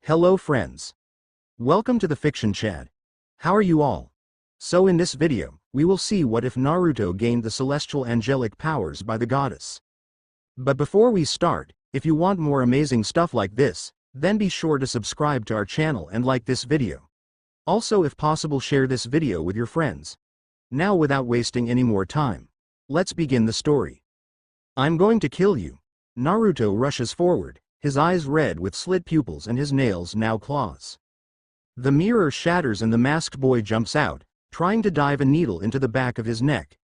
Hello friends. Welcome to the Fiction Chat. How are you all? So in this video, we will see what if Naruto gained the celestial angelic powers by the goddess. But before we start, if you want more amazing stuff like this, then be sure to subscribe to our channel and like this video. Also, if possible, share this video with your friends. Now without wasting any more time, let's begin the story. I'm going to kill you. Naruto rushes forward, his eyes red with slit pupils and his nails now claws. The mirror shatters and the masked boy jumps out, trying to dive a needle into the back of his neck.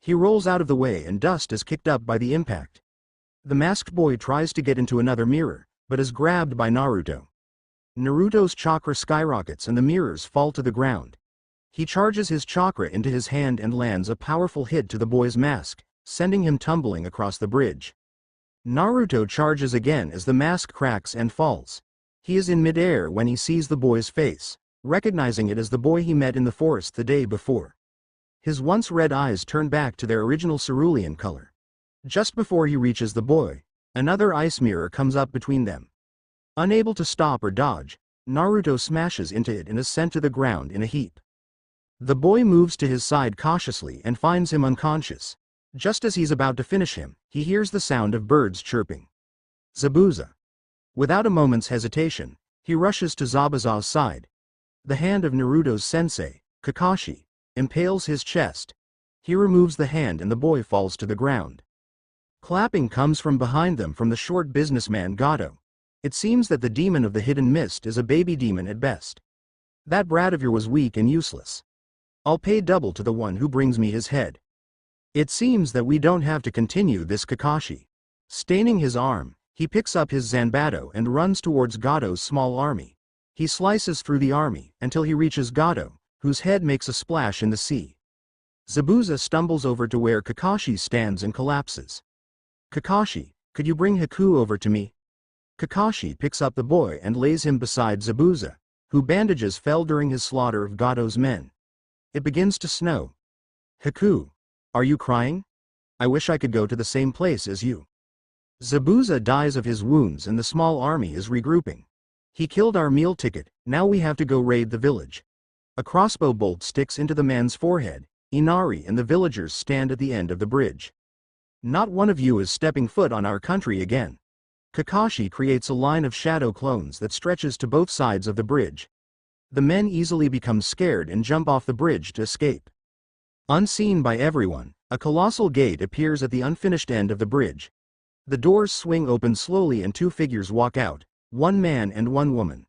He rolls out of the way and dust is kicked up by the impact. The masked boy tries to get into another mirror, but is grabbed by Naruto. Naruto's chakra skyrockets and the mirrors fall to the ground. He charges his chakra into his hand and lands a powerful hit to the boy's mask, sending him tumbling across the bridge. Naruto charges again as the mask cracks and falls. He is in midair when he sees the boy's face, recognizing it as the boy he met in the forest the day before. His once red eyes turn back to their original cerulean color. Just before he reaches the boy, another ice mirror comes up between them. Unable to stop or dodge, Naruto smashes into it and is sent to the ground in a heap. The boy moves to his side cautiously and finds him unconscious. Just as he's about to finish him, he hears the sound of birds chirping. Zabuza. Without a moment's hesitation, he rushes to Zabuza's side. The hand of Naruto's sensei, Kakashi, impales his chest. He removes the hand and the boy falls to the ground. Clapping comes from behind them from the short businessman Godess. It seems that the demon of the hidden mist is a baby demon at best. That brat of yours was weak and useless. I'll pay double to the one who brings me his head. It seems that we don't have to continue this. Kakashi. Staining his arm, he picks up his Zanbato and runs towards Godess's small army. He slices through the army until he reaches Godess, whose head makes a splash in the sea. Zabuza stumbles over to where Kakashi stands and collapses. Kakashi, could you bring Haku over to me? Kakashi picks up the boy and lays him beside Zabuza, who bandages fell during his slaughter of Godess's men. It begins to snow. Haku. Are you crying? I wish I could go to the same place as you. Zabuza dies of his wounds and the small army is regrouping. He killed our meal ticket, now we have to go raid the village. A crossbow bolt sticks into the man's forehead. Inari and the villagers stand at the end of the bridge. Not one of you is stepping foot on our country again. Kakashi creates a line of shadow clones that stretches to both sides of the bridge. The men easily become scared and jump off the bridge to escape. Unseen by everyone, a colossal gate appears at the unfinished end of the bridge. The doors swing open slowly and two figures walk out, one man and one woman.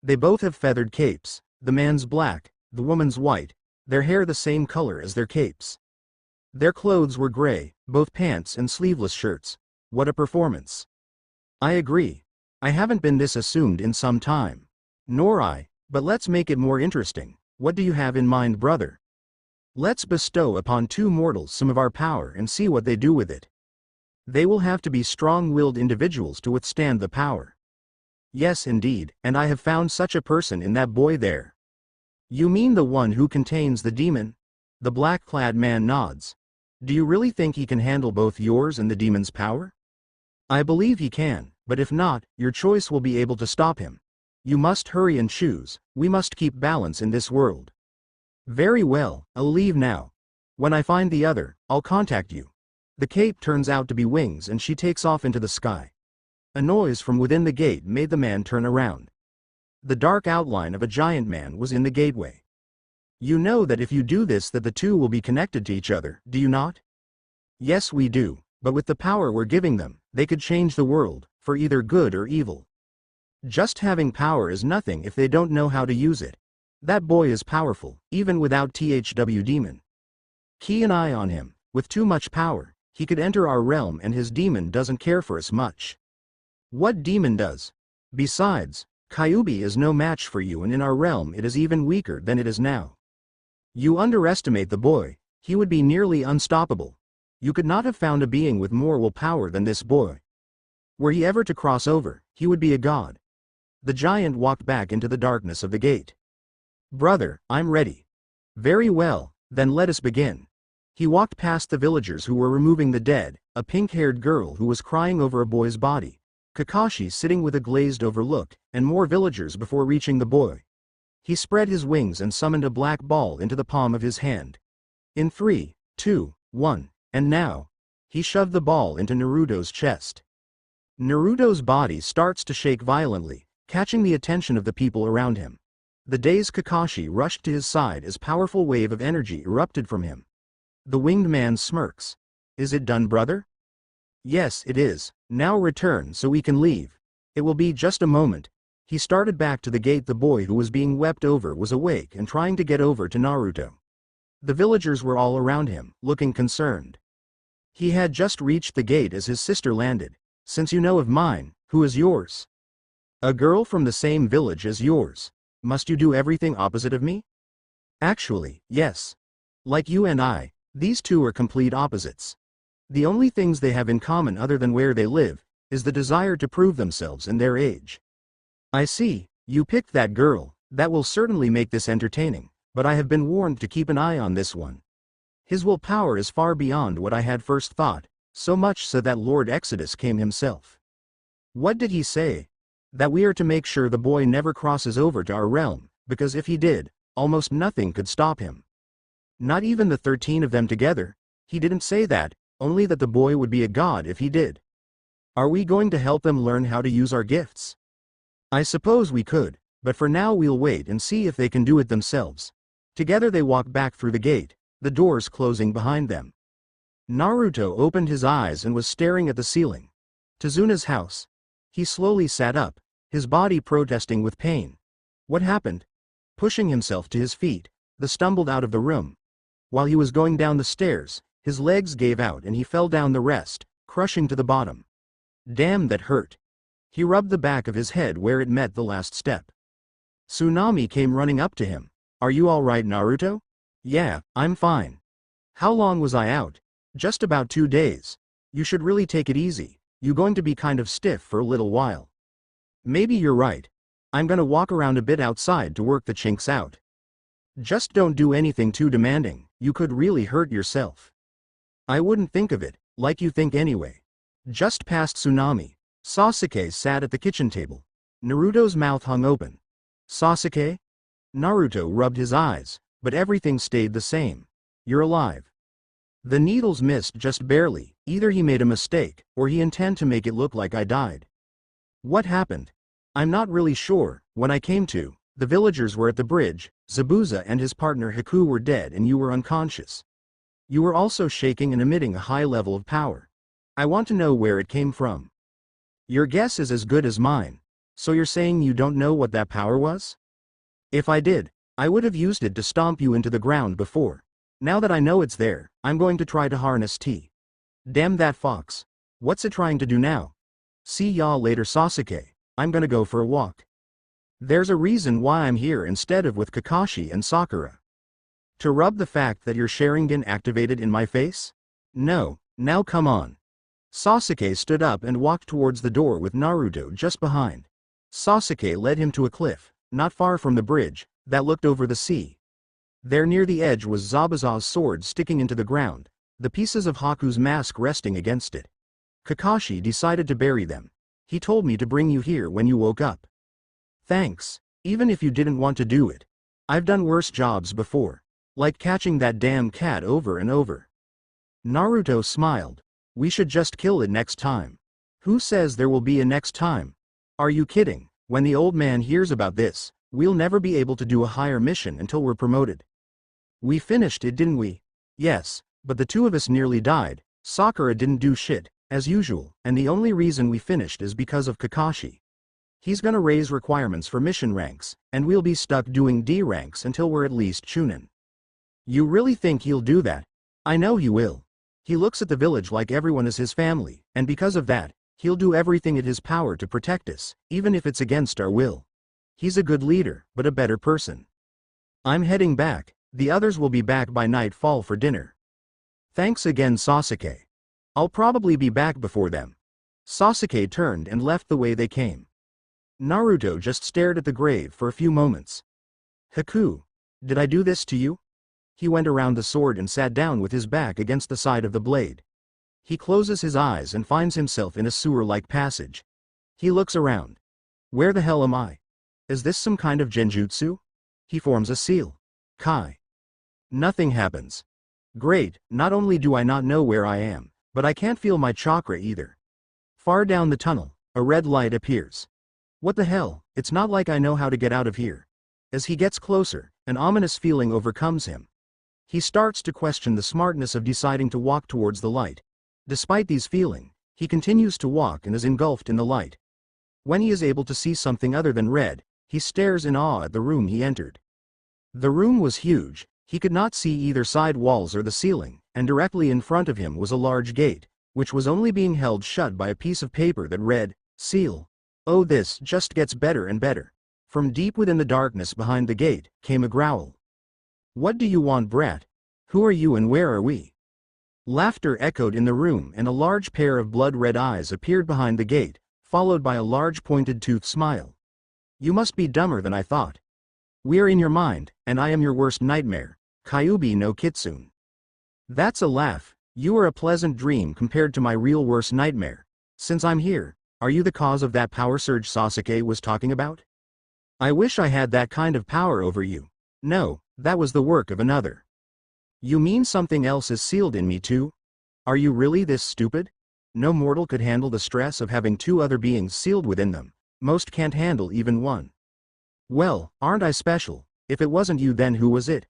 They both have feathered capes, the man's black, the woman's white, their hair the same color as their capes. Their clothes were gray, both pants and sleeveless shirts. What a performance. I agree. I haven't been this assumed in some time. Nor I, but let's make it more interesting. What do you have in mind, brother? Let's bestow upon two mortals some of our power and see what they do with it. They will have to be strong-willed individuals to withstand the power. Yes indeed, and I have found such a person in that boy there. You mean the one who contains the demon? The black-clad man nods. Do you really think he can handle both yours and the demon's power? I believe he can, but if not, your choice will be able to stop him. You must hurry and choose, we must keep balance in this world. Very well, I'll leave now. When I find the other, I'll contact you. The cape turns out to be wings and she takes off into the sky. A noise from within the gate made the man turn around. The dark outline of a giant man was in the gateway. You know that if you do this that the two will be connected to each other, do you not? Yes we do, but with the power we're giving them, they could change the world, for either good or evil. Just having power is nothing if they don't know how to use it. That boy is powerful, even without THW demon. Keep an eye on him. With too much power, he could enter our realm and his demon doesn't care for us much. What demon does? Besides, Kyuubi is no match for you and in our realm it is even weaker than it is now. You underestimate the boy, he would be nearly unstoppable. You could not have found a being with more willpower than this boy. Were he ever to cross over, he would be a god. The giant walked back into the darkness of the gate. Brother, I'm ready. Very well, then let us begin. He walked past the villagers who were removing the dead, a pink-haired girl who was crying over a boy's body. Kakashi sitting with a glazed-over look, and more villagers before reaching the boy. He spread his wings and summoned a black ball into the palm of his hand. In 3, 2, 1, and now. He shoved the ball into Naruto's chest. Naruto's body starts to shake violently, catching the attention of the people around him. The dazed Kakashi rushed to his side as powerful wave of energy erupted from him. The winged man smirks. Is it done, brother? Yes, it is. Now return so we can leave. It will be just a moment. He started back to the gate. The boy who was being wept over was awake and trying to get over to Naruto. The villagers were all around him, looking concerned. He had just reached the gate as his sister landed. Since you know of mine, who is yours? A girl from the same village as yours. Must you do everything opposite of me? Actually, yes. Like you and I, these two are complete opposites. The only things they have in common other than where they live, is the desire to prove themselves and their age. I see, you picked that girl. That will certainly make this entertaining, but I have been warned to keep an eye on this one. His willpower is far beyond what I had first thought, so much so that Lord Exodus came himself. What did he say? That we are to make sure the boy never crosses over to our realm, because if he did, almost nothing could stop him. Not even the 13 of them together. He didn't say that, only that the boy would be a god if he did. Are we going to help them learn how to use our gifts? I suppose we could, but for now we'll wait and see if they can do it themselves. Together they walk back through the gate, the doors closing behind them. Naruto opened his eyes and was staring at the ceiling. Tazuna's house. He slowly sat up, his body protesting with pain. What happened? Pushing himself to his feet, he stumbled out of the room. While he was going down the stairs, his legs gave out and he fell down the rest, crushing to the bottom. Damn, that hurt. He rubbed the back of his head where it met the last step. Tsunami came running up to him. Are you all right, Naruto? Yeah, I'm fine. How long was I out? Just about 2 days. You should really take it easy. You're going to be kind of stiff for a little while. Maybe you're right. I'm gonna walk around a bit outside to work the chinks out. Just don't do anything too demanding. You could really hurt yourself. I wouldn't think of it, like you think anyway. Just past Tsunami, Sasuke sat at the kitchen table. Naruto's mouth hung open. Sasuke? Naruto rubbed his eyes, but everything stayed the same. You're alive. The needles missed just barely. Either he made a mistake, or he intended to make it look like I died. What happened? I'm not really sure. When I came to, the villagers were at the bridge. Zabuza and his partner Haku were dead and you were unconscious. You were also shaking and emitting a high level of power. I want to know where it came from. Your guess is as good as mine. So you're saying you don't know what that power was? If I did, I would have used it to stomp you into the ground before. Now that I know it's there, I'm going to try to harness T. Damn that fox. What's it trying to do now? See y'all later, Sasuke. I'm gonna go for a walk. There's a reason why I'm here instead of with Kakashi and Sakura. To rub the fact that your Sharingan activated in my face? No, now come on. Sasuke stood up and walked towards the door with Naruto just behind. Sasuke led him to a cliff, not far from the bridge, that looked over the sea. There near the edge was Zabuza's sword sticking into the ground, the pieces of Haku's mask resting against it. Kakashi decided to bury them. He told me to bring you here when you woke up. Thanks, even if you didn't want to do it. I've done worse jobs before. Like catching that damn cat over and over. Naruto smiled. We should just kill it next time. Who says there will be a next time? Are you kidding? When the old man hears about this, we'll never be able to do a higher mission until we're promoted. We finished it, didn't we? Yes, but the two of us nearly died. Sakura didn't do shit, as usual, and the only reason we finished is because of Kakashi. He's gonna raise requirements for mission ranks, and we'll be stuck doing D ranks until we're at least Chunin. You really think he'll do that? I know he will. He looks at the village like everyone is his family, and because of that, he'll do everything in his power to protect us, even if it's against our will. He's a good leader, but a better person. I'm heading back. The others will be back by nightfall for dinner. Thanks again, Sasuke. I'll probably be back before them. Sasuke turned and left the way they came. Naruto just stared at the grave for a few moments. Haku, did I do this to you? He went around the sword and sat down with his back against the side of the blade. He closes his eyes and finds himself in a sewer-like passage. He looks around. Where the hell am I? Is this some kind of genjutsu? He forms a seal. Kai. Nothing happens. Great, not only do I not know where I am, but I can't feel my chakra either. Far down the tunnel, a red light appears. What the hell, it's not like I know how to get out of here. As he gets closer, an ominous feeling overcomes him. He starts to question the smartness of deciding to walk towards the light. Despite these feelings, he continues to walk and is engulfed in the light. When he is able to see something other than red, he stares in awe at the room he entered. The room was huge, he could not see either side walls or the ceiling, and directly in front of him was a large gate, which was only being held shut by a piece of paper that read, "Seal." Oh, this just gets better and better. From deep within the darkness behind the gate, came a growl. What do you want, brat? Who are you and where are we? Laughter echoed in the room and a large pair of blood-red eyes appeared behind the gate, followed by a large pointed-toothed smile. You must be dumber than I thought. We are in your mind, and I am your worst nightmare, Kyuubi no Kitsune. That's a laugh, you are a pleasant dream compared to my real worst nightmare. Since I'm here, are you the cause of that power surge Sasuke was talking about? I wish I had that kind of power over you. No, that was the work of another. You mean something else is sealed in me too? Are you really this stupid? No mortal could handle the stress of having two other beings sealed within them. Most can't handle even one. Well, aren't I special? If it wasn't you, then who was it?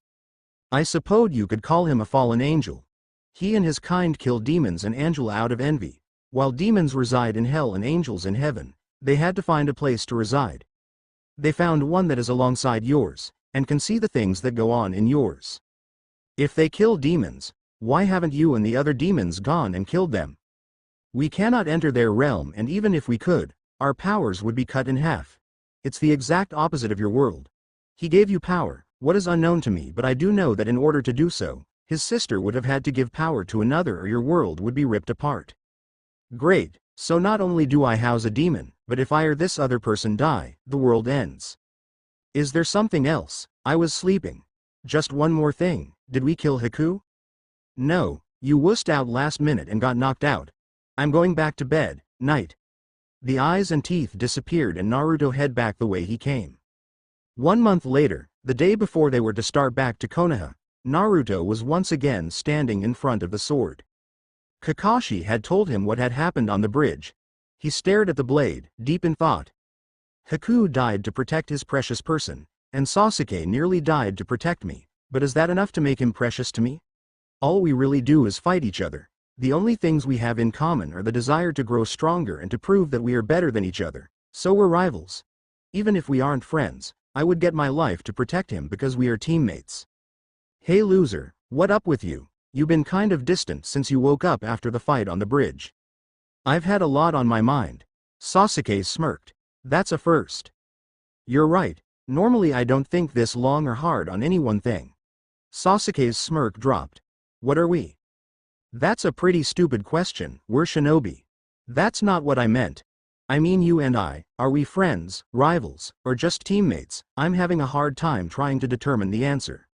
I suppose you could call him a fallen angel. He and his kind kill demons and Angela out of envy. While demons reside in hell and angels in heaven, they had to find a place to reside. They found one that is alongside yours, and can see the things that go on in yours. If they kill demons, why haven't you and the other demons gone and killed them? We cannot enter their realm, and even if we could, our powers would be cut in half. It's the exact opposite of your world. He gave you power, what is unknown to me, but I do know that in order to do so, his sister would have had to give power to another or your world would be ripped apart. Great, so not only do I house a demon, but if I or this other person die, the world ends. Is there something else? I was sleeping. Just one more thing, did we kill Haku? No, you wussed out last minute and got knocked out. I'm going back to bed, night. The eyes and teeth disappeared and Naruto head back the way he came. 1 month later, the day before they were to start back to Konoha, Naruto was once again standing in front of the sword. Kakashi had told him what had happened on the bridge. He stared at the blade, deep in thought. Haku died to protect his precious person, and Sasuke nearly died to protect me, but is that enough to make him precious to me? All we really do is fight each other. The only things we have in common are the desire to grow stronger and to prove that we are better than each other, so we're rivals. Even if we aren't friends, I would get my life to protect him because we are teammates. Hey loser, what up with you? You've been kind of distant since you woke up after the fight on the bridge. I've had a lot on my mind. Sasuke smirked. That's a first. You're right, normally I don't think this long or hard on any one thing. Sasuke's smirk dropped. What are we? That's a pretty stupid question, we're shinobi. That's not what I meant. I mean you and I, are we friends, rivals, or just teammates? I'm having a hard time trying to determine the answer.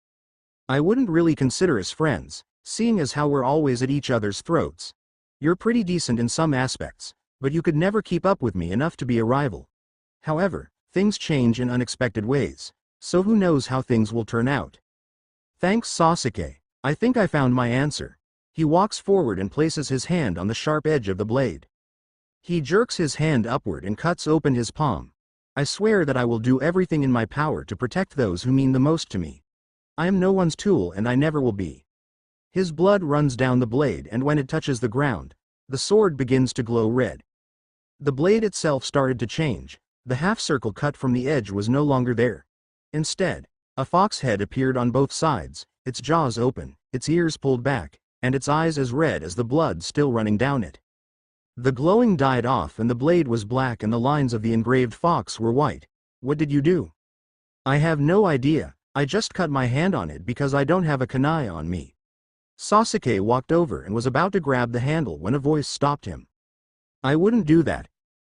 I wouldn't really consider us friends, seeing as how we're always at each other's throats. You're pretty decent in some aspects, but you could never keep up with me enough to be a rival. However, things change in unexpected ways, so who knows how things will turn out. Thanks Sasuke, I think I found my answer. He walks forward and places his hand on the sharp edge of the blade. He jerks his hand upward and cuts open his palm. I swear that I will do everything in my power to protect those who mean the most to me. I am no one's tool and I never will be. His blood runs down the blade and when it touches the ground, the sword begins to glow red. The blade itself started to change. The half-circle cut from the edge was no longer there. Instead, a fox head appeared on both sides, its jaws open, its ears pulled back, and its eyes as red as the blood still running down it. The glowing died off and the blade was black and the lines of the engraved fox were white. What did you do? I have no idea, I just cut my hand on it because I don't have a kunai on me. Sasuke walked over and was about to grab the handle when a voice stopped him. I wouldn't do that.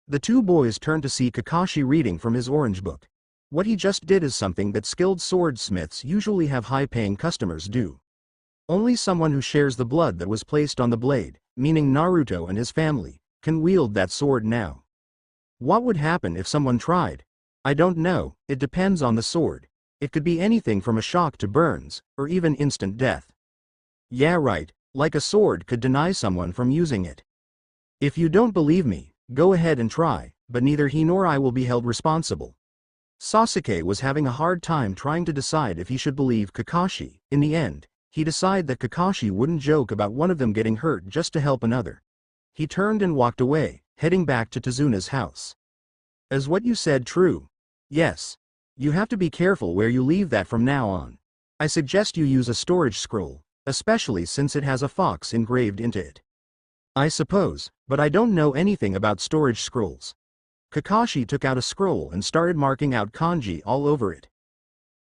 The two boys turned to see Kakashi reading from his orange book. What he just did is something that skilled swordsmiths usually have high-paying customers do. Only someone who shares the blood that was placed on the blade, meaning Naruto and his family, can wield that sword now. What would happen if someone tried? I don't know, it depends on the sword. It could be anything from a shock to burns, or even instant death. Yeah, right, like a sword could deny someone from using it. If you don't believe me, go ahead and try, but neither he nor I will be held responsible. Sasuke was having a hard time trying to decide if he should believe Kakashi. In the end, he decided that Kakashi wouldn't joke about one of them getting hurt just to help another. He turned and walked away, heading back to Tezuna's house. Is what you said true? Yes. You have to be careful where you leave that from now on. I suggest you use a storage scroll, especially since it has a fox engraved into it. I suppose, but I don't know anything about storage scrolls. Kakashi took out a scroll and started marking out kanji all over it.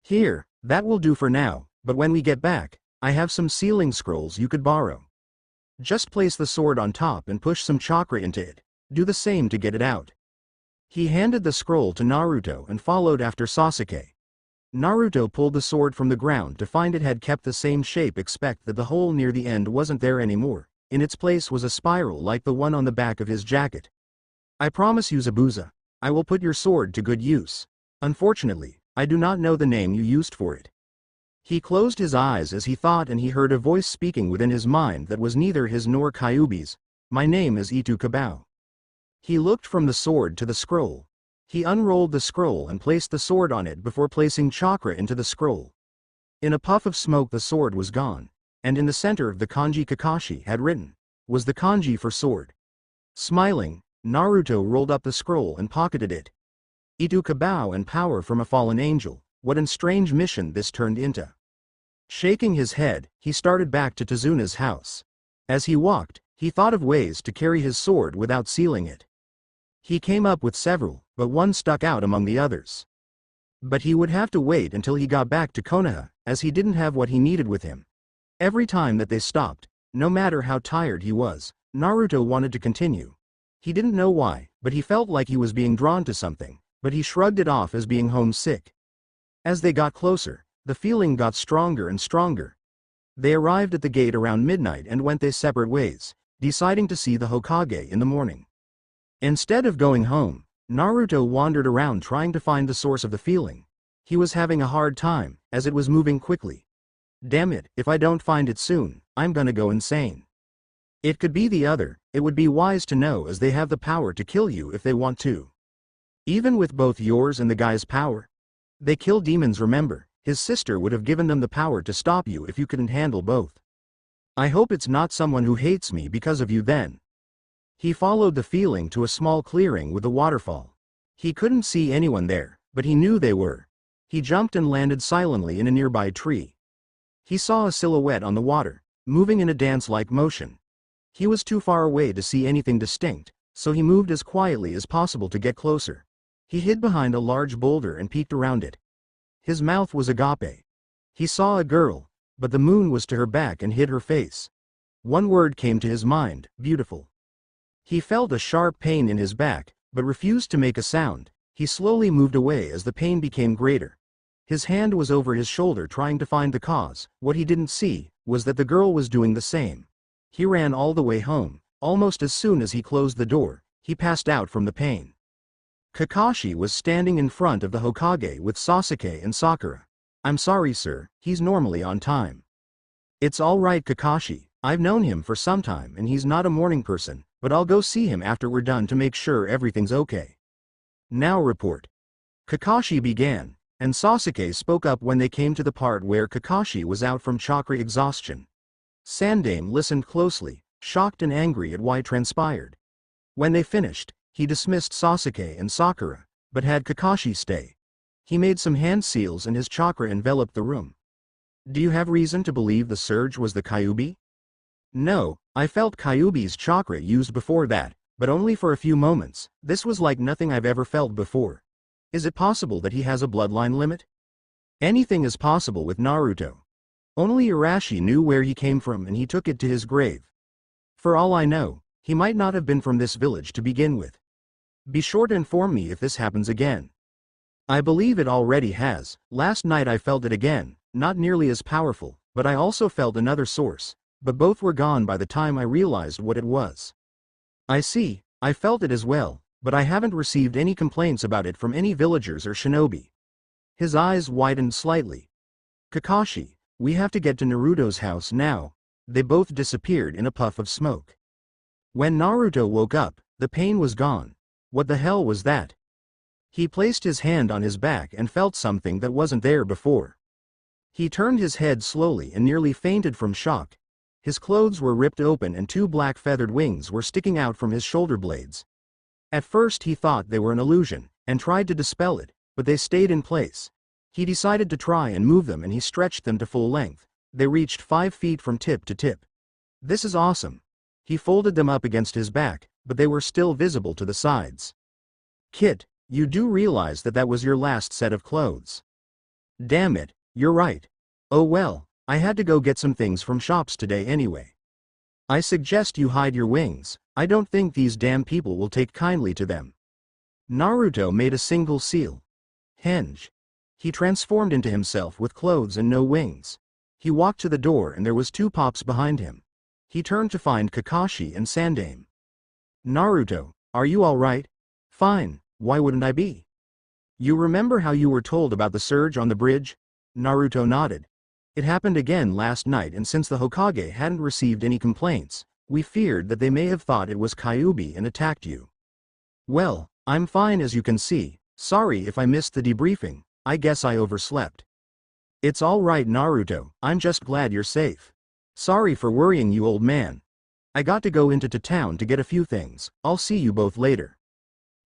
Here, that will do for now, but when we get back, I have some sealing scrolls you could borrow. Just place the sword on top and push some chakra into it. Do the same to get it out. He handed the scroll to Naruto and followed after Sasuke. Naruto pulled the sword from the ground to find it had kept the same shape except that the hole near the end wasn't there anymore. In its place was a spiral like the one on the back of his jacket. I promise you, Zabuza, I will put your sword to good use. Unfortunately, I do not know the name you used for it. He closed his eyes as he thought, and he heard a voice speaking within his mind that was neither his nor Kyuubi's. My name is Itu Kabao. He looked from the sword to the scroll. He unrolled the scroll and placed the sword on it before placing chakra into the scroll. In a puff of smoke the sword was gone, and in the center of the kanji Kakashi had written, was the kanji for sword. Smiling, Naruto rolled up the scroll and pocketed it. Itu Kabao and power from a fallen angel, what a strange mission this turned into. Shaking his head, he started back to Tezuna's house. As he walked, he thought of ways to carry his sword without sealing it. He came up with several, but one stuck out among the others. But he would have to wait until he got back to Konoha, as he didn't have what he needed with him. Every time that they stopped, no matter how tired he was, Naruto wanted to continue. He didn't know why, but he felt like he was being drawn to something, but he shrugged it off as being homesick. As they got closer, the feeling got stronger and stronger. They arrived at the gate around midnight and went their separate ways, deciding to see the Hokage in the morning. Instead of going home, Naruto wandered around trying to find the source of the feeling. He was having a hard time, as it was moving quickly. Damn it, if I don't find it soon, I'm gonna go insane. It could be the other, it would be wise to know, as they have the power to kill you if they want to. Even with both yours and the guy's power. They kill demons, remember, his sister would have given them the power to stop you if you couldn't handle both. I hope it's not someone who hates me because of you then. He followed the feeling to a small clearing with a waterfall. He couldn't see anyone there, but he knew they were. He jumped and landed silently in a nearby tree. He saw a silhouette on the water, moving in a dance-like motion. He was too far away to see anything distinct, so he moved as quietly as possible to get closer. He hid behind a large boulder and peeked around it. His mouth was agape. He saw a girl, but the moon was to her back and hid her face. One word came to his mind, beautiful. He felt a sharp pain in his back, but refused to make a sound. He slowly moved away as the pain became greater. His hand was over his shoulder trying to find the cause. What he didn't see was that the girl was doing the same. He ran all the way home. Almost as soon as he closed the door, he passed out from the pain. Kakashi was standing in front of the Hokage with Sasuke and Sakura. I'm sorry, sir, he's normally on time. It's all right, Kakashi, I've known him for some time and he's not a morning person, but I'll go see him after we're done to make sure everything's okay. Now report. Kakashi began, and Sasuke spoke up when they came to the part where Kakashi was out from chakra exhaustion. Sandame listened closely, shocked and angry at what transpired. When they finished, he dismissed Sasuke and Sakura, but had Kakashi stay. He made some hand seals and his chakra enveloped the room. Do you have reason to believe the surge was the Kyuubi? No, I felt Kyuubi's chakra used before that, but only for a few moments. This was like nothing I've ever felt before. Is it possible that he has a bloodline limit? Anything is possible with Naruto. Only Urashi knew where he came from and he took it to his grave. For all I know, he might not have been from this village to begin with. Be sure to inform me if this happens again. I believe it already has. Last night I felt it again, not nearly as powerful, but I also felt another source, but both were gone by the time I realized what it was. I see, I felt it as well, but I haven't received any complaints about it from any villagers or shinobi. His eyes widened slightly. Kakashi, we have to get to Naruto's house now. They both disappeared in a puff of smoke. When Naruto woke up, the pain was gone. What the hell was that? He placed his hand on his back and felt something that wasn't there before. He turned his head slowly and nearly fainted from shock. His clothes were ripped open and two black feathered wings were sticking out from his shoulder blades. At first he thought they were an illusion, and tried to dispel it, but they stayed in place. He decided to try and move them and he stretched them to full length. They reached 5 feet from tip to tip. This is awesome. He folded them up against his back, but they were still visible to the sides. Kit, you do realize that that was your last set of clothes. Damn it, you're right. Oh well, I had to go get some things from shops today anyway. I suggest you hide your wings. I don't think these damn people will take kindly to them. Naruto made a single seal. Henge. He transformed into himself with clothes and no wings. He walked to the door and there was 2 pops behind him. He turned to find Kakashi and Sandaime. Naruto, are you alright? Fine, why wouldn't I be? You remember how you were told about the surge on the bridge? Naruto nodded. It happened again last night, and since the Hokage hadn't received any complaints, we feared that they may have thought it was Kyuubi and attacked you. Well, I'm fine as you can see. Sorry if I missed the debriefing, I guess I overslept. It's all right Naruto, I'm just glad you're safe. Sorry for worrying you old man. I got to go into town to get a few things, I'll see you both later.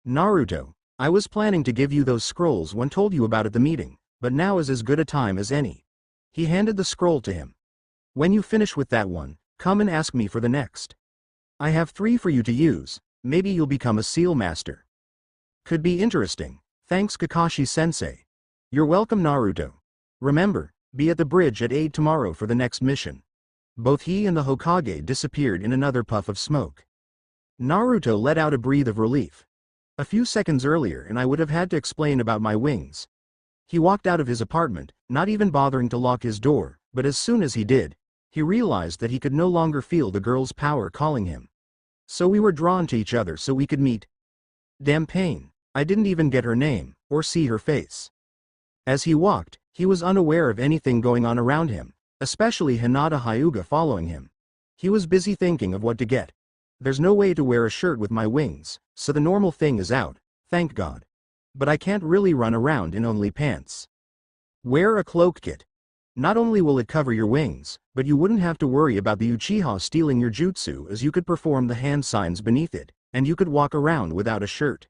Naruto, I was planning to give you those scrolls when told you about at the meeting, but now is as good a time as any. He handed the scroll to him. When you finish with that one, come and ask me for the next. I have 3 for you to use, maybe you'll become a seal master. Could be interesting, thanks Kakashi-sensei. You're welcome Naruto. Remember, be at the bridge at 8 tomorrow for the next mission. Both he and the Hokage disappeared in another puff of smoke. Naruto let out a breath of relief. A few seconds earlier and I would have had to explain about my wings. He walked out of his apartment, not even bothering to lock his door, but as soon as he did, he realized that he could no longer feel the girl's power calling him. So we were drawn to each other so we could meet. Damn pain, I didn't even get her name, or see her face. As he walked, he was unaware of anything going on around him, especially Hinata Hyuga following him. He was busy thinking of what to get. There's no way to wear a shirt with my wings, so the normal thing is out, thank God. But I can't really run around in only pants. Wear a cloak Kit. Not only will it cover your wings, but you wouldn't have to worry about the Uchiha stealing your jutsu, as you could perform the hand signs beneath it, and you could walk around without a shirt.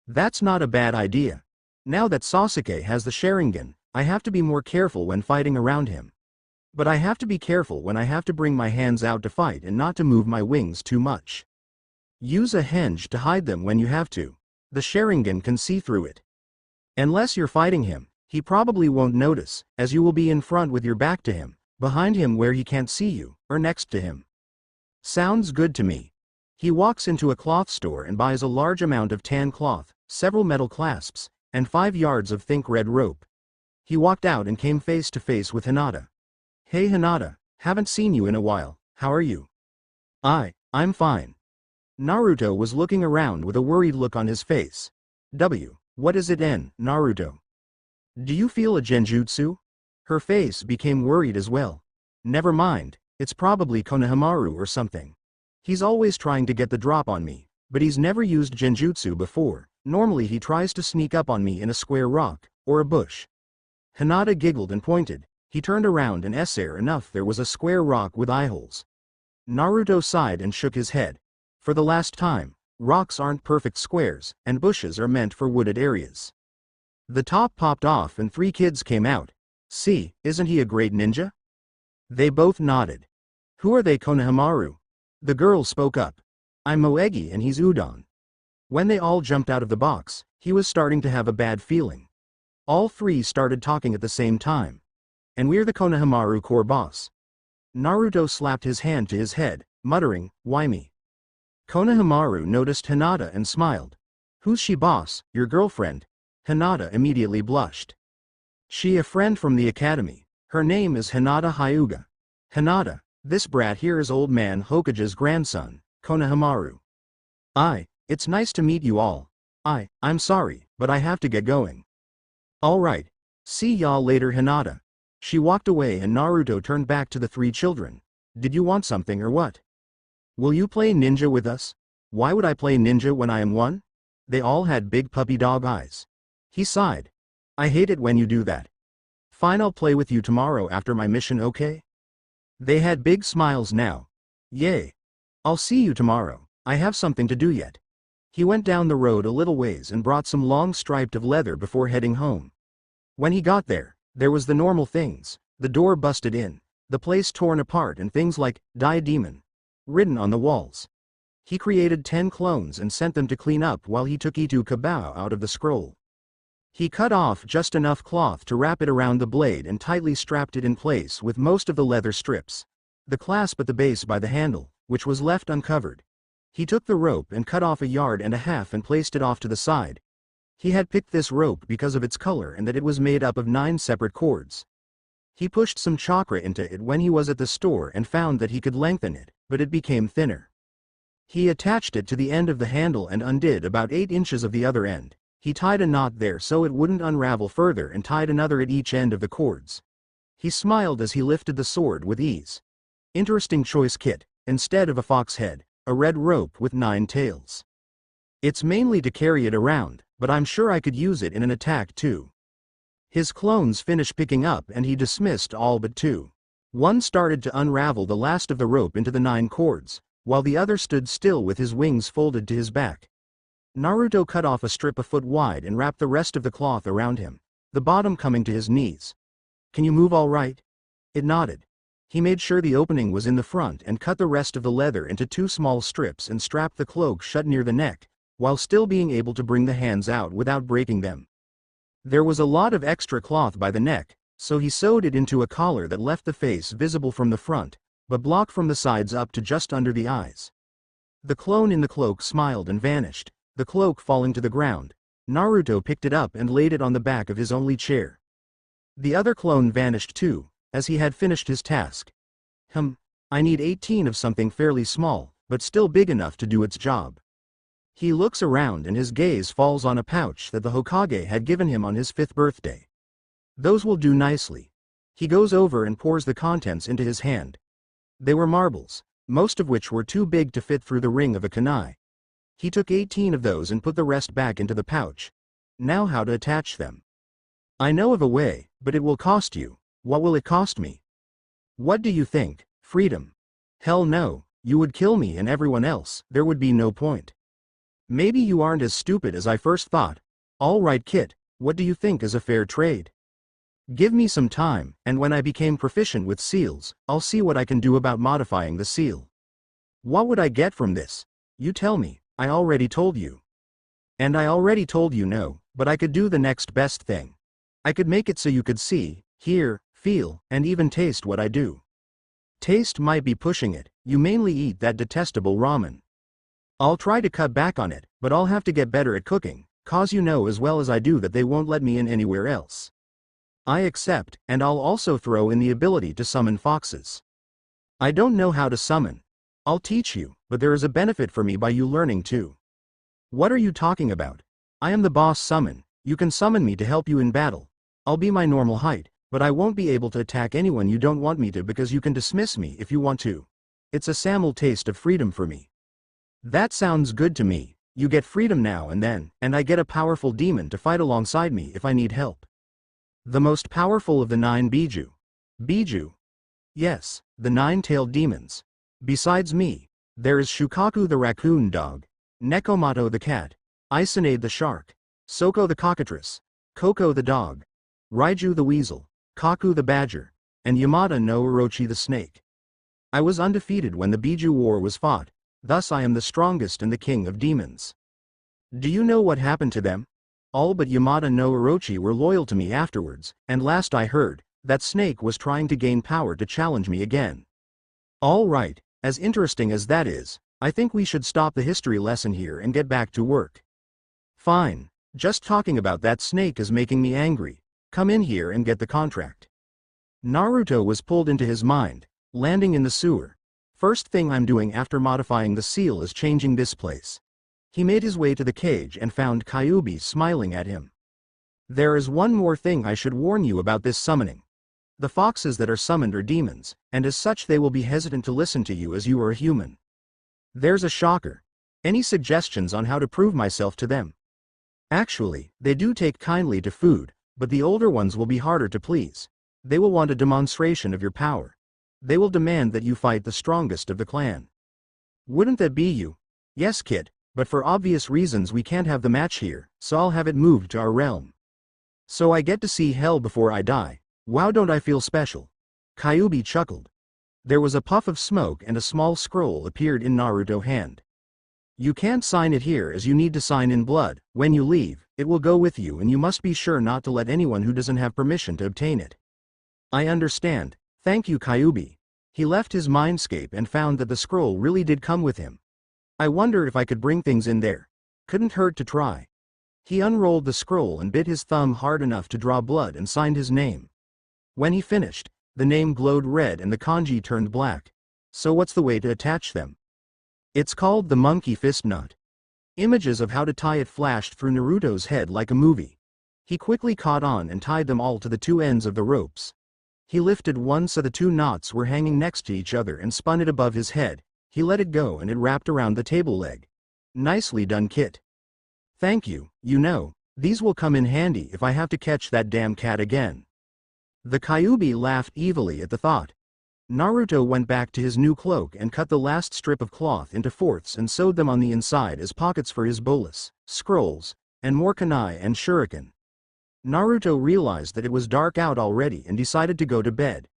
That's not a bad idea. Now that Sasuke has the Sharingan, I have to be more careful when fighting around him. But I have to be careful when I have to bring my hands out to fight and not to move my wings too much. Use a henge to hide them when you have to. The Sharingan can see through it. Unless you're fighting him, he probably won't notice, as you will be in front with your back to him, behind him where he can't see you, or next to him. Sounds good to me. He walks into a cloth store and buys a large amount of tan cloth, several metal clasps, and 5 yards of thick red rope. He walked out and came face to face with Hinata. Hey Hinata, haven't seen you in a while, how are you? I'm fine. Naruto was looking around with a worried look on his face. What is it Naruto? Do you feel a genjutsu? Her face became worried as well. Never mind, it's probably Konohamaru or something. He's always trying to get the drop on me, but he's never used genjutsu before. Normally he tries to sneak up on me in a square rock, or a bush. Hinata giggled and pointed. He turned around and sure enough there was a square rock with eye holes. Naruto sighed and shook his head. For the last time, rocks aren't perfect squares, and bushes are meant for wooded areas. The top popped off and 3 kids came out. See, isn't he a great ninja? They both nodded. Who are they Konohamaru? The girl spoke up. I'm Moegi and he's Udon. When they all jumped out of the box, he was starting to have a bad feeling. All 3 started talking at the same time. And we're the Konohamaru core boss. Naruto slapped his hand to his head, muttering, why me? Konohamaru noticed Hinata and smiled. Who's she boss, your girlfriend? Hinata immediately blushed. She a friend from the academy. Her name is Hinata Hyuga. Hinata, this brat here is old man Hokage's grandson, Konohamaru. It's nice to meet you all. I'm sorry, but I have to get going. Alright. See y'all later, Hinata. She walked away and Naruto turned back to the three children. Did you want something or what? Will you play ninja with us? Why would I play ninja when I am one? They all had big puppy dog eyes. He sighed. I hate it when you do that. Fine, I'll play with you tomorrow after my mission, okay? They had big smiles now. Yay. I'll see you tomorrow. I have something to do yet. He went down the road a little ways and brought some long striped of leather before heading home. When he got there was the normal things. The door busted in, the place torn apart and things like, Die Demon, written on the walls. He created 10 clones and sent them to clean up while he took Itu Kabao out of the scroll. He cut off just enough cloth to wrap it around the blade and tightly strapped it in place with most of the leather strips. The clasp at the base by the handle, which was left uncovered. He took the rope and cut off 1.5 yards and placed it off to the side. He had picked this rope because of its color and that it was made up of 9 separate cords. He pushed some chakra into it when he was at the store and found that he could lengthen it, but it became thinner. He attached it to the end of the handle and undid about 8 inches of the other end. He tied a knot there so it wouldn't unravel further and tied another at each end of the cords. He smiled as he lifted the sword with ease. Interesting choice, Kit. Instead of a fox head, a red rope with 9 tails. It's mainly to carry it around, but I'm sure I could use it in an attack too. His clones finished picking up and he dismissed all but 2. One started to unravel the last of the rope into the 9 cords, while the other stood still with his wings folded to his back. Naruto cut off a strip a foot wide and wrapped the rest of the cloth around him, the bottom coming to his knees. Can you move all right? It nodded. He made sure the opening was in the front and cut the rest of the leather into 2 small strips and strapped the cloak shut near the neck, while still being able to bring the hands out without breaking them. There was a lot of extra cloth by the neck, so he sewed it into a collar that left the face visible from the front, but blocked from the sides up to just under the eyes. The clone in the cloak smiled and vanished, the cloak falling to the ground. Naruto picked it up and laid it on the back of his only chair. The other clone vanished too, as he had finished his task. I need 18 of something fairly small, but still big enough to do its job. He looks around and his gaze falls on a pouch that the Hokage had given him on his 5th birthday. Those will do nicely. He goes over and pours the contents into his hand. They were marbles, most of which were too big to fit through the ring of a kunai. He took 18 of those and put the rest back into the pouch. Now how to attach them? I know of a way, but it will cost you. What will it cost me? What do you think? Freedom? Hell no, you would kill me and everyone else, there would be no point. Maybe you aren't as stupid as I first thought. All right, Kit, what do you think is a fair trade? Give me some time, and when I became proficient with seals, I'll see what I can do about modifying the seal. What would I get from this? You tell me, I already told you. And I already told you no, but I could do the next best thing. I could make it so you could see, hear, feel, and even taste what I do. Taste might be pushing it, you mainly eat that detestable ramen. I'll try to cut back on it, but I'll have to get better at cooking, cause you know as well as I do that they won't let me in anywhere else. I accept, and I'll also throw in the ability to summon foxes. I don't know how to summon. I'll teach you, but there is a benefit for me by you learning too. What are you talking about? I am the boss summon, you can summon me to help you in battle. I'll be my normal height, but I won't be able to attack anyone you don't want me to because you can dismiss me if you want to. It's a sample taste of freedom for me. That sounds good to me. You get freedom now and then, and I get a powerful demon to fight alongside me if I need help. The most powerful of the 9 Biju. Biju? Yes, the 9-tailed demons. Besides me, there is Shukaku the raccoon dog, Nekomato the cat, Isanade the shark, Soko the cockatrice, Koko the dog, Raiju the weasel, Kaku the badger, and Yamada no Orochi the snake. I was undefeated when the Biju War was fought, thus I am the strongest and the king of demons. Do you know what happened to them? All but Yamada no Orochi were loyal to me afterwards, and last I heard, that snake was trying to gain power to challenge me again. All right, as interesting as that is, I think we should stop the history lesson here and get back to work. Fine, just talking about that snake is making me angry. Come in here and get the contract. Naruto was pulled into his mind, landing in the sewer. First thing I'm doing after modifying the seal is changing this place. He made his way to the cage and found Kyuubi smiling at him. There is one more thing I should warn you about this summoning. The foxes that are summoned are demons, and as such they will be hesitant to listen to you as you are a human. There's a shocker. Any suggestions on how to prove myself to them? Actually, they do take kindly to food, but the older ones will be harder to please. They will want a demonstration of your power. They will demand that you fight the strongest of the clan. Wouldn't that be you? Yes, kid, but for obvious reasons we can't have the match here, so I'll have it moved to our realm. So I get to see hell before I die. Wow, don't I feel special? Kyuubi chuckled. There was a puff of smoke and a small scroll appeared in Naruto's hand. You can't sign it here as you need to sign in blood. When you leave, it will go with you and you must be sure not to let anyone who doesn't have permission to obtain it. I understand. Thank you, Kyuubi. He left his mindscape and found that the scroll really did come with him. I wonder if I could bring things in there. Couldn't hurt to try. He unrolled the scroll and bit his thumb hard enough to draw blood and signed his name. When he finished, the name glowed red and the kanji turned black. So what's the way to attach them? It's called the monkey fist knot. Images of how to tie it flashed through Naruto's head like a movie. He quickly caught on and tied them all to the two ends of the ropes. He lifted one so the two knots were hanging next to each other and spun it above his head. He let it go and it wrapped around the table leg. Nicely done, Kit. Thank you. You know, these will come in handy if I have to catch that damn cat again. The Kyuubi laughed evilly at the thought. Naruto went back to his new cloak and cut the last strip of cloth into fourths and sewed them on the inside as pockets for his bolus, scrolls, and more kunai and shuriken. Naruto realized that it was dark out already and decided to go to bed.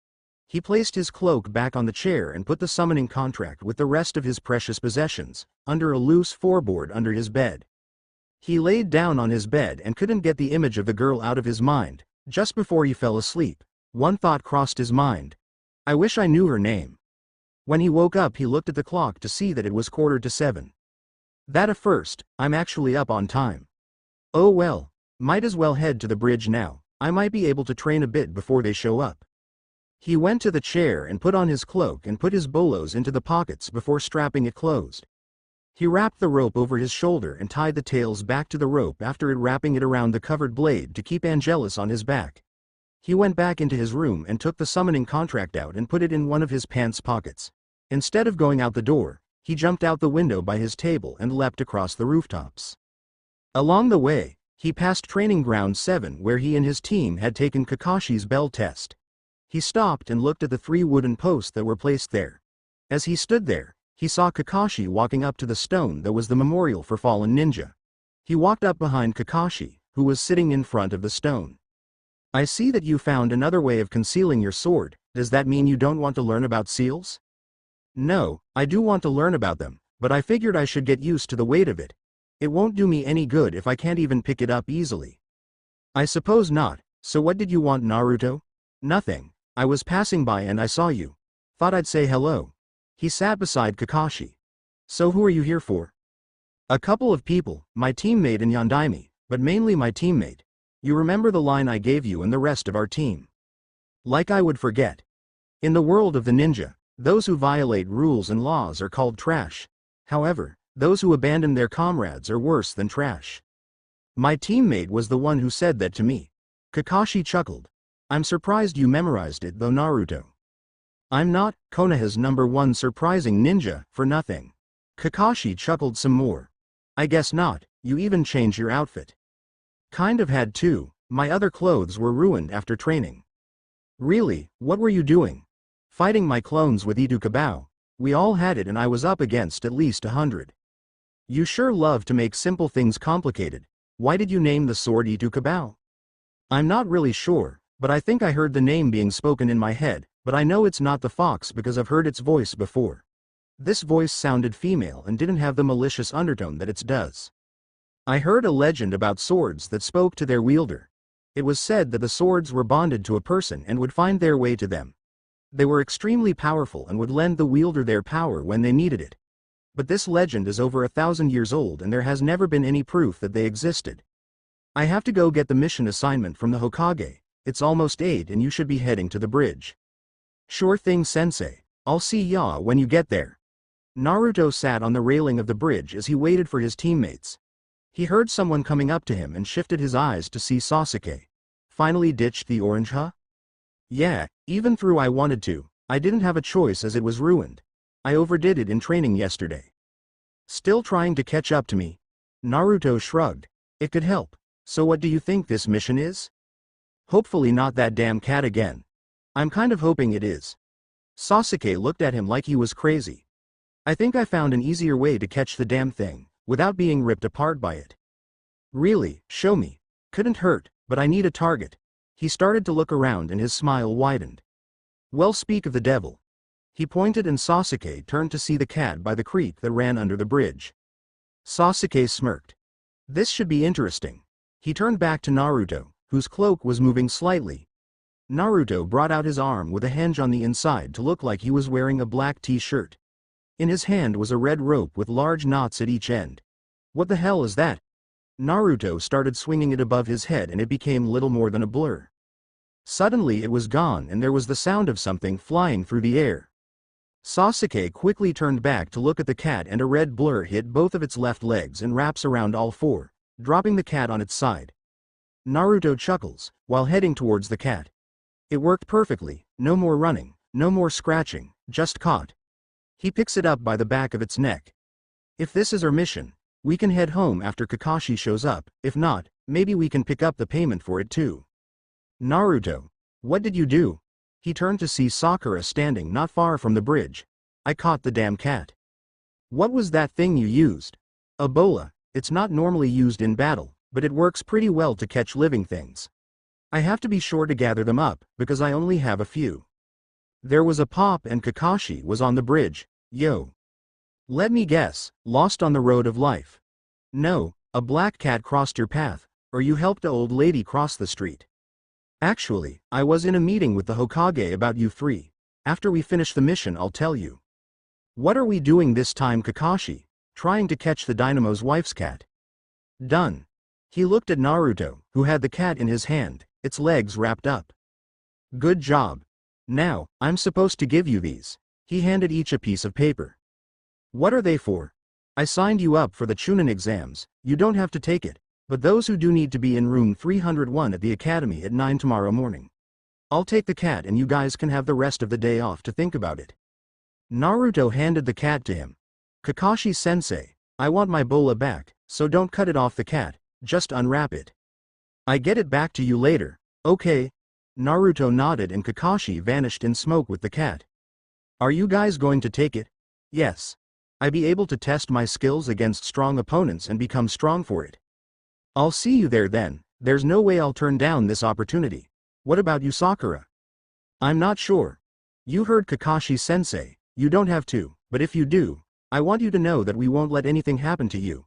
He placed his cloak back on the chair and put the summoning contract with the rest of his precious possessions, under a loose floorboard under his bed. He laid down on his bed and couldn't get the image of the girl out of his mind. Just before he fell asleep, one thought crossed his mind. I wish I knew her name. When he woke up he looked at the clock to see that it was 7:15. That a first, I'm actually up on time. Oh well, might as well head to the bridge now, I might be able to train a bit before they show up. He went to the chair and put on his cloak and put his bolos into the pockets before strapping it closed. He wrapped the rope over his shoulder and tied the tails back to the rope after wrapping it around the covered blade to keep Angelic on his back. He went back into his room and took the summoning contract out and put it in one of his pants pockets. Instead of going out the door, he jumped out the window by his table and leapt across the rooftops. Along the way, he passed Training Ground 7 where he and his team had taken Kakashi's bell test. He stopped and looked at the 3 wooden posts that were placed there. As he stood there, he saw Kakashi walking up to the stone that was the memorial for fallen ninja. He walked up behind Kakashi, who was sitting in front of the stone. I see that you found another way of concealing your sword. Does that mean you don't want to learn about seals? No, I do want to learn about them, but I figured I should get used to the weight of it. It won't do me any good if I can't even pick it up easily. I suppose not. So what did you want, Naruto? Nothing. I was passing by and I saw you. Thought I'd say hello. He sat beside Kakashi. So who are you here for? A couple of people, my teammate and Yondaime, but mainly my teammate. You remember the line I gave you and the rest of our team? Like I would forget. In the world of the ninja, those who violate rules and laws are called trash. However, those who abandon their comrades are worse than trash. My teammate was the one who said that to me. Kakashi chuckled. I'm surprised you memorized it though, Naruto. I'm not Konoha's #1 surprising ninja for nothing. Kakashi chuckled some more. I guess not, you even changed your outfit. Kind of had to, my other clothes were ruined after training. Really, what were you doing? Fighting my clones with Itukabao. We all had it and I was up against at least 100. You sure love to make simple things complicated. Why did you name the sword Itukabao? I'm not really sure, but I think I heard the name being spoken in my head, but I know it's not the fox because I've heard its voice before. This voice sounded female and didn't have the malicious undertone that it does. I heard a legend about swords that spoke to their wielder. It was said that the swords were bonded to a person and would find their way to them. They were extremely powerful and would lend the wielder their power when they needed it. But this legend is over 1,000 years old and there has never been any proof that they existed. I have to go get the mission assignment from the Hokage. It's almost 8 and you should be heading to the bridge. Sure thing, sensei. I'll see ya when you get there. Naruto sat on the railing of the bridge as he waited for his teammates. He heard someone coming up to him and shifted his eyes to see Sasuke. Finally ditched the orange, huh? Yeah, even though I wanted to, I didn't have a choice as it was ruined. I overdid it in training yesterday. Still trying to catch up to me? Naruto shrugged. It could help. So what do you think this mission is? Hopefully not that damn cat again. I'm kind of hoping it is. Sasuke looked at him like he was crazy. I think I found an easier way to catch the damn thing, without being ripped apart by it. Really, show me. Couldn't hurt, but I need a target. He started to look around and his smile widened. Well, speak of the devil. He pointed and Sasuke turned to see the cat by the creek that ran under the bridge. Sasuke smirked. This should be interesting. He turned back to Naruto, whose cloak was moving slightly. Naruto brought out his arm with a hinge on the inside to look like he was wearing a black t-shirt. In his hand was a red rope with large knots at each end. What the hell is that? Naruto started swinging it above his head and it became little more than a blur. Suddenly it was gone and there was the sound of something flying through the air. Sasuke quickly turned back to look at the cat and a red blur hit both of its left legs and wraps around all four, dropping the cat on its side. Naruto chuckles, while heading towards the cat. It worked perfectly, no more running, no more scratching, just caught. He picks it up by the back of its neck. If this is our mission, we can head home after Kakashi shows up, if not, maybe we can pick up the payment for it too. Naruto, what did you do? He turned to see Sakura standing not far from the bridge. I caught the damn cat. What was that thing you used? A bola. It's not normally used in battle, but it works pretty well to catch living things. I have to be sure to gather them up, because I only have a few. There was a pop and Kakashi was on the bridge. Yo. Let me guess, lost on the road of life. No, a black cat crossed your path, or you helped the old lady cross the street. Actually, I was in a meeting with the Hokage about you three. After we finish the mission I'll tell you. What are we doing this time, Kakashi? Trying to catch the Dynamo's wife's cat. Done. He looked at Naruto, who had the cat in his hand, its legs wrapped up. Good job. Now, I'm supposed to give you these. He handed each a piece of paper. What are they for? I signed you up for the Chunin exams, you don't have to take it. But those who do need to be in room 301 at the academy at 9 tomorrow morning. I'll take the cat and you guys can have the rest of the day off to think about it. Naruto handed the cat to him. Kakashi-sensei, I want my bola back, so don't cut it off the cat, just unwrap it. I get it back to you later, okay? Naruto nodded and Kakashi vanished in smoke with the cat. Are you guys going to take it? Yes. I be able to test my skills against strong opponents and become strong for it. I'll see you there then, there's no way I'll turn down this opportunity. What about you, Sakura? I'm not sure. You heard Kakashi-sensei, you don't have to, but if you do, I want you to know that we won't let anything happen to you.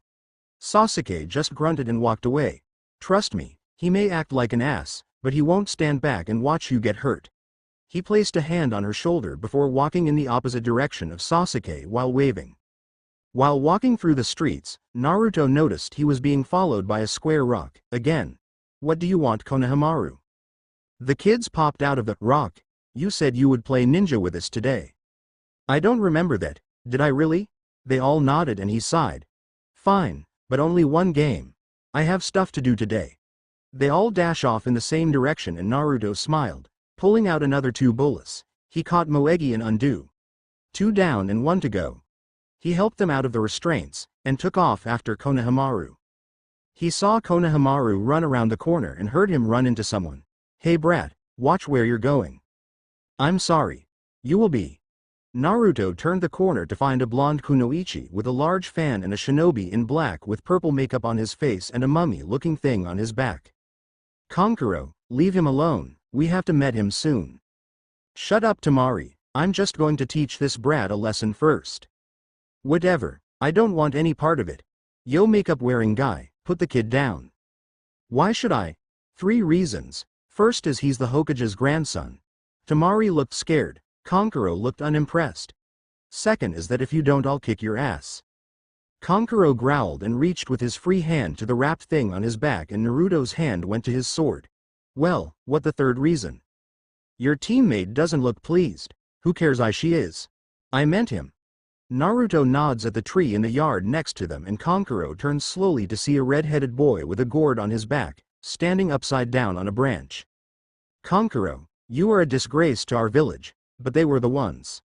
Sasuke just grunted and walked away. Trust me, he may act like an ass, but he won't stand back and watch you get hurt. He placed a hand on her shoulder before walking in the opposite direction of Sasuke while waving. While walking through the streets, Naruto noticed he was being followed by a square rock, again. What do you want, Konohamaru? The kids popped out of the rock. You said you would play ninja with us today. I don't remember that, did I really? They all nodded and he sighed. Fine, but only one game. I have stuff to do today. They all dash off in the same direction and Naruto smiled, pulling out another 2 bolas. He caught Moegi and Undo. 2 down and 1 to go. He helped them out of the restraints, and took off after Konohamaru. He saw Konohamaru run around the corner and heard him run into someone. Hey brat, watch where you're going. I'm sorry. You will be. Naruto turned the corner to find a blonde kunoichi with a large fan and a shinobi in black with purple makeup on his face and a mummy-looking thing on his back. Kankuro, leave him alone, we have to meet him soon. Shut up, Tamari, I'm just going to teach this brat a lesson first. Whatever, I don't want any part of it. Yo, makeup wearing guy, put the kid down. Why should I? 3 reasons. First is he's the Hokage's grandson. Tamari looked scared, Kankuro looked unimpressed. Second is that if you don't I'll kick your ass. Kankuro growled and reached with his free hand to the wrapped thing on his back and Naruto's hand went to his sword. Well, what the third reason? Your teammate doesn't look pleased. Who cares? She is. I meant him. Naruto nods at the tree in the yard next to them and Kankuro turns slowly to see a red-headed boy with a gourd on his back, standing upside down on a branch. Kankuro, you are a disgrace to our village, but they were the ones.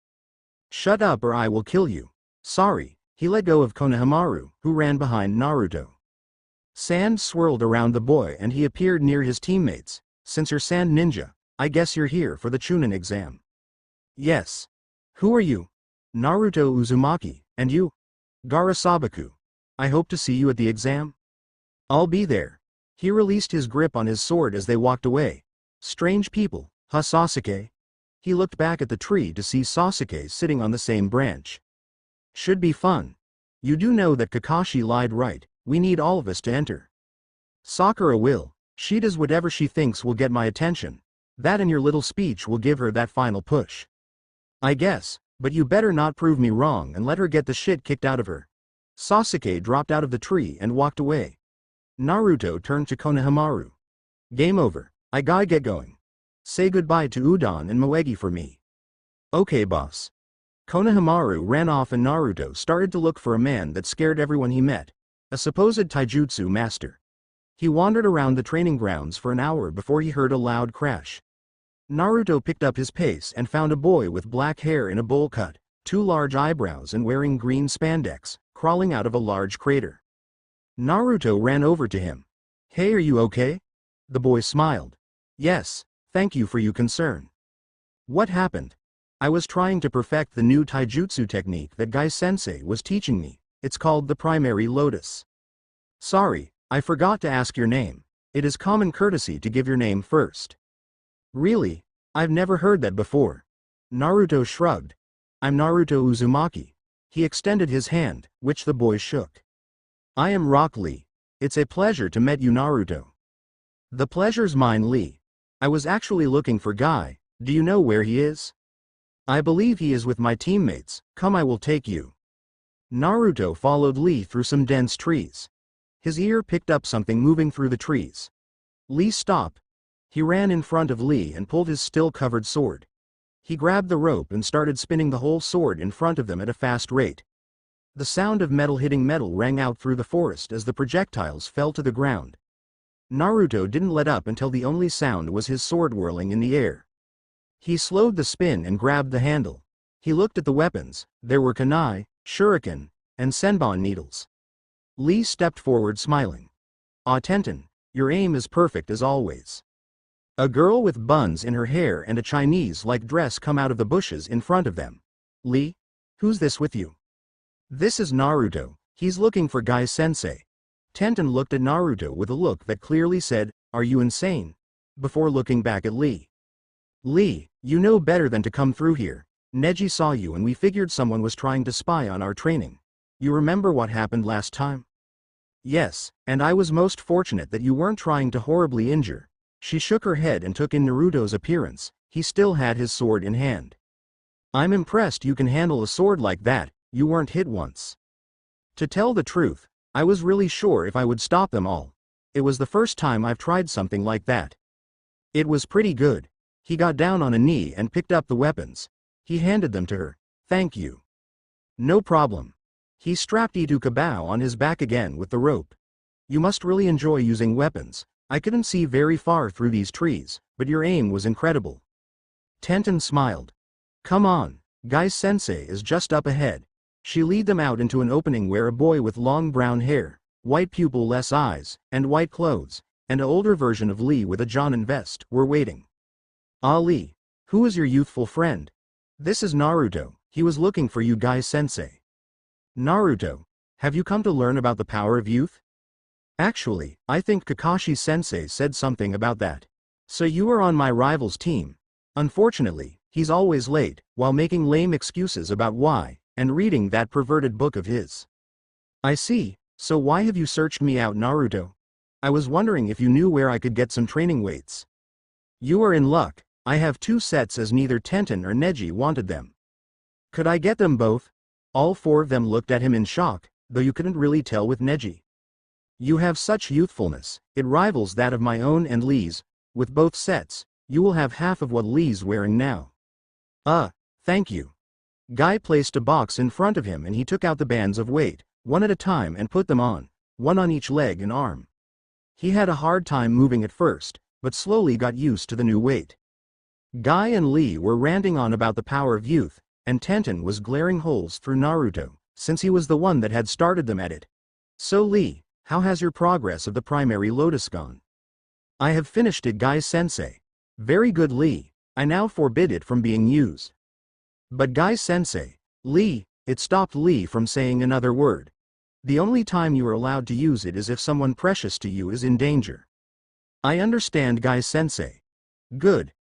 Shut up or I will kill you. Sorry, he let go of Konohamaru, who ran behind Naruto. Sand swirled around the boy and he appeared near his teammates. Since you're Sand Ninja, I guess you're here for the Chunin exam. Yes. Who are you? Naruto Uzumaki, and you? Gaara Sabaku. I hope to see you at the exam. I'll be there. He released his grip on his sword as they walked away. Strange people, huh Sasuke? He looked back at the tree to see Sasuke sitting on the same branch. Should be fun. You do know that Kakashi lied, right? We need all of us to enter. Sakura will. She does whatever she thinks will get my attention. That and your little speech will give her that final push. I guess, but you better not prove me wrong and let her get the shit kicked out of her. Sasuke dropped out of the tree and walked away. Naruto turned to Konohamaru. Game over. I gotta get going. Say goodbye to Udon and Moegi for me. Okay boss. Konohamaru ran off and Naruto started to look for a man that scared everyone he met. A supposed taijutsu master. He wandered around the training grounds for an hour before he heard a loud crash. Naruto picked up his pace and found a boy with black hair in a bowl cut, 2 large eyebrows and wearing green spandex, crawling out of a large crater. Naruto ran over to him. Hey, are you okay? The boy smiled. Yes, thank you for your concern. What happened? I was trying to perfect the new taijutsu technique that Guy-sensei was teaching me. It's called the primary lotus. Sorry, I forgot to ask your name. It is common courtesy to give your name first. Really? I've never heard that before. Naruto shrugged. I'm Naruto Uzumaki. He extended his hand, which the boy shook. I am Rock Lee. It's a pleasure to meet you, Naruto. The pleasure's mine, Lee. I was actually looking for Guy. Do you know where he is? I believe he is with my teammates. Come, I will take you. Naruto followed Lee through some dense trees. His ear picked up something moving through the trees. Lee stopped. He ran in front of Lee and pulled his still-covered sword. He grabbed the rope and started spinning the whole sword in front of them at a fast rate. The sound of metal hitting metal rang out through the forest as the projectiles fell to the ground. Naruto didn't let up until the only sound was his sword whirling in the air. He slowed the spin and grabbed the handle. He looked at the weapons. There were kunai, shuriken, and senbon needles. Lee stepped forward smiling. Ah, Tenten, your aim is perfect as always. A girl with buns in her hair and a Chinese-like dress come out of the bushes in front of them. Lee? Who's this with you? This is Naruto. He's looking for Guy-sensei. Tenten looked at Naruto with a look that clearly said, are you insane? Before looking back at Lee. Lee, you know better than to come through here. Neji saw you and we figured someone was trying to spy on our training. You remember what happened last time? Yes, and I was most fortunate that you weren't trying to horribly injure. She shook her head and took in Naruto's appearance. He still had his sword in hand. I'm impressed you can handle a sword like that. You weren't hit once. To tell the truth, I was really sure if I would stop them all. It was the first time I've tried something like that. It was pretty good. He got down on a knee and picked up the weapons. He handed them to her. Thank you. No problem. He strapped Itukabao on his back again with the rope. You must really enjoy using weapons. I couldn't see very far through these trees, but your aim was incredible. Tenten smiled. Come on, Guy-sensei is just up ahead. She led them out into an opening where a boy with long brown hair, white pupil-less eyes, and white clothes, and an older version of Lee with a Jonin vest, were waiting. Ah, Lee, who is your youthful friend? This is Naruto. He was looking for you, Guy-sensei. Naruto, have you come to learn about the power of youth? Actually, I think Kakashi-sensei said something about that. So you are on my rival's team. Unfortunately, he's always late, while making lame excuses about why, and reading that perverted book of his. I see, so why have you searched me out, Naruto? I was wondering if you knew where I could get some training weights. You are in luck. I have 2 sets as neither Tenten or Neji wanted them. Could I get them both? All 4 of them looked at him in shock, though you couldn't really tell with Neji. You have such youthfulness, it rivals that of my own and Lee's. With both sets, you will have half of what Lee's wearing now. Thank you. Guy placed a box in front of him and he took out the bands of weight, one at a time, and put them on, one on each leg and arm. He had a hard time moving at first, but slowly got used to the new weight. Guy and Lee were ranting on about the power of youth, and Tenten was glaring holes through Naruto, since he was the one that had started them at it. So Lee, how has your progress of the primary lotus gone? I have finished it, Guy-sensei. Very good, Lee. I now forbid it from being used. But Guy-sensei, Lee, it stopped Lee from saying another word. The only time you are allowed to use it is if someone precious to you is in danger. I understand, Guy-sensei. Good.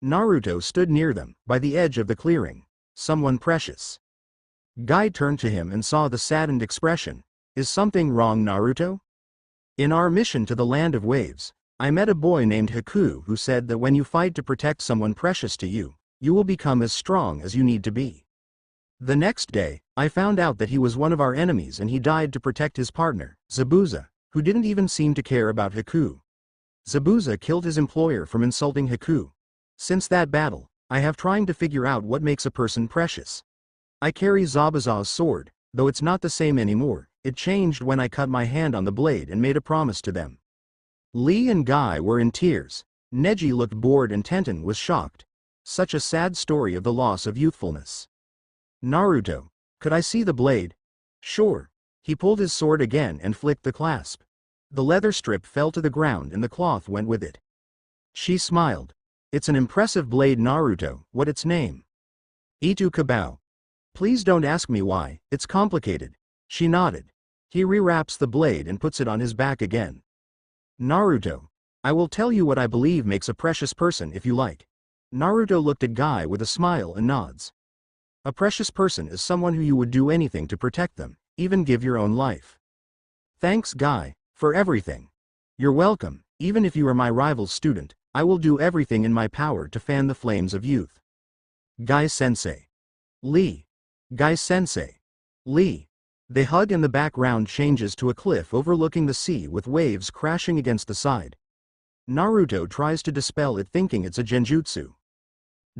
Naruto stood near them, by the edge of the clearing. Someone precious. Guy turned to him and saw the saddened expression. Is something wrong, Naruto? In our mission to the Land of Waves, I met a boy named Haku who said that when you fight to protect someone precious to you, you will become as strong as you need to be. The next day, I found out that he was one of our enemies and he died to protect his partner, Zabuza, who didn't even seem to care about Haku. Zabuza killed his employer from insulting Haku. Since that battle, I have trying to figure out what makes a person precious. I carry Zabuza's sword, though it's not the same anymore. It changed when I cut my hand on the blade and made a promise to them. Lee and Guy were in tears. Neji looked bored and Tenten was shocked. Such a sad story of the loss of youthfulness. Naruto, could I see the blade? Sure. He pulled his sword again and flicked the clasp. The leather strip fell to the ground and the cloth went with it. She smiled. It's an impressive blade, Naruto. What its name? Itu Kabao. Please don't ask me why, it's complicated. She nodded. He rewraps the blade and puts it on his back again. Naruto, I will tell you what I believe makes a precious person if you like. Naruto looked at Guy with a smile and nods. A precious person is someone who you would do anything to protect them, even give your own life. Thanks, Guy, for everything. You're welcome. Even if you are my rival's student, I will do everything in my power to fan the flames of youth. Guy-sensei. Lee. Guy-sensei. Lee. They hug and the background changes to a cliff overlooking the sea with waves crashing against the side. Naruto tries to dispel it thinking it's a genjutsu.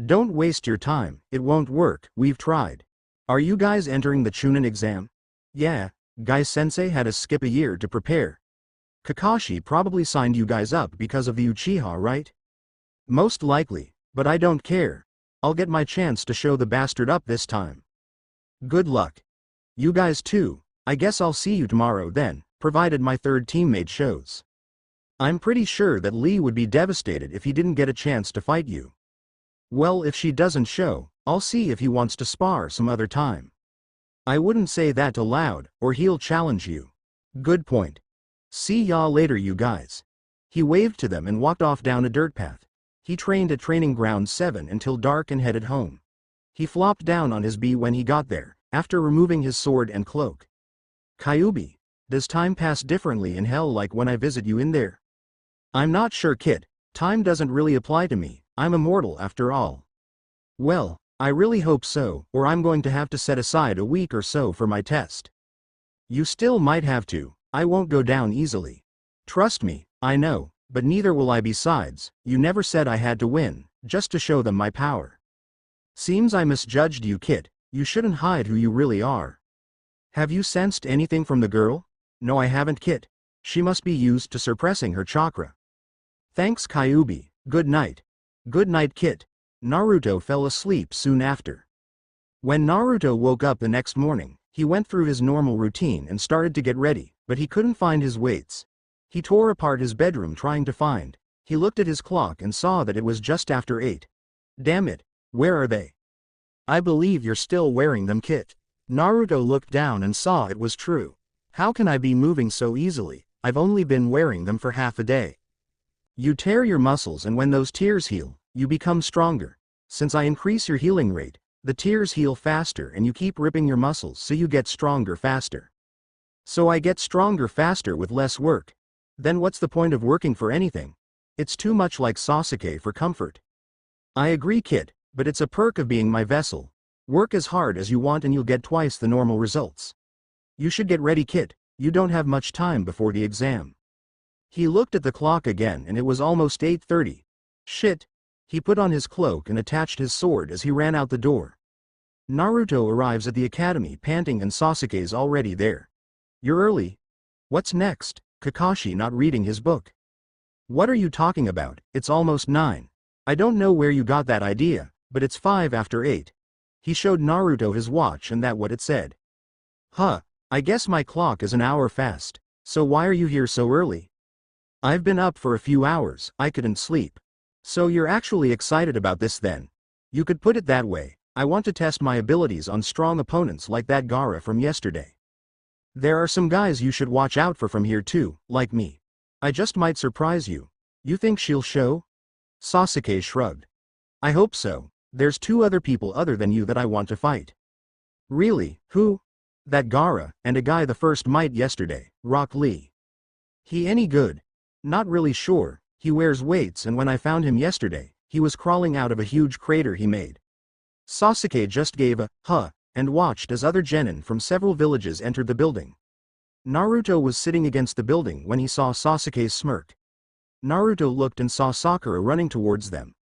Don't waste your time, it won't work, we've tried. Are you guys entering the Chunin exam? Yeah, Guy-sensei had to skip a year to prepare. Kakashi probably signed you guys up because of the Uchiha, right? Most likely, but I don't care. I'll get my chance to show the bastard up this time. Good luck. You guys too. I guess I'll see you tomorrow then, provided my third teammate shows. I'm pretty sure that Lee would be devastated if he didn't get a chance to fight you. Well, if she doesn't show, I'll see if he wants to spar some other time. I wouldn't say that aloud, or he'll challenge you. Good point. See ya later, you guys. He waved to them and walked off down a dirt path. He trained at Training Ground 7 until dark and headed home. He flopped down on his bee when he got there, after removing his sword and cloak. Kyuubi, does time pass differently in hell like when I visit you in there? I'm not sure, kid. Time doesn't really apply to me, I'm immortal after all. Well, I really hope so, or I'm going to have to set aside a week or so for my test. You still might have to, I won't go down easily. Trust me, I know, but neither will I. Besides, you never said I had to win, just to show them my power. Seems I misjudged you, kid. You shouldn't hide who you really are. Have you sensed anything from the girl? No, I haven't, kid. She must be used to suppressing her chakra. Thanks, Kyuubi. Good night. Good night, kid. Naruto fell asleep soon after. When Naruto woke up the next morning, he went through his normal routine and started to get ready, but he couldn't find his weights. He tore apart his bedroom trying to find. He looked at his clock and saw that it was just after 8. Damn it, where are they? I believe you're still wearing them, kid. Naruto looked down and saw it was true. How can I be moving so easily? I've only been wearing them for half a day. You tear your muscles and when those tears heal, you become stronger. Since I increase your healing rate, the tears heal faster and you keep ripping your muscles so you get stronger faster. So I get stronger faster with less work. Then what's the point of working for anything? It's too much like Sasuke for comfort. I agree, kid, but it's a perk of being my vessel. Work as hard as you want and you'll get twice the normal results. You should get ready, kid. You don't have much time before the exam. He looked at the clock again and it was almost 8:30. Shit. He put on his cloak and attached his sword as he ran out the door. Naruto arrives at the academy panting and Sasuke's already there. You're early. What's next? Kakashi not reading his book. What are you talking about? It's almost 9. I don't know where you got that idea, but it's 5 after 8. He showed Naruto his watch and that what it said. Huh, I guess my clock is an hour fast. So why are you here so early? I've been up for a few hours, I couldn't sleep. So you're actually excited about this then? You could put it that way, I want to test my abilities on strong opponents like that Gaara from yesterday. There are some guys you should watch out for from here too, like me. I just might surprise you. You think she'll show? Sasuke shrugged. I hope so. There's 2 other people other than you that I want to fight. Really, who? That Gaara, and a guy the first might yesterday, Rock Lee. He any good? Not really sure, he wears weights and when I found him yesterday, he was crawling out of a huge crater he made. Sasuke just gave a, huh, and watched as other genin from several villages entered the building. Naruto was sitting against the building when he saw Sasuke's smirk. Naruto looked and saw Sakura running towards them.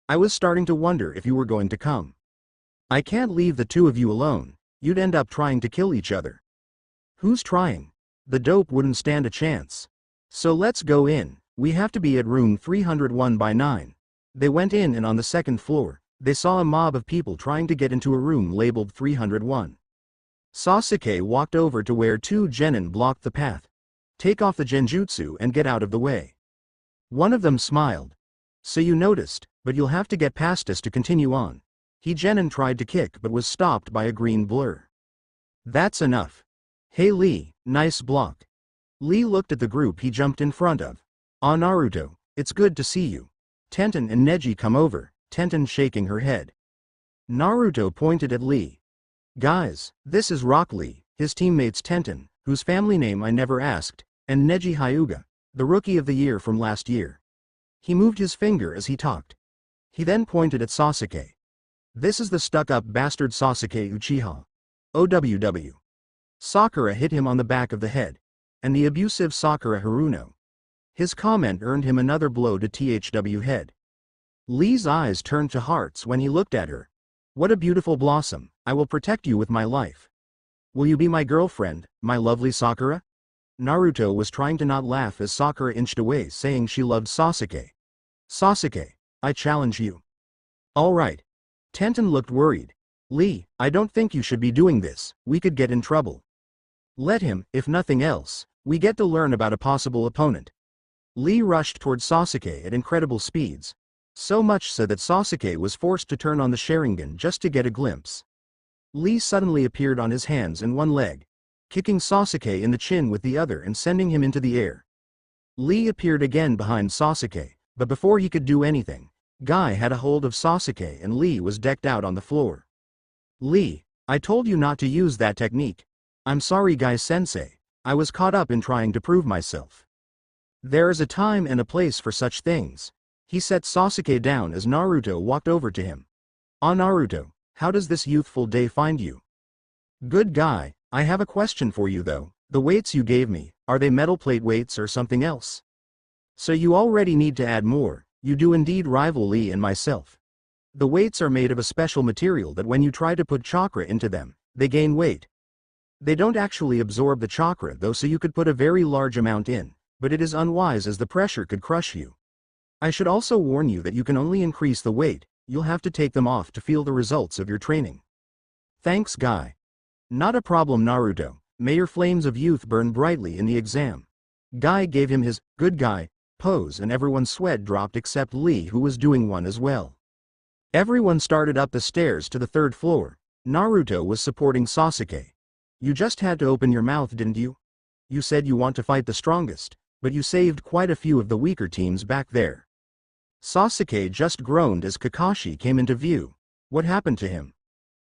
I was starting to wonder if you were going to come. I can't leave the 2 of you alone, you'd end up trying to kill each other. Who's trying? The dope wouldn't stand a chance. So let's go in, we have to be at room 301 by 9. They went in and on the 2nd floor, they saw a mob of people trying to get into a room labeled 301. Sasuke walked over to where 2 genin blocked the path. Take off the genjutsu and get out of the way. One of them smiled. So you noticed, but you'll have to get past us to continue on. He genin tried to kick but was stopped by a green blur. That's enough. Hey Lee, nice block. Lee looked at the group he jumped in front of. Ah Naruto, it's good to see you. Tenten and Neji come over, Tenten shaking her head. Naruto pointed at Lee. Guys, this is Rock Lee, his teammates Tenten, whose family name I never asked, and Neji Hyuga, the rookie of the year from last year. He moved his finger as he talked. He then pointed at Sasuke. This is the stuck-up bastard Sasuke Uchiha. OWW. Sakura hit him on the back of the head. And the abusive Sakura Haruno. His comment earned him another blow to THW head. Lee's eyes turned to hearts when he looked at her. What a beautiful blossom, I will protect you with my life. Will you be my girlfriend, my lovely Sakura? Naruto was trying to not laugh as Sakura inched away saying she loved Sasuke. Sasuke, I challenge you. Alright. Tenten looked worried. Lee, I don't think you should be doing this, we could get in trouble. Let him, if nothing else, we get to learn about a possible opponent. Lee rushed towards Sasuke at incredible speeds. So much so that Sasuke was forced to turn on the Sharingan just to get a glimpse. Lee suddenly appeared on his hands and one leg, kicking Sasuke in the chin with the other and sending him into the air. Lee appeared again behind Sasuke, but before he could do anything, Guy had a hold of Sasuke and Lee was decked out on the floor. Lee, I told you not to use that technique. I'm sorry Guy-sensei, I was caught up in trying to prove myself. There is a time and a place for such things. He set Sasuke down as Naruto walked over to him. Ah Naruto, how does this youthful day find you? Good guy, I have a question for you though, the weights you gave me, are they metal plate weights or something else? So you already need to add more, you do indeed rival Lee and myself. The weights are made of a special material that when you try to put chakra into them, they gain weight. They don't actually absorb the chakra though so you could put a very large amount in, but it is unwise as the pressure could crush you. I should also warn you that you can only increase the weight, you'll have to take them off to feel the results of your training. Thanks Guy. Not a problem Naruto, may your flames of youth burn brightly in the exam. Guy gave him his, good guy, pose and everyone's sweat dropped except Lee who was doing one as well. Everyone started up the stairs to the 3rd floor. Naruto was supporting Sasuke. You just had to open your mouth didn't you? You said you want to fight the strongest, but you saved quite a few of the weaker teams back there. Sasuke just groaned as Kakashi came into view. What happened to him?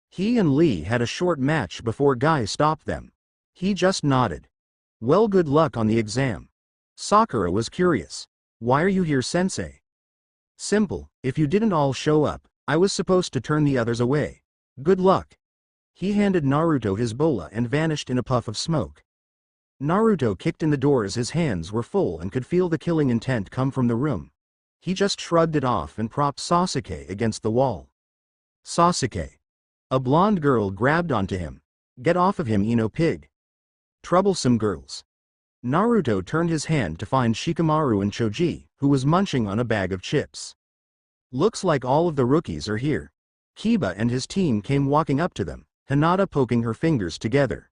He and Lee had a short match before Guy stopped them. He just nodded. Well good luck on the exam. Sakura was curious. Why are you here sensei? Simple, if you didn't all show up, I was supposed to turn the others away. Good luck. He handed Naruto his bola and vanished in a puff of smoke. Naruto kicked in the door as his hands were full and could feel the killing intent come from the room. He just shrugged it off and propped Sasuke against the wall. Sasuke. A blonde girl grabbed onto him. Get off of him, Ino pig. Troublesome girls. Naruto turned his hand to find Shikamaru and Choji, who was munching on a bag of chips. Looks like all of the rookies are here. Kiba and his team came walking up to them, Hinata poking her fingers together.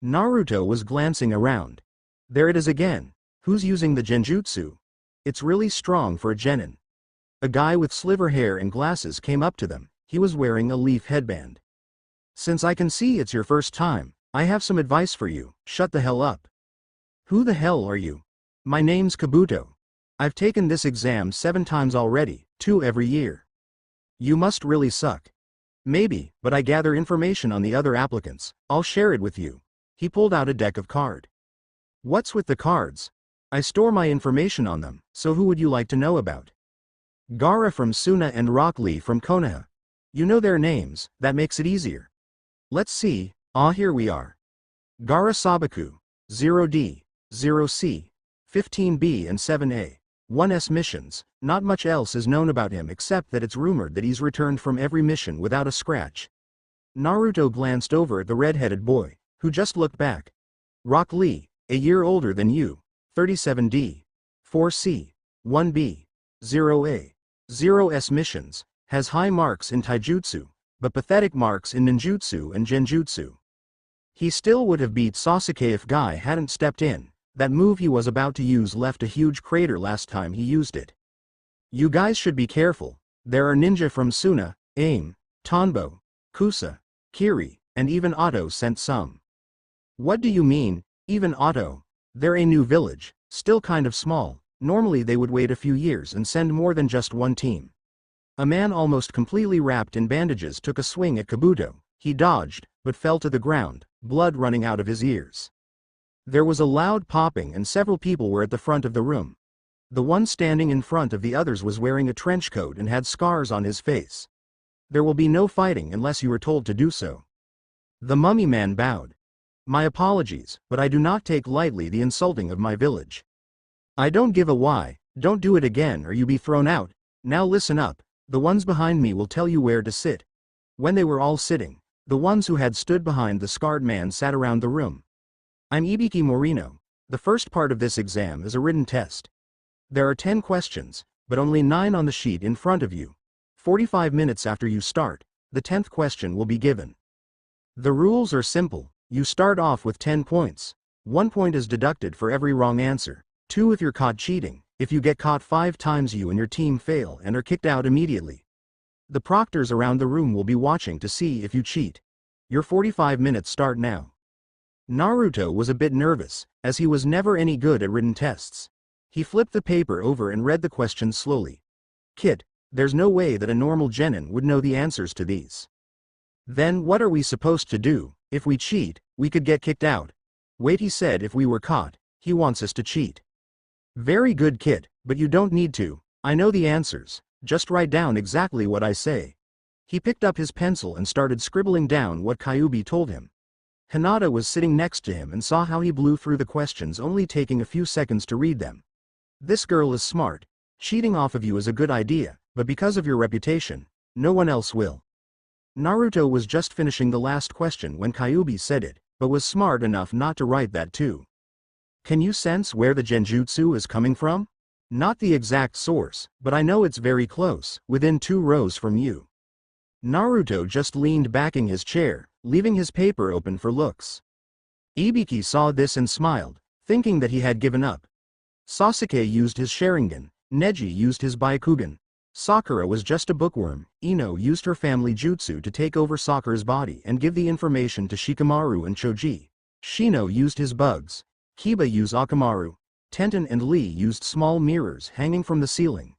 Naruto was glancing around. There it is again. Who's using the genjutsu? It's really strong for a genin. A guy with sliver hair and glasses came up to them. He was wearing a leaf headband. Since I can see it's your first time, I have some advice for you. Shut the hell up. Who the hell are you? My name's Kabuto. I've taken this exam 7 times already, 2 every year. You must really suck. Maybe, but I gather information on the other applicants. I'll share it with you. He pulled out a deck of cards. What's with the cards? I store my information on them, so who would you like to know about? Gaara from Suna and Rock Lee from Konoha. You know their names, that makes it easier. Let's see, here we are. Gaara Sabaku, 0D, 0C, 15B and 7A, 1S missions. Not much else is known about him except that it's rumored that he's returned from every mission without a scratch. Naruto glanced over at the red-headed boy, who just looked back. Rock Lee, a year older than you, 37D, 4C, 1B, 0A, 0S missions, has high marks in taijutsu, but pathetic marks in ninjutsu and genjutsu. He still would have beat Sasuke if Guy hadn't stepped in. That move he was about to use left a huge crater last time he used it. You guys should be careful. There are ninja from Suna, Aim, Tonbo, Kusa, Kiri, and even Otto sent some. What do you mean, even Otto? They're a new village, still kind of small. Normally they would wait a few years and send more than just one team. A man almost completely wrapped in bandages took a swing at Kabuto. He dodged, but fell to the ground, blood running out of his ears. There was a loud popping and several people were at the front of the room. The one standing in front of the others was wearing a trench coat and had scars on his face. There will be no fighting unless you are told to do so. The mummy man bowed. My apologies, but I do not take lightly the insulting of my village. I don't give a why, don't do it again or you be thrown out. Now listen up, the ones behind me will tell you where to sit. When they were all sitting, the ones who had stood behind the scarred man sat around the room. I'm Ibiki Morino. The first part of this exam is a written test. There are 10 questions, but only 9 on the sheet in front of you. 45 minutes after you start, the 10th question will be given. The rules are simple. You start off with 10 points. 1 point is deducted for every wrong answer. 2 if you're caught cheating. If you get caught 5 times, you and your team fail and are kicked out immediately. The proctors around the room will be watching to see if you cheat. Your 45 minutes start now. Naruto was a bit nervous, as he was never any good at written tests. He flipped the paper over and read the questions slowly. Kid, there's no way that a normal genin would know the answers to these. Then what are we supposed to do? If we cheat, we could get kicked out. Wait, he said if we were caught, he wants us to cheat. Very good, kid, but you don't need to. I know the answers, just write down exactly what I say. He picked up his pencil and started scribbling down what Kyuubi told him. Hinata was sitting next to him and saw how he blew through the questions, only taking a few seconds to read them. This girl is smart. Cheating off of you is a good idea, but because of your reputation, no one else will. Naruto was just finishing the last question when Kyuubi said it, but was smart enough not to write that too. Can you sense where the genjutsu is coming from? Not the exact source, but I know it's very close, within 2 rows from you. Naruto just leaned back in his chair, leaving his paper open for looks. Ibiki saw this and smiled, thinking that he had given up. Sasuke used his Sharingan, Neji used his Byakugan. Sakura was just a bookworm. Ino used her family jutsu to take over Sakura's body and give the information to Shikamaru and Choji. Shino used his bugs. Kiba used Akamaru. Tenten and Lee used small mirrors hanging from the ceiling.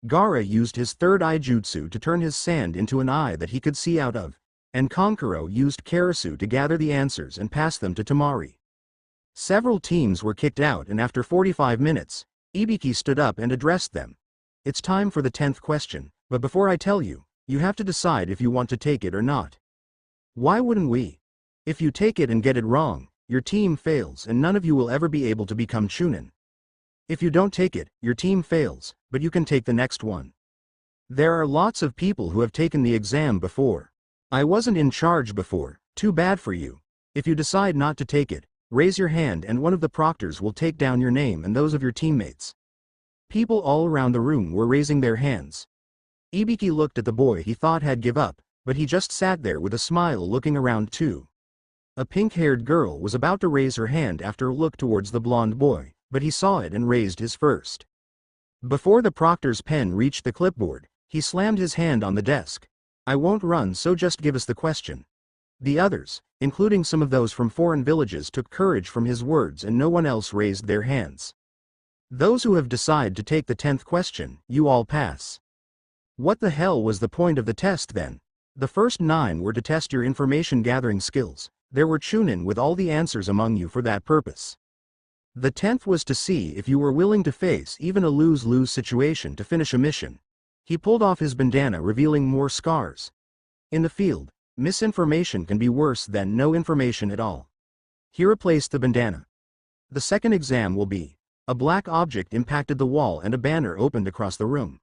Gaara used his third eye jutsu to turn his sand into an eye that he could see out of. And Kankuro used Karasu to gather the answers and pass them to Temari. Several teams were kicked out, and after 45 minutes, Ibiki stood up and addressed them. It's time for the 10th question, but before I tell you, you have to decide if you want to take it or not. Why wouldn't we? If you take it and get it wrong, your team fails and none of you will ever be able to become Chunin. If you don't take it, your team fails, but you can take the next one. There are lots of people who have taken the exam before. I wasn't in charge before, too bad for you. If you decide not to take it, raise your hand and one of the proctors will take down your name and those of your teammates. People all around the room were raising their hands. Ibiki looked at the boy he thought had give up, but he just sat there with a smile looking around too. A pink-haired girl was about to raise her hand after a look towards the blonde boy, but he saw it and raised his first. Before the proctor's pen reached the clipboard, he slammed his hand on the desk. I won't run, so just give us the question. The others, including some of those from foreign villages, took courage from his words and no one else raised their hands. Those who have decided to take the 10th question, you all pass. What the hell was the point of the test then? The first 9 were to test your information gathering skills. There were Chunin with all the answers among you for that purpose. The 10th was to see if you were willing to face even a lose-lose situation to finish a mission. He pulled off his bandana, revealing more scars. In the field, misinformation can be worse than no information at all. He replaced the bandana. The second exam will be. A black object impacted the wall and a banner opened across the room.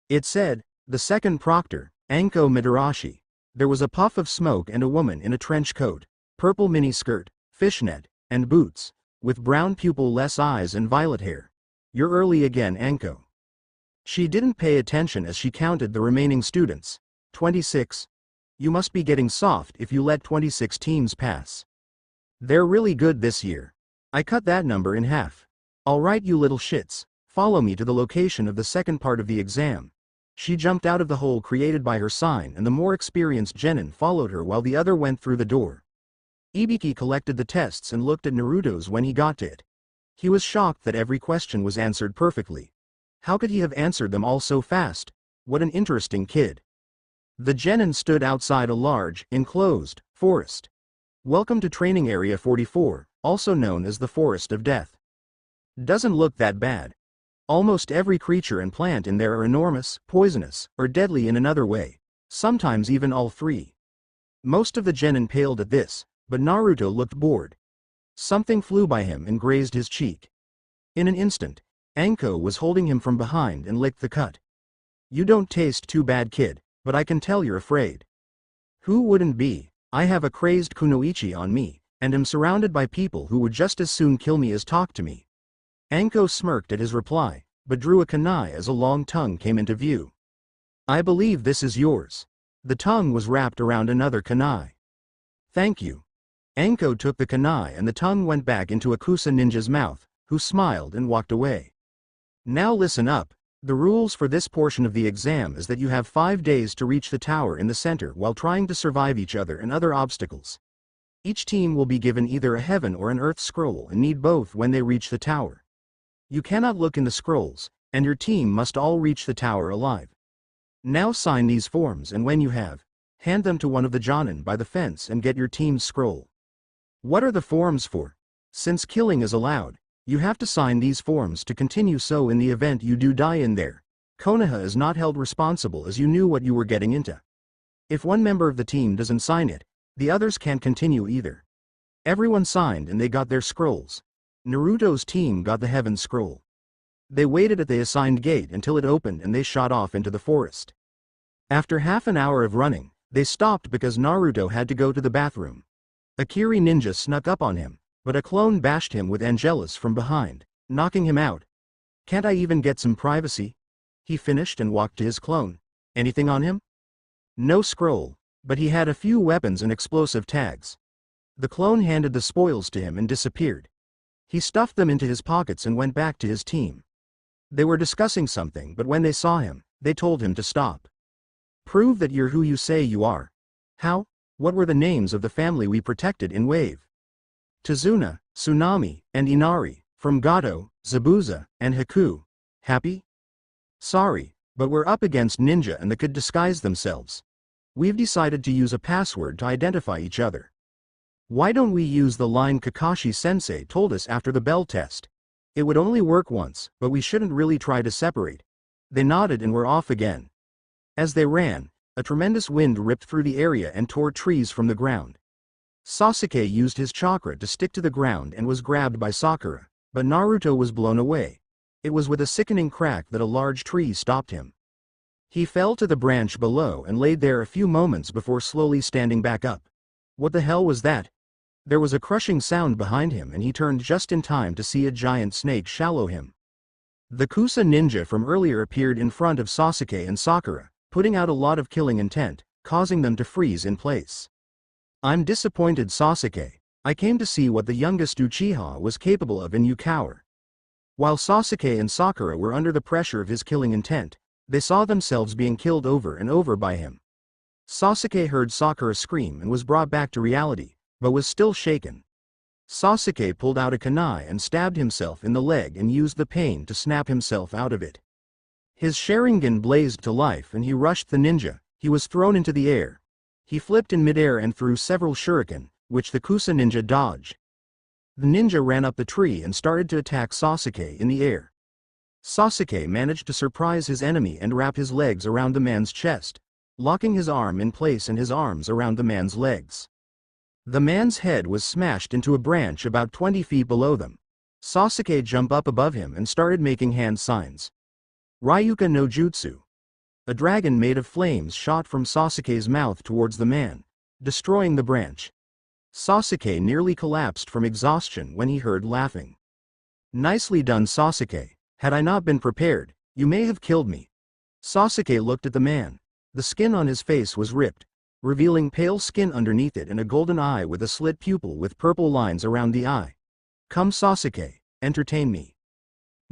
It said, the second proctor, Anko Midarashi. There was a puff of smoke and a woman in a trench coat, purple mini-skirt, fishnet, and boots, with brown pupil-less eyes and violet hair. You're early again, Anko. She didn't pay attention as she counted the remaining students. 26. You must be getting soft if you let 26 teams pass. They're really good this year. I cut that number in half. Alright, you little shits, follow me to the location of the second part of the exam. She jumped out of the hole created by her sign and the more experienced genin followed her while the other went through the door. Ibiki collected the tests and looked at Naruto's when he got to it. He was shocked that every question was answered perfectly. How could he have answered them all so fast? What an interesting kid. The genin stood outside a large, enclosed, forest. Welcome to Training Area 44, also known as the Forest of Death. Doesn't look that bad. Almost every creature and plant in there are enormous, poisonous, or deadly in another way, sometimes even all three. Most of the genin paled at this, but Naruto looked bored. Something flew by him and grazed his cheek. In an instant, Anko was holding him from behind and licked the cut. You don't taste too bad, kid, but I can tell you're afraid. Who wouldn't be? I have a crazed kunoichi on me, and am surrounded by people who would just as soon kill me as talk to me. Anko smirked at his reply, but drew a kunai as a long tongue came into view. I believe this is yours. The tongue was wrapped around another kunai. Thank you. Anko took the kunai and the tongue went back into Akusa Ninja's mouth, who smiled and walked away. Now listen up. The rules for this portion of the exam is that you have 5 days to reach the tower in the center while trying to survive each other and other obstacles. Each team will be given either a heaven or an earth scroll and need both when they reach the tower. You cannot look in the scrolls, and your team must all reach the tower alive. Now sign these forms and when you have, hand them to one of the jonin by the fence and get your team's scroll. What are the forms for? Since killing is allowed, you have to sign these forms to continue, so in the event you do die in there, Konoha is not held responsible as you knew what you were getting into. If one member of the team doesn't sign it, the others can't continue either. Everyone signed and they got their scrolls. Naruto's team got the heaven scroll. They waited at the assigned gate until it opened and they shot off into the forest. After half an hour of running, they stopped because Naruto had to go to the bathroom. Akiri Ninja snuck up on him, but a clone bashed him with Angelus from behind, knocking him out. Can't I even get some privacy? He finished and walked to his clone. Anything on him? No scroll, but he had a few weapons and explosive tags. The clone handed the spoils to him and disappeared. He stuffed them into his pockets and went back to his team. They were discussing something, but when they saw him, they told him to stop. Prove that you're who you say you are. How? What were the names of the family we protected in Wave? Tazuna, Tsunami, and Inari, from Gato, Zabuza, and Haku. Happy? Sorry, but we're up against Ninja and they could disguise themselves. We've decided to use a password to identify each other. Why don't we use the line Kakashi-sensei told us after the bell test? It would only work once, but we shouldn't really try to separate. They nodded and were off again. As they ran, a tremendous wind ripped through the area and tore trees from the ground. Sasuke used his chakra to stick to the ground and was grabbed by Sakura, but Naruto was blown away. It was with a sickening crack that a large tree stopped him. He fell to the branch below and laid there a few moments before slowly standing back up. What the hell was that? There was a crushing sound behind him and he turned just in time to see a giant snake swallow him. The Kusa ninja from earlier appeared in front of Sasuke and Sakura, putting out a lot of killing intent, causing them to freeze in place. I'm disappointed, Sasuke. I came to see what the youngest Uchiha was capable of and you cower. While Sasuke and Sakura were under the pressure of his killing intent, they saw themselves being killed over and over by him. Sasuke heard Sakura scream and was brought back to reality, but was still shaken. Sasuke pulled out a kunai and stabbed himself in the leg and used the pain to snap himself out of it. His Sharingan blazed to life and he rushed the ninja. He was thrown into the air. He flipped in midair and threw several shuriken, which the Kusa ninja dodged. The ninja ran up the tree and started to attack Sasuke in the air. Sasuke managed to surprise his enemy and wrap his legs around the man's chest, locking his arm in place and his arms around the man's legs. The man's head was smashed into a branch about 20 feet below them. Sasuke jumped up above him and started making hand signs. Ryuka no Jutsu. A dragon made of flames shot from Sasuke's mouth towards the man, destroying the branch. Sasuke nearly collapsed from exhaustion when he heard laughing. Nicely done, Sasuke. Had I not been prepared, you may have killed me. Sasuke looked at the man. The skin on his face was ripped, revealing pale skin underneath it and a golden eye with a slit pupil with purple lines around the eye. Come, Sasuke, entertain me.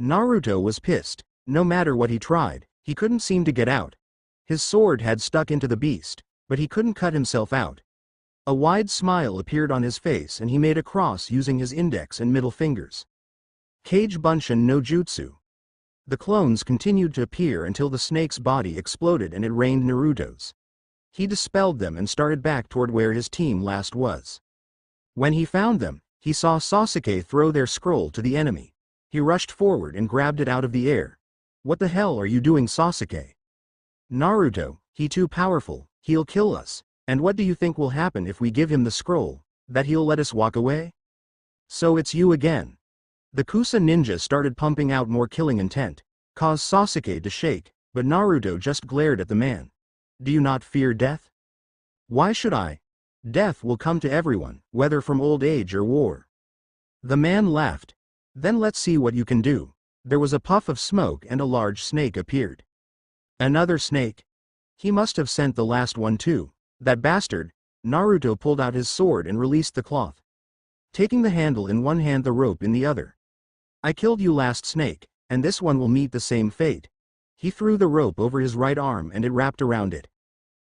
Naruto was pissed. No matter what he tried, he couldn't seem to get out. His sword had stuck into the beast, but he couldn't cut himself out. A wide smile appeared on his face and he made a cross using his index and middle fingers. Kage Bunshin no Jutsu. The clones continued to appear until the snake's body exploded and it rained Narutos. He dispelled them and started back toward where his team last was. When he found them, he saw Sasuke throw their scroll to the enemy. He rushed forward and grabbed it out of the air. What the hell are you doing, Sasuke? Naruto, he too powerful, he'll kill us. And what do you think will happen if we give him the scroll? That he'll let us walk away? So it's you again. The Kusa ninja started pumping out more killing intent, caused Sasuke to shake, but Naruto just glared at the man. Do you not fear death? Why should I? Death will come to everyone, whether from old age or war. The man laughed. Then let's see what you can do. There was a puff of smoke and a large snake appeared. Another snake? He must have sent the last one too. That bastard. Naruto pulled out his sword and released the cloth. Taking the handle in one hand, the rope in the other. I killed you last, snake, and this one will meet the same fate. He threw the rope over his right arm and it wrapped around it.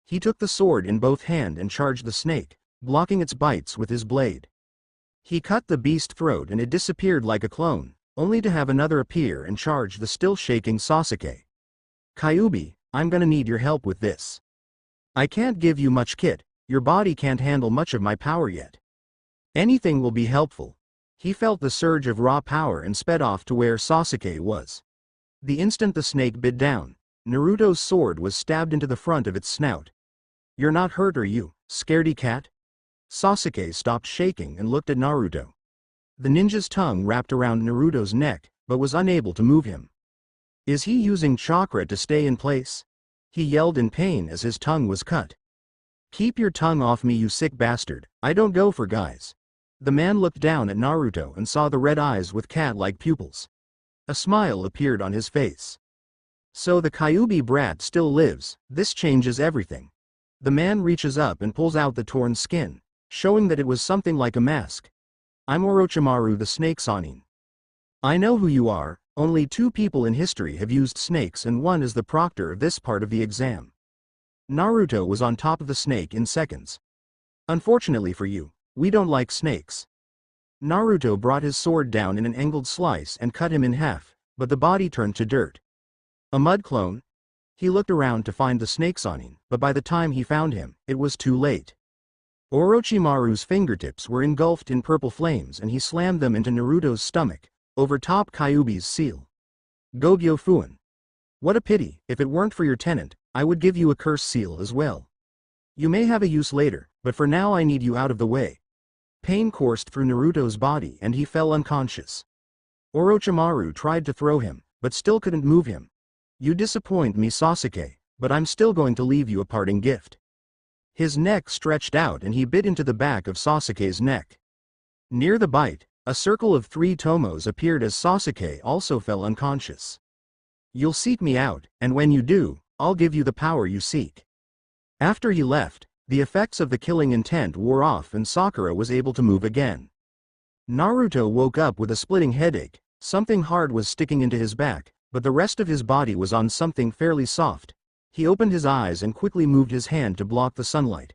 He took the sword in both hands and charged the snake, blocking its bites with his blade. He cut the beast's throat and it disappeared like a clone, only to have another appear and charge the still shaking Sasuke. Kyuubi, I'm gonna need your help with this. I can't give you much kit, your body can't handle much of my power yet. Anything will be helpful. He felt the surge of raw power and sped off to where Sasuke was. The instant the snake bit down, Naruto's sword was stabbed into the front of its snout. You're not hurt, are you, scaredy cat? Sasuke stopped shaking and looked at Naruto. The ninja's tongue wrapped around Naruto's neck, but was unable to move him. Is he using chakra to stay in place? He yelled in pain as his tongue was cut. Keep your tongue off me, you sick bastard, I don't go for guys. The man looked down at Naruto and saw the red eyes with cat-like pupils. A smile appeared on his face. So the Kyuubi brat still lives, this changes everything. The man reaches up and pulls out the torn skin, showing that it was something like a mask. I'm Orochimaru the Snake Sannin. I know who you are, only 2 people in history have used snakes and one is the proctor of this part of the exam. Naruto was on top of the snake in seconds. Unfortunately for you, we don't like snakes. Naruto brought his sword down in an angled slice and cut him in half, but the body turned to dirt. A mud clone? He looked around to find the snake Sannin, but by the time he found him, it was too late. Orochimaru's fingertips were engulfed in purple flames and he slammed them into Naruto's stomach, over top Kyuubi's seal. Gogyo Fuin. What a pity, if it weren't for your tenant, I would give you a curse seal as well. You may have a use later, but for now I need you out of the way. Pain coursed through Naruto's body and he fell unconscious. Orochimaru tried to throw him, but still couldn't move him. You disappoint me, Sasuke, but I'm still going to leave you a parting gift. His neck stretched out and he bit into the back of Sasuke's neck. Near the bite, a circle of 3 tomos appeared as Sasuke also fell unconscious. You'll seek me out, and when you do, I'll give you the power you seek. After he left, the effects of the killing intent wore off and Sakura was able to move again. Naruto woke up with a splitting headache. Something hard was sticking into his back, but the rest of his body was on something fairly soft. He opened his eyes and quickly moved his hand to block the sunlight.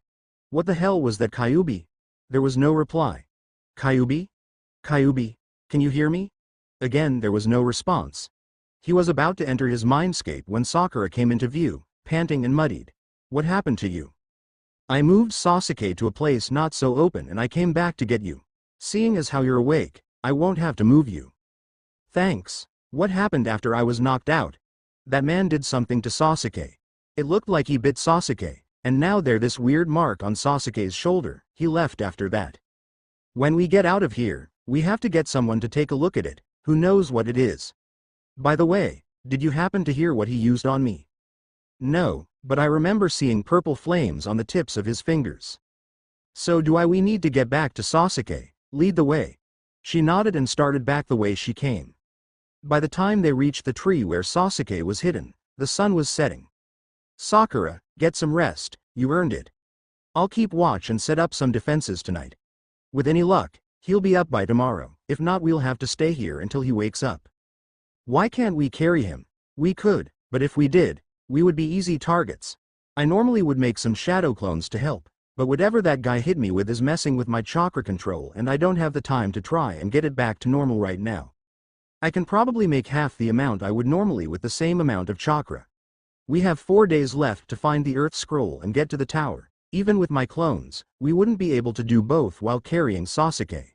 What the hell was that, Kyuubi? There was no reply. Kyuubi? Kyuubi, can you hear me? Again there was no response. He was about to enter his mindscape when Sakura came into view, panting and muddied. What happened to you? I moved Sasuke to a place not so open and I came back to get you. Seeing as how you're awake, I won't have to move you. Thanks. What happened after I was knocked out? That man did something to Sasuke. It looked like he bit Sasuke, and now there's this weird mark on Sasuke's shoulder. He left after that. When we get out of here, we have to get someone to take a look at it. Who knows what it is? By the way, did you happen to hear what he used on me? No, but I remember seeing purple flames on the tips of his fingers. So we need to get back to Sasuke. Lead the way. She nodded and started back the way she came. By the time they reached the tree where Sasuke was hidden, the sun was setting. Sakura, get some rest, you earned it. I'll keep watch and set up some defenses tonight. With any luck, he'll be up by tomorrow. If not, we'll have to stay here until he wakes up. Why can't we carry him? We could, but if we did, we would be easy targets. I normally would make some shadow clones to help, but whatever that guy hit me with is messing with my chakra control and I don't have the time to try and get it back to normal right now. I can probably make half the amount I would normally with the same amount of chakra. We have 4 days left to find the Earth Scroll and get to the tower. Even with my clones, we wouldn't be able to do both while carrying Sasuke.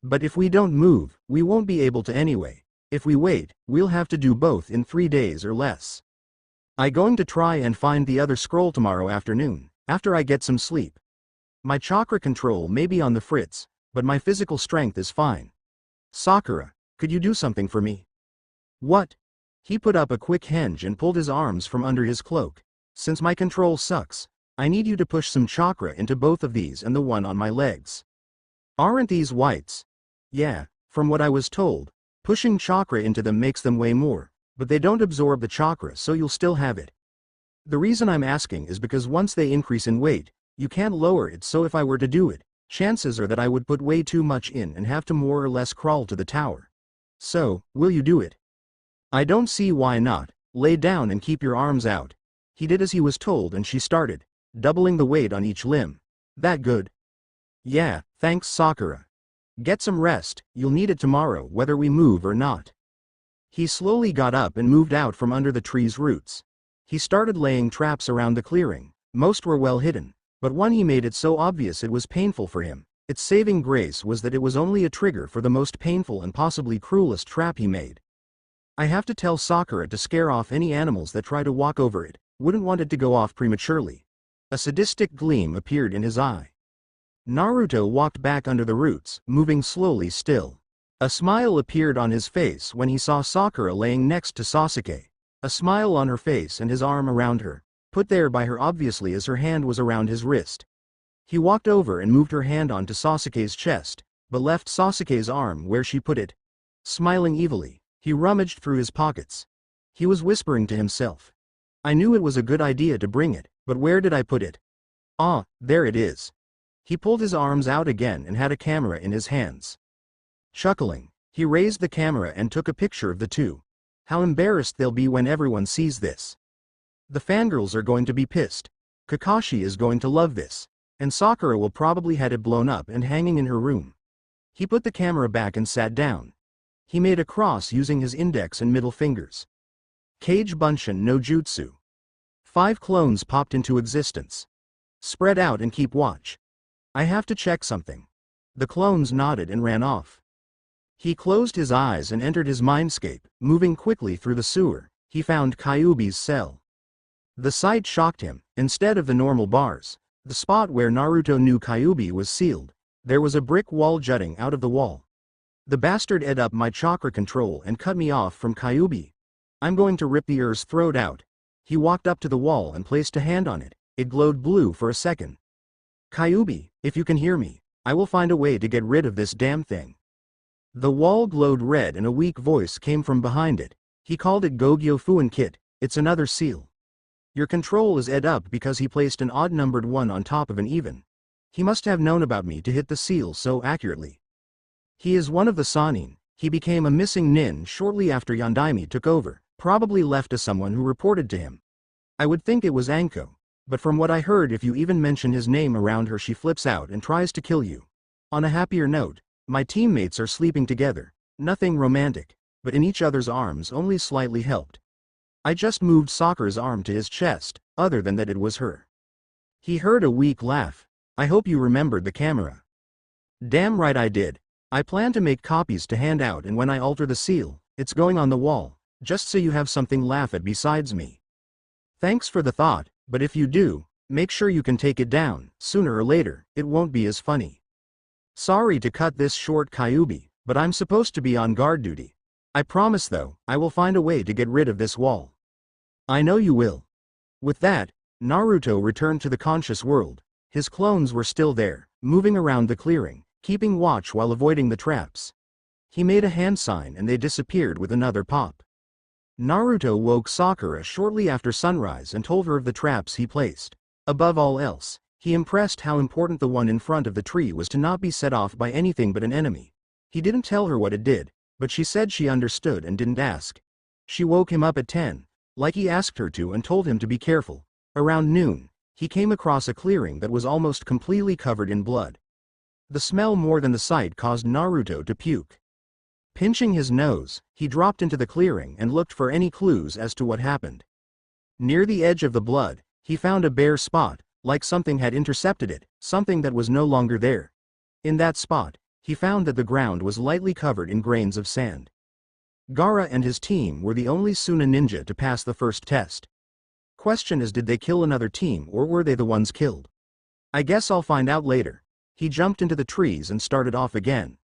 But if we don't move, we won't be able to anyway. If we wait, we'll have to do both in 3 days or less. I'm going to try and find the other scroll tomorrow afternoon, after I get some sleep. My chakra control may be on the fritz, but my physical strength is fine. Sakura, could you do something for me? What? He put up a quick hinge and pulled his arms from under his cloak. Since my control sucks, I need you to push some chakra into both of these and the one on my legs. Aren't these whites? Yeah, from what I was told, pushing chakra into them makes them weigh more, but they don't absorb the chakra, so you'll still have it. The reason I'm asking is because once they increase in weight, you can't lower it, so if I were to do it, chances are that I would put way too much in and have to more or less crawl to the tower. So, will you do it? I don't see why not. Lay down and keep your arms out. He did as he was told and she started, doubling the weight on each limb. That good? Yeah, thanks Sakura. Get some rest, you'll need it tomorrow whether we move or not. He slowly got up and moved out from under the tree's roots. He started laying traps around the clearing. Most were well hidden, but one he made it so obvious it was painful for him. Its saving grace was that it was only a trigger for the most painful and possibly cruelest trap he made. I have to tell Sakura to scare off any animals that try to walk over it. Wouldn't want it to go off prematurely. A sadistic gleam appeared in his eye. Naruto walked back under the roots, moving slowly still. A smile appeared on his face when he saw Sakura laying next to Sasuke. A smile on her face and his arm around her, put there by her obviously as her hand was around his wrist. He walked over and moved her hand onto Sasuke's chest, but left Sasuke's arm where she put it. Smiling evilly, he rummaged through his pockets. He was whispering to himself. I knew it was a good idea to bring it, but where did I put it? Ah, there it is. He pulled his arms out again and had a camera in his hands. Chuckling, he raised the camera and took a picture of the two. How embarrassed they'll be when everyone sees this. The fangirls are going to be pissed. Kakashi is going to love this. And Sakura will probably had it blown up and hanging in her room. He put the camera back and sat down. He made a cross using his index and middle fingers. Kage Bunshin no Jutsu. 5 clones popped into existence. Spread out and keep watch. I have to check something. The clones nodded and ran off. He closed his eyes and entered his mindscape, moving quickly through the sewer. He found Kyuubi's cell. The sight shocked him. Instead of the normal bars, the spot where Naruto knew Kyuubi was sealed, there was a brick wall jutting out of the wall. The bastard ate up my chakra control and cut me off from Kyuubi. I'm going to rip the Earth's throat out. He walked up to the wall and placed a hand on it. It glowed blue for a second. Kyuubi, if you can hear me, I will find a way to get rid of this damn thing. The wall glowed red and a weak voice came from behind it. He called it Gogyo Fuin Kit. It's another seal. Your control is ed up because he placed an odd-numbered 1 on top of an even. He must have known about me to hit the seal so accurately. He is one of the Sanin. He became a missing nin shortly after Yandaime took over, probably left to someone who reported to him. I would think it was Anko, but from what I heard, if you even mention his name around her, she flips out and tries to kill you. On a happier note, my teammates are sleeping together, nothing romantic, but in each other's arms, only slightly helped. I just moved Sakura's arm to his chest, other than that it was her. He heard a weak laugh. I hope you remembered the camera. Damn right I did. I plan to make copies to hand out, and when I alter the seal, it's going on the wall, just so you have something laugh at besides me. Thanks for the thought, but if you do, make sure you can take it down. Sooner or later, it won't be as funny. Sorry to cut this short, Kyuubi, but I'm supposed to be on guard duty. I promise though, I will find a way to get rid of this wall. I know you will. With that, Naruto returned to the conscious world. His clones were still there, moving around the clearing, keeping watch while avoiding the traps. He made a hand sign and they disappeared with another pop. Naruto woke Sakura shortly after sunrise and told her of the traps he placed. Above all else, he impressed how important the one in front of the tree was to not be set off by anything but an enemy. He didn't tell her what it did, but she said she understood and didn't ask. She woke him up at 10, like he asked her to, and told him to be careful. Around noon, he came across a clearing that was almost completely covered in blood. The smell more than the sight caused Naruto to puke. Pinching his nose, he dropped into the clearing and looked for any clues as to what happened. Near the edge of the blood, he found a bare spot, like something had intercepted it, something that was no longer there. In that spot, he found that the ground was lightly covered in grains of sand. Gaara and his team were the only Suna ninja to pass the first test. Question is, did they kill another team or were they the ones killed? I guess I'll find out later. He jumped into the trees and started off again.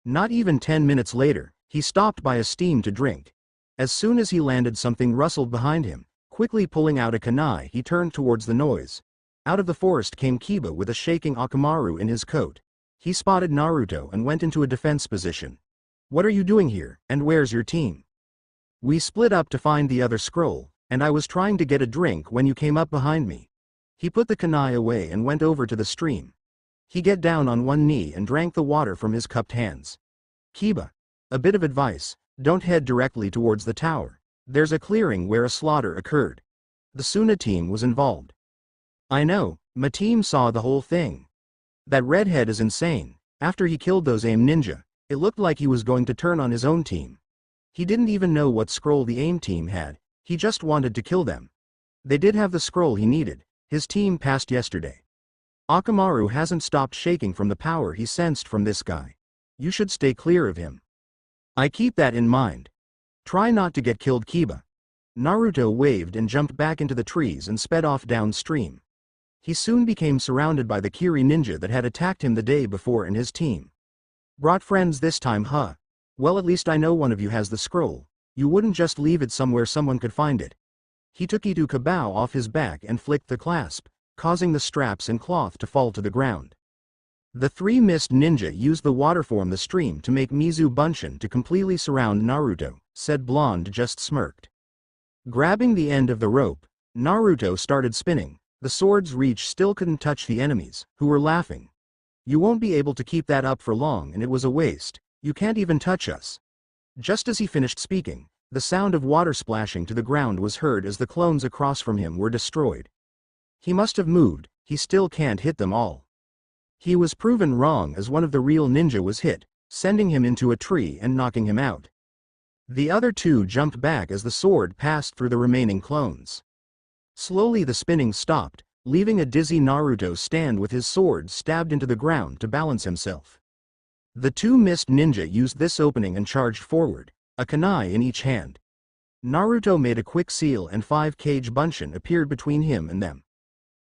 Not even 10 minutes later, he stopped by a steam to drink. As soon as he landed, something rustled behind him. Quickly pulling out a kunai, he turned towards the noise. Out of the forest came Kiba with a shaking Akamaru in his coat. He spotted Naruto and went into a defense position. What are you doing here, and where's your team? We split up to find the other scroll, and I was trying to get a drink when you came up behind me. He put the kunai away and went over to the stream. He got down on one knee and drank the water from his cupped hands. Kiba, a bit of advice, don't head directly towards the tower. There's a clearing where a slaughter occurred. The Suna team was involved. I know, my team saw the whole thing. That redhead is insane. After he killed those AIM ninja, it looked like he was going to turn on his own team. He didn't even know what scroll the AIM team had, he just wanted to kill them. They did have the scroll he needed. His team passed yesterday. Akamaru hasn't stopped shaking from the power he sensed from this guy. You should stay clear of him. I keep that in mind. Try not to get killed, Kiba. Naruto waved and jumped back into the trees and sped off downstream. He soon became surrounded by the Kiri ninja that had attacked him the day before and his team. Brought friends this time, huh? Well, at least I know one of you has the scroll. You wouldn't just leave it somewhere someone could find it. He took Itu Kabao off his back and flicked the clasp, causing the straps and cloth to fall to the ground. The three mist ninja used the water from the stream to make Mizu Bunshin to completely surround Naruto, said Blonde just smirked. Grabbing the end of the rope, Naruto started spinning. The sword's reach still couldn't touch the enemies, who were laughing. You won't be able to keep that up for long, and it was a waste. You can't even touch us. Just as he finished speaking, the sound of water splashing to the ground was heard as the clones across from him were destroyed. He must have moved, he still can't hit them all. He was proven wrong as one of the real ninja was hit, sending him into a tree and knocking him out. The other two jumped back as the sword passed through the remaining clones. Slowly the spinning stopped, leaving a dizzy Naruto stand with his sword stabbed into the ground to balance himself. The two mist ninja used this opening and charged forward, a kunai in each hand. Naruto made a quick seal and 5 Bunshin appeared between him and them.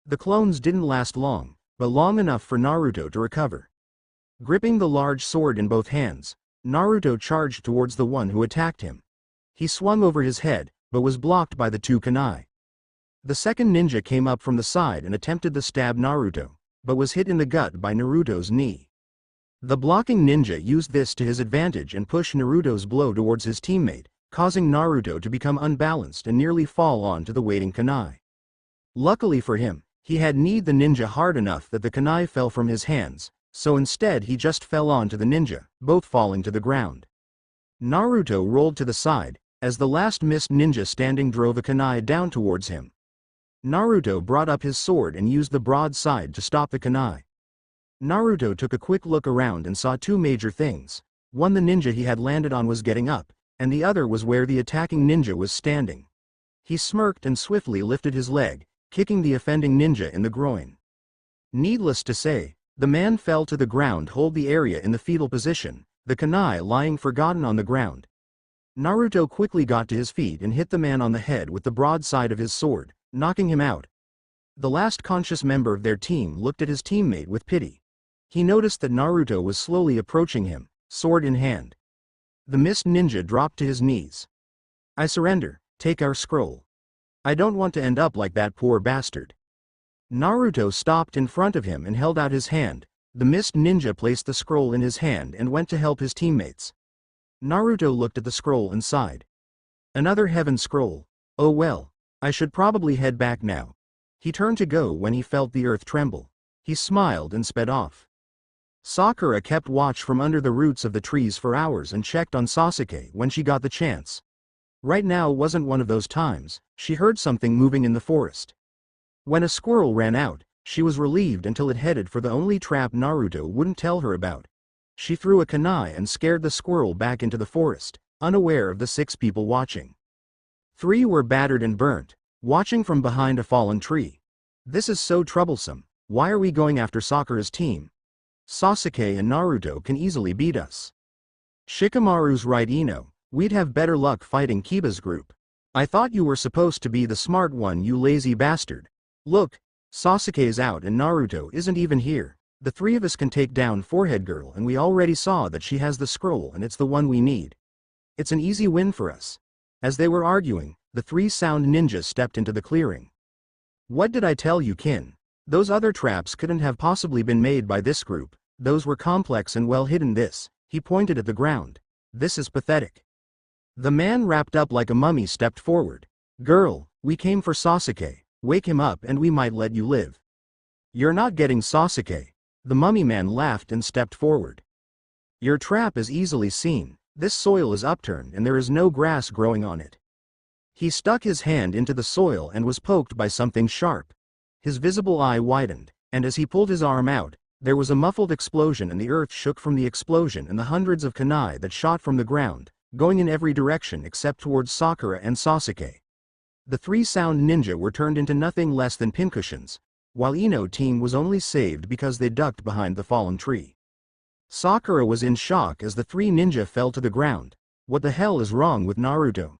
The clones didn't last long, but long enough for Naruto to recover. Gripping the large sword in both hands, Naruto charged towards the one who attacked him. He swung over his head, but was blocked by the two kunai. The second ninja came up from the side and attempted to stab Naruto, but was hit in the gut by Naruto's knee. The blocking ninja used this to his advantage and pushed Naruto's blow towards his teammate, causing Naruto to become unbalanced and nearly fall onto the waiting kunai. Luckily for him, he had kneed the ninja hard enough that the kunai fell from his hands, so instead he just fell onto the ninja, both falling to the ground. Naruto rolled to the side, as the last missed ninja standing drove a kunai down towards him. Naruto brought up his sword and used the broadside to stop the kunai. Naruto took a quick look around and saw two major things. One, the ninja he had landed on was getting up, and the other was where the attacking ninja was standing. He smirked and swiftly lifted his leg, kicking the offending ninja in the groin. Needless to say, the man fell to the ground, hold the area in the fetal position, the kunai lying forgotten on the ground. Naruto quickly got to his feet and hit the man on the head with the broadside of his sword, knocking him out. The last conscious member of their team looked at his teammate with pity. He noticed that Naruto was slowly approaching him, sword in hand. The missed ninja dropped to his knees. "I surrender, take our scroll. I don't want to end up like that poor bastard." Naruto stopped in front of him and held out his hand. The missed ninja placed the scroll in his hand and went to help his teammates. Naruto looked at the scroll and sighed. "Another heaven scroll. Oh well, I should probably head back now." He turned to go when he felt the earth tremble. He smiled and sped off. Sakura kept watch from under the roots of the trees for hours and checked on Sasuke when she got the chance. Right now wasn't one of those times. She heard something moving in the forest. When a squirrel ran out, she was relieved until it headed for the only trap Naruto wouldn't tell her about. She threw a kunai and scared the squirrel back into the forest, unaware of the 6 people watching. 3 were battered and burnt, watching from behind a fallen tree. "This is so troublesome. Why are we going after Sakura's team? Sasuke and Naruto can easily beat us." "Shikamaru's right, Ino. We'd have better luck fighting Kiba's group. I thought you were supposed to be the smart one, you lazy bastard. Look, Sasuke's out and Naruto isn't even here. The 3 of us can take down Forehead Girl, and we already saw that she has the scroll and it's the one we need. It's an easy win for us." As they were arguing, the 3 sound ninjas stepped into the clearing. "What did I tell you, Kin? Those other traps couldn't have possibly been made by this group. Those were complex and well hidden. He pointed at the ground. "This is pathetic." The man wrapped up like a mummy stepped forward. "Girl, we came for Sasuke. Wake him up and we might let you live." "You're not getting Sasuke." The mummy man laughed and stepped forward. "Your trap is easily seen. This soil is upturned and there is no grass growing on it." He stuck his hand into the soil and was poked by something sharp. His visible eye widened, and as he pulled his arm out, there was a muffled explosion and the earth shook from the explosion and the hundreds of kunai that shot from the ground, going in every direction except towards Sakura and Sasuke. The 3 sound ninja were turned into nothing less than pincushions, while Ino team was only saved because they ducked behind the fallen tree. Sakura was in shock as the 3 ninja fell to the ground. What the hell is wrong with Naruto?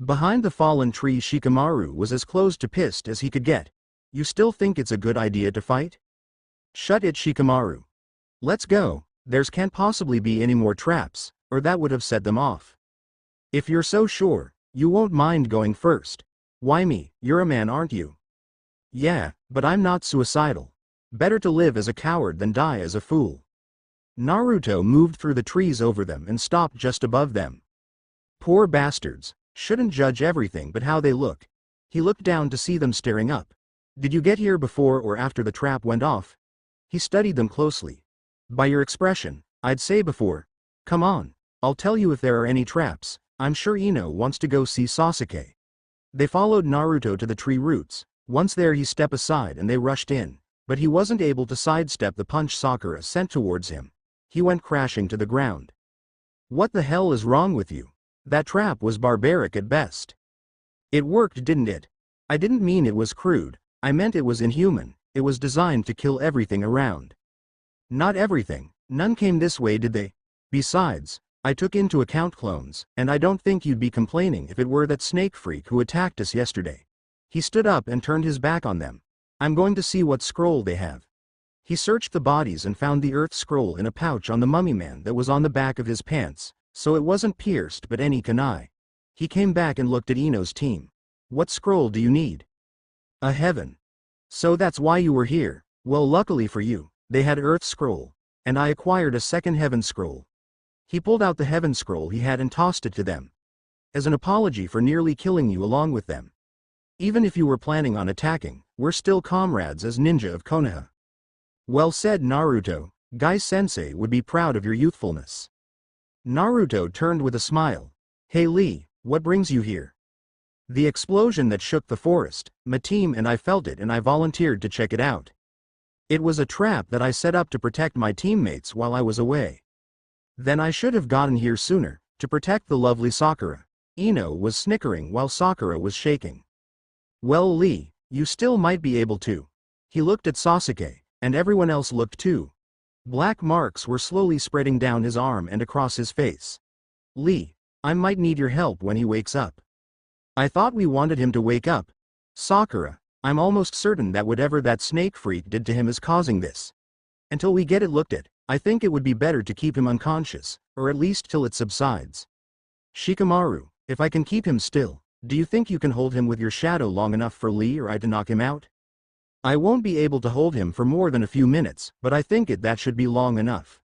Behind the fallen tree, Shikamaru was as close to pissed as he could get. "You still think it's a good idea to fight?" "Shut it, Shikamaru. Let's go. There's can't possibly be any more traps, or that would have set them off. If you're so sure, you won't mind going first." "Why me? You're a man, aren't you?" "Yeah, but I'm not suicidal. Better to live as a coward than die as a fool." Naruto moved through the trees over them and stopped just above them. "Poor bastards. Shouldn't judge everything but how they look." He looked down to see them staring up. "Did you get here before or after the trap went off?" He studied them closely. "By your expression, I'd say before. Come on, I'll tell you if there are any traps. I'm sure Ino wants to go see Sasuke." They followed Naruto to the tree roots. Once there, he stepped aside and they rushed in, but he wasn't able to sidestep the punch Sakura sent towards him. He went crashing to the ground. "What the hell is wrong with you? That trap was barbaric at best." "It worked, didn't it?" "I didn't mean it was crude. I meant it was inhuman. It was designed to kill everything around." "Not everything. None came this way, did they? Besides, I took into account clones, and I don't think you'd be complaining if it were that snake freak who attacked us yesterday." He stood up and turned his back on them. "I'm going to see what scroll they have." He searched the bodies and found the earth scroll in a pouch on the mummy man that was on the back of his pants, so it wasn't pierced but any kunai. He came back and looked at Ino's team. "What scroll do you need?" A heaven. So that's why you were here. Well, luckily for you, they had Earth Scroll, and I acquired a second Heaven Scroll. He pulled out the Heaven Scroll he had and tossed it to them, as an apology for nearly killing you along with them. Even if you were planning on attacking, we're still comrades as ninja of Konoha. Well said, Naruto. Guy-sensei would be proud of your youthfulness. Naruto turned with a smile. Hey Lee, what brings you here? The explosion that shook the forest. My team and I felt it and I volunteered to check it out. It was a trap that I set up to protect my teammates while I was away. Then I should have gotten here sooner, to protect the lovely Sakura. Ino was snickering while Sakura was shaking. Well Lee, you still might be able to. He looked at Sasuke, and everyone else looked too. Black marks were slowly spreading down his arm and across his face. Lee, I might need your help when he wakes up. I thought we wanted him to wake up. Sakura, I'm almost certain that whatever that snake freak did to him is causing this. Until we get it looked at, I think it would be better to keep him unconscious, or at least till it subsides. Shikamaru, if I can keep him still, do you think you can hold him with your shadow long enough for Lee or I to knock him out? I won't be able to hold him for more than a few minutes, but I think that should be long enough.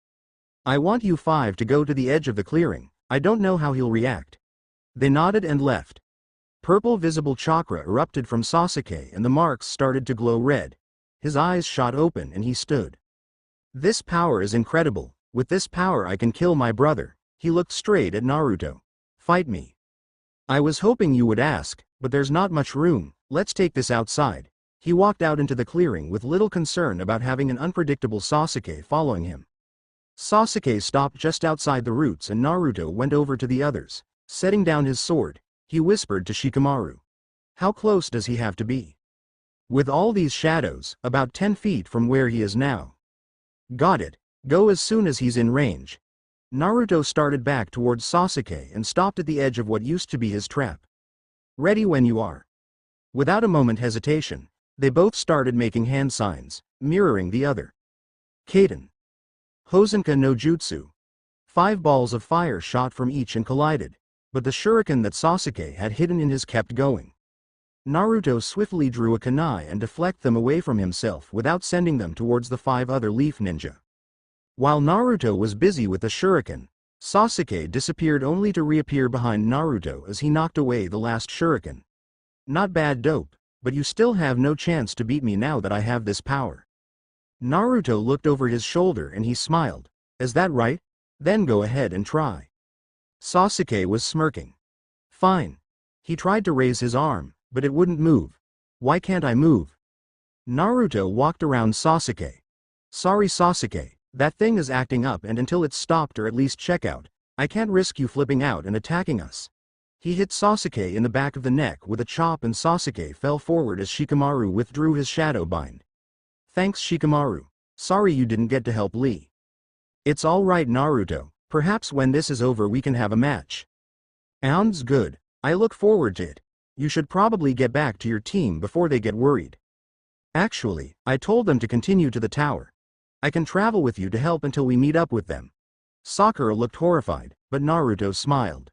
I want you five to go to the edge of the clearing. I don't know how he'll react. They nodded and left. Purple visible chakra erupted from Sasuke and the marks started to glow red. His eyes shot open and he stood. This power is incredible. With this power I can kill my brother. He looked straight at Naruto. Fight me. I was hoping you would ask, but there's not much room. Let's take this outside. He walked out into the clearing with little concern about having an unpredictable Sasuke following him. Sasuke stopped just outside the roots and Naruto went over to the others. Setting down his sword, he whispered to Shikamaru. How close does he have to be? With all these shadows, about 10 feet from where he is now. Got it. Go as soon as he's in range. Naruto started back towards Sasuke and stopped at the edge of what used to be his trap. Ready when you are. Without a moment hesitation, they both started making hand signs, mirroring the other. Kaden. Hosenka no Jutsu. 5 balls of fire shot from each and collided, but the shuriken that Sasuke had hidden in his kept going. Naruto swiftly drew a kunai and deflected them away from himself without sending them towards the 5 other leaf ninja. While Naruto was busy with the shuriken, Sasuke disappeared only to reappear behind Naruto as he knocked away the last shuriken. Not bad dope, but you still have no chance to beat me now that I have this power. Naruto looked over his shoulder and he smiled. Is that right? Then go ahead and try. Sasuke was smirking. Fine. He tried to raise his arm, but it wouldn't move. Why can't I move? Naruto walked around Sasuke. Sorry Sasuke, that thing is acting up and until it's stopped or at least check out, I can't risk you flipping out and attacking us. He hit Sasuke in the back of the neck with a chop and Sasuke fell forward as Shikamaru withdrew his shadow bind. Thanks Shikamaru. Sorry you didn't get to help Lee. It's alright Naruto, perhaps when this is over we can have a match. Sounds good, I look forward to it. You should probably get back to your team before they get worried. Actually, I told them to continue to the tower. I can travel with you to help until we meet up with them. Sakura looked horrified, but Naruto smiled.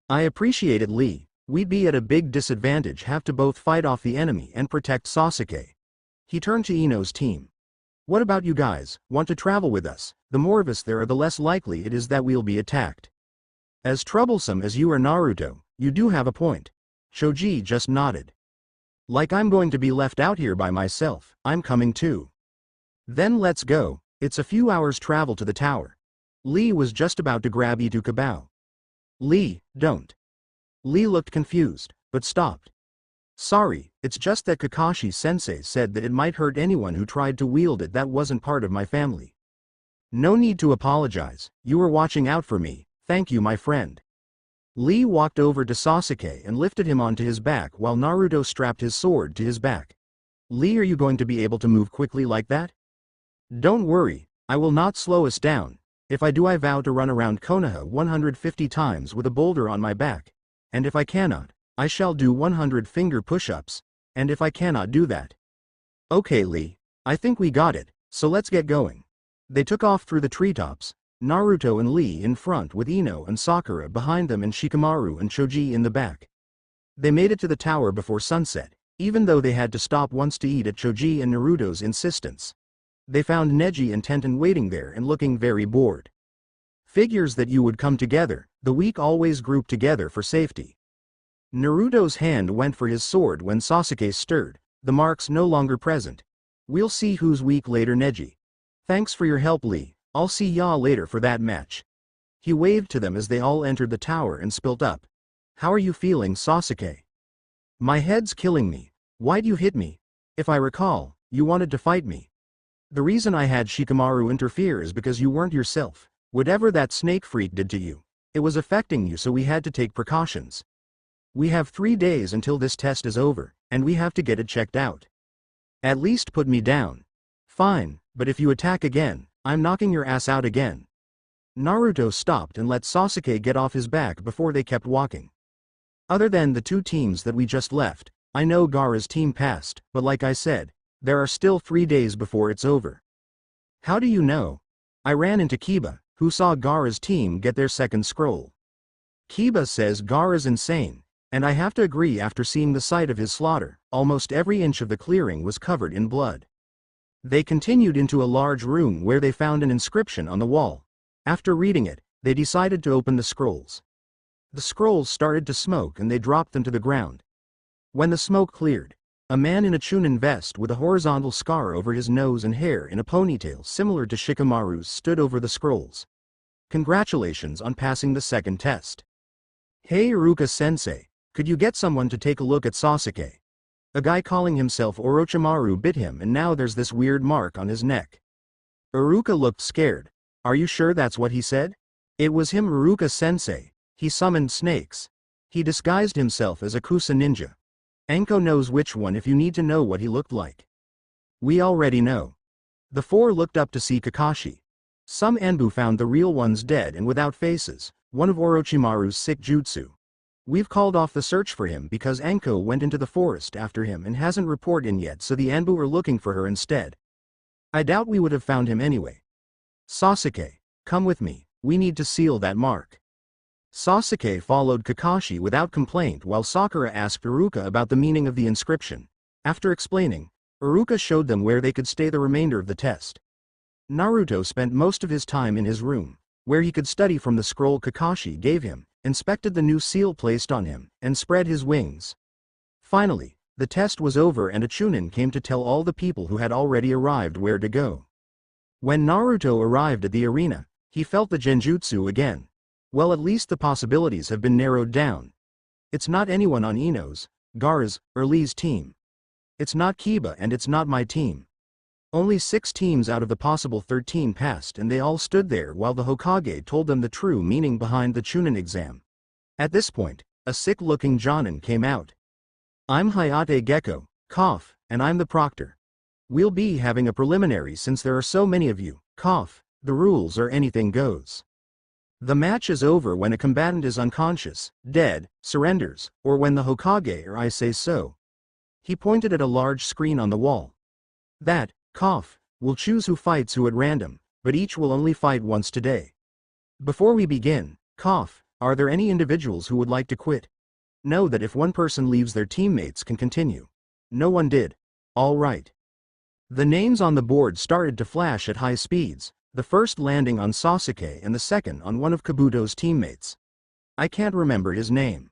I appreciate it Lee, we'd be at a big disadvantage have to both fight off the enemy and protect Sasuke. He turned to Ino's team. What about you guys, want to travel with us? The more of us there are the less likely it is that we'll be attacked. As troublesome as you are Naruto, you do have a point. Choji just nodded. Like I'm going to be left out here by myself, I'm coming too. Then let's go, it's a few hours travel to the tower. Lee was just about to grab Ito Kabao. Lee, don't. Lee looked confused, but stopped. Sorry, it's just that Kakashi-sensei said that it might hurt anyone who tried to wield it that wasn't part of my family. No need to apologize, you were watching out for me, thank you my friend. Lee walked over to Sasuke and lifted him onto his back while Naruto strapped his sword to his back. Lee, are you going to be able to move quickly like that? Don't worry, I will not slow us down. If I do I vow to run around Konoha 150 times with a boulder on my back. And if I cannot, I shall do 100 finger push-ups. And if I cannot do that. Okay Lee, I think we got it, so let's get going. They took off through the treetops, Naruto and Lee in front with Ino and Sakura behind them and Shikamaru and Choji in the back. They made it to the tower before sunset, even though they had to stop once to eat at Choji and Naruto's insistence. They found Neji and Tenten waiting there and looking very bored. Figures that you would come together, the weak always group together for safety. Naruto's hand went for his sword when Sasuke stirred, the marks no longer present. We'll see who's weak later, Neji. Thanks for your help, Lee, I'll see ya later for that match. He waved to them as they all entered the tower and spilt up. How are you feeling, Sasuke? My head's killing me. Why'd you hit me? If I recall, you wanted to fight me. The reason I had Shikamaru interfere is because you weren't yourself. Whatever that snake freak did to you, it was affecting you, so we had to take precautions. We have 3 days until this test is over, and we have to get it checked out. At least put me down. Fine, but if you attack again, I'm knocking your ass out again. Naruto stopped and let Sasuke get off his back before they kept walking. Other than the 2 teams that we just left, I know Gaara's team passed, but like I said, there are still 3 days before it's over. How do you know? I ran into Kiba, who saw Gaara's team get their second scroll. Kiba says Gaara's insane, and I have to agree. After seeing the sight of his slaughter, almost every inch of the clearing was covered in blood. They continued into a large room where they found an inscription on the wall. After reading it, they decided to open the scrolls. The scrolls started to smoke and they dropped them to the ground. When the smoke cleared, a man in a Chunin vest with a horizontal scar over his nose and hair in a ponytail similar to Shikamaru's stood over the scrolls. Congratulations on passing the second test. Hey Iruka-sensei, could you get someone to take a look at Sasuke? A guy calling himself Orochimaru bit him and now there's this weird mark on his neck. Iruka looked scared. Are you sure that's what he said? It was him, Iruka-sensei. He summoned snakes. He disguised himself as a Kusa ninja. Anko knows which one if you need to know what he looked like. We already know. The 4 looked up to see Kakashi. Some Anbu found the real ones dead and without faces, one of Orochimaru's sick jutsu. We've called off the search for him because Anko went into the forest after him and hasn't reported in yet, so the Anbu are looking for her instead. I doubt we would have found him anyway. Sasuke, come with me, we need to seal that mark. Sasuke followed Kakashi without complaint while Sakura asked Iruka about the meaning of the inscription. After explaining, Iruka showed them where they could stay the remainder of the test. Naruto spent most of his time in his room, where he could study from the scroll Kakashi gave him, inspected the new seal placed on him, and spread his wings. Finally, the test was over and a Chunin came to tell all the people who had already arrived where to go. When Naruto arrived at the arena, he felt the genjutsu again. Well, at least the possibilities have been narrowed down. It's not anyone on Ino's, Gaara's, or Lee's team. It's not Kiba and it's not my team. Only 6 teams out of the possible 13 passed and they all stood there while the Hokage told them the true meaning behind the Chunin exam. At this point, a sick-looking Jonin came out. I'm Hayate Gecko, cough, and I'm the proctor. We'll be having a preliminary since there are so many of you, cough, the rules are anything goes. The match is over when a combatant is unconscious, dead, surrenders, or when the Hokage or I say so. He pointed at a large screen on the wall. That, cough, will choose who fights who at random, but each will only fight once today. Before we begin, cough, are there any individuals who would like to quit? Know that if one person leaves their teammates can continue. No one did. All right. The names on the board started to flash at high speeds, the first landing on Sasuke and the second on one of Kabuto's teammates. I can't remember his name.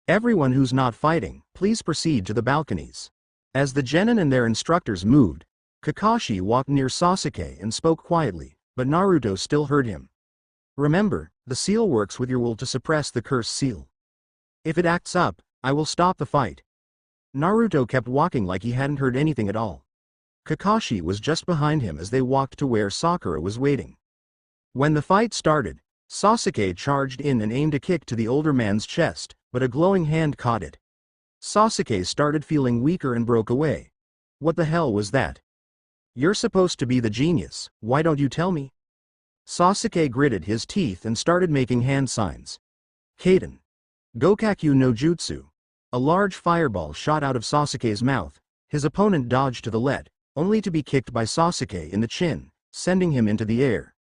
Everyone who's not fighting, please proceed to the balconies. As the genin and their instructors moved, Kakashi walked near Sasuke and spoke quietly, but Naruto still heard him. Remember, the seal works with your will to suppress the cursed seal. If it acts up, I will stop the fight. Naruto kept walking like he hadn't heard anything at all. Kakashi was just behind him as they walked to where Sakura was waiting. When the fight started, Sasuke charged in and aimed a kick to the older man's chest, but a glowing hand caught it. Sasuke started feeling weaker and broke away. What the hell was that? You're supposed to be the genius, why don't you tell me? Sasuke gritted his teeth and started making hand signs. Kaden. Gokakyu no Jutsu. A large fireball shot out of Sasuke's mouth. His opponent dodged to the left, only to be kicked by Sasuke in the chin, sending him into the air.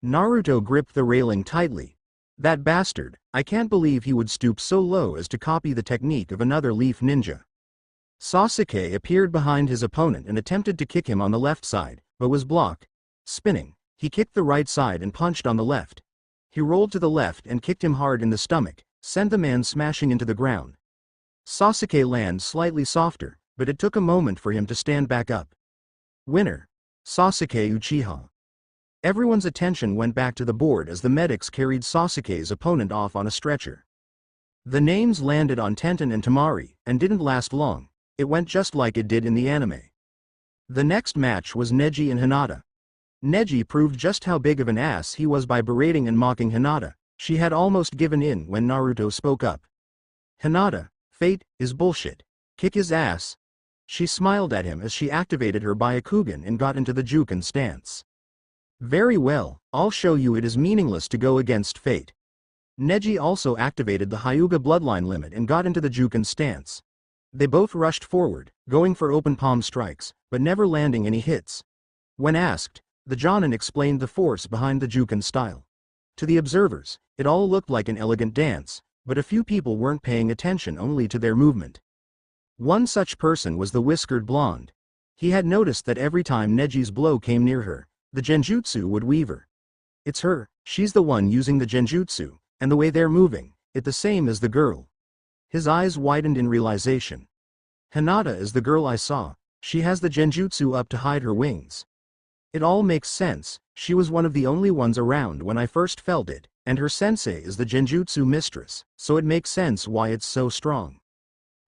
Naruto gripped the railing tightly. That bastard, I can't believe he would stoop so low as to copy the technique of another leaf ninja. Sasuke appeared behind his opponent and attempted to kick him on the left side, but was blocked. Spinning, he kicked the right side and punched on the left. He rolled to the left and kicked him hard in the stomach, sent the man smashing into the ground. Sasuke landed slightly softer, but it took a moment for him to stand back up. Winner: Sasuke Uchiha. Everyone's attention went back to the board as the medics carried Sasuke's opponent off on a stretcher. The names landed on Tenten and Temari, and didn't last long. It went just like it did in the anime. The next match was Neji and Hinata. Neji proved just how big of an ass he was by berating and mocking Hinata. She had almost given in when Naruto spoke up. "Hinata, fate is bullshit. Kick his ass." She smiled at him as she activated her Byakugan and got into the Juken stance. "Very well, I'll show you it is meaningless to go against fate." Neji also activated the Hyuga bloodline limit and got into the Juken stance. They both rushed forward, going for open palm strikes, but never landing any hits. When asked, the Jonin explained the force behind the Juken style. To the observers, it all looked like an elegant dance, but a few people weren't paying attention only to their movement. One such person was the whiskered blonde. He had noticed that every time Neji's blow came near her, the genjutsu would weave her. It's her, she's the one using the genjutsu, and the way they're moving, it's the same as the girl. His eyes widened in realization. Hinata is the girl I saw, she has the genjutsu up to hide her wings. It all makes sense, she was one of the only ones around when I first felt it, and her sensei is the genjutsu mistress, so it makes sense why it's so strong.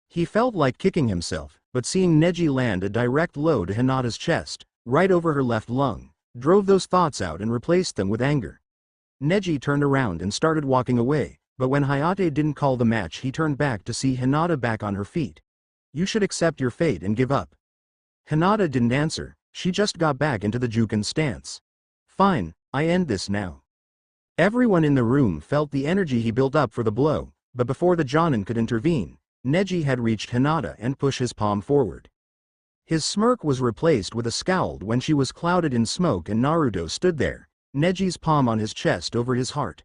He felt like kicking himself, but seeing Neji land a direct blow to Hinata's chest, right over her left lung, drove those thoughts out and replaced them with anger. Neji turned around and started walking away, but when Hayate didn't call the match he turned back to see Hinata back on her feet. "You should accept your fate and give up." Hinata didn't answer, she just got back into the Juken stance. "Fine, I end this now." Everyone in the room felt the energy he built up for the blow, but before the Jonin could intervene, Neji had reached Hinata and pushed his palm forward. His smirk was replaced with a scowl when she was clouded in smoke and Naruto stood there, Neji's palm on his chest over his heart.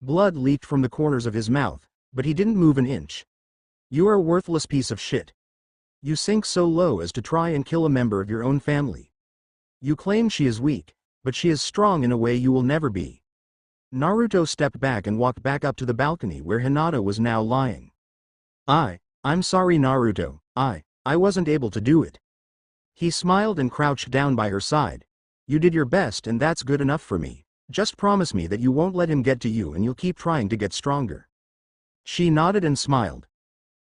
Blood leaked from the corners of his mouth, but he didn't move an inch. "You are a worthless piece of shit. You sink so low as to try and kill a member of your own family. You claim she is weak, but she is strong in a way you will never be." Naruto stepped back and walked back up to the balcony where Hinata was now lying. I'm sorry Naruto, I wasn't able to do it." He smiled and crouched down by her side. "You did your best and that's good enough for me. Just promise me that you won't let him get to you and you'll keep trying to get stronger." She nodded and smiled.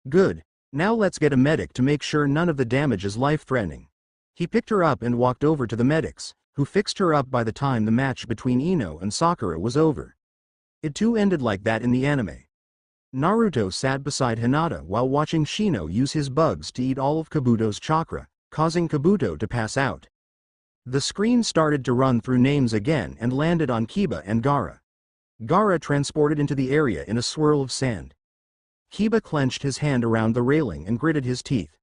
"Good, now let's get a medic to make sure none of the damage is life-threatening." He picked her up and walked over to the medics, who fixed her up by the time the match between Ino and Sakura was over. It too ended like that in the anime. Naruto sat beside Hinata while watching Shino use his bugs to eat all of Kabuto's chakra, causing Kabuto to pass out. The screen started to run through names again and landed on Kiba and Gaara. Gaara transported into the area in a swirl of sand. Kiba clenched his hand around the railing and gritted his teeth.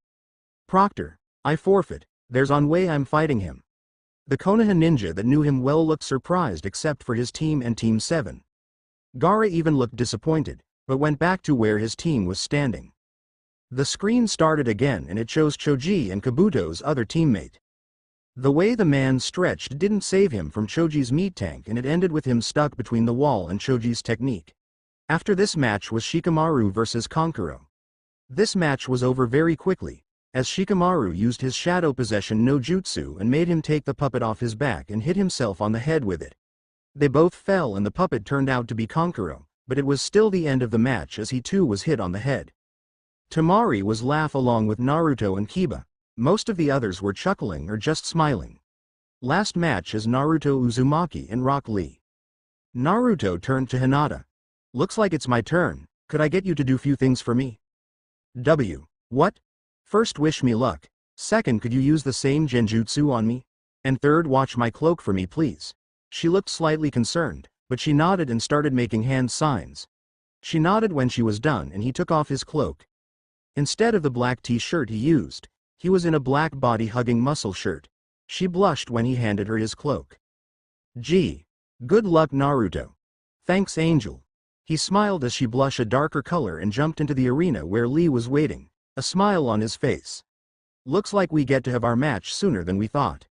"Proctor, I forfeit, there's on way I'm fighting him." The Konoha ninja that knew him well looked surprised except for his team and Team 7. Gaara even looked disappointed, but went back to where his team was standing. The screen started again and it shows Choji and Kabuto's other teammate. The way the man stretched didn't save him from Choji's meat tank and it ended with him stuck between the wall and Choji's technique. After this match was Shikamaru vs Kankuro. This match was over very quickly, as Shikamaru used his shadow possession no jutsu and made him take the puppet off his back and hit himself on the head with it. They both fell and the puppet turned out to be Kankuro, but it was still the end of the match as he too was hit on the head. Temari was laugh along with Naruto and Kiba. Most of the others were chuckling or just smiling. Last match is Naruto Uzumaki and Rock Lee. Naruto turned to Hinata. "Looks like it's my turn, could I get you to do few things for me?" What? First, wish me luck. Second, could you use the same genjutsu on me? And third, watch my cloak for me please. She looked slightly concerned, but she nodded and started making hand signs. She nodded when she was done and he took off his cloak. Instead of the black t-shirt he used, he was in a black body-hugging muscle shirt. She blushed when he handed her his cloak. "Gee. Good luck Naruto." "Thanks Angel." He smiled as she blushed a darker color and jumped into the arena where Lee was waiting, a smile on his face. Looks like we get to have our match sooner than we thought.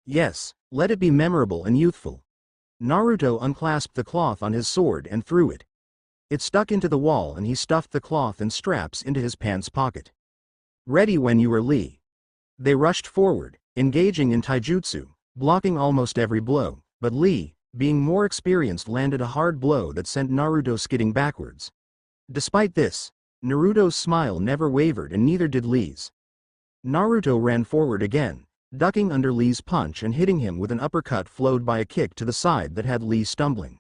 Yes, let it be memorable and youthful. Naruto unclasped the cloth on his sword and threw it. It stuck into the wall and he stuffed the cloth and straps into his pants pocket. Ready when you are, Lee. They rushed forward, engaging in taijutsu, blocking almost every blow, but Lee, being more experienced, landed a hard blow that sent Naruto skidding backwards. Despite this, Naruto's smile never wavered and neither did Lee's. Naruto ran forward again, ducking under Lee's punch and hitting him with an uppercut followed by a kick to the side that had Lee stumbling.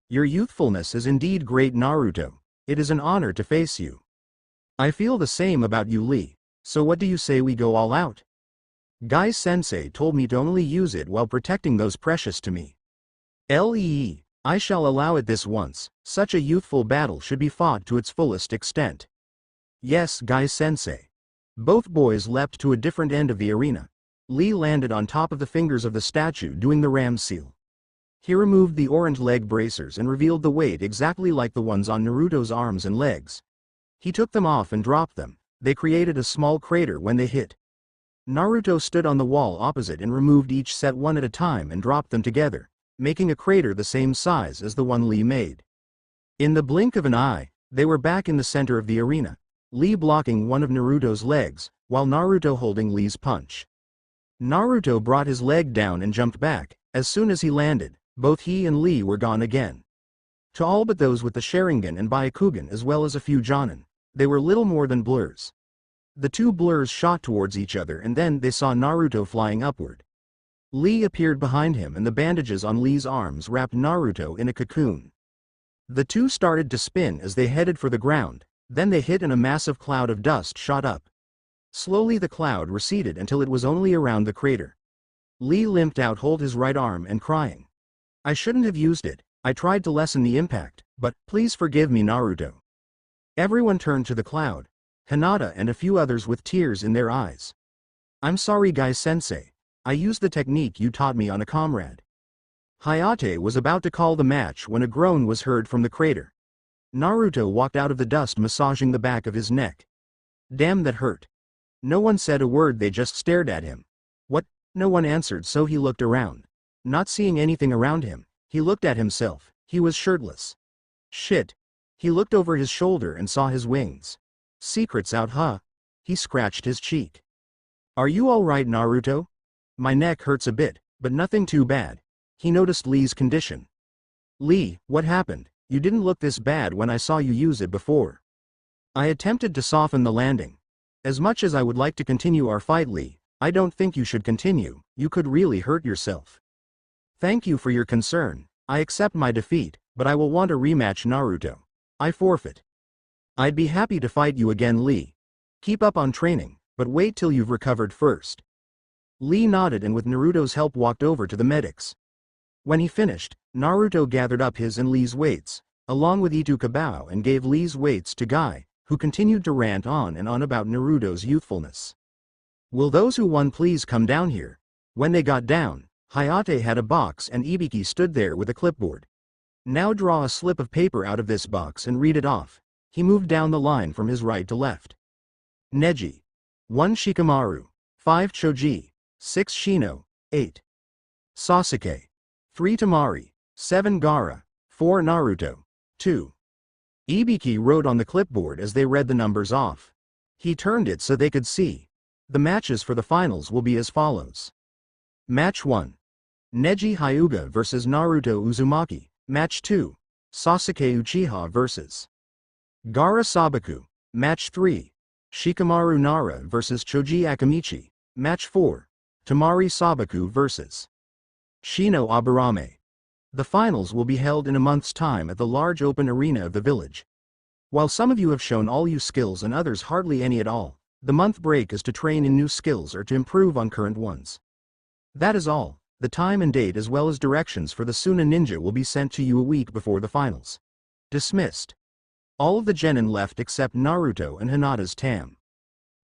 Your youthfulness is indeed great, Naruto. It is an honor to face you. I feel the same about you, Lee, so what do you say we go all out? Guy-sensei told me to only use it while protecting those precious to me. I shall allow it this once. Such a youthful battle should be fought to its fullest extent. Yes, Guy-sensei. Both boys leapt to a different end of the arena. Lee landed on top of the fingers of the statue doing the ram seal. He removed the orange leg bracers and revealed the weight exactly like the ones on Naruto's arms and legs. He took them off and dropped them. They created a small crater when they hit. Naruto stood on the wall opposite and removed each set one at a time and dropped them together, making a crater the same size as the one Lee made. In the blink of an eye, they were back in the center of the arena, Lee blocking one of Naruto's legs, while Naruto holding Lee's punch. Naruto brought his leg down and jumped back. As soon as he landed, both he and Lee were gone again. To all but those with the Sharingan and Byakugan as well as a few Jonin, they were little more than blurs. The two blurs shot towards each other and then they saw Naruto flying upward. Lee appeared behind him and the bandages on Lee's arms wrapped Naruto in a cocoon. The two started to spin as they headed for the ground, then they hit and a massive cloud of dust shot up. Slowly the cloud receded until it was only around the crater. Lee limped out, holding his right arm and crying. I shouldn't have used it. I tried to lessen the impact, but please forgive me, Naruto. Everyone turned to the cloud, Hinata and a few others with tears in their eyes. I'm sorry, Guy-sensei. I used the technique you taught me on a comrade. Hayate was about to call the match when a groan was heard from the crater. Naruto walked out of the dust massaging the back of his neck. Damn, that hurt. No one said a word, they just stared at him. What? No one answered, so he looked around. Not seeing anything around him, he looked at himself. He was shirtless. Shit. He looked over his shoulder and saw his wings. Secrets out, huh? He scratched his cheek. Are you alright, Naruto? My neck hurts a bit, but nothing too bad. He noticed Lee's condition. Lee, what happened? You didn't look this bad when I saw you use it before. I attempted to soften the landing. As much as I would like to continue our fight, Lee, I don't think you should continue. You could really hurt yourself. Thank you for your concern. I accept my defeat, but I will want a rematch, Naruto. I forfeit. I'd be happy to fight you again, Lee. Keep up on training, but wait till you've recovered first. Lee nodded and with Naruto's help walked over to the medics. When he finished, Naruto gathered up his and Lee's weights, along with Itukabao, and gave Lee's weights to Guy, who continued to rant on and on about Naruto's youthfulness. Will those who won please come down here? When they got down, Hayate had a box and Ibiki stood there with a clipboard. Now draw a slip of paper out of this box and read it off. He moved down the line from his right to left. Neji. 1 Shikamaru. 5 Choji. 6 Shino. 8 Sasuke. 3 Temari. 7 Gaara. 4 Naruto. 2 Ibiki wrote on the clipboard as they read the numbers off. He turned it so they could see. The matches for the finals will be as follows. Match 1. Neji Hyuga vs Naruto Uzumaki. Match 2. Sasuke Uchiha vs Gaara Sabaku. Match 3. Shikamaru Nara vs Choji Akamichi. Match 4. Temari Sabaku vs Shino Aburame. The finals will be held in a month's time at the large open arena of the village. While some of you have shown all your skills and others hardly any at all, the month break is to train in new skills or to improve on current ones. That is all. The time and date as well as directions for the Suna Ninja will be sent to you a week before the finals. Dismissed. All of the genin left except Naruto and Hinata's Tam.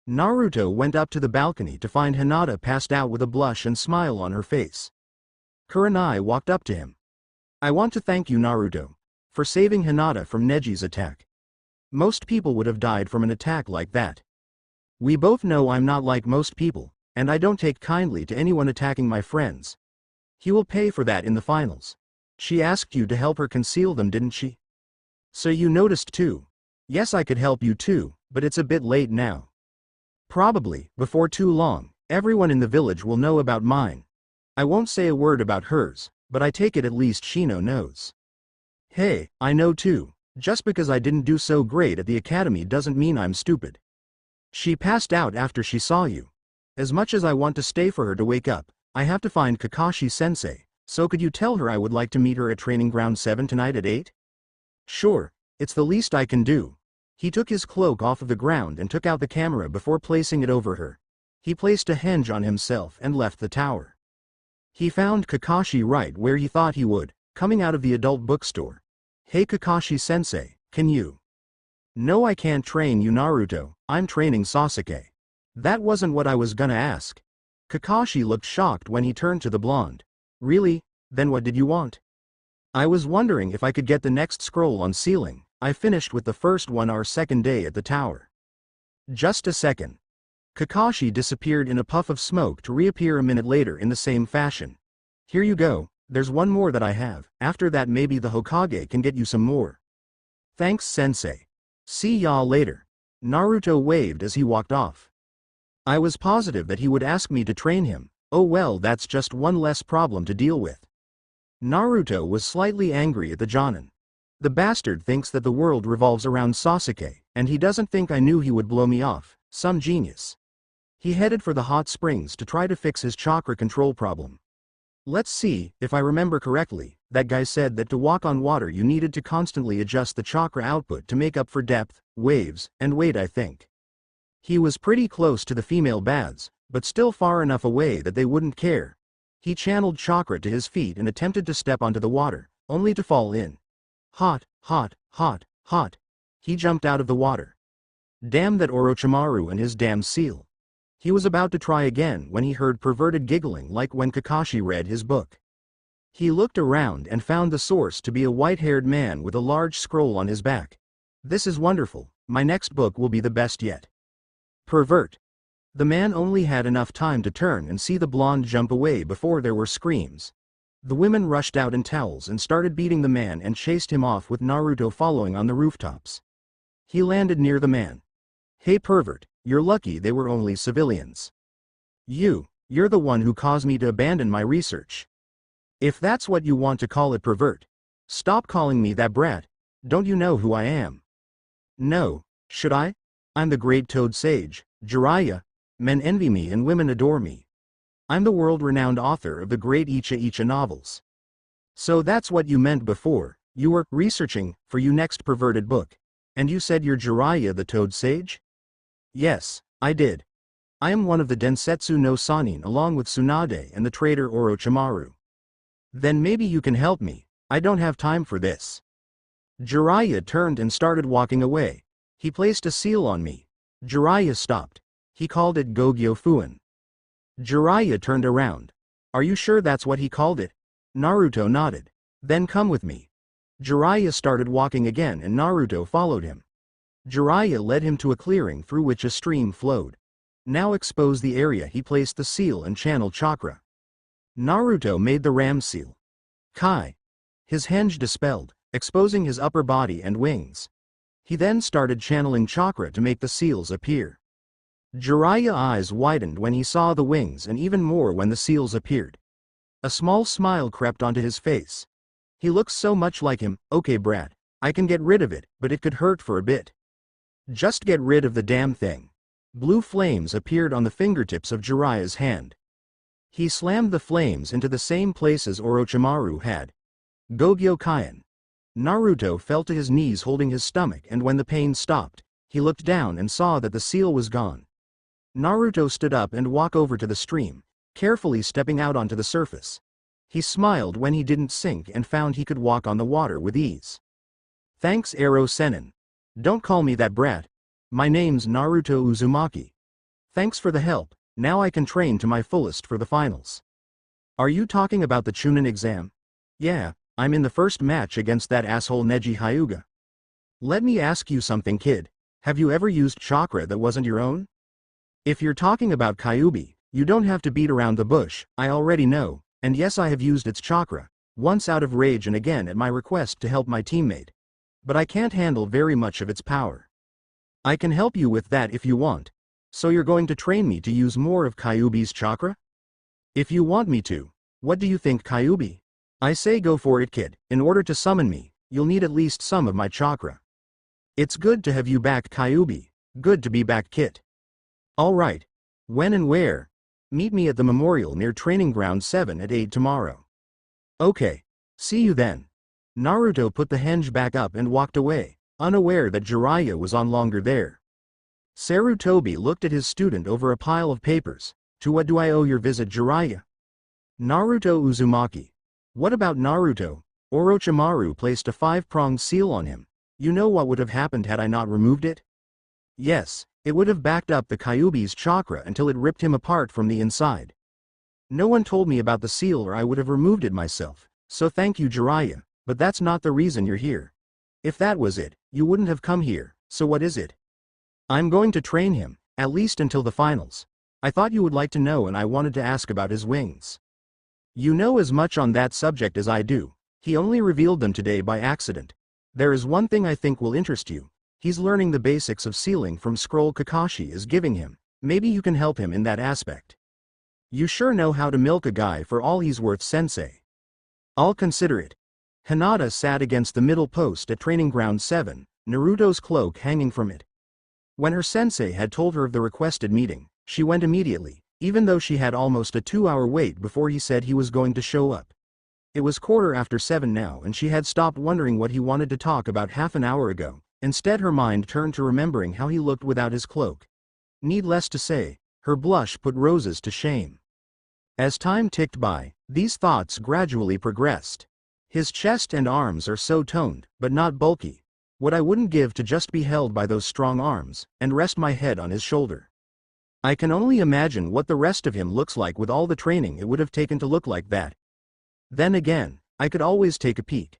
Naruto went up to the balcony to find Hinata passed out with a blush and smile on her face. Kurenai walked up to him. I want to thank you, Naruto, for saving Hinata from Neji's attack. Most people would have died from an attack like that. We both know I'm not like most people, and I don't take kindly to anyone attacking my friends. He will pay for that in the finals. She asked you to help her conceal them, didn't she? So you noticed too. Yes, I could help you too, but it's a bit late now. Probably, before too long, everyone in the village will know about mine. I won't say a word about hers, but I take it at least Shino knows. Hey, I know too. Just because I didn't do so great at the academy doesn't mean I'm stupid. She passed out after she saw you. As much as I want to stay for her to wake up, I have to find Kakashi-sensei, so could you tell her I would like to meet her at Training Ground 7 tonight at 8? Sure, it's the least I can do. He took his cloak off of the ground and took out the camera before placing it over her. He placed a hinge on himself and left the tower. He found Kakashi right where he thought he would, coming out of the adult bookstore. Hey Kakashi-sensei, can you? No, I can't train you, Naruto, I'm training Sasuke. That wasn't what I was gonna ask. Kakashi looked shocked when he turned to the blonde. Really? Then what did you want? I was wondering if I could get the next scroll on sealing. I finished with the first one our second day at the tower. Just a second. Kakashi disappeared in a puff of smoke to reappear a minute later in the same fashion. Here you go, there's one more that I have, after that maybe the Hokage can get you some more. Thanks sensei. See y'all later. Naruto waved as he walked off. I was positive that he would ask me to train him. Oh well, that's just one less problem to deal with. Naruto was slightly angry at the Jonin. The bastard thinks that the world revolves around Sasuke, and he doesn't think I knew he would blow me off. Some genius. He headed for the hot springs to try to fix his chakra control problem. Let's see, if I remember correctly, that guy said that to walk on water you needed to constantly adjust the chakra output to make up for depth, waves, and weight, I think. He was pretty close to the female baths, but still far enough away that they wouldn't care. He channeled chakra to his feet and attempted to step onto the water, only to fall in. Hot, hot, hot, hot. He jumped out of the water. Damn that Orochimaru and his damn seal. He was about to try again when he heard perverted giggling like when Kakashi read his book. He looked around and found the source to be a white-haired man with a large scroll on his back. This is wonderful, my next book will be the best yet. Pervert. The man only had enough time to turn and see the blonde jump away before there were screams. The women rushed out in towels and started beating the man and chased him off with Naruto following on the rooftops. He landed near the man. Hey pervert, you're lucky they were only civilians. You're the one who caused me to abandon my research. If that's what you want to call it, pervert. Stop calling me that brat. Don't you know who I am? No, should I? I'm the great Toad Sage, Jiraiya. Men envy me and women adore me. I'm the world-renowned author of the great Icha Icha novels. So that's what you meant before, you were researching for your next perverted book. And you said you're Jiraiya the Toad Sage? Yes, I did. I am one of the Densetsu no Sanin along with Tsunade and the traitor Orochimaru. Then maybe you can help me, I don't have time for this. Jiraiya turned and started walking away. He placed a seal on me. Jiraiya stopped. He called it Gogyo Fuin. Jiraiya turned around. Are you sure that's what he called it? Naruto nodded. Then come with me. Jiraiya started walking again and Naruto followed him. Jiraiya led him to a clearing through which a stream flowed. Now expose the area he placed the seal and channeled chakra. Naruto made the ram seal. Kai. His henge dispelled, exposing his upper body and wings. He then started channeling chakra to make the seals appear. Jiraiya's eyes widened when he saw the wings and even more when the seals appeared. A small smile crept onto his face. He looks so much like him. Okay brat, I can get rid of it, but it could hurt for a bit. Just get rid of the damn thing. Blue flames appeared on the fingertips of Jiraiya's hand. He slammed the flames into the same places Orochimaru had. Gogyo Kaien. Naruto fell to his knees holding his stomach, and when the pain stopped, he looked down and saw that the seal was gone. Naruto stood up and walked over to the stream, carefully stepping out onto the surface. He smiled when he didn't sink and found he could walk on the water with ease. Thanks Ero Sennin. Don't call me that brat. My name's Naruto Uzumaki. Thanks for the help, now I can train to my fullest for the finals. Are you talking about the Chunin exam? Yeah, I'm in the first match against that asshole Neji Hyuga. Let me ask you something kid, have you ever used chakra that wasn't your own? If you're talking about Kyuubi, you don't have to beat around the bush, I already know, and yes I have used its chakra, once out of rage and again at my request to help my teammate. But I can't handle very much of its power. I can help you with that if you want. So you're going to train me to use more of Kyuubi's chakra? If you want me to. What do you think, Kyuubi? I say go for it, kid. In order to summon me, you'll need at least some of my chakra. It's good to have you back, Kyuubi. Good to be back, kid. Alright. When and where? Meet me at the memorial near Training Ground 7 at 8 tomorrow. Okay. See you then. Naruto put the henge back up and walked away, unaware that Jiraiya was on longer there. Sarutobi looked at his student over a pile of papers. To what do I owe your visit, Jiraiya? Naruto Uzumaki. What about Naruto? Orochimaru placed a 5-pronged seal on him. You know what would have happened had I not removed it? Yes, it would have backed up the Kyuubi's chakra until it ripped him apart from the inside. No one told me about the seal or I would have removed it myself, so thank you, Jiraiya, but that's not the reason you're here. If that was it, you wouldn't have come here, so what is it? I'm going to train him, at least until the finals. I thought you would like to know and I wanted to ask about his wings. You know as much on that subject as I do. He only revealed them today by accident. There is one thing I think will interest you. He's learning the basics of sealing from scroll Kakashi is giving him. Maybe you can help him in that aspect. You sure know how to milk a guy for all he's worth, sensei. I'll consider it. Hinata sat against the middle post at Training Ground 7, Naruto's cloak hanging from it. When her sensei had told her of the requested meeting, she went immediately, even though she had almost a 2-hour wait before he said he was going to show up. It was 7:15 now and she had stopped wondering what he wanted to talk about half an hour ago. Instead her mind turned to remembering how he looked without his cloak. Needless to say, her blush put roses to shame. As time ticked by, these thoughts gradually progressed. His chest and arms are so toned, but not bulky. What I wouldn't give to just be held by those strong arms, and rest my head on his shoulder. I can only imagine what the rest of him looks like with all the training it would have taken to look like that. Then again, I could always take a peek.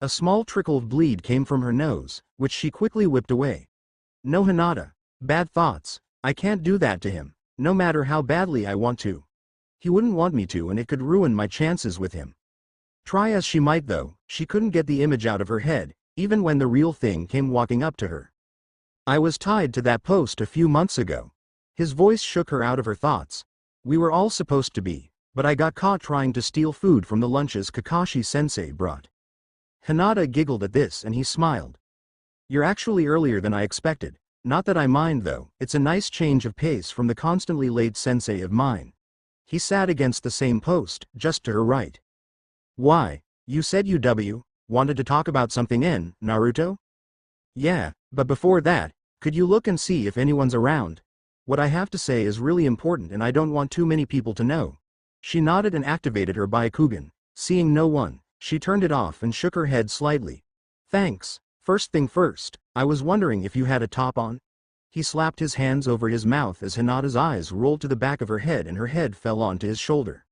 A small trickle of bleed came from her nose, which she quickly whipped away. No, Hinata. Bad thoughts. I can't do that to him, no matter how badly I want to. He wouldn't want me to and it could ruin my chances with him. Try as she might though, she couldn't get the image out of her head, even when the real thing came walking up to her. I was tied to that post a few months ago. His voice shook her out of her thoughts. We were all supposed to be, but I got caught trying to steal food from the lunches Kakashi-sensei brought. Hinata giggled at this and he smiled. You're actually earlier than I expected. Not that I mind though, it's a nice change of pace from the constantly late sensei of mine. He sat against the same post, just to her right. Why, you said you wanted to talk about something Naruto? Yeah, but before that, could you look and see if anyone's around? What I have to say is really important and I don't want too many people to know. She nodded and activated her Byakugan. Seeing no one, she turned it off and shook her head slightly. Thanks. First thing first, I was wondering if you had a top on? He slapped his hands over his mouth as Hinata's eyes rolled to the back of her head and her head fell onto his shoulder.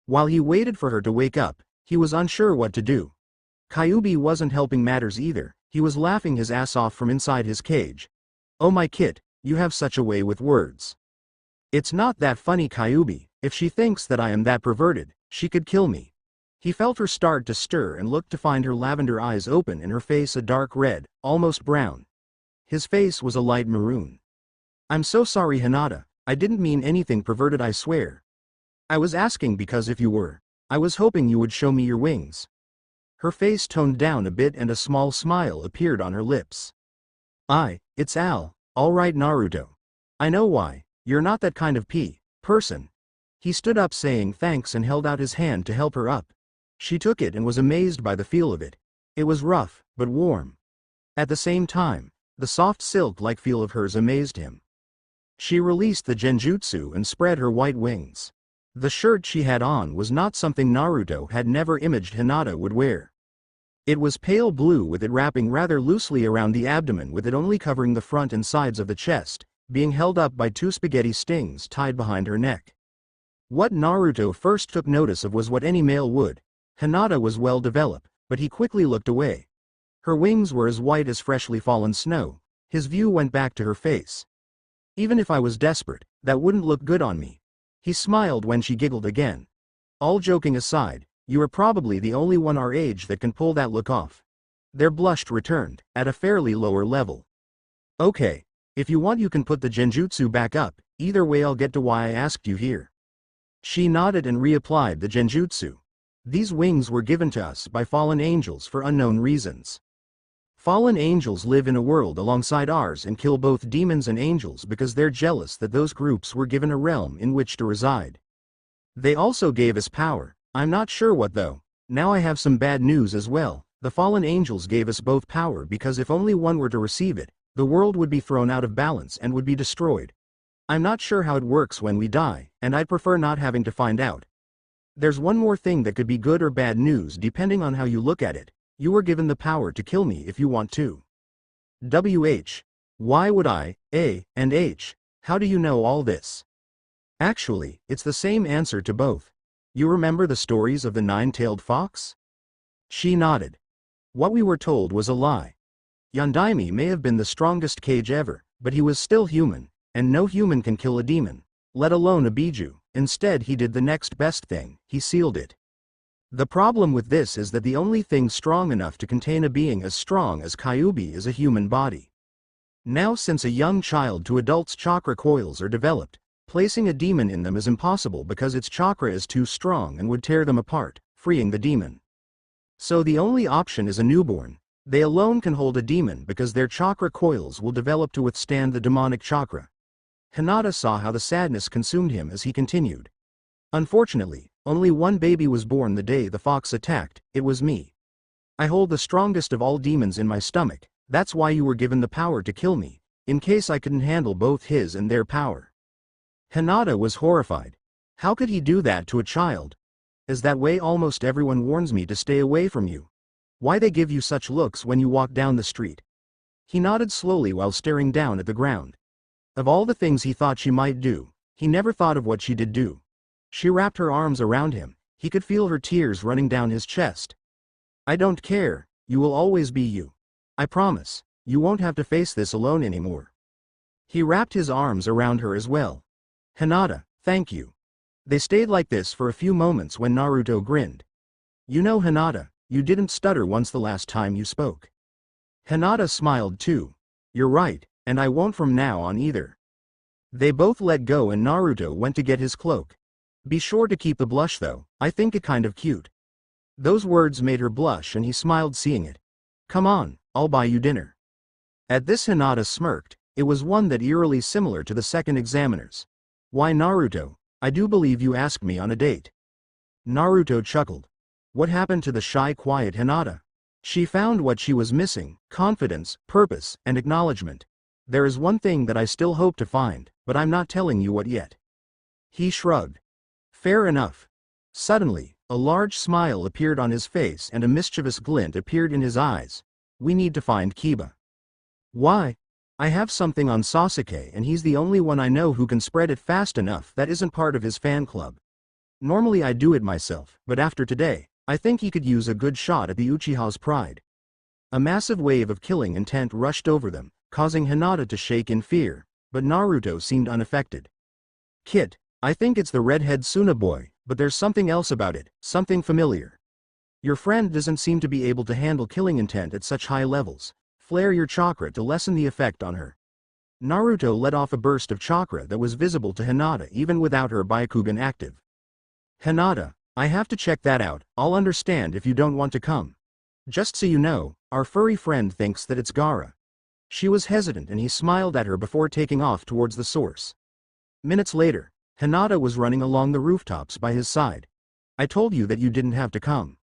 While he waited for her to wake up, he was unsure what to do. Kyuubi wasn't helping matters either. He was laughing his ass off from inside his cage. Oh my kid, you have such a way with words. It's not that funny, Kyuubi. If she thinks that I am that perverted, she could kill me. He felt her start to stir and looked to find her lavender eyes open and her face a dark red, almost brown. His face was a light maroon. I'm so sorry, Hinata. I didn't mean anything perverted, I swear. I was asking because if you were, I was hoping you would show me your wings. Her face toned down a bit and a small smile appeared on her lips. It's Al. All right, Naruto. I know why. You're not that kind of person. He stood up saying thanks and held out his hand to help her up. She took it and was amazed by the feel of it. It was rough, but warm. At the same time, the soft silk-like feel of hers amazed him. She released the genjutsu and spread her white wings. The shirt she had on was not something Naruto had never imagined Hinata would wear. It was pale blue with it wrapping rather loosely around the abdomen with it only covering the front and sides of the chest, being held up by 2 spaghetti stings tied behind her neck. What Naruto first took notice of was what any male would. Hinata was well developed, but he quickly looked away. Her wings were as white as freshly fallen snow. His view went back to her face. Even if I was desperate, that wouldn't look good on me. He smiled when she giggled again. All joking aside, you are probably the only one our age that can pull that look off. Their blush returned, at a fairly lower level. Okay. If you want you can put the genjutsu back up, either way I'll get to why I asked you here. She nodded and reapplied the genjutsu. These wings were given to us by fallen angels for unknown reasons. Fallen angels live in a world alongside ours and kill both demons and angels because they're jealous that those groups were given a realm in which to reside. They also gave us power. I'm not sure what though. Now I have some bad news as well. The fallen angels gave us both power because if only one were to receive it, the world would be thrown out of balance and would be destroyed. I'm not sure how it works when we die, and I'd prefer not having to find out. There's one more thing that could be good or bad news depending on how you look at it. You were given the power to kill me if you want to. WH. Why would I? A and H. How do you know all this? Actually, it's the same answer to both. You remember the stories of the nine-tailed fox? She nodded. What we were told was a lie. Yondaime may have been the strongest cage ever, but he was still human, and no human can kill a demon, let alone a biju. Instead he did the next best thing, he sealed it. The problem with this is that the only thing strong enough to contain a being as strong as Kyuubi is a human body. Now since a young child to adult's chakra coils are developed, placing a demon in them is impossible because its chakra is too strong and would tear them apart, freeing the demon. So the only option is a newborn. They alone can hold a demon because their chakra coils will develop to withstand the demonic chakra. Hinata saw how the sadness consumed him as he continued. Unfortunately, only one baby was born the day the fox attacked. It was me. I hold the strongest of all demons in my stomach. That's why you were given the power to kill me, in case I couldn't handle both his and their power. Hinata was horrified. How could he do that to a child? As that way almost everyone warns me to stay away from you. Why they give you such looks when you walk down the street? He nodded slowly while staring down at the ground. Of all the things he thought she might do, he never thought of what she did do. She wrapped her arms around him. He could feel her tears running down his chest. I don't care. You will always be you. I promise. You won't have to face this alone anymore. He wrapped his arms around her as well. Hinata, thank you. They stayed like this for a few moments when Naruto grinned. You know Hinata, you didn't stutter once the last time you spoke. Hinata smiled too. You're right, and I won't from now on either. They both let go and Naruto went to get his cloak. Be sure to keep the blush though, I think it kind of cute. Those words made her blush and he smiled seeing it. Come on, I'll buy you dinner. At this Hinata smirked. It was one that eerily similar to the second examiner's. Why Naruto, I do believe you asked me on a date. Naruto chuckled. What happened to the shy quiet Hinata? She found what she was missing, confidence, purpose, and acknowledgement. There is one thing that I still hope to find, but I'm not telling you what yet. He shrugged. Fair enough. Suddenly, a large smile appeared on his face and a mischievous glint appeared in his eyes. We need to find Kiba. Why? I have something on Sasuke and he's the only one I know who can spread it fast enough that isn't part of his fan club. Normally I do it myself, but after today, I think he could use a good shot at the Uchiha's pride. A massive wave of killing intent rushed over them, causing Hinata to shake in fear, but Naruto seemed unaffected. Kit, I think it's the redhead Suna boy, but there's something else about it, something familiar. Your friend doesn't seem to be able to handle killing intent at such high levels. Flare your chakra to lessen the effect on her. Naruto let off a burst of chakra that was visible to Hinata even without her Byakugan active. Hinata, I have to check that out. I'll understand if you don't want to come. Just so you know, our furry friend thinks that it's Gaara. She was hesitant and he smiled at her before taking off towards the source. Minutes later, Hinata was running along the rooftops by his side. I told you that you didn't have to come.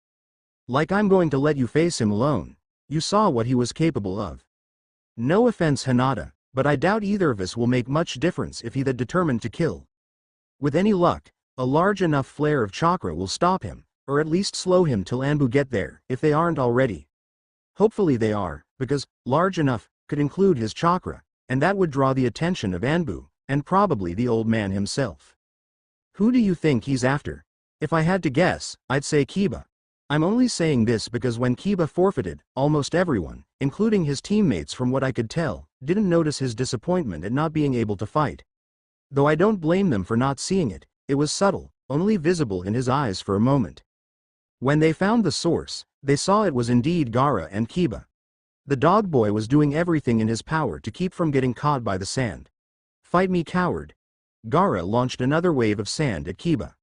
Like I'm going to let you face him alone. You saw what he was capable of. No offense Hinata, but I doubt either of us will make much difference if he that determined to kill. With any luck, a large enough flare of chakra will stop him, or at least slow him till Anbu get there, if they aren't already. Hopefully they are, because large enough could include his chakra, and that would draw the attention of Anbu, and probably the old man himself. Who do you think he's after? If I had to guess, I'd say Kiba. I'm only saying this because when Kiba forfeited, almost everyone, including his teammates from what I could tell, didn't notice his disappointment at not being able to fight. Though I don't blame them for not seeing it, it was subtle, only visible in his eyes for a moment. When they found the source, they saw it was indeed Gaara and Kiba. The dog boy was doing everything in his power to keep from getting caught by the sand. Fight me, coward. Gaara launched another wave of sand at Kiba.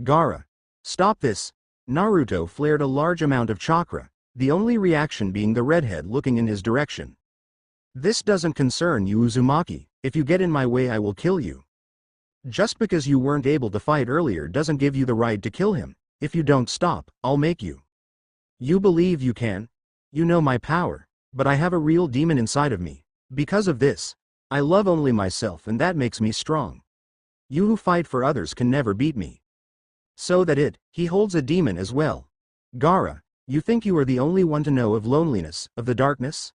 Gaara, stop this. Naruto flared a large amount of chakra, the only reaction being the redhead looking in his direction. This doesn't concern you, Uzumaki. If you get in my way, I will kill you. Just because you weren't able to fight earlier doesn't give you the right to kill him. If you don't stop, I'll make you. You believe you can? You know my power, but I have a real demon inside of me. Because of this, I love only myself, and that makes me strong. You who fight for others can never beat me. So that he holds a demon as well. Gaara, you think you are the only one to know of loneliness, of the darkness?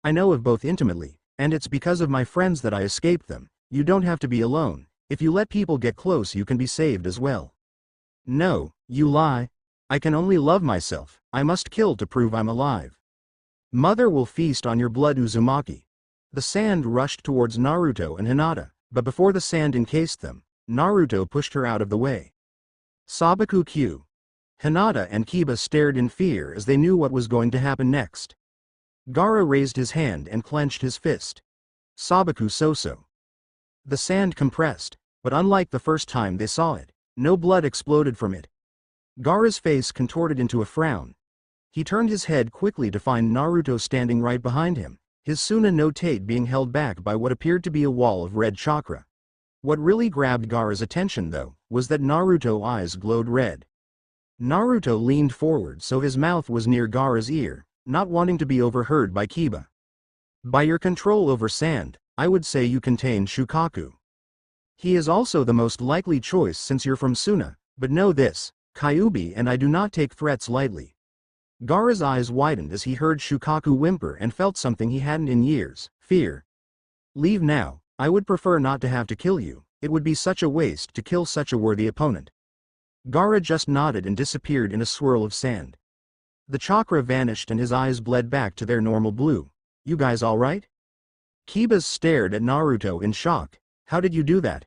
I know of both intimately, and it's because of my friends that I escaped them. You don't have to be alone. If you let people get close, you can be saved as well. No, you lie. I can only love myself. I must kill to prove I'm alive. Mother will feast on your blood, Uzumaki. The sand rushed towards Naruto and Hinata, but before the sand encased them, Naruto pushed her out of the way. Sabaku Q. Hinata and Kiba stared in fear as they knew what was going to happen next. Gaara raised his hand and clenched his fist. Sabaku Soso. The sand compressed, but unlike the first time they saw it, no blood exploded from it. Gaara's face contorted into a frown. He turned his head quickly to find Naruto standing right behind him, his Suna no Tate being held back by what appeared to be a wall of red chakra. What really grabbed Gaara's attention, though, was that Naruto's eyes glowed red. Naruto leaned forward so his mouth was near Gaara's ear, not wanting to be overheard by Kiba. By your control over sand, I would say you contain Shukaku. He is also the most likely choice since you're from Suna, but know this, Kyuubi and I do not take threats lightly. Gaara's eyes widened as he heard Shukaku whimper and felt something he hadn't in years, fear. Leave now. I would prefer not to have to kill you. It would be such a waste to kill such a worthy opponent. Gaara just nodded and disappeared in a swirl of sand. The chakra vanished and his eyes bled back to their normal blue. You guys all right? Kiba stared at Naruto in shock. How did you do that?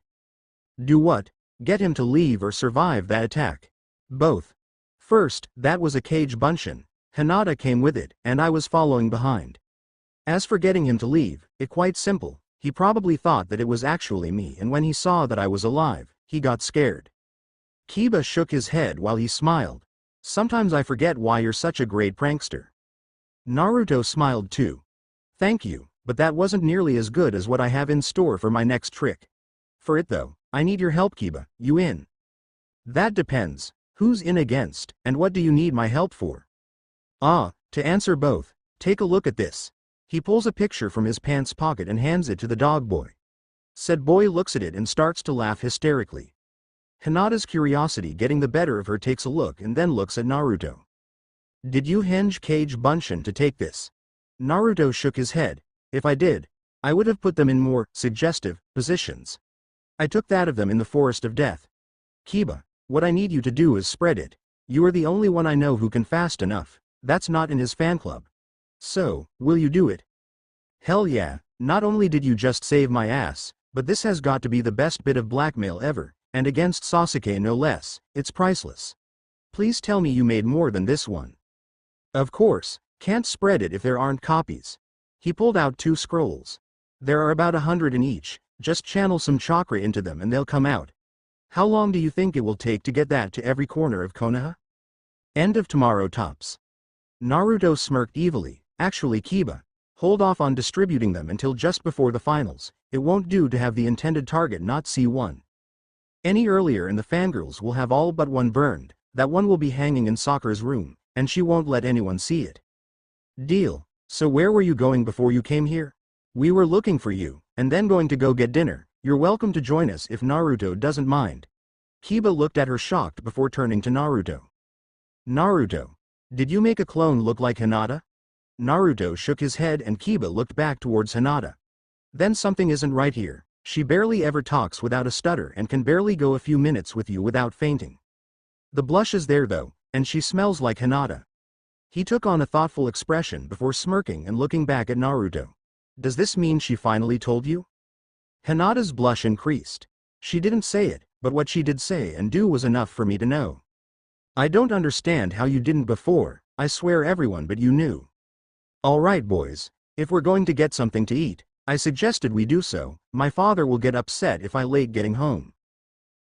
Do what? Get him to leave or survive that attack? Both. First, that was a cage bunshin. Hinata came with it, and I was following behind. As for getting him to leave, it's quite simple. He probably thought that it was actually me, and when he saw that I was alive, he got scared. Kiba shook his head while he smiled. Sometimes I forget why you're such a great prankster. Naruto smiled too. Thank you, but that wasn't nearly as good as what I have in store for my next trick. For it though, I need your help, Kiba. You in? That depends. Who's in against, and what do you need my help for? To answer both, take a look at this. He pulls a picture from his pants pocket and hands it to the dog boy. Said boy looks at it and starts to laugh hysterically. Hinata's curiosity getting the better of her takes a look and then looks at Naruto. Did you hinge cage bunshin to take this? Naruto shook his head. If I did, I would have put them in more suggestive positions. I took that of them in the forest of death. Kiba, what I need you to do is spread it. You are the only one I know who can fast enough. That's not in his fan club. So, will you do it? Hell yeah, not only did you just save my ass, but this has got to be the best bit of blackmail ever, and against Sasuke no less. It's priceless. Please tell me you made more than this one. Of course, can't spread it if there aren't copies. He pulled out 2 scrolls. There are about 100 in each, just channel some chakra into them and they'll come out. How long do you think it will take to get that to every corner of Konoha? End of tomorrow tops. Naruto smirked evilly. Actually, Kiba, hold off on distributing them until just before the finals. It won't do to have the intended target not see one. Any earlier and the fangirls will have all but one burned. That one will be hanging in Sakura's room, and she won't let anyone see it. Deal. So where were you going before you came here? We were looking for you, and then going to go get dinner. You're welcome to join us if Naruto doesn't mind. Kiba looked at her shocked before turning to Naruto. Naruto, did you make a clone look like Hinata? Naruto shook his head and Kiba looked back towards Hinata. Then something isn't right here. She barely ever talks without a stutter and can barely go a few minutes with you without fainting. The blush is there though, And she smells like Hinata. He took on a thoughtful expression before smirking and looking back at Naruto. Does this mean she finally told you? Hinata's blush increased. She didn't say it, but what she did say and do was enough for me to know. I don't understand how you didn't before, I swear everyone but you knew. Alright boys, if we're going to get something to eat, I suggested we do so, my father will get upset if I late getting home.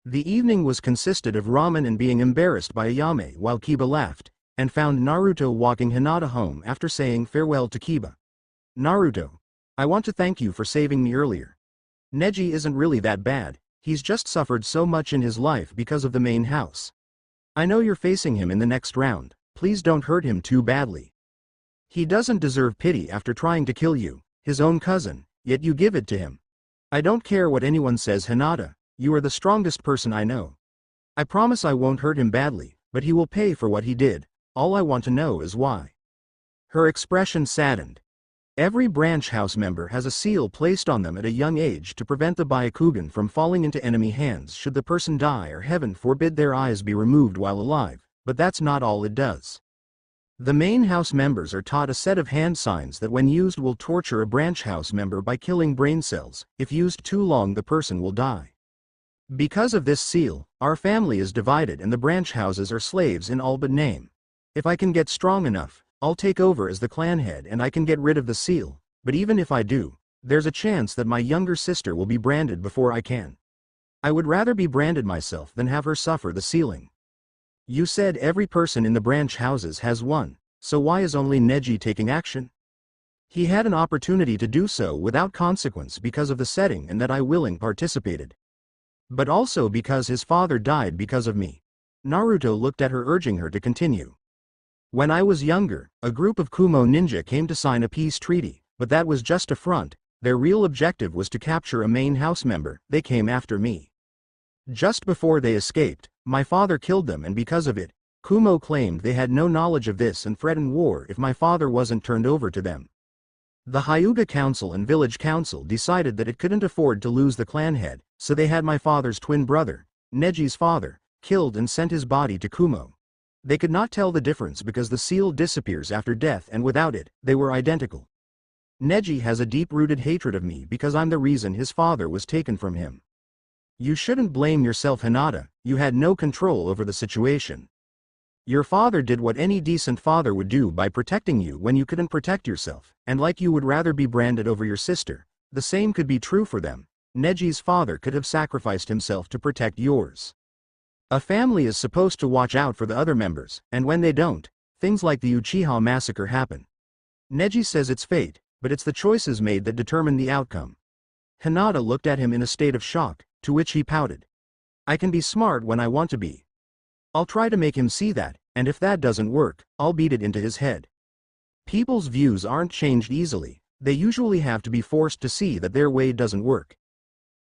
The evening was consisted of ramen and being embarrassed by Ayame while Kiba laughed, and found Naruto walking Hinata home after saying farewell to Kiba. Naruto, I want to thank you for saving me earlier. Neji isn't really that bad, he's just suffered so much in his life because of the main house. I know you're facing him in the next round, please don't hurt him too badly. He doesn't deserve pity after trying to kill you, his own cousin, yet you give it to him. I don't care what anyone says Hinata, you are the strongest person I know. I promise I won't hurt him badly, but he will pay for what he did, all I want to know is why. Her expression saddened. Every branch house member has a seal placed on them at a young age to prevent the Byakugan from falling into enemy hands should the person die or heaven forbid their eyes be removed while alive, but that's not all it does. The main house members are taught a set of hand signs that when used will torture a branch house member by killing brain cells, if used too long the person will die. Because of this seal, our family is divided and the branch houses are slaves in all but name. If I can get strong enough, I'll take over as the clan head and I can get rid of the seal, but even if I do, there's a chance that my younger sister will be branded before I can. I would rather be branded myself than have her suffer the sealing. You said every person in the branch houses has one, so why is only Neji taking action? He had an opportunity to do so without consequence because of the setting and that I willing participated. But also because his father died because of me. Naruto looked at her urging her to continue. When I was younger, a group of Kumo ninja came to sign a peace treaty, but that was just a front, their real objective was to capture a main house member, they came after me. Just before they escaped, my father killed them and because of it, Kumo claimed they had no knowledge of this and threatened war if my father wasn't turned over to them. The Hyuga Council and Village Council decided that it couldn't afford to lose the clan head, so they had my father's twin brother, Neji's father, killed and sent his body to Kumo. They could not tell the difference because the seal disappears after death and without it, they were identical. Neji has a deep-rooted hatred of me because I'm the reason his father was taken from him. You shouldn't blame yourself Hinata, you had no control over the situation. Your father did what any decent father would do by protecting you when you couldn't protect yourself, and like you would rather be branded over your sister, the same could be true for them. Neji's father could have sacrificed himself to protect yours. A family is supposed to watch out for the other members, and when they don't, things like the Uchiha massacre happen. Neji says it's fate, but it's the choices made that determine the outcome. Hinata looked at him in a state of shock, to which he pouted. I can be smart when I want to be. I'll try to make him see that, and if that doesn't work, I'll beat it into his head. People's views aren't changed easily, they usually have to be forced to see that their way doesn't work.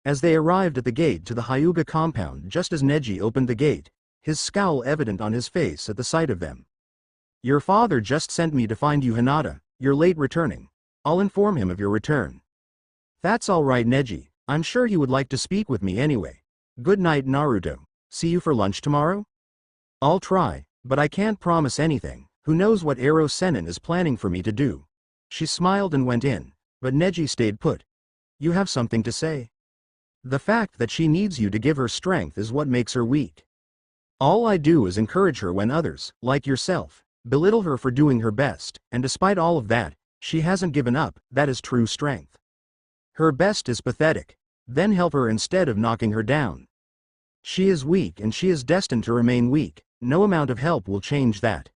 As they arrived at the gate to the Hyuga compound just as Neji opened the gate, his scowl evident on his face at the sight of them. Your father just sent me to find you Hinata, you're late returning. I'll inform him of your return. That's alright Neji, I'm sure he would like to speak with me anyway. Good night Naruto, see you for lunch tomorrow? I'll try, but I can't promise anything, who knows what Ero Sennin is planning for me to do. She smiled and went in, but Neji stayed put. You have something to say? The fact that she needs you to give her strength is what makes her weak. All I do is encourage her when others, like yourself, belittle her for doing her best, and despite all of that, she hasn't given up, that is true strength. Her best is pathetic, then help her instead of knocking her down. She is weak and she is destined to remain weak, no amount of help will change that.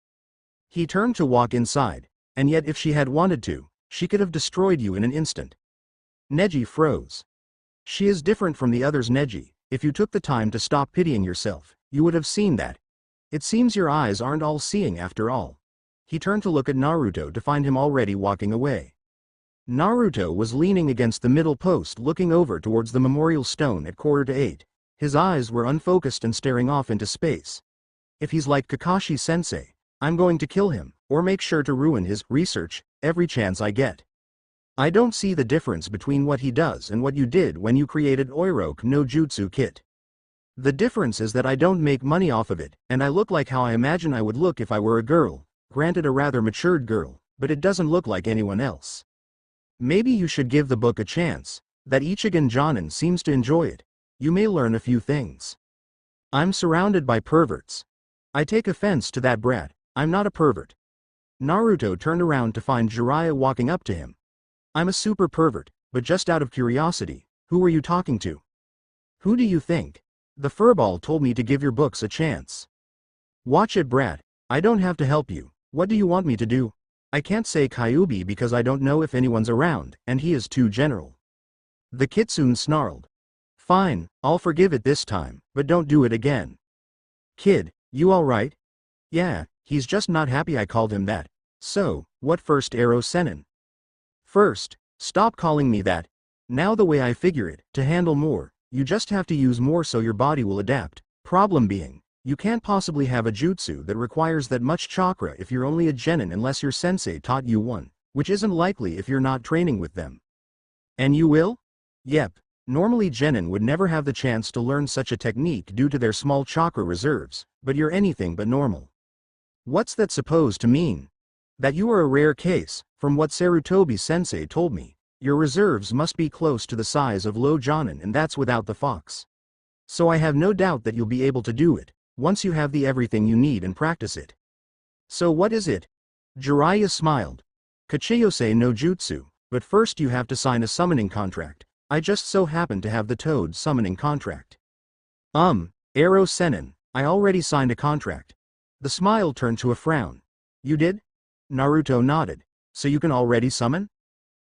He turned to walk inside, and yet if she had wanted to, she could have destroyed you in an instant. Neji froze. She is different from the others Neji, if you took the time to stop pitying yourself, you would have seen that. It seems your eyes aren't all seeing after all. He turned to look at Naruto to find him already walking away. Naruto was leaning against the middle post looking over towards the memorial stone at 7:45. His eyes were unfocused and staring off into space. If he's like Kakashi-sensei, I'm going to kill him, or make sure to ruin his research, every chance I get. I don't see the difference between what he does and what you did when you created Oiroke no Jutsu Kit. The difference is that I don't make money off of it, and I look like how I imagine I would look if I were a girl, granted a rather matured girl, but it doesn't look like anyone else. Maybe you should give the book a chance. That Ichigan Jonin seems to enjoy it. You may learn a few things. I'm surrounded by perverts. I take offense to that brat. I'm not a pervert. Naruto turned around to find Jiraiya walking up to him. I'm a super pervert, but just out of curiosity, who were you talking to? Who do you think? The furball told me to give your books a chance. Watch it, brat. I don't have to help you. What do you want me to do? I can't say Kyuubi because I don't know if anyone's around, and he is too general. The kitsune snarled. Fine, I'll forgive it this time, but don't do it again. Kid, you alright? Yeah, he's just not happy I called him that. So, what first arrow senin? First, stop calling me that. Now the way I figure it, to handle more, you just have to use more so your body will adapt. Problem being, you can't possibly have a jutsu that requires that much chakra if you're only a genin unless your sensei taught you one, which isn't likely if you're not training with them. And you will? Yep. Normally genin would never have the chance to learn such a technique due to their small chakra reserves, but you're anything but normal. What's that supposed to mean? That you are a rare case. From what Sarutobi sensei told me, your reserves must be close to the size of low jonin, and that's without the fox. So I have no doubt that you'll be able to do it, once you have the everything you need and practice it. So what is it? Jiraiya smiled. Kachiyose no jutsu, but first you have to sign a summoning contract. I just so happen to have the Toad summoning contract. Arrow senin, I already signed a contract. The smile turned to a frown. You did? Naruto nodded. So you can already summon?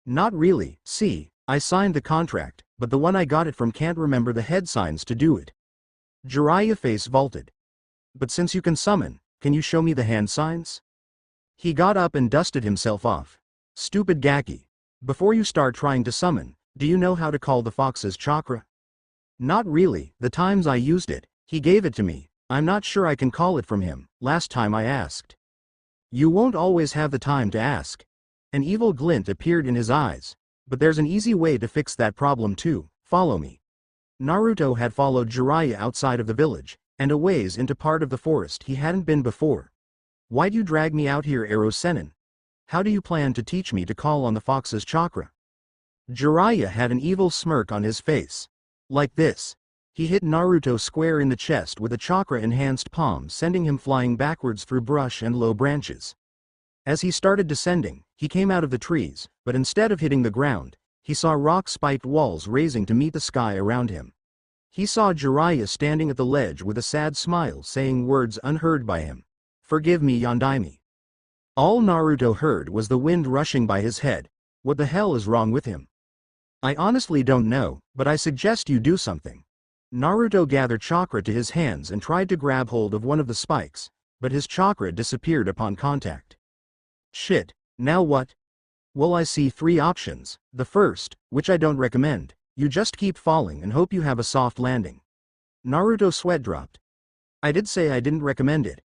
Not really. See, I signed the contract, but the one I got it from can't remember the head signs to do it. Jiraiya face vaulted. But since you can summon, can you show me the hand signs? He got up and dusted himself off. Stupid Gaki. Before you start trying to summon, do you know how to call the fox's chakra? Not really. The times I used it, he gave it to me. I'm not sure I can call it from him, last time I asked. You won't always have the time to ask. An evil glint appeared in his eyes. But there's an easy way to fix that problem too. Follow me. Naruto had followed Jiraiya outside of the village, and a ways into part of the forest he hadn't been before. Why'd you drag me out here, Arrow Senin? How do you plan to teach me to call on the fox's chakra? Jiraiya had an evil smirk on his face. Like this. He hit Naruto square in the chest with a chakra-enhanced palm, sending him flying backwards through brush and low branches. As he started descending, he came out of the trees, but instead of hitting the ground, he saw rock-spiked walls raising to meet the sky around him. He saw Jiraiya standing at the ledge with a sad smile, saying words unheard by him. Forgive me, Yondaime. All Naruto heard was the wind rushing by his head. What the hell is wrong with him? I honestly don't know, but I suggest you do something. Naruto gathered chakra to his hands and tried to grab hold of one of the spikes, but his chakra disappeared upon contact. Shit, now what? Well, I see three options. The first, which I don't recommend, you just keep falling and hope you have a soft landing. Naruto sweat dropped. I did say I didn't recommend it.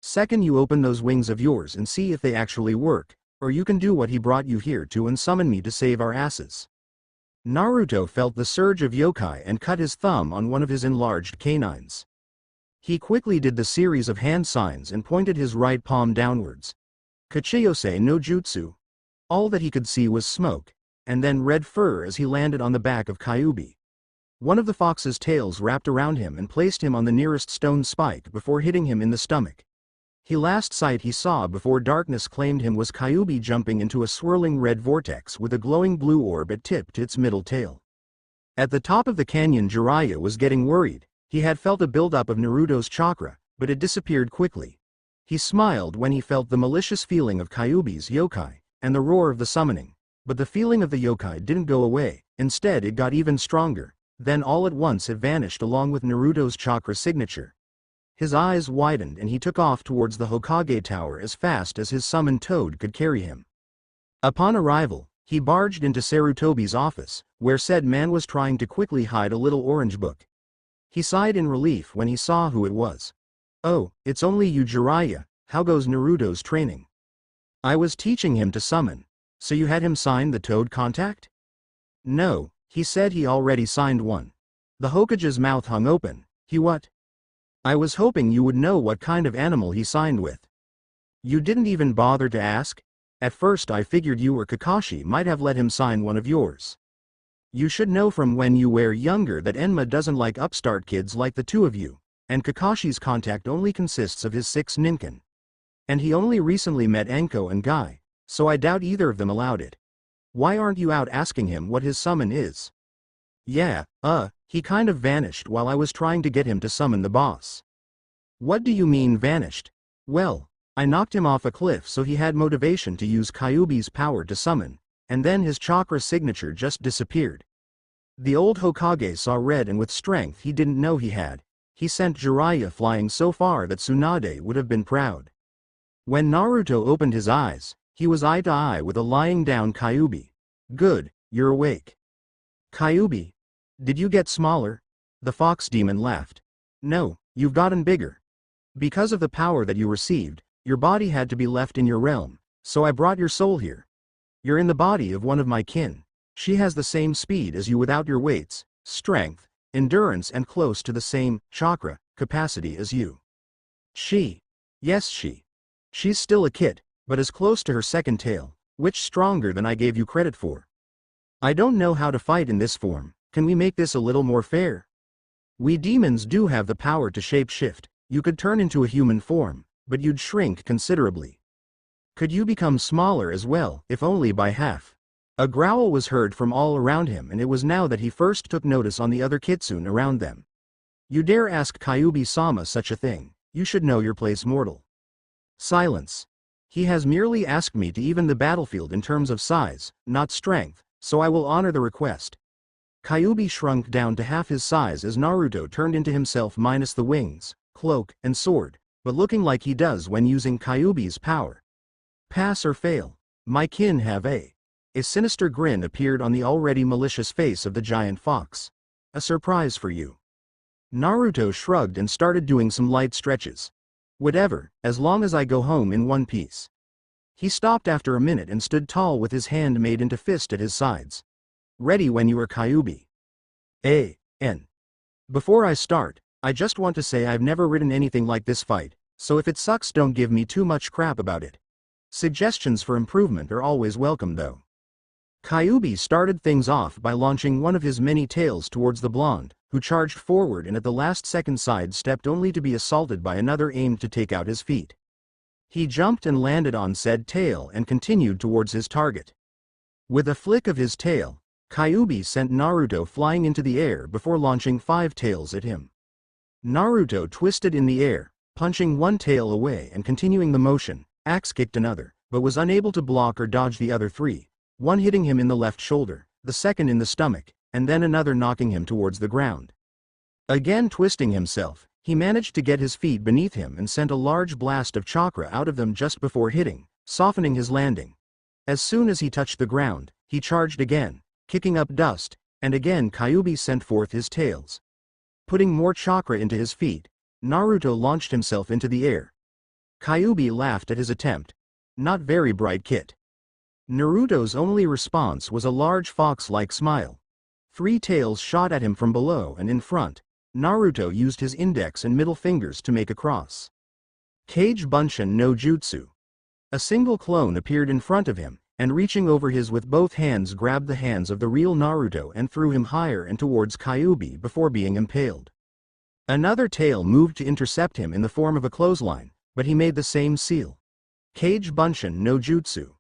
Second, you open those wings of yours and see if they actually work, or you can do what he brought you here to and summon me to save our asses. Naruto felt the surge of yokai and cut his thumb on one of his enlarged canines. He quickly did the series of hand signs and pointed his right palm downwards. Kachiyose no jutsu. All that he could see was smoke, and then red fur as he landed on the back of Kyuubi. One of the fox's tails wrapped around him and placed him on the nearest stone spike before hitting him in the stomach. The last sight he saw before darkness claimed him was Kyuubi jumping into a swirling red vortex with a glowing blue orb at tip to its middle tail. At the top of the canyon, Jiraiya was getting worried. He had felt a buildup of Naruto's chakra, but it disappeared quickly. He smiled when he felt the malicious feeling of Kyuubi's yokai, and the roar of the summoning. But the feeling of the yokai didn't go away, instead it got even stronger. Then all at once it vanished along with Naruto's chakra signature. His eyes widened and he took off towards the Hokage Tower as fast as his summoned toad could carry him. Upon arrival, he barged into Sarutobi's office, where said man was trying to quickly hide a little orange book. He sighed in relief when he saw who it was. Oh, it's only you, Jiraiya. How goes Naruto's training? I was teaching him to summon. So you had him sign the toad contact? No, he said he already signed one. The Hokage's mouth hung open, He what? I was hoping you would know what kind of animal he signed with. You didn't even bother to ask? At first I figured you or Kakashi might have let him sign one of yours. You should know from when you were younger that Enma doesn't like upstart kids like the two of you, and Kakashi's contact only consists of his 6 ninkin. And he only recently met Anko and Guy, so I doubt either of them allowed it. Why aren't you out asking him what his summon is? Yeah, he kind of vanished while I was trying to get him to summon the boss. What do you mean vanished? Well, I knocked him off a cliff so he had motivation to use Kyuubi's power to summon, and then his chakra signature just disappeared. The old Hokage saw red and with strength he didn't know he had. He sent Jiraiya flying so far that Tsunade would have been proud. When Naruto opened his eyes, he was eye to eye with a lying down Kyuubi. Good, you're awake. Kyuubi, did you get smaller? The fox demon laughed. No, you've gotten bigger. Because of the power that you received, your body had to be left in your realm, so I brought your soul here. You're in the body of one of my kin. She has the same speed as you without your weights, strength, endurance and close to the same chakra capacity as you. Yes she's still a kid, but is close to her second tail, which stronger than I gave you credit for. I don't know how to fight in this form, can we make this a little more fair? We demons do have the power to shape-shift, you could turn into a human form, but you'd shrink considerably. Could you become smaller as well, if only by half? A growl was heard from all around him and it was now that he first took notice on the other kitsune around them. You dare ask Kyuubi-sama such a thing, you should know your place mortal. Silence. He has merely asked me to even the battlefield in terms of size, not strength, so I will honor the request. Kyuubi shrunk down to half his size as Naruto turned into himself minus the wings, cloak, and sword, but looking like he does when using Kyuubi's power. Pass or fail. My kin have a sinister grin appeared on the already malicious face of the giant fox. A surprise for you. Naruto shrugged and started doing some light stretches. Whatever, as long as I go home in one piece. He stopped after a minute and stood tall with his hand made into fist at his sides. Ready when you are Kyuubi. Before I start, I just want to say I've never written anything like this fight, so if it sucks don't give me too much crap about it. Suggestions for improvement are always welcome though. Kyuubi started things off by launching one of his many tails towards the blonde, who charged forward and at the last second sidestepped only to be assaulted by another aimed to take out his feet. He jumped and landed on said tail and continued towards his target. With a flick of his tail, Kyuubi sent Naruto flying into the air before launching 5 tails at him. Naruto twisted in the air, punching one tail away and continuing the motion, axe-kicked another, but was unable to block or dodge the other 3. One hitting him in the left shoulder, the second in the stomach, and then another knocking him towards the ground. Again twisting himself, he managed to get his feet beneath him and sent a large blast of chakra out of them just before hitting, softening his landing. As soon as he touched the ground, he charged again, kicking up dust, and again Kyuubi sent forth his tails. Putting more chakra into his feet, Naruto launched himself into the air. Kyuubi laughed at his attempt. Not very bright kit. Naruto's only response was a large fox-like smile. 3 tails shot at him from below and in front. Naruto used his index and middle fingers to make a cross. Kage Bunshin no Jutsu. A single clone appeared in front of him, and reaching over his with both hands grabbed the hands of the real Naruto and threw him higher and towards Kyuubi before being impaled. Another tail moved to intercept him in the form of a clothesline, but he made the same seal. Kage Bunshin no Jutsu.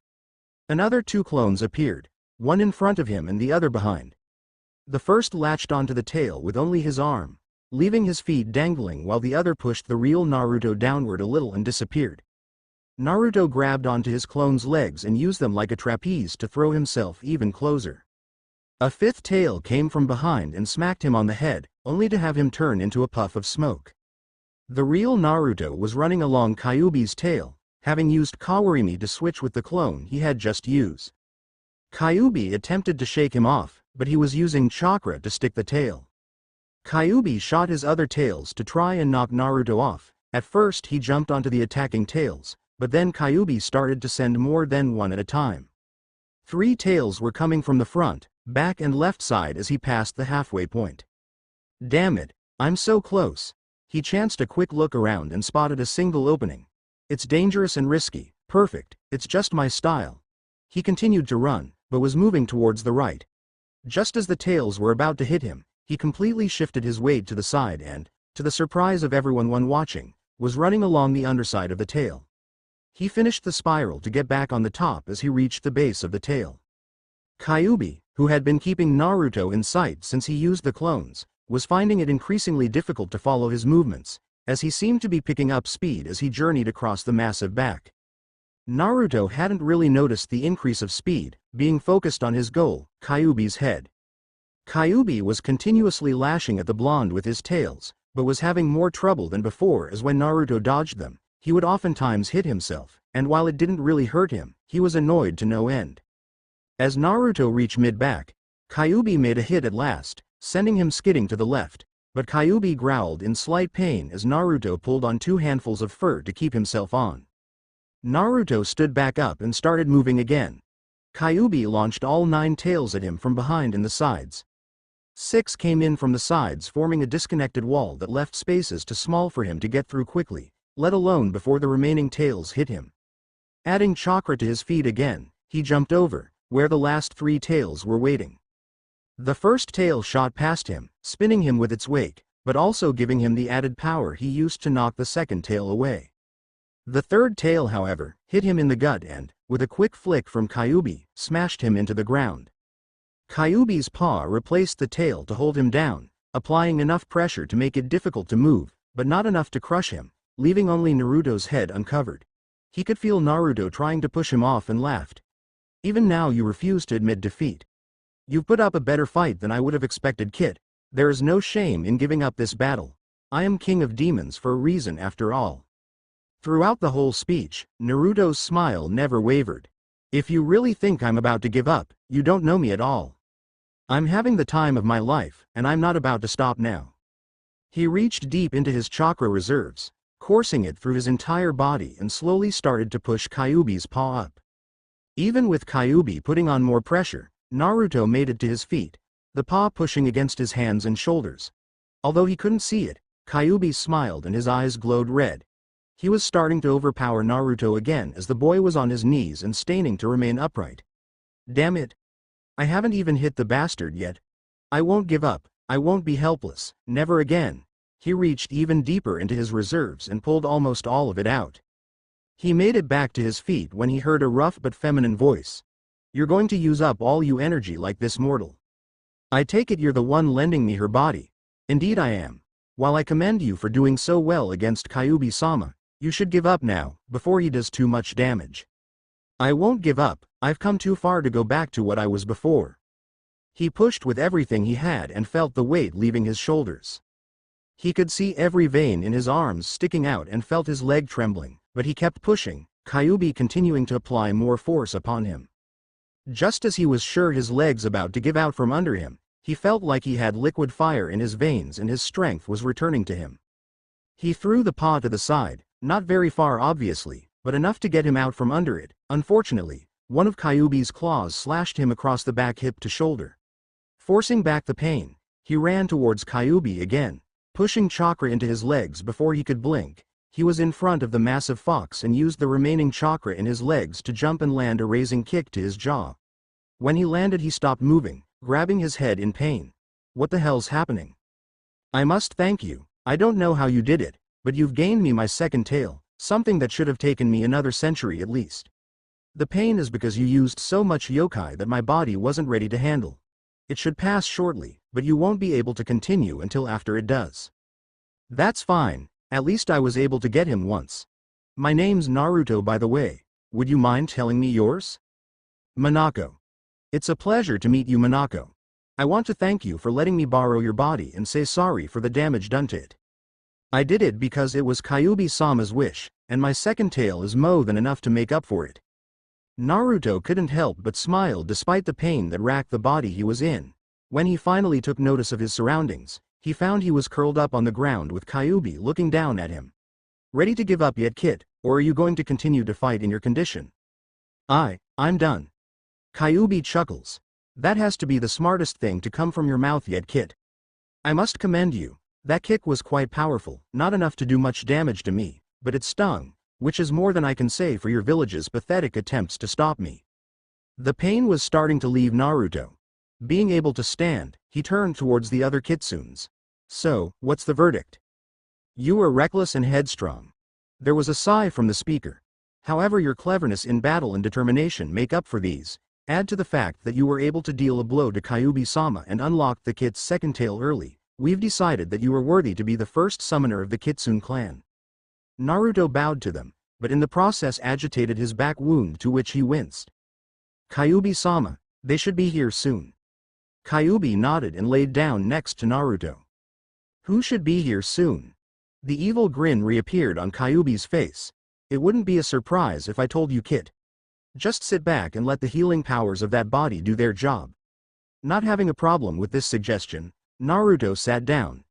Another 2 clones appeared, one in front of him and the other behind. The first latched onto the tail with only his arm, leaving his feet dangling while the other pushed the real Naruto downward a little and disappeared. Naruto grabbed onto his clone's legs and used them like a trapeze to throw himself even closer. A 5th tail came from behind and smacked him on the head, only to have him turn into a puff of smoke. The real Naruto was running along Kyuubi's tail, having used Kawarimi to switch with the clone he had just used. Kyuubi attempted to shake him off, but he was using chakra to stick the tail. Kyuubi shot his other tails to try and knock Naruto off. At first he jumped onto the attacking tails, but then Kyuubi started to send more than one at a time. 3 tails were coming from the front, back and left side as he passed the halfway point. Damn it, I'm so close. He chanced a quick look around and spotted a single opening. It's dangerous and risky. Perfect, it's just my style. He continued to run, but was moving towards the right. Just as the tails were about to hit him, he completely shifted his weight to the side and, to the surprise of everyone watching, was running along the underside of the tail. He finished the spiral to get back on the top as he reached the base of the tail. Kyuubi, who had been keeping Naruto in sight since he used the clones, was finding it increasingly difficult to follow his movements, as he seemed to be picking up speed as he journeyed across the massive back. Naruto hadn't really noticed the increase of speed, being focused on his goal, Kyuubi's head. Kyuubi was continuously lashing at the blonde with his tails, but was having more trouble than before, as when Naruto dodged them, he would oftentimes hit himself, and while it didn't really hurt him, he was annoyed to no end. As Naruto reached mid-back, Kyuubi made a hit at last, sending him skidding to the left, but Kyuubi growled in slight pain as Naruto pulled on 2 handfuls of fur to keep himself on. Naruto stood back up and started moving again. Kyuubi launched all 9 tails at him from behind and the sides. 6 came in from the sides, forming a disconnected wall that left spaces too small for him to get through quickly, let alone before the remaining tails hit him. Adding chakra to his feet again, he jumped over, where the last 3 tails were waiting. The first tail shot past him, spinning him with its wake, but also giving him the added power he used to knock the second tail away. The third tail, however, hit him in the gut and, with a quick flick from Kyuubi, smashed him into the ground. Kyuubi's paw replaced the tail to hold him down, applying enough pressure to make it difficult to move, but not enough to crush him, leaving only Naruto's head uncovered. He could feel Naruto trying to push him off and laughed. Even now you refuse to admit defeat. You've put up a better fight than I would have expected, kid. There is no shame in giving up this battle. I am king of demons for a reason after all. Throughout the whole speech, Naruto's smile never wavered. If you really think I'm about to give up, you don't know me at all. I'm having the time of my life, and I'm not about to stop now. He reached deep into his chakra reserves, coursing it through his entire body and slowly started to push Kyuubi's paw up. Even with Kyuubi putting on more pressure, Naruto made it to his feet, the paw pushing against his hands and shoulders. Although he couldn't see it, Kyuubi smiled and his eyes glowed red. He was starting to overpower Naruto again as the boy was on his knees and staining to remain upright. Damn it. I haven't even hit the bastard yet. I won't give up, I won't be helpless, never again. He reached even deeper into his reserves and pulled almost all of it out. He made it back to his feet when he heard a rough but feminine voice. You're going to use up all your energy like this, mortal. I take it you're the one lending me her body. Indeed I am. While I commend you for doing so well against Kyuubi-sama, you should give up now, before he does too much damage. I won't give up, I've come too far to go back to what I was before. He pushed with everything he had and felt the weight leaving his shoulders. He could see every vein in his arms sticking out and felt his leg trembling, but he kept pushing, Kyuubi continuing to apply more force upon him. Just as he was sure his legs about to give out from under him, he felt like he had liquid fire in his veins and his strength was returning to him. He threw the paw to the side, not very far obviously, but enough to get him out from under it. Unfortunately, one of Kyuubi's claws slashed him across the back hip to shoulder. Forcing back the pain, he ran towards Kyuubi again, pushing chakra into his legs before he could blink. He was in front of the massive fox and used the remaining chakra in his legs to jump and land a raising kick to his jaw. When he landed he stopped moving, grabbing his head in pain. What the hell's happening? I must thank you. I don't know how you did it, but you've gained me my second tail, something that should have taken me another century at least. The pain is because you used so much yokai that my body wasn't ready to handle. It should pass shortly, but you won't be able to continue until after it does. That's fine, at least I was able to get him once. My name's Naruto, by the way. Would you mind telling me yours? Minako. It's a pleasure to meet you, Minako. I want to thank you for letting me borrow your body and say sorry for the damage done to it. I did it because it was Kyuubi-sama's wish, and my second tail is more than enough to make up for it. Naruto couldn't help but smile despite the pain that racked the body he was in. When he finally took notice of his surroundings, he found he was curled up on the ground with Kyuubi looking down at him. Ready to give up yet, kid, or are you going to continue to fight in your condition? I'm done. Kyuubi chuckles. That has to be the smartest thing to come from your mouth yet, kid. I must commend you. That kick was quite powerful, not enough to do much damage to me, but it stung, which is more than I can say for your village's pathetic attempts to stop me. The pain was starting to leave Naruto. Being able to stand, he turned towards the other kitsunes. So, what's the verdict? You were reckless and headstrong. There was a sigh from the speaker. However, your cleverness in battle and determination make up for these. Add to the fact that you were able to deal a blow to Kyuubi-sama and unlock the kit's second tail early. We've decided that you are worthy to be the first summoner of the Kitsune clan. Naruto bowed to them, but in the process agitated his back wound, to which he winced. Kyuubi-sama, they should be here soon. Kyuubi nodded and laid down next to Naruto. Who should be here soon? The evil grin reappeared on Kyuubi's face. It wouldn't be a surprise if I told you, Kit. Just sit back and let the healing powers of that body do their job. Not having a problem with this suggestion, Naruto sat down.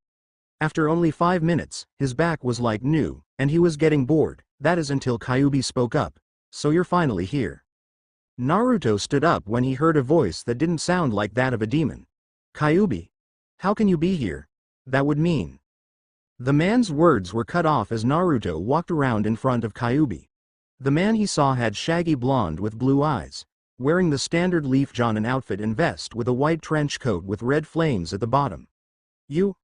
After only 5 minutes, his back was like new, and he was getting bored. That is until Kyuubi spoke up. So you're finally here. Naruto stood up when he heard a voice that didn't sound like that of a demon. Kyuubi, how can you be here? That would mean. The man's words were cut off as Naruto walked around in front of Kyuubi. The man he saw had shaggy blonde with blue eyes, wearing the standard leaf jonin outfit and vest with a white trench coat with red flames at the bottom. You?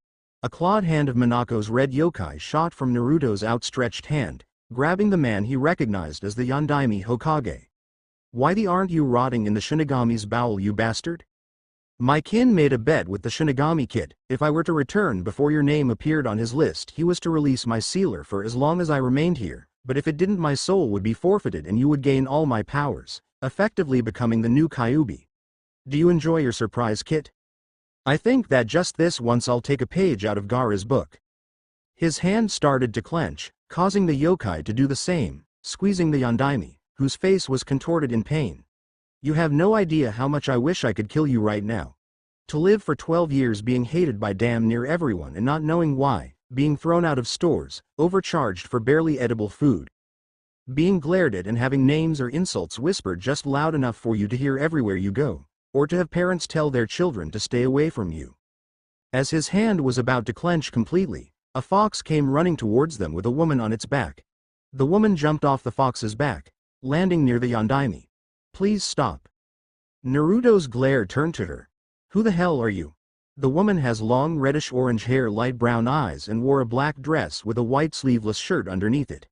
A clawed hand of Minako's red yokai shot from Naruto's outstretched hand, grabbing the man he recognized as the Yondaime Hokage. Why aren't you rotting in the Shinigami's bowel, you bastard? My kin made a bet with the Shinigami kid. If I were to return before your name appeared on his list, he was to release my sealer for as long as I remained here, but if it didn't, my soul would be forfeited and you would gain all my powers, effectively becoming the new Kyuubi. Do you enjoy your surprise, Kit? I think that just this once I'll take a page out of Gaara's book. His hand started to clench, causing the yokai to do the same, squeezing the Yondaime, whose face was contorted in pain. You have no idea how much I wish I could kill you right now. To live for 12 years being hated by damn near everyone and not knowing why, being thrown out of stores, overcharged for barely edible food. Being glared at and having names or insults whispered just loud enough for you to hear everywhere you go, or to have parents tell their children to stay away from you. As his hand was about to clench completely, a fox came running towards them with a woman on its back. The woman jumped off the fox's back, landing near the Yondaime. Please stop. Naruto's glare turned to her. Who the hell are you? The woman has long reddish-orange hair, light brown eyes, and wore a black dress with a white sleeveless shirt underneath it.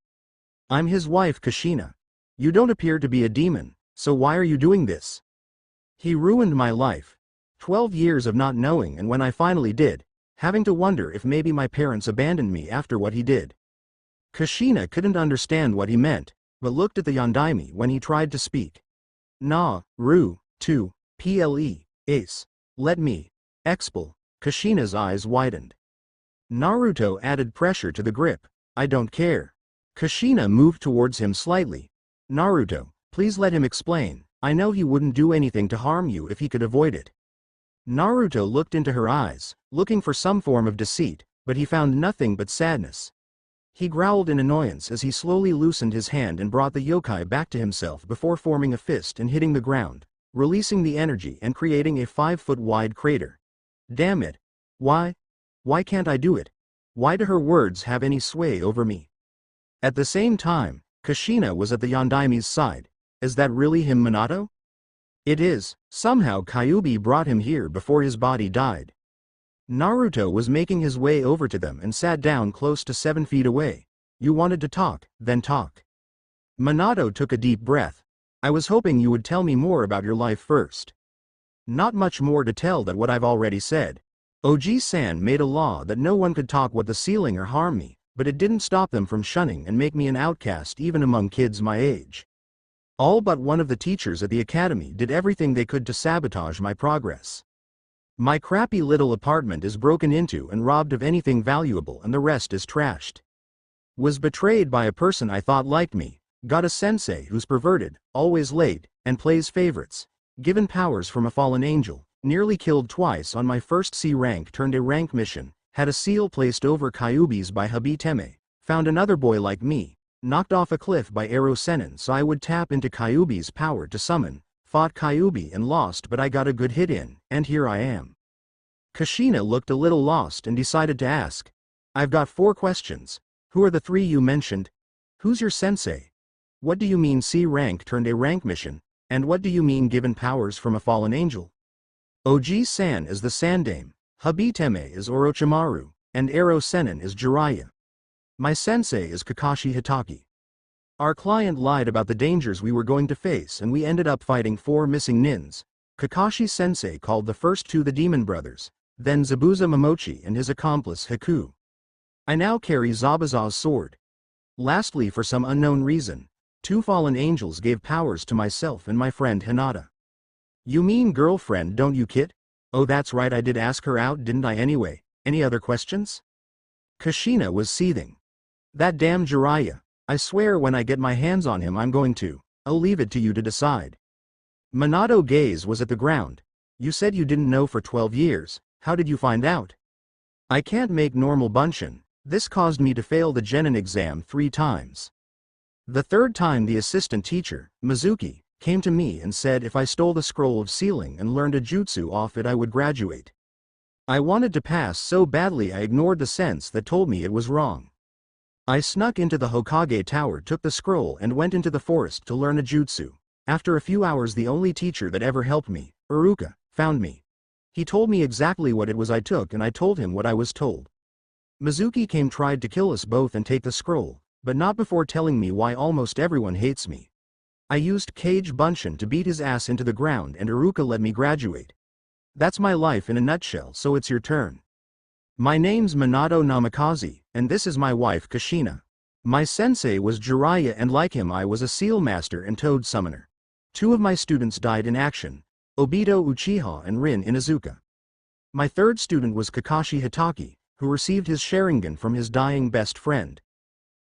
I'm his wife, Kushina. You don't appear to be a demon, so why are you doing this? He ruined my life. 12 years of not knowing, and when I finally did, having to wonder if maybe my parents abandoned me after what he did. Kushina couldn't understand what he meant, but looked at the Yondaime when he tried to speak. Ple, ace. Let me. Expel. Kushina's eyes widened. Naruto added pressure to the grip. I don't care. Kushina moved towards him slightly. Naruto, please let him explain. I know he wouldn't do anything to harm you if he could avoid it. Naruto looked into her eyes, looking for some form of deceit, but he found nothing but sadness. He growled in annoyance as he slowly loosened his hand and brought the yokai back to himself before forming a fist and hitting the ground, releasing the energy and creating a 5-foot-wide crater. Damn it. Why? Why can't I do it? Why do her words have any sway over me? At the same time, Kushina was at the Yondaime's side. Is that really him, Minato? It is. Somehow Kyuubi brought him here before his body died. Naruto was making his way over to them and sat down close to 7 feet away. You wanted to talk, then talk. Minato took a deep breath. I was hoping you would tell me more about your life first. Not much more to tell than what I've already said. Oji-san made a law that no one could talk what the ceiling or harm me, but it didn't stop them from shunning and make me an outcast even among kids my age. All but one of the teachers at the academy did everything they could to sabotage my progress. My crappy little apartment is broken into and robbed of anything valuable, and the rest is trashed. Was betrayed by a person I thought liked me, got a sensei who's perverted, always late, and plays favorites, given powers from a fallen angel, nearly killed twice on my first C rank turned A rank mission, had a seal placed over Kyuubi's by Habiteme, found another boy like me, knocked off a cliff by Ero Sennin so I would tap into Kyuubi's power to summon, fought Kyuubi and lost, but I got a good hit in, and here I am. Kushina looked a little lost and decided to ask. I've got 4 questions. Who are the 3 you mentioned? Who's your sensei? What do you mean C rank turned A rank mission? And what do you mean given powers from a fallen angel? Oji-san is the Sandame, Hubiteme is Orochimaru, and Ero Sennin is Jiraiya. My sensei is Kakashi Hitaki. Our client lied about the dangers we were going to face and we ended up fighting 4 missing nins. Kakashi-sensei called the first 2 the Demon Brothers, then Zabuza Momochi and his accomplice Haku. I now carry Zabuza's sword. Lastly, for some unknown reason, 2 fallen angels gave powers to myself and my friend Hinata. You mean girlfriend, don't you, kid? Oh, that's right, I did ask her out, didn't I anyway? Any other questions? Kushina was seething. That damn Jiraiya. I swear when I get my hands on him I'm going to. I'll leave it to you to decide. Minato's gaze was at the ground. You said you didn't know for 12 years, how did you find out? I can't make normal bunshin. This caused me to fail the genin exam 3 times. The 3rd time the assistant teacher, Mizuki, came to me and said if I stole the scroll of sealing and learned a jutsu off it I would graduate. I wanted to pass so badly I ignored the sense that told me it was wrong. I snuck into the Hokage tower, took the scroll and went into the forest to learn a jutsu. After a few hours the only teacher that ever helped me, Iruka, found me. He told me exactly what it was I took and I told him what I was told. Mizuki came, tried to kill us both and take the scroll, but not before telling me why almost everyone hates me. I used Kage Bunshin to beat his ass into the ground and Iruka let me graduate. That's my life in a nutshell, so it's your turn. My name's Minato Namikaze, and this is my wife Kushina. My sensei was Jiraiya and like him I was a seal master and toad summoner. 2 of my students died in action, Obito Uchiha and Rin Inuzuka. My 3rd student was Kakashi Hitaki, who received his Sharingan from his dying best friend.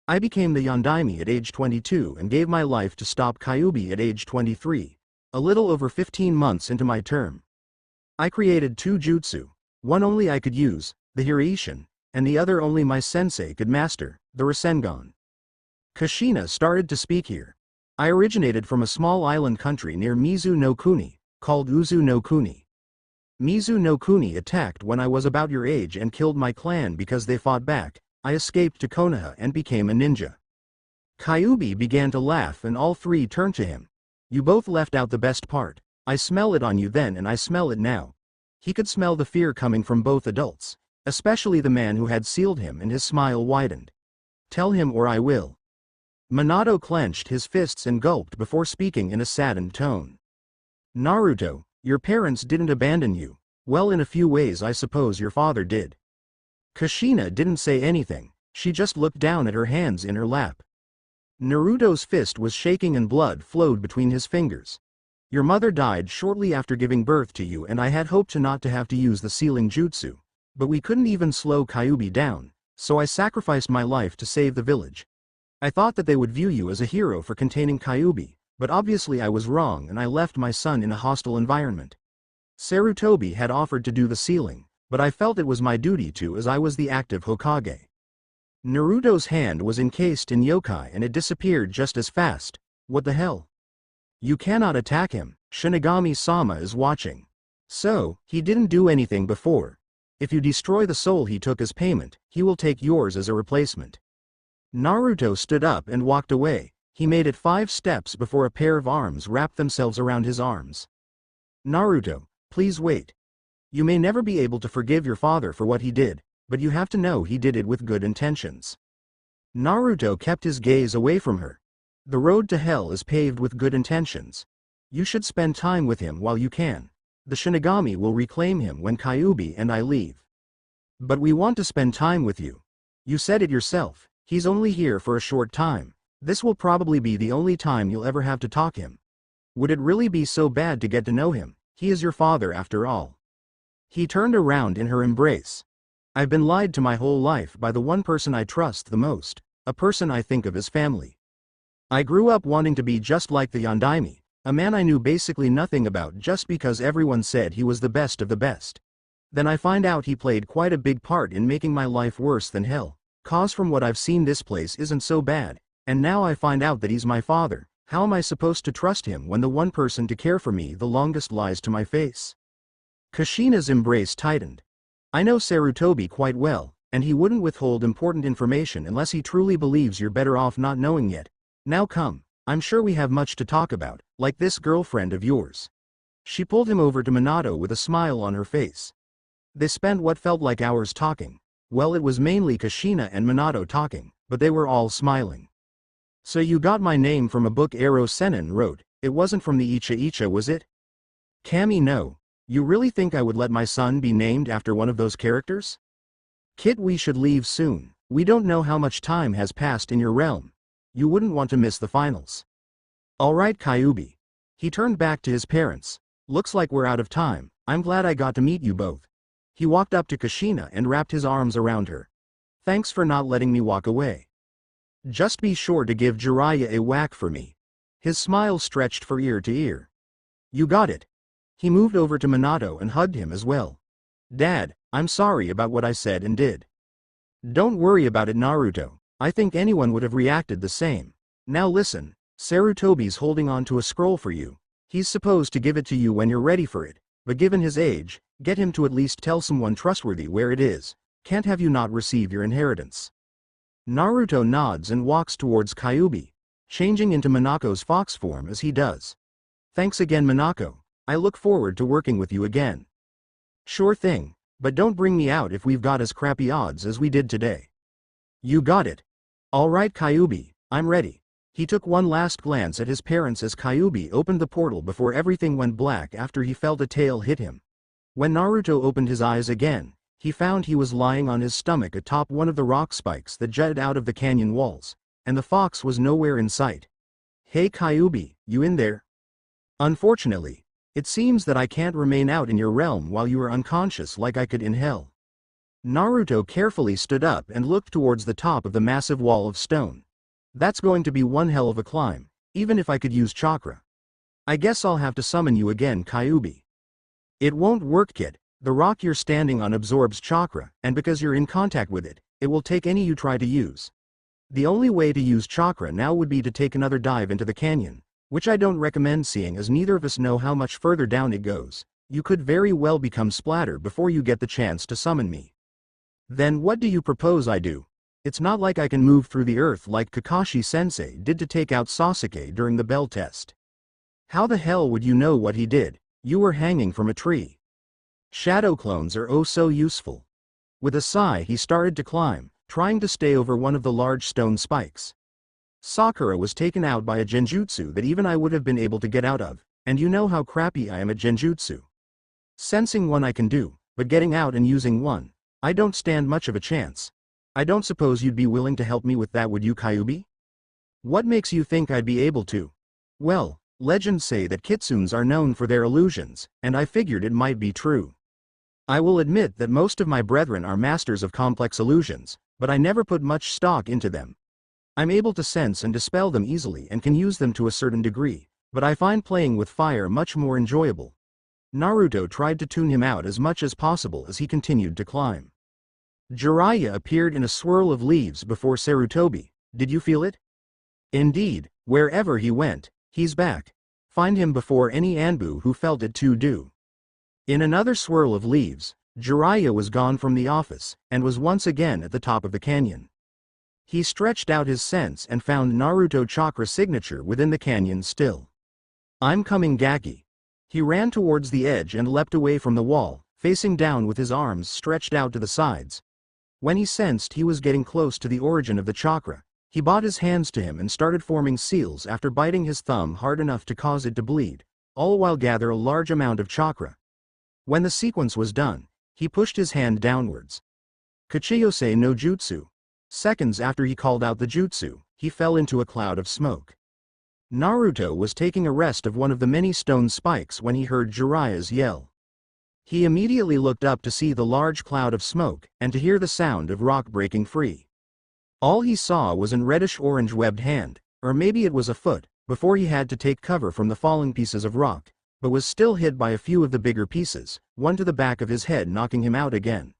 I became the Yondaime at age 22 and gave my life to stop Kyuubi at age 23, a little over 15 months into my term. I created 2 jutsu, one only I could use, the Hiraishin, and the other only my sensei could master, the Rasengan. Kushina started to speak here. I originated from a small island country near Mizu no Kuni, called Uzu no Kuni. Mizu no Kuni attacked when I was about your age and killed my clan because they fought back. I escaped to Konoha and became a ninja. Kyuubi began to laugh and all 3 turned to him. You both left out the best part. I smell it on you then and I smell it now. He could smell the fear coming from both adults, especially the man who had sealed him, and his smile widened. Tell him or I will. Minato clenched his fists and gulped before speaking in a saddened tone. Naruto, your parents didn't abandon you. Well, in a few ways I suppose your father did. Kushina didn't say anything, she just looked down at her hands in her lap. Naruto's fist was shaking and blood flowed between his fingers. Your mother died shortly after giving birth to you and I had hoped to not to have to use the sealing jutsu. But we couldn't even slow Kyuubi down, so I sacrificed my life to save the village. I thought that they would view you as a hero for containing Kyuubi, but obviously I was wrong and I left my son in a hostile environment. Sarutobi had offered to do the sealing, but I felt it was my duty to as I was the active Hokage. Naruto's hand was encased in yokai and it disappeared just as fast. What the hell? You cannot attack him, Shinigami-sama is watching. So, he didn't do anything before. If you destroy the soul he took as payment, he will take yours as a replacement. Naruto stood up and walked away. He made it 5 steps before a pair of arms wrapped themselves around his arms. Naruto, please wait. You may never be able to forgive your father for what he did, but you have to know he did it with good intentions. Naruto kept his gaze away from her. The road to hell is paved with good intentions. You should spend time with him while you can. The Shinigami will reclaim him when Kyuubi and I leave. But we want to spend time with you. You said it yourself, he's only here for a short time. This will probably be the only time you'll ever have to talk him. Would it really be so bad to get to know him? He is your father after all. He turned around in her embrace. I've been lied to my whole life by the one person I trust the most, a person I think of as family. I grew up wanting to be just like the Yondaime, a man I knew basically nothing about just because everyone said he was the best of the best. Then I find out he played quite a big part in making my life worse than hell, 'cause from what I've seen this place isn't so bad, and now I find out that he's my father. How am I supposed to trust him when the one person to care for me the longest lies to my face? Kushina's embrace tightened. I know Sarutobi quite well, and he wouldn't withhold important information unless he truly believes you're better off not knowing yet. Now come, I'm sure we have much to talk about, like this girlfriend of yours. She pulled him over to Minato with a smile on her face. They spent what felt like hours talking. Well, it was mainly Kushina and Minato talking, but they were all smiling. So you got my name from a book Ero Sennin wrote, it wasn't from the Icha Icha, was it? Kami, no. You really think I would let my son be named after one of those characters? Kid, we should leave soon. We don't know how much time has passed in your realm. You wouldn't want to miss the finals. Alright, Kyuubi. He turned back to his parents. Looks like we're out of time. I'm glad I got to meet you both. He walked up to Kushina and wrapped his arms around her. Thanks for not letting me walk away. Just be sure to give Jiraiya a whack for me. His smile stretched from ear to ear. You got it. He moved over to Minato and hugged him as well. Dad, I'm sorry about what I said and did. Don't worry about it, Naruto. I think anyone would have reacted the same. Now listen, Sarutobi's holding on to a scroll for you. He's supposed to give it to you when you're ready for it, but given his age, get him to at least tell someone trustworthy where it is. Can't have you not receive your inheritance. Naruto nods and walks towards Kyuubi, changing into Minako's fox form as he does. Thanks again, Minako. I look forward to working with you again. Sure thing, but don't bring me out if we've got as crappy odds as we did today. You got it. Alright, Kyuubi, I'm ready. He took one last glance at his parents as Kyuubi opened the portal before everything went black after he felt a tail hit him. When Naruto opened his eyes again, he found he was lying on his stomach atop one of the rock spikes that jutted out of the canyon walls, and the fox was nowhere in sight. Hey Kyuubi, you in there? Unfortunately, it seems that I can't remain out in your realm while you are unconscious like I could in hell. Naruto carefully stood up and looked towards the top of the massive wall of stone. That's going to be one hell of a climb, even if I could use chakra. I guess I'll have to summon you again, Kyuubi. It won't work, kid. The rock you're standing on absorbs chakra, and because you're in contact with it, it will take any you try to use. The only way to use chakra now would be to take another dive into the canyon, which I don't recommend seeing as neither of us know how much further down it goes. You could very well become Splatter before you get the chance to summon me. Then what do you propose I do? It's not like I can move through the earth like Kakashi-sensei did to take out Sasuke during the bell test. How the hell would you know what he did? You were hanging from a tree. Shadow clones are oh so useful. With a sigh he started to climb, trying to stay over one of the large stone spikes. Sakura was taken out by a genjutsu that even I would have been able to get out of, and you know how crappy I am at genjutsu. Sensing one I can do, but getting out and using one, I don't stand much of a chance. I don't suppose you'd be willing to help me with that, would you, Kyuubi? What makes you think I'd be able to? Well, legends say that kitsunes are known for their illusions, and I figured it might be true. I will admit that most of my brethren are masters of complex illusions, but I never put much stock into them. I'm able to sense and dispel them easily and can use them to a certain degree, but I find playing with fire much more enjoyable. Naruto tried to tune him out as much as possible as he continued to climb. Jiraiya appeared in a swirl of leaves before Sarutobi. Did you feel it? Indeed, wherever he went, he's back. Find him before any Anbu who felt it too do. In another swirl of leaves, Jiraiya was gone from the office, and was once again at the top of the canyon. He stretched out his sense and found Naruto chakra signature within the canyon still. I'm coming, Gaki. He ran towards the edge and leapt away from the wall, facing down with his arms stretched out to the sides. When he sensed he was getting close to the origin of the chakra, he brought his hands to him and started forming seals after biting his thumb hard enough to cause it to bleed, all while gather a large amount of chakra. When the sequence was done, he pushed his hand downwards. Kachiyose no jutsu. Seconds after he called out the jutsu, he fell into a cloud of smoke. Naruto was taking a rest of one of the many stone spikes when he heard Jiraiya's yell. He immediately looked up to see the large cloud of smoke and to hear the sound of rock breaking free. All he saw was an reddish-orange webbed hand, or maybe it was a foot, before he had to take cover from the falling pieces of rock, but was still hit by a few of the bigger pieces, one to the back of his head knocking him out again.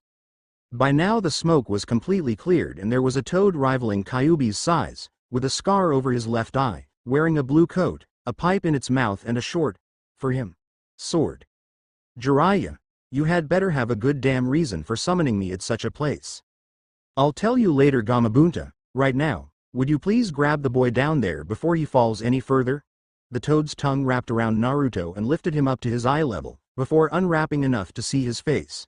By now the smoke was completely cleared and there was a toad rivaling Kyuubi's size, with a scar over his left eye, wearing a blue coat, a pipe in its mouth and a short, for him, sword. Jiraiya. You had better have a good damn reason for summoning me at such a place. I'll tell you later, Gamabunta. Right now, would you please grab the boy down there before he falls any further? The toad's tongue wrapped around Naruto and lifted him up to his eye level, before unwrapping enough to see his face.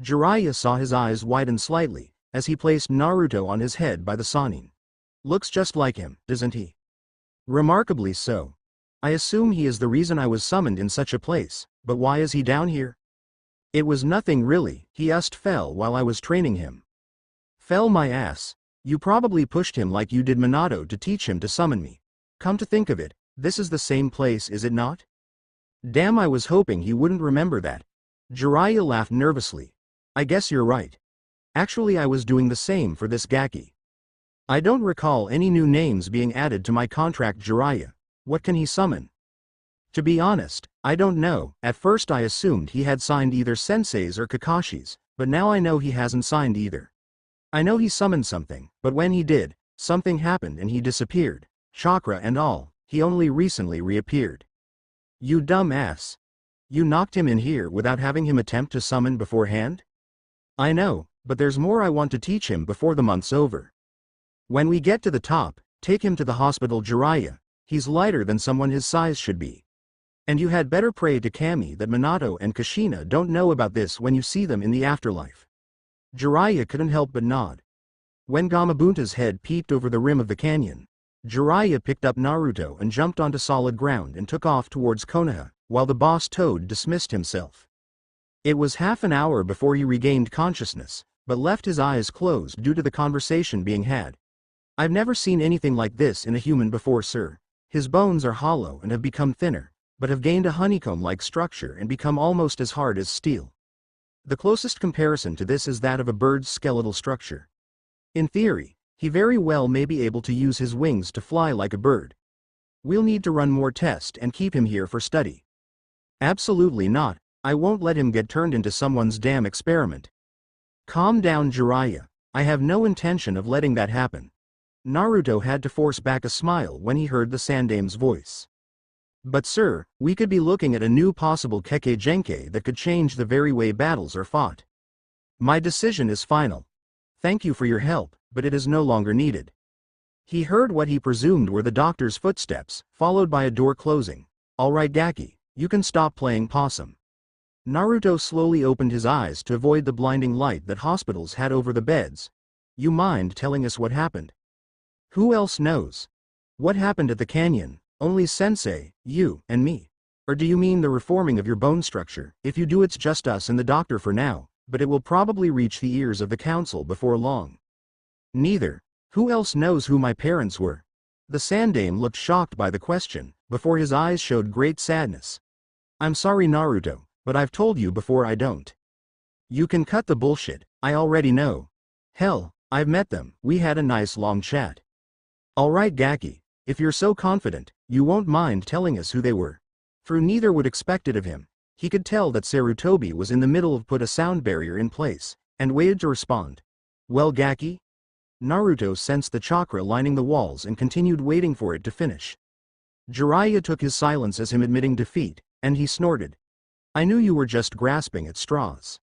Jiraiya saw his eyes widen slightly, as he placed Naruto on his head by the Sannin. Looks just like him, doesn't he? Remarkably so. I assume he is the reason I was summoned in such a place, but why is he down here? It was nothing really, he just fell while I was training him. Fell my ass. You probably pushed him like you did Minato to teach him to summon me. Come to think of it, this is the same place, is it not? Damn, I was hoping he wouldn't remember that. Jiraiya laughed nervously. I guess you're right. Actually, I was doing the same for this Gaki. I don't recall any new names being added to my contract. Jiraiya. What can he summon? To be honest, I don't know. At first I assumed he had signed either Sensei's or Kakashi's, but now I know he hasn't signed either. I know he summoned something, but when he did, something happened and he disappeared. Chakra and all, he only recently reappeared. You dumb ass. You knocked him in here without having him attempt to summon beforehand? I know, but there's more I want to teach him before the month's over. When we get to the top, take him to the hospital. Jiraiya. He's lighter than someone his size should be. And you had better pray to Kami that Minato and Kushina don't know about this when you see them in the afterlife. Jiraiya couldn't help but nod. When Gamabunta's head peeped over the rim of the canyon, Jiraiya picked up Naruto and jumped onto solid ground and took off towards Konoha, while the boss toad dismissed himself. It was half an hour before he regained consciousness, but left his eyes closed due to the conversation being had. I've never seen anything like this in a human before, sir. His bones are hollow and have become thinner, but have gained a honeycomb-like structure and become almost as hard as steel. The closest comparison to this is that of a bird's skeletal structure. In theory, he very well may be able to use his wings to fly like a bird. We'll need to run more tests and keep him here for study. Absolutely not. I won't let him get turned into someone's damn experiment. Calm down, Jiraiya. I have no intention of letting that happen. Naruto had to force back a smile when he heard the Sandame's voice. But sir, we could be looking at a new possible Kekkei Genkai that could change the very way battles are fought. My decision is final. Thank you for your help, but it is no longer needed. He heard what he presumed were the doctor's footsteps, followed by a door closing. All right, Gaki, you can stop playing possum. Naruto slowly opened his eyes to avoid the blinding light that hospitals had over the beds. You mind telling us what happened? Who else knows? What happened at the canyon? Only Sensei, you, and me. Or do you mean the reforming of your bone structure? If you do, it's just us and the doctor for now, but it will probably reach the ears of the council before long. Neither. Who else knows who my parents were? The Sandame looked shocked by the question, before his eyes showed great sadness. I'm sorry, Naruto, but I've told you before, I don't. You can cut the bullshit, I already know. Hell, I've met them, we had a nice long chat. Alright, Gaki, if you're so confident, you won't mind telling us who they were. For neither would expect it of him. He could tell that Sarutobi was in the middle of put a sound barrier in place, and waited to respond. Well, Gaki? Naruto sensed the chakra lining the walls and continued waiting for it to finish. Jiraiya took his silence as him admitting defeat, and he snorted. I knew you were just grasping at straws.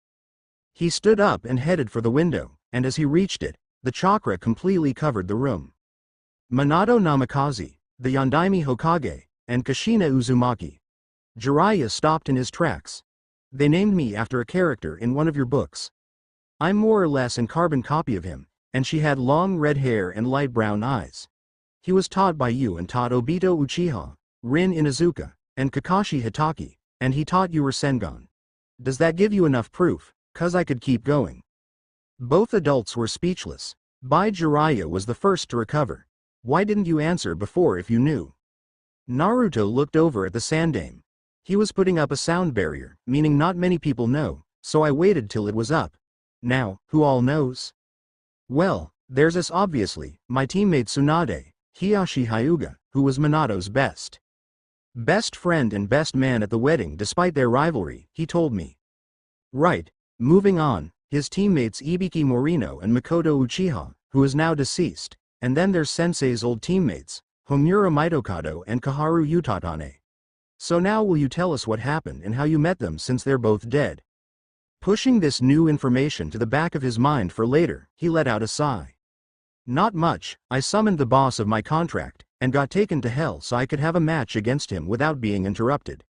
He stood up and headed for the window, and as he reached it, the chakra completely covered the room. Minato Namikaze, the Yondaime Hokage, and Kushina Uzumaki. Jiraiya stopped in his tracks. They named me after a character in one of your books. I'm more or less in carbon copy of him, and she had long red hair and light brown eyes. He was taught by you and taught Obito Uchiha, Rin Inuzuka, and Kakashi Hitaki, and he taught you Rasengan. Does that give you enough proof? 'Cause I could keep going. Both adults were speechless. Jiraiya was the first to recover. Why didn't you answer before if you knew? Naruto looked over at the Sandame. He was putting up a sound barrier, meaning not many people know, so I waited till it was up. Now, who all knows? Well, there's us obviously, my teammate Tsunade, Hiyashi Hyuga, who was Minato's best friend and best man at the wedding despite their rivalry, he told me. Right, moving on, his teammates Ibiki Morino and Makoto Uchiha, who is now deceased, and then there's Sensei's old teammates, Homura Mitokado and Kaharu Utatane. So now will you tell us what happened and how you met them since they're both dead? Pushing this new information to the back of his mind for later, he let out a sigh. Not much. I summoned the boss of my contract, and got taken to hell so I could have a match against him without being interrupted.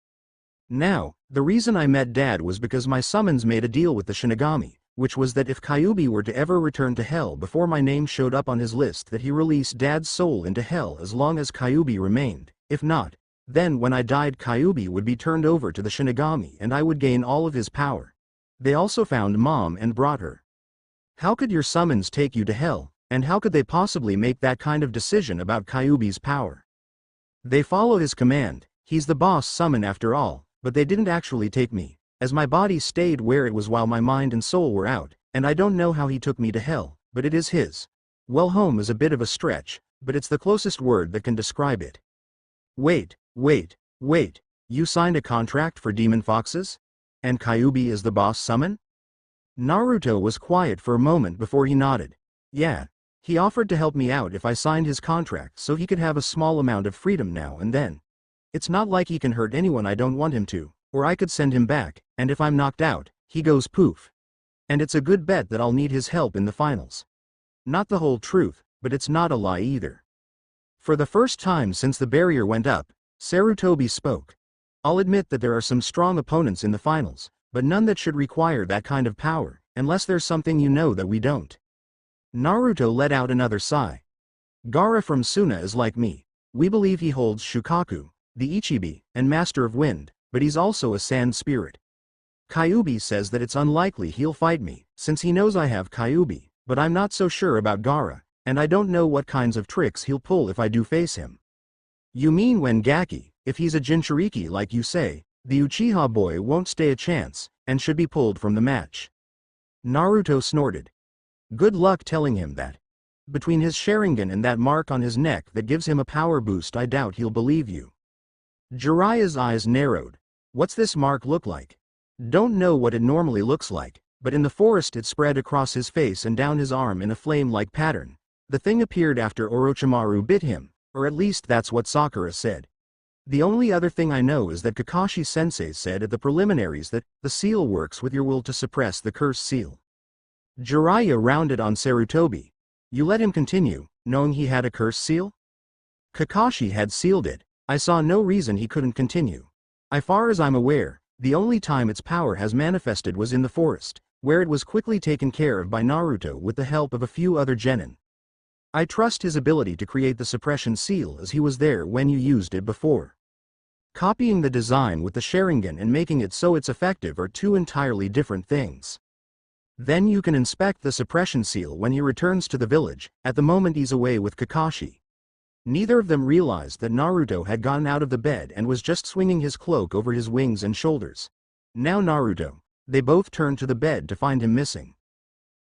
Now, the reason I met Dad was because my summons made a deal with the Shinigami, which was that if Kyuubi were to ever return to hell before my name showed up on his list, that he release Dad's soul into hell as long as Kyuubi remained. If not, then when I died, Kyuubi would be turned over to the Shinigami and I would gain all of his power. They also found Mom and brought her. How could your summons take you to hell, and how could they possibly make that kind of decision about Kyuubi's power? They follow his command. He's the boss summon after all, but they didn't actually take me, as my body stayed where it was while my mind and soul were out, and I don't know how he took me to hell, but it is his. Well, home is a bit of a stretch, but it's the closest word that can describe it. Wait, you signed a contract for Demon Foxes? And Kyuubi is the boss summon? Naruto was quiet for a moment before he nodded. Yeah. He offered to help me out if I signed his contract so he could have a small amount of freedom now and then. It's not like he can hurt anyone I don't want him to, or I could send him back, and if I'm knocked out, he goes poof. And it's a good bet that I'll need his help in the finals. Not the whole truth, but it's not a lie either. For the first time since the barrier went up, Sarutobi spoke. I'll admit that there are some strong opponents in the finals, but none that should require that kind of power, unless there's something you know that we don't. Naruto let out another sigh. Gaara from Suna is like me. We believe he holds Shukaku, the Ichibi, and Master of Wind, but he's also a sand spirit. Kyuubi says that it's unlikely he'll fight me, since he knows I have Kyuubi, but I'm not so sure about Gaara, and I don't know what kinds of tricks he'll pull if I do face him. You mean when Gaki, if he's a Jinchuriki like you say, the Uchiha boy won't stay a chance, and should be pulled from the match? Naruto snorted. Good luck telling him that. Between his Sharingan and that mark on his neck that gives him a power boost, I doubt he'll believe you. Jiraiya's eyes narrowed. What's this mark look like? Don't know what it normally looks like, but in the forest it spread across his face and down his arm in a flame-like pattern. The thing appeared after Orochimaru bit him, or at least that's what Sakura said. The only other thing I know is that Kakashi-sensei said at the preliminaries that the seal works with your will to suppress the cursed seal. Jiraiya rounded on Sarutobi. You let him continue, knowing he had a cursed seal? Kakashi had sealed it. I saw no reason he couldn't continue. As far as I'm aware, the only time its power has manifested was in the forest, where it was quickly taken care of by Naruto with the help of a few other genin. I trust his ability to create the suppression seal as he was there when you used it before. Copying the design with the Sharingan and making it so it's effective are two entirely different things. Then you can inspect the suppression seal when he returns to the village. At the moment he's away with Kakashi. Neither of them realized that Naruto had gotten out of the bed and was just swinging his cloak over his wings and shoulders. Now Naruto. They both turned to the bed to find him missing.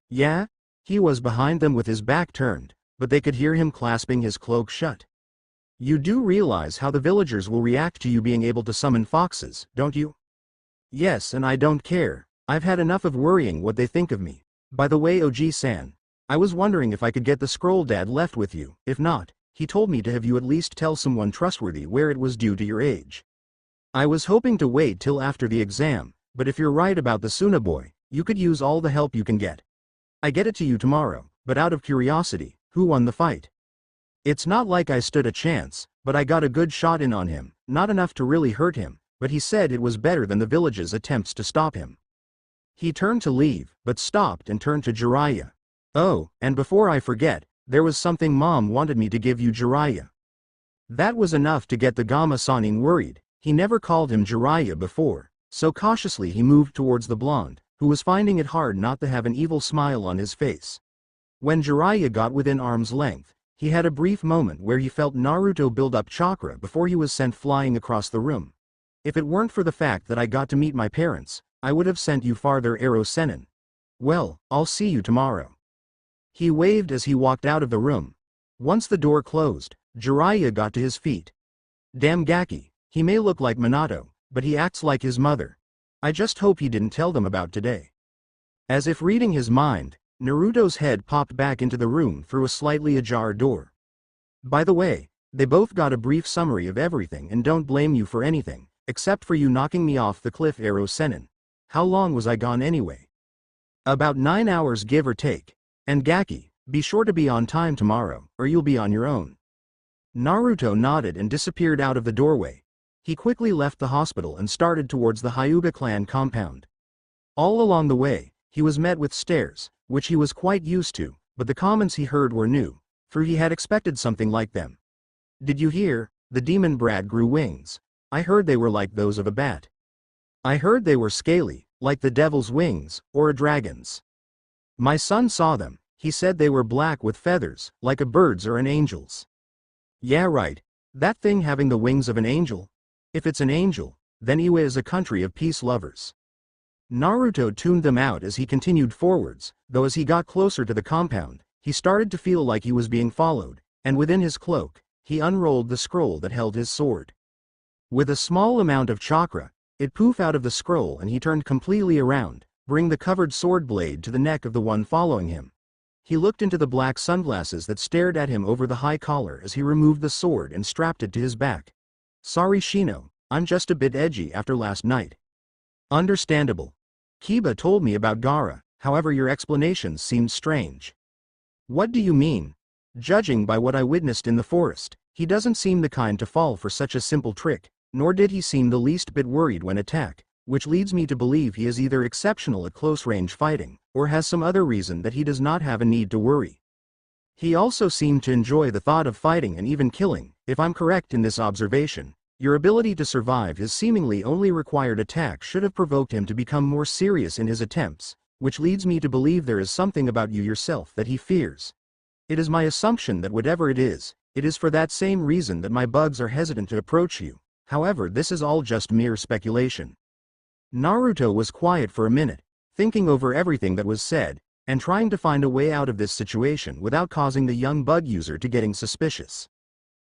Yeah? He was behind them with his back turned, but they could hear him clasping his cloak shut. You do realize how the villagers will react to you being able to summon foxes, don't you? Yes, and I don't care. I've had enough of worrying what they think of me. By the way, Oji-san, I was wondering if I could get the scroll Dad left with you. If not, he told me to have you at least tell someone trustworthy where it was due to your age. I was hoping to wait till after the exam, but if you're right about the Suna boy, you could use all the help you can get. I get it to you tomorrow, but out of curiosity, who won the fight? It's not like I stood a chance, but I got a good shot in on him, not enough to really hurt him, but he said it was better than the village's attempts to stop him. He turned to leave, but stopped and turned to Jiraiya. Oh, and before I forget, there was something Mom wanted me to give you, Jiraiya. That was enough to get the Gama-sanin worried. He never called him Jiraiya before, so cautiously he moved towards the blonde, who was finding it hard not to have an evil smile on his face. When Jiraiya got within arm's length, he had a brief moment where he felt Naruto build up chakra before he was sent flying across the room. If it weren't for the fact that I got to meet my parents, I would have sent you farther, Ero Sennin. Well, I'll see you tomorrow. He waved as he walked out of the room. Once the door closed, Jiraiya got to his feet. Damn Gaki, he may look like Minato, but he acts like his mother. I just hope he didn't tell them about today. As if reading his mind, Naruto's head popped back into the room through a slightly ajar door. By the way, they both got a brief summary of everything and don't blame you for anything, except for you knocking me off the cliff, Ero Sennin. How long was I gone anyway? About 9 hours give or take. And Gaki, be sure to be on time tomorrow, or you'll be on your own. Naruto nodded and disappeared out of the doorway. He quickly left the hospital and started towards the Hyuga clan compound. All along the way, he was met with stares, which he was quite used to, but the comments he heard were new, for he had expected something like them. Did you hear? The demon brat grew wings. I heard they were like those of a bat. I heard they were scaly, like the devil's wings, or a dragon's. My son saw them. He said they were black with feathers, like a bird's or an angel's. Yeah, right. That thing having the wings of an angel? If it's an angel, then Iwa is a country of peace lovers. Naruto tuned them out as he continued forwards, though as he got closer to the compound, he started to feel like he was being followed, and within his cloak, he unrolled the scroll that held his sword. With a small amount of chakra, it poof out of the scroll and he turned completely around, bring the covered sword blade to the neck of the one following him. He looked into the black sunglasses that stared at him over the high collar as he removed the sword and strapped it to his back. Sorry Shino, I'm just a bit edgy after last night. Understandable. Kiba told me about Gaara, however your explanations seemed strange. What do you mean? Judging by what I witnessed in the forest, he doesn't seem the kind to fall for such a simple trick, nor did he seem the least bit worried when attacked, which leads me to believe he is either exceptional at close-range fighting, or has some other reason that he does not have a need to worry. He also seemed to enjoy the thought of fighting and even killing. If I'm correct in this observation, your ability to survive his seemingly only required attack should have provoked him to become more serious in his attempts, which leads me to believe there is something about you yourself that he fears. It is my assumption that whatever it is for that same reason that my bugs are hesitant to approach you. However, this is all just mere speculation. Naruto was quiet for a minute, thinking over everything that was said, and trying to find a way out of this situation without causing the young bug user to getting suspicious.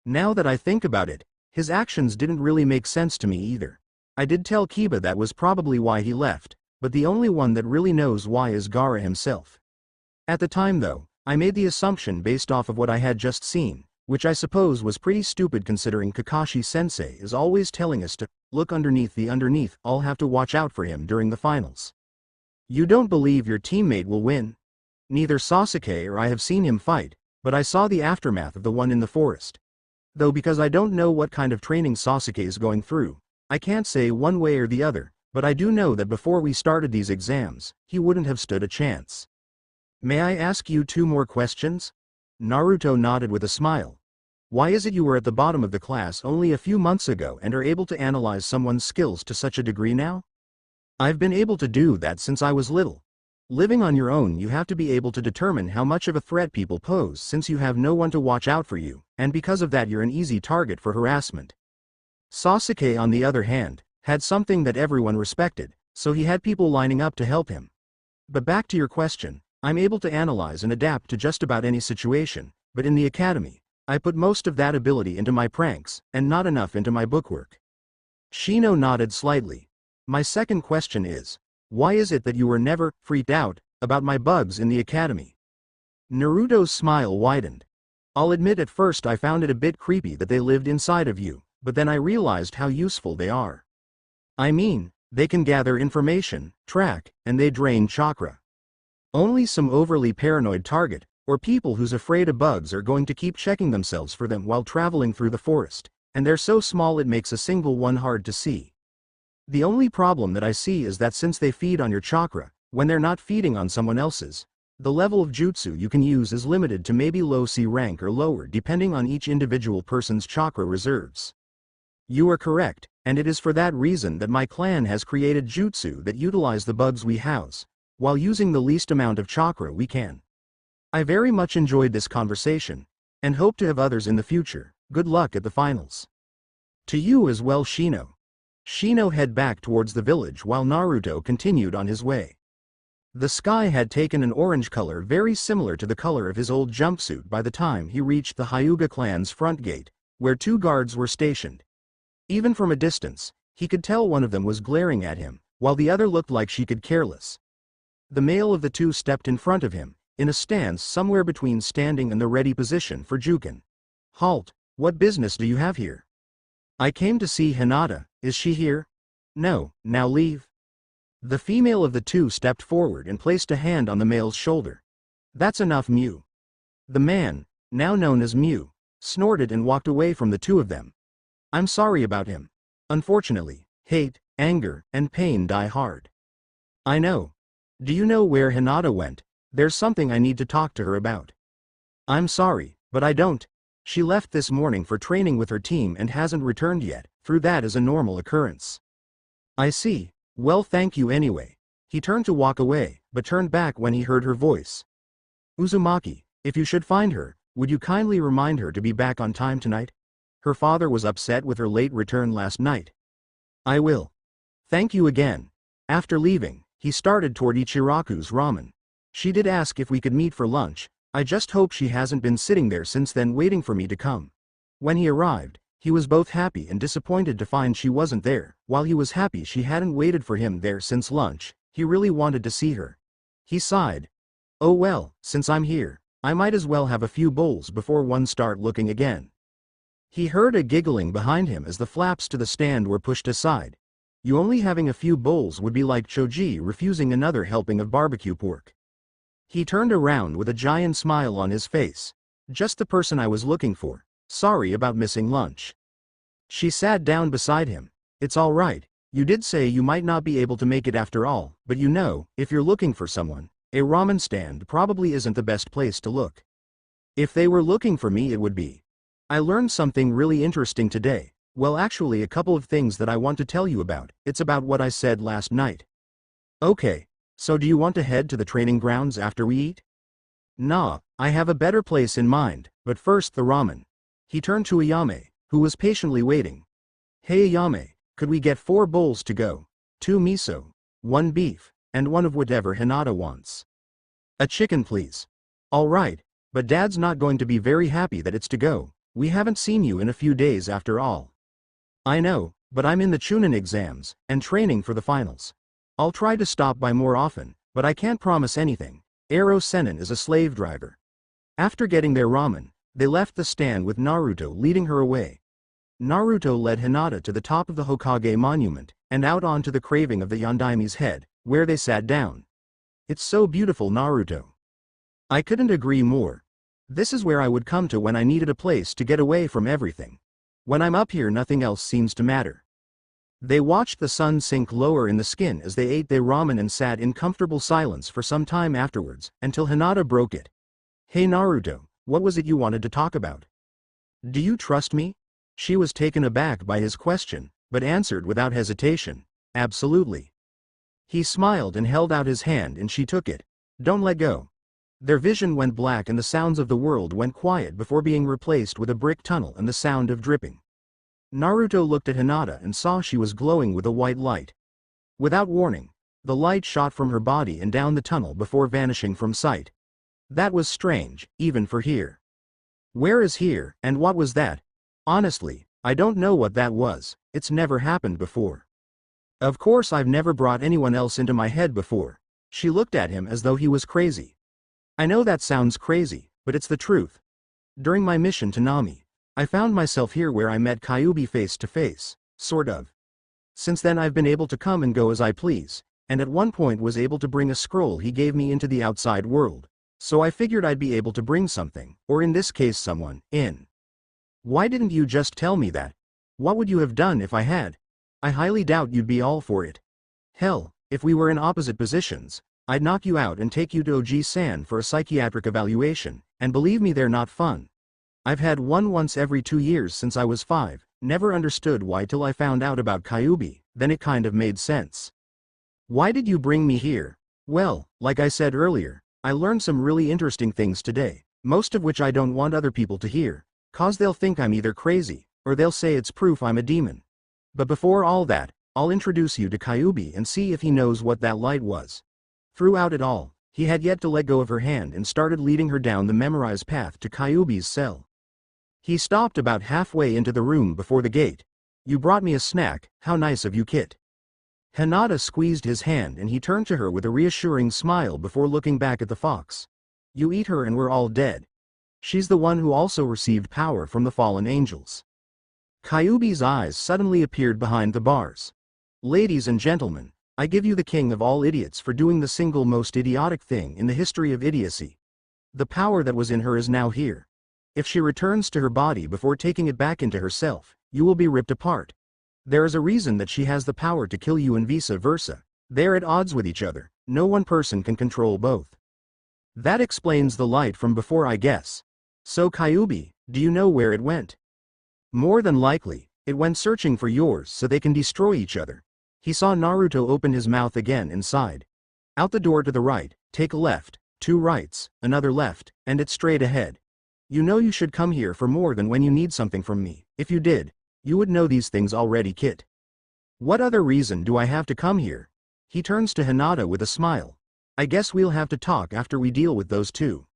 Now that I think about it, his actions didn't really make sense to me either. I did tell Kiba that was probably why he left, but the only one that really knows why is Gaara himself. At the time though, I made the assumption based off of what I had just seen, which I suppose was pretty stupid considering Kakashi-sensei is always telling us to look underneath the underneath. I'll have to watch out for him during the finals. You don't believe your teammate will win? Neither Sasuke or I have seen him fight, but I saw the aftermath of the one in the forest. Though because I don't know what kind of training Sasuke is going through, I can't say one way or the other, but I do know that before we started these exams, he wouldn't have stood a chance. May I ask you 2 more questions? Naruto nodded with a smile. Why is it you were at the bottom of the class only a few months ago and are able to analyze someone's skills to such a degree now? I've been able to do that since I was little. Living on your own, you have to be able to determine how much of a threat people pose since you have no one to watch out for you, and because of that you're an easy target for harassment. Sasuke, on the other hand, had something that everyone respected, so he had people lining up to help him. But back to your question, I'm able to analyze and adapt to just about any situation, but in the academy, I put most of that ability into my pranks, and not enough into my bookwork. Shino nodded slightly. My second question is, why is it that you were never freaked out about my bugs in the academy? Naruto's smile widened. I'll admit at first I found it a bit creepy that they lived inside of you, but then I realized how useful they are. I mean, they can gather information, track, and they drain chakra. Only some overly paranoid target, or people who's afraid of bugs are going to keep checking themselves for them while traveling through the forest, and they're so small it makes a single one hard to see. The only problem that I see is that since they feed on your chakra, when they're not feeding on someone else's, the level of jutsu you can use is limited to maybe low C rank or lower depending on each individual person's chakra reserves. You are correct, and it is for that reason that my clan has created jutsu that utilize the bugs we house, while using the least amount of chakra we can. I very much enjoyed this conversation, and hope to have others in the future. Good luck at the finals. To you as well, Shino. Shino headed back towards the village while Naruto continued on his way. The sky had taken an orange color very similar to the color of his old jumpsuit by the time he reached the Hyuga clan's front gate, where 2 guards were stationed. Even from a distance, he could tell one of them was glaring at him, while the other looked like she could care less. The male of the 2 stepped in front of him, in a stance somewhere between standing and the ready position for Jukin. Halt, what business do you have here? I came to see Hinata, is she here? No, now leave. The female of the two stepped forward and placed a hand on the male's shoulder. "That's enough, Mew." The man, now known as Mew, snorted and walked away from the two of them. "I'm sorry about him. Unfortunately, hate, anger, and pain die hard." "I know. Do you know where Hinata went? There's something I need to talk to her about." "I'm sorry, but I don't. She left this morning for training with her team and hasn't returned yet, through that as a normal occurrence." "I see. Well, thank you anyway." He turned to walk away, but turned back when he heard her voice. "Uzumaki, if you should find her, would you kindly remind her to be back on time tonight? Her father was upset with her late return last night." "I will. Thank you again." After leaving, he started toward Ichiraku's ramen. "She did ask if we could meet for lunch. I just hope she hasn't been sitting there since then waiting for me to come." When he arrived, he was both happy and disappointed to find she wasn't there. While he was happy she hadn't waited for him there since lunch, he really wanted to see her. He sighed. "Oh well, since I'm here, I might as well have a few bowls before one start looking again." He heard a giggling behind him as the flaps to the stand were pushed aside. You only having a few bowls would be like Choji refusing another helping of barbecue pork. He turned around with a giant smile on his face. "Just the person I was looking for. Sorry about missing lunch." She sat down beside him. "It's all right. You did say you might not be able to make it after all, but you know, if you're looking for someone, a ramen stand probably isn't the best place to look. If they were looking for me it would be. I learned something really interesting today. Well, actually a couple of things that I want to tell you about. It's about what I said last night." "Okay. So do you want to head to the training grounds after we eat?" "Nah, I have a better place in mind, but first the ramen." He turned to Ayame, who was patiently waiting. "Hey Ayame, could we get 4 bowls to go? 2 miso, 1 beef, and 1 of whatever Hinata wants." "A chicken please." "All right, but Dad's not going to be very happy that it's to go. We haven't seen you in a few days after all." "I know, but I'm in the Chunin exams, and training for the finals. I'll try to stop by more often, but I can't promise anything. Ero Senin is a slave driver." After getting their ramen, they left the stand with Naruto leading her away. Naruto led Hinata to the top of the Hokage monument, and out onto the craving of the Yondaime's head, where they sat down. "It's so beautiful, Naruto." "I couldn't agree more. This is where I would come to when I needed a place to get away from everything. When I'm up here nothing else seems to matter." They watched the sun sink lower in the skin as they ate their ramen and sat in comfortable silence for some time afterwards, until Hinata broke it. "Hey Naruto, what was it you wanted to talk about?" "Do you trust me?" She was taken aback by his question, but answered without hesitation, "Absolutely." He smiled and held out his hand and she took it. "Don't let go." Their vision went black and the sounds of the world went quiet before being replaced with a brick tunnel and the sound of dripping. Naruto looked at Hinata and saw she was glowing with a white light. Without warning, the light shot from her body and down the tunnel before vanishing from sight. That was strange, even for here. "Where is here, and what was that?" "Honestly, I don't know what that was. It's never happened before." "Of course I've never brought anyone else into my head before." She looked at him as though he was crazy. "I know that sounds crazy, but it's the truth. During my mission to Nami, I found myself here where I met Kyuubi face to face, sort of. Since then I've been able to come and go as I please, and at one point was able to bring a scroll he gave me into the outside world. So I figured I'd be able to bring something, or in this case someone, in. Why didn't you just tell me that? What would you have done if I had? I highly doubt you'd be all for it. Hell, if we were in opposite positions, I'd knock you out and take you to Oji-san for a psychiatric evaluation, and believe me they're not fun. I've had one once every 2 years since I was 5, never understood why till I found out about Kyuubi, then it kind of made sense. Why did you bring me here? Well, like I said earlier, I learned some really interesting things today, most of which I don't want other people to hear, cause they'll think I'm either crazy, or they'll say it's proof I'm a demon. But before all that, I'll introduce you to Kyuubi and see if he knows what that light was." Throughout it all, he had yet to let go of her hand and started leading her down the memorized path to Kyuubi's cell. He stopped about halfway into the room before the gate. "You brought me a snack, how nice of you, Kit." Hinata squeezed his hand and he turned to her with a reassuring smile before looking back at the fox. "You eat her and we're all dead. She's the one who also received power from the fallen angels." Kyuubi's eyes suddenly appeared behind the bars. "Ladies and gentlemen, I give you the king of all idiots for doing the single most idiotic thing in the history of idiocy. The power that was in her is now here. If she returns to her body before taking it back into herself, you will be ripped apart. There is a reason that she has the power to kill you and vice versa. They're at odds with each other. No one person can control both. That explains the light from before, I guess. So Kyuubi, do you know where it went? More than likely, it went searching for yours so they can destroy each other. He saw Naruto open his mouth again inside. Out the door to the right, take a left, 2 rights, another left, and it's straight ahead. You know you should come here for more than when you need something from me. If you did, you would know these things already, Kit. What other reason do I have to come here? He turns to Hinata with a smile. I guess we'll have to talk after we deal with those two.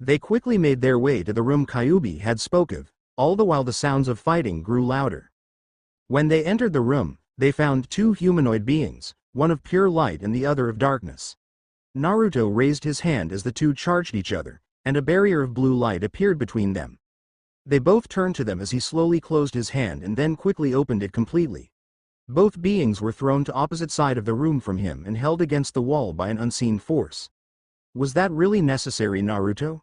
They quickly made their way to the room Kyuubi had spoke of, all the while the sounds of fighting grew louder. When they entered the room, they found 2 humanoid beings, one of pure light and the other of darkness. Naruto raised his hand as the two charged each other, and a barrier of blue light appeared between them. They both turned to them as he slowly closed his hand and then quickly opened it completely. Both beings were thrown to opposite side of the room from him and held against the wall by an unseen force. Was that really necessary, Naruto?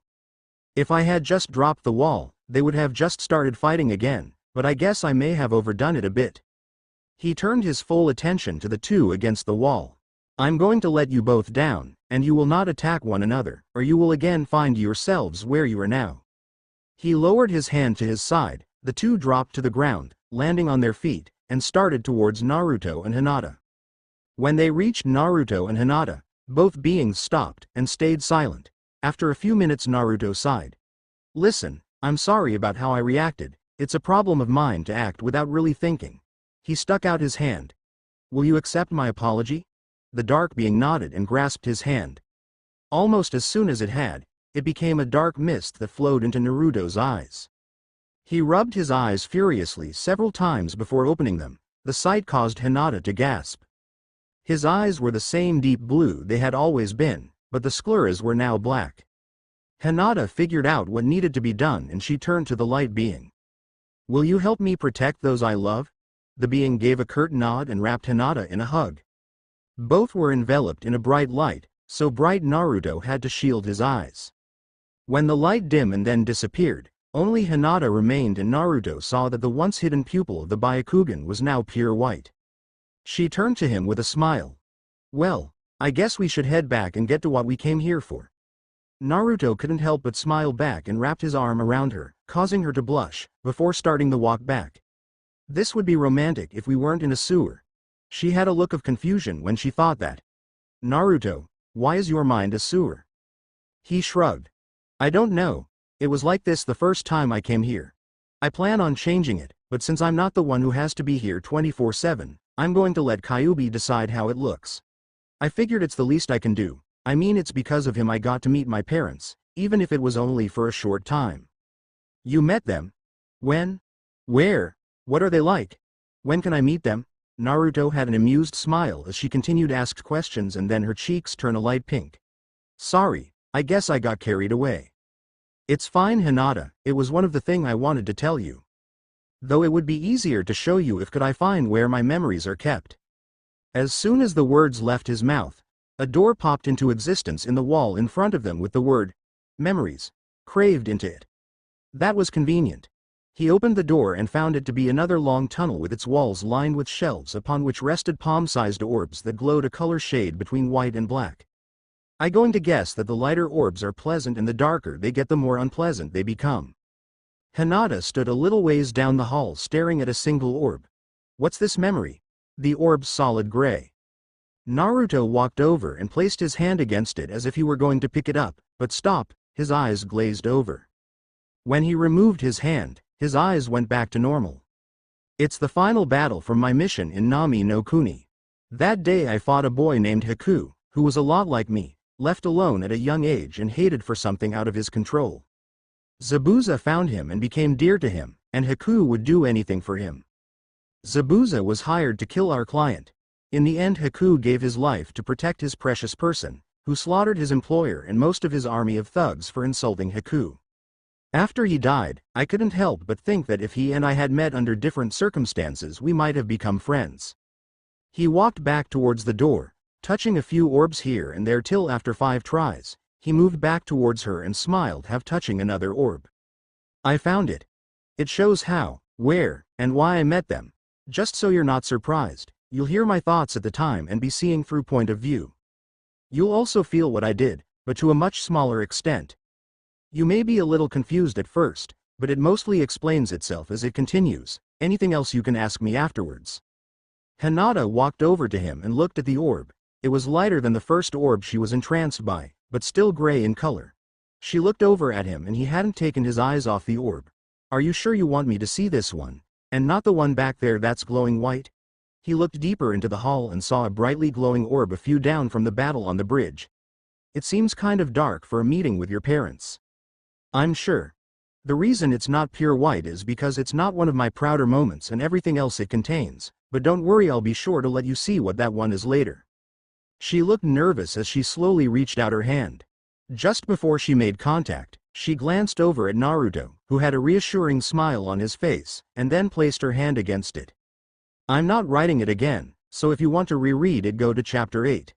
If I had just dropped the wall, they would have just started fighting again, but I guess I may have overdone it a bit. He turned his full attention to the two against the wall. I'm going to let you both down, and you will not attack one another, or you will again find yourselves where you are now. He lowered his hand to his side, the two dropped to the ground, landing on their feet, and started towards Naruto and Hinata. When they reached Naruto and Hinata, both beings stopped and stayed silent. After a few minutes Naruto sighed. Listen, I'm sorry about how I reacted. It's a problem of mine to act without really thinking. He stuck out his hand. Will you accept my apology? The dark being nodded and grasped his hand. Almost as soon as it had, it became a dark mist that flowed into Naruto's eyes. He rubbed his eyes furiously several times before opening them. The sight caused Hinata to gasp. His eyes were the same deep blue they had always been, but the scleras were now black. Hinata figured out what needed to be done and she turned to the light being. Will you help me protect those I love? The being gave a curt nod and wrapped Hinata in a hug. Both were enveloped in a bright light, so bright Naruto had to shield his eyes. When the light dimmed and then disappeared, only Hinata remained and Naruto saw that the once hidden pupil of the Byakugan was now pure white. She turned to him with a smile. Well, I guess we should head back and get to what we came here for. Naruto couldn't help but smile back and wrapped his arm around her, causing her to blush, before starting the walk back. This would be romantic if we weren't in a sewer. She had a look of confusion when she thought that. Naruto, why is your mind a sewer? He shrugged. I don't know. It was like this the first time I came here. I plan on changing it, but since I'm not the one who has to be here 24/7, I'm going to let Kyuubi decide how it looks. I figured it's the least I can do. I mean, it's because of him I got to meet my parents, even if it was only for a short time. You met them? When? Where? What are they like? When can I meet them? Naruto had an amused smile as she continued to ask questions and then her cheeks turned a light pink. Sorry, I guess I got carried away. It's fine, Hinata, it was one of the things I wanted to tell you. Though it would be easier to show you if could I find where my memories are kept. As soon as the words left his mouth, a door popped into existence in the wall in front of them with the word, memories, craved into it. That was convenient. He opened the door and found it to be another long tunnel with its walls lined with shelves upon which rested palm-sized orbs that glowed a color shade between white and black. I'm going to guess that the lighter orbs are pleasant and the darker they get the more unpleasant they become. Hinata stood a little ways down the hall staring at a single orb. What's this memory? The orb's solid gray. Naruto walked over and placed his hand against it as if he were going to pick it up, but stopped, his eyes glazed over. When he removed his hand, his eyes went back to normal. It's the final battle from my mission in Nami no Kuni. That day I fought a boy named Haku, who was a lot like me, left alone at a young age and hated for something out of his control. Zabuza found him and became dear to him, and Haku would do anything for him. Zabuza was hired to kill our client. In the end Haku gave his life to protect his precious person, who slaughtered his employer and most of his army of thugs for insulting Haku. After he died, I couldn't help but think that if he and I had met under different circumstances we might have become friends. He walked back towards the door, touching a few orbs here and there till after 5 tries, he moved back towards her and smiled, half touching another orb. I found it. It shows how, where, and why I met them. Just so you're not surprised, you'll hear my thoughts at the time and be seeing through point of view. You'll also feel what I did, but to a much smaller extent. You may be a little confused at first, but it mostly explains itself as it continues. Anything else you can ask me afterwards. Hinata walked over to him and looked at the orb. It was lighter than the first orb she was entranced by, but still gray in color. She looked over at him and he hadn't taken his eyes off the orb. Are you sure you want me to see this one, and not the one back there that's glowing white? He looked deeper into the hall and saw a brightly glowing orb a few down from the battle on the bridge. It seems kind of dark for a meeting with your parents. I'm sure. The reason it's not pure white is because it's not one of my prouder moments and everything else it contains, but don't worry, I'll be sure to let you see what that one is later. She looked nervous as she slowly reached out her hand. Just before she made contact, she glanced over at Naruto, who had a reassuring smile on his face, and then placed her hand against it. I'm not writing it again, so if you want to reread it, go to chapter 8.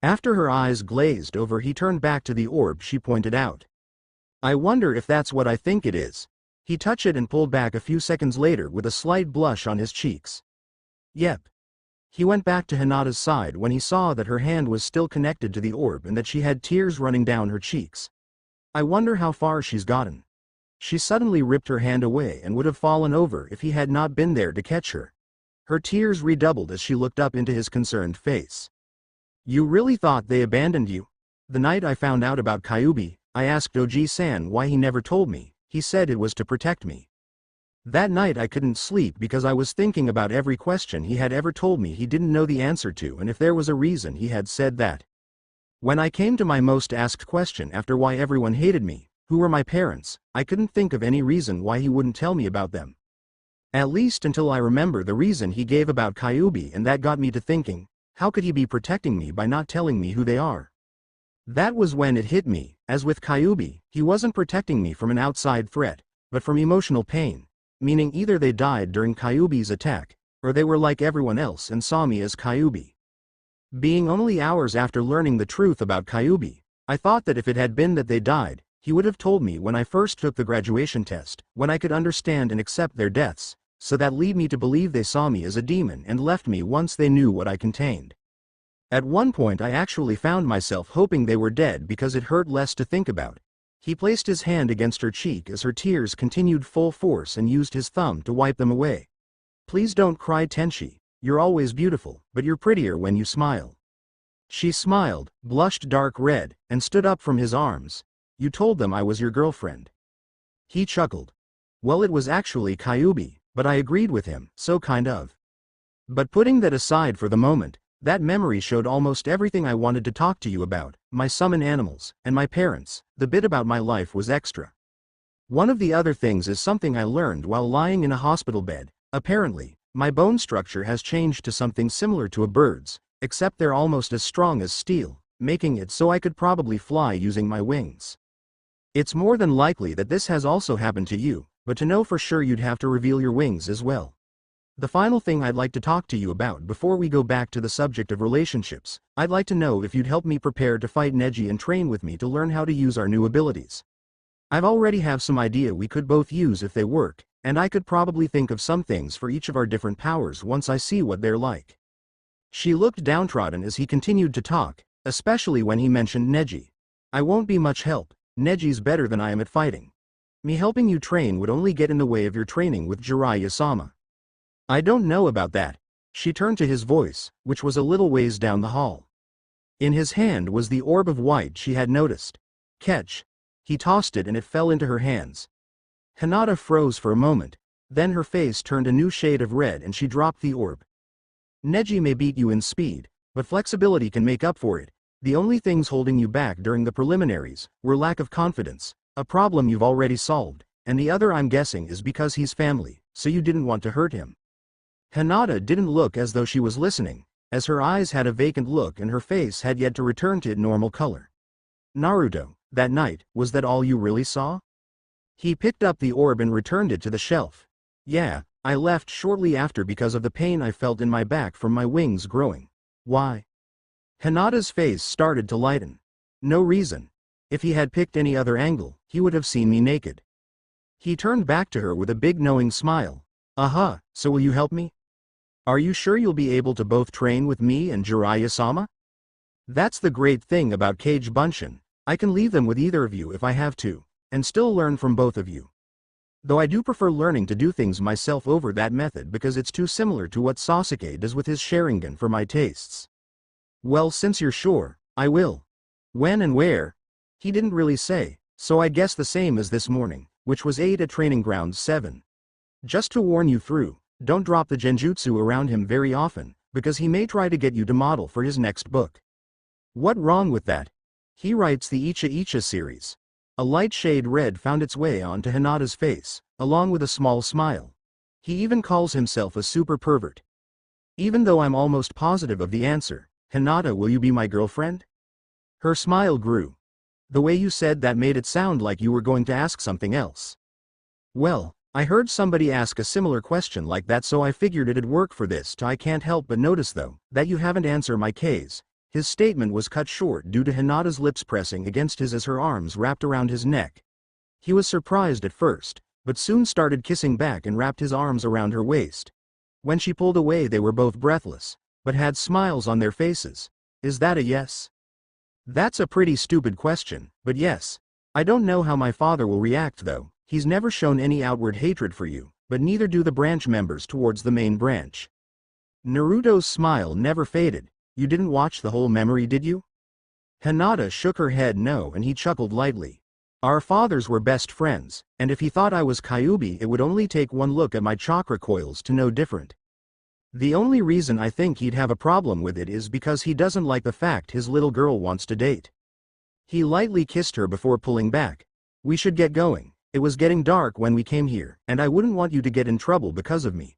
After her eyes glazed over, he turned back to the orb she pointed out. I wonder if that's what I think it is. He touched it and pulled back a few seconds later with a slight blush on his cheeks. Yep. He went back to Hinata's side when he saw that her hand was still connected to the orb and that she had tears running down her cheeks. I wonder how far she's gotten. She suddenly ripped her hand away and would have fallen over if he had not been there to catch her. Her tears redoubled as she looked up into his concerned face. You really thought they abandoned you? The night I found out about Kyuubi, I asked Oji-san why he never told me. He said it was to protect me. That night I couldn't sleep because I was thinking about every question he had ever told me he didn't know the answer to, and if there was a reason he had said that. When I came to my most asked question after why everyone hated me, who were my parents, I couldn't think of any reason why he wouldn't tell me about them. At least until I remember the reason he gave about Kyuubi, and that got me to thinking, how could he be protecting me by not telling me who they are? That was when it hit me, as with Kyuubi, he wasn't protecting me from an outside threat, but from emotional pain. Meaning either they died during Kyuubi's attack, or they were like everyone else and saw me as Kyuubi. Being only hours after learning the truth about Kyuubi, I thought that if it had been that they died, he would have told me when I first took the graduation test, when I could understand and accept their deaths, so that lead me to believe they saw me as a demon and left me once they knew what I contained. At one point I actually found myself hoping they were dead because it hurt less to think about. He placed his hand against her cheek as her tears continued full force and used his thumb to wipe them away. Please don't cry, Tenshi. You're always beautiful, but you're prettier when you smile. She smiled, blushed dark red, and stood up from his arms. You told them I was your girlfriend. He chuckled. Well, it was actually Kyuubi, but I agreed with him, so kind of. But putting that aside for the moment, that memory showed almost everything I wanted to talk to you about, my summon animals, and my parents. The bit about my life was extra. One of the other things is something I learned while lying in a hospital bed. Apparently, my bone structure has changed to something similar to a bird's, except they're almost as strong as steel, making it so I could probably fly using my wings. It's more than likely that this has also happened to you, but to know for sure you'd have to reveal your wings as well. The final thing I'd like to talk to you about before we go back to the subject of relationships, I'd like to know if you'd help me prepare to fight Neji and train with me to learn how to use our new abilities. I've already have some idea we could both use if they work, and I could probably think of some things for each of our different powers once I see what they're like. She looked downtrodden as he continued to talk, especially when he mentioned Neji. I won't be much help. Neji's better than I am at fighting. Me helping you train would only get in the way of your training with Jiraiya-sama. I don't know about that. She turned to his voice, which was a little ways down the hall. In his hand was the orb of white she had noticed. Catch. He tossed it and it fell into her hands. Hinata froze for a moment, then her face turned a new shade of red and she dropped the orb. Neji may beat you in speed, but flexibility can make up for it. The only things holding you back during the preliminaries were lack of confidence, a problem you've already solved, and the other I'm guessing is because he's family, so you didn't want to hurt him. Hinata didn't look as though she was listening, as her eyes had a vacant look and her face had yet to return to its normal color. Naruto, that night, was that all you really saw? He picked up the orb and returned it to the shelf. Yeah, I left shortly after because of the pain I felt in my back from my wings growing. Why? Hinata's face started to lighten. No reason. If he had picked any other angle, he would have seen me naked. He turned back to her with a big knowing smile. So will you help me? Are you sure you'll be able to both train with me and Jiraiya-sama? That's the great thing about Kage Bunshin. I can leave them with either of you if I have to, and still learn from both of you. Though I do prefer learning to do things myself over that method because it's too similar to what Sasuke does with his Sharingan for my tastes. Well, since you're sure, I will. When and where? He didn't really say, so I guess the same as this morning, which was 8 at Training Grounds 7. Just to warn you through, don't drop the genjutsu around him very often, because he may try to get you to model for his next book. What wrong with that? He writes the Icha Icha series. A light shade red found its way onto Hinata's face, along with a small smile. He even calls himself a super pervert. Even though I'm almost positive of the answer, Hinata, will you be my girlfriend? Her smile grew. The way you said that made it sound like you were going to ask something else. Well, I heard somebody ask a similar question like that, so I figured it'd work for this. I can't help but notice though, that you haven't answered my case. His statement was cut short due to Hinata's lips pressing against his as her arms wrapped around his neck. He was surprised at first, but soon started kissing back and wrapped his arms around her waist. When she pulled away they were both breathless, but had smiles on their faces. Is that a yes? That's a pretty stupid question, but yes. I don't know how my father will react though. He's never shown any outward hatred for you, but neither do the branch members towards the main branch. Naruto's smile never faded. You didn't watch the whole memory, did you? Hinata shook her head no, and he chuckled lightly. Our fathers were best friends, and if he thought I was Kyuubi it would only take one look at my chakra coils to know different. The only reason I think he'd have a problem with it is because he doesn't like the fact his little girl wants to date. He lightly kissed her before pulling back. We should get going. It was getting dark when we came here, and I wouldn't want you to get in trouble because of me.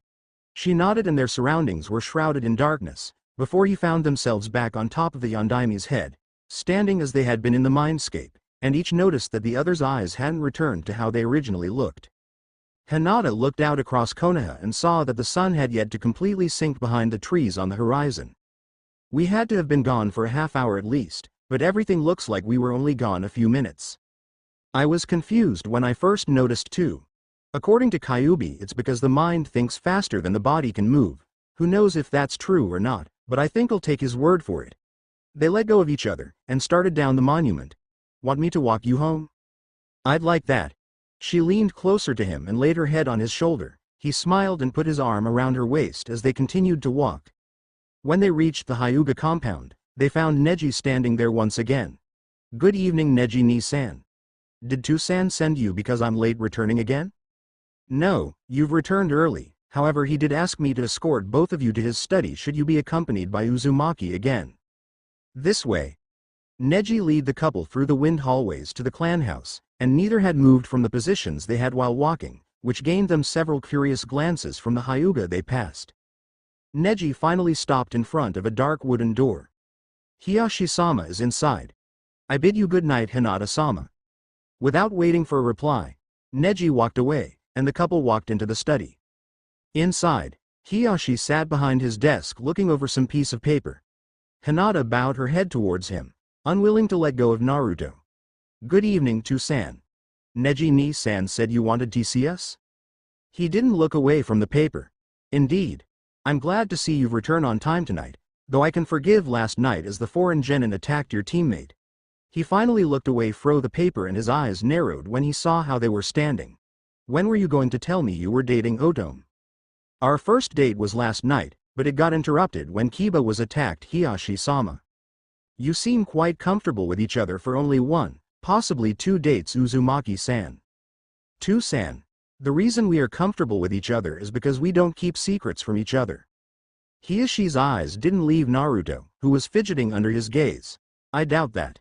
She nodded and their surroundings were shrouded in darkness, before he found themselves back on top of the Yondaime's head, standing as they had been in the mindscape, and each noticed that the other's eyes hadn't returned to how they originally looked. Hinata looked out across Konoha and saw that the sun had yet to completely sink behind the trees on the horizon. We had to have been gone for a half hour at least, but everything looks like we were only gone a few minutes. I was confused when I first noticed too. According to Kyuubi it's because the mind thinks faster than the body can move. Who knows if that's true or not, but I think I'll take his word for it. They let go of each other, and started down the monument. Want me to walk you home? I'd like that. She leaned closer to him and laid her head on his shoulder. He smiled and put his arm around her waist as they continued to walk. When they reached the Hyuga compound, they found Neji standing there once again. Good evening, Neji-ni-san. Did Toussaint send you because I'm late returning again? No, you've returned early. However, he did ask me to escort both of you to his study should you be accompanied by Uzumaki again. This way. Neji led the couple through the wind hallways to the clan house, and neither had moved from the positions they had while walking, which gained them several curious glances from the Hyuga they passed. Neji finally stopped in front of a dark wooden door. Hiyashi-sama is inside. I bid you good night, Hinata-sama. Without waiting for a reply, Neji walked away, and the couple walked into the study. Inside, Hiyashi sat behind his desk looking over some piece of paper. Hinata bowed her head towards him, unwilling to let go of Naruto. Good evening, Toussaint. Neji-ni-san said you wanted to see us? He didn't look away from the paper. Indeed. I'm glad to see you've returned on time tonight, though I can forgive last night as the foreign genin attacked your teammate. He finally looked away from the paper and his eyes narrowed when he saw how they were standing. When were you going to tell me you were dating Otome? Our first date was last night, but it got interrupted when Kiba was attacked, Hiyashi-sama. You seem quite comfortable with each other for only one, possibly 2 dates, Uzumaki-san. Toussaint. The reason we are comfortable with each other is because we don't keep secrets from each other. Hiyashi's eyes didn't leave Naruto, who was fidgeting under his gaze. I doubt that.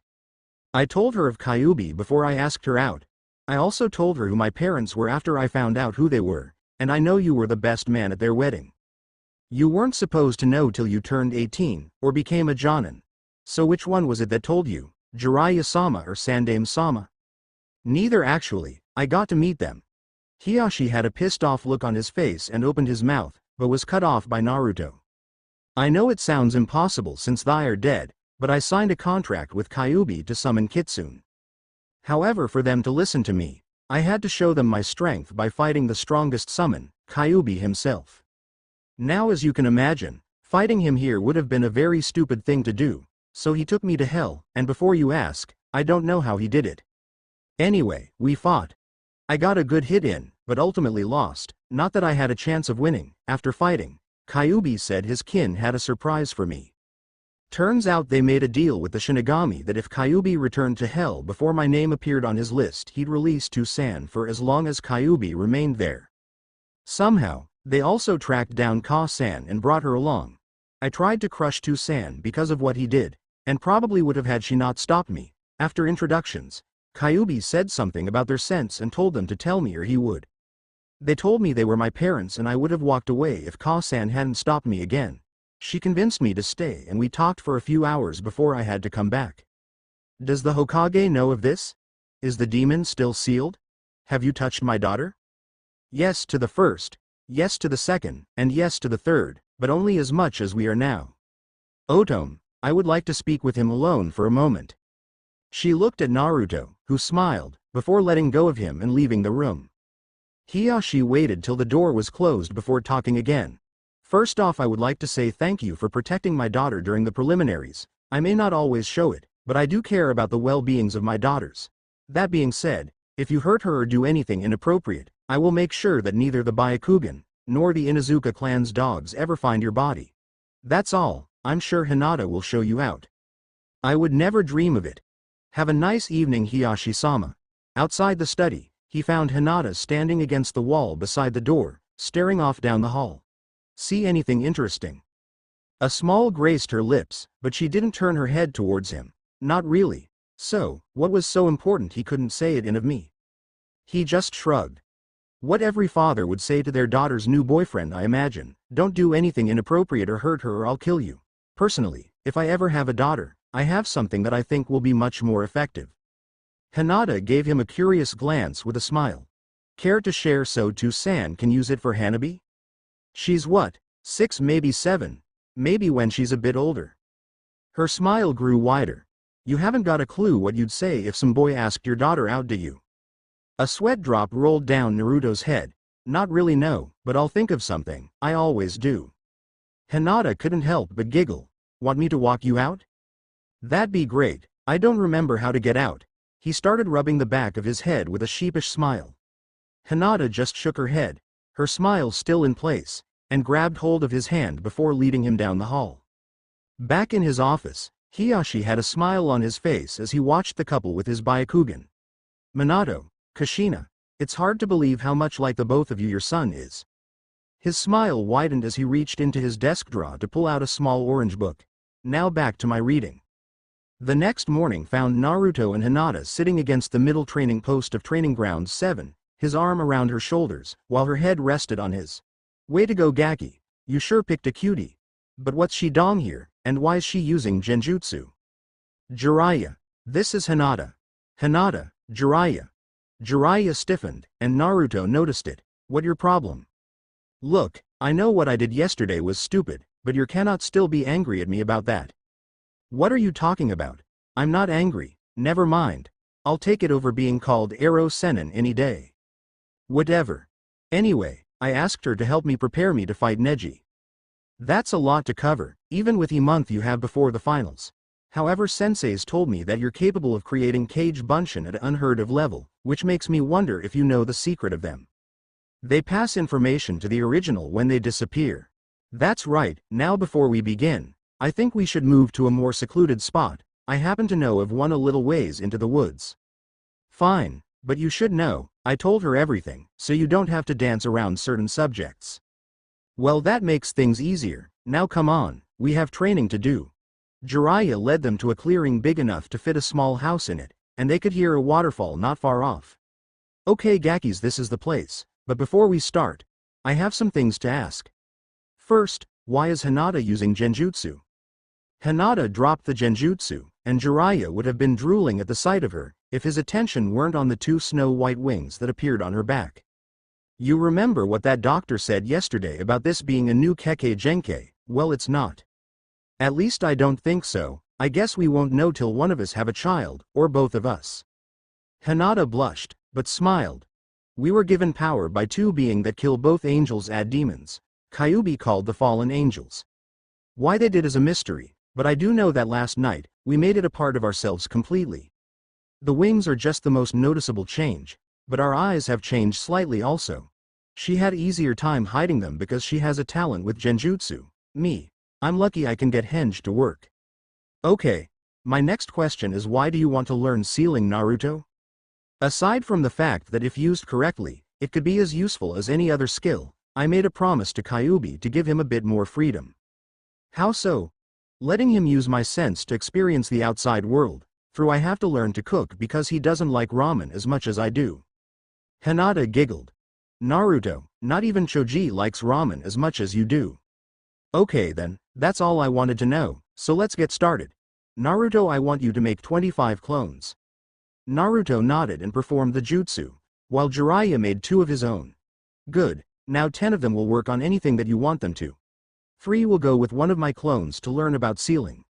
I told her of Kyuubi before I asked her out. I also told her who my parents were after I found out who they were, and I know you were the best man at their wedding. You weren't supposed to know till you turned 18, or became a jonin. So which one was it that told you, Jiraiya-sama or Sandaime-sama? Neither actually, I got to meet them. Hiyashi had a pissed-off look on his face and opened his mouth, but was cut off by Naruto. I know it sounds impossible since they are dead, but I signed a contract with Kyuubi to summon Kitsune. However, for them to listen to me, I had to show them my strength by fighting the strongest summon, Kyuubi himself. Now, as you can imagine, fighting him here would have been a very stupid thing to do, so he took me to hell, and before you ask, I don't know how he did it. Anyway, we fought. I got a good hit in, but ultimately lost, not that I had a chance of winning. After fighting, Kyuubi said his kin had a surprise for me. Turns out they made a deal with the Shinigami that if Kyuubi returned to hell before my name appeared on his list, he'd release Toussaint for as long as Kyuubi remained there. Somehow, they also tracked down Ka-san and brought her along. I tried to crush Toussaint because of what he did, and probably would have had she not stopped me. After introductions, Kyuubi said something about their sense and told them to tell me or he would. They told me they were my parents and I would have walked away if Ka-san hadn't stopped me again. She convinced me to stay and we talked for a few hours before I had to come back. Does the Hokage know of this? Is the demon still sealed? Have you touched my daughter? Yes to the first, yes to the second, and yes to the third, but only as much as we are now. Otome, I would like to speak with him alone for a moment. She looked at Naruto, who smiled, before letting go of him and leaving the room. Hiyashi waited till the door was closed before talking again. First off, I would like to say thank you for protecting my daughter during the preliminaries. I may not always show it, but I do care about the well-beings of my daughters. That being said, if you hurt her or do anything inappropriate, I will make sure that neither the Byakugan, nor the Inuzuka clan's dogs ever find your body. That's all. I'm sure Hinata will show you out. I would never dream of it. Have a nice evening, Hiyashi-sama. Outside the study, he found Hinata standing against the wall beside the door, staring off down the hall. See anything interesting? A smile graced her lips, but she didn't turn her head towards him. Not really. So, what was so important he couldn't say it in of me? He just shrugged. What every father would say to their daughter's new boyfriend, I imagine. Don't do anything inappropriate or hurt her or I'll kill you. Personally, if I ever have a daughter, I have something that I think will be much more effective. Hinata gave him a curious glance with a smile. Care to share so Toussaint can use it for Hanabi? She's what, 6 maybe 7, maybe when she's a bit older. Her smile grew wider. You haven't got a clue what you'd say if some boy asked your daughter out, do you? A sweat drop rolled down Naruto's head. Not really, no, but I'll think of something, I always do. Hinata couldn't help but giggle. Want me to walk you out? That'd be great. I don't remember how to get out. He started rubbing the back of his head with a sheepish smile. Hinata just shook her head, her smile still in place, and grabbed hold of his hand before leading him down the hall. Back in his office, Hiyashi had a smile on his face as he watched the couple with his Byakugan. Minato, Kushina, it's hard to believe how much like the both of you your son is. His smile widened as he reached into his desk drawer to pull out a small orange book. Now back to my reading. The next morning found Naruto and Hinata sitting against the middle training post of Training Ground 7, his arm around her shoulders, while her head rested on his. Way to go, Gaki. You sure picked a cutie. But what's she doing here, and why is she using genjutsu? Jiraiya. This is Hinata. Hinata, Jiraiya. Jiraiya stiffened, and Naruto noticed it. What your problem? Look, I know what I did yesterday was stupid, but you cannot still be angry at me about that. What are you talking about? I'm not angry, never mind. I'll take it over being called Ero Sennin any day. Whatever. Anyway, I asked her to help me prepare me to fight Neji. That's a lot to cover, even with the month you have before the finals. However, senseis told me that you're capable of creating Kage Bunshin at an unheard of level, which makes me wonder if you know the secret of them. They pass information to the original when they disappear. That's right. Now before we begin, I think we should move to a more secluded spot. I happen to know of one a little ways into the woods. Fine, but you should know, I told her everything, so you don't have to dance around certain subjects. Well, that makes things easier. Now come on, we have training to do. Jiraiya led them to a clearing big enough to fit a small house in it, and they could hear a waterfall not far off. Okay, Gakis, this is the place, but before we start, I have some things to ask. First, why is Hinata using genjutsu? Hinata dropped the genjutsu, and Jiraiya would have been drooling at the sight of her, if his attention weren't on the 2 snow-white wings that appeared on her back. You remember what that doctor said yesterday about this being a new Kekkei Genkei? Well, it's not. At least I don't think so. I guess we won't know till one of us have a child, or both of us. Hinata blushed, but smiled. We were given power by two beings that kill both angels and demons. Kyuubi called the fallen angels. Why they did is a mystery, but I do know that last night, we made it a part of ourselves completely. The wings are just the most noticeable change, but our eyes have changed slightly also. She had easier time hiding them because she has a talent with genjutsu. Me, I'm lucky I can get henge to work. Okay, my next question is, why do you want to learn sealing, Naruto? Aside from the fact that if used correctly, it could be as useful as any other skill, I made a promise to Kyuubi to give him a bit more freedom. How so? Letting him use my sense to experience the outside world. Through I have to learn to cook because he doesn't like ramen as much as I do. Hinata giggled. Naruto, not even Choji likes ramen as much as you do. Okay then, that's all I wanted to know, so let's get started. Naruto, I want you to make 25 clones. Naruto nodded and performed the jutsu, while Jiraiya made 2 of his own. Good, now 10 of them will work on anything that you want them to. 3 will go with one of my clones to learn about sealing.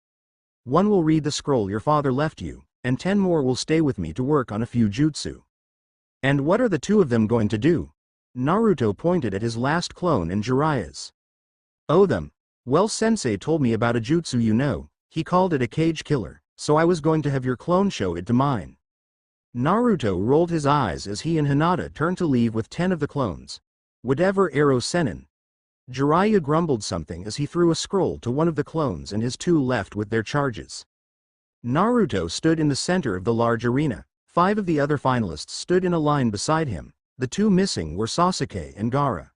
1 will read the scroll your father left you, and 10 more will stay with me to work on a few jutsu. And what are the 2 of them going to do? Naruto pointed at his last clone and Jiraiya's. Oh them. Well, Sensei told me about a jutsu you know, he called it a cage killer, so I was going to have your clone show it to mine. Naruto rolled his eyes as he and Hinata turned to leave with 10 of the clones. Whatever Ero Sennin. Jiraiya grumbled something as he threw a scroll to one of the clones and his 2 left with their charges. Naruto stood in the center of the large arena. 5 of the other finalists stood in a line beside him. The 2 missing were Sasuke and Gaara.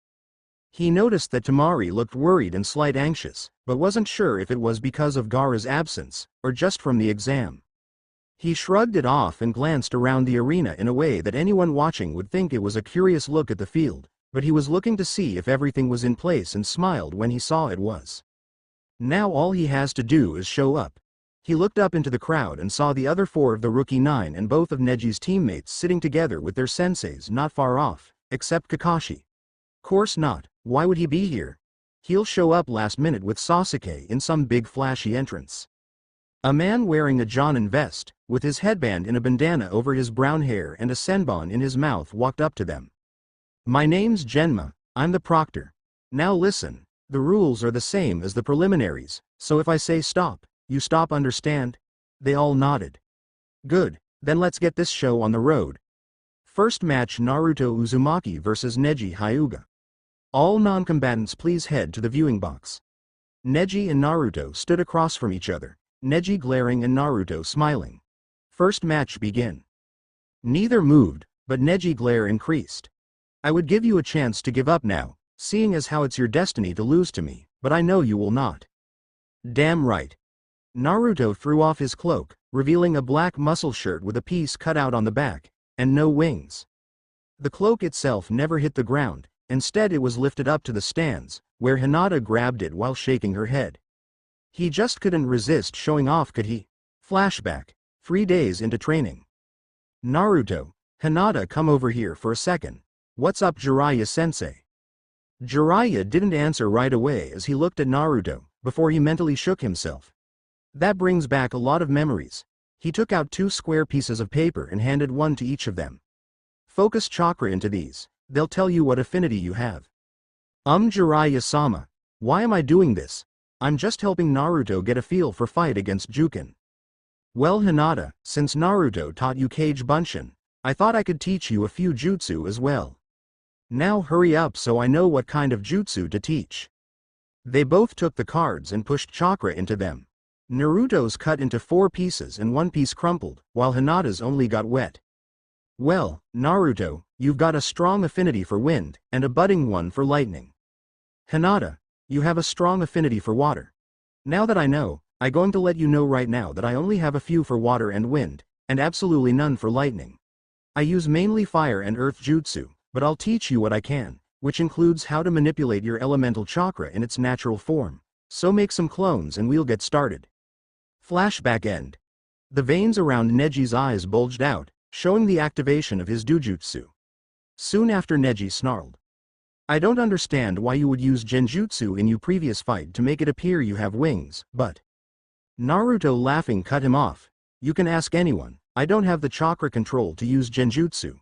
He noticed that Temari looked worried and slightly anxious, but wasn't sure if it was because of Gaara's absence, or just from the exam. He shrugged it off and glanced around the arena in a way that anyone watching would think it was a curious look at the field, but he was looking to see if everything was in place and smiled when he saw it was. Now all he has to do is show up. He looked up into the crowd and saw the other 4 of the rookie 9 and both of Neji's teammates sitting together with their senseis not far off, except Kakashi. Course not, why would he be here? He'll show up last minute with Sasuke in some big flashy entrance. A man wearing a Jonin vest, with his headband in a bandana over his brown hair and a senbon in his mouth walked up to them. My name's Genma, I'm the proctor. Now listen, the rules are the same as the preliminaries, so if I say stop, you stop, understand? They all nodded. Good, then let's get this show on the road. First match, Naruto Uzumaki vs Neji Hyuga. All non-combatants please head to the viewing box. Neji and Naruto stood across from each other, Neji glaring and Naruto smiling. First match begin. Neither moved, but Neji glare increased. I would give you a chance to give up now, seeing as how it's your destiny to lose to me, but I know you will not. Damn right. Naruto threw off his cloak, revealing a black muscle shirt with a piece cut out on the back, and no wings. The cloak itself never hit the ground, instead it was lifted up to the stands, where Hinata grabbed it while shaking her head. He just couldn't resist showing off, could he? Flashback. 3 days into training. Naruto, Hinata, come over here for a second. What's up, Jiraiya-sensei? Jiraiya didn't answer right away as he looked at Naruto, before he mentally shook himself. That brings back a lot of memories. He took out 2 square pieces of paper and handed one to each of them. Focus chakra into these, they'll tell you what affinity you have. Jiraiya-sama, why am I doing this? I'm just helping Naruto get a feel for fight against Jukin. Well, Hinata, since Naruto taught you Kage Bunshin, I thought I could teach you a few jutsu as well. Now hurry up so I know what kind of jutsu to teach. They both took the cards and pushed chakra into them. Naruto's cut into 4 pieces and 1 piece crumpled, while Hinata's only got wet. Well, Naruto, you've got a strong affinity for wind, and a budding one for lightning. Hinata, you have a strong affinity for water. Now that I know, I'm going to let you know right now that I only have a few for water and wind, and absolutely none for lightning. I use mainly fire and earth jutsu, but I'll teach you what I can, which includes how to manipulate your elemental chakra in its natural form. So make some clones and we'll get started. Flashback end. The veins around Neji's eyes bulged out, showing the activation of his dojutsu. Soon after, Neji snarled. I don't understand why you would use genjutsu in your previous fight to make it appear you have wings, but... Naruto laughing cut him off. You can ask anyone, I don't have the chakra control to use genjutsu.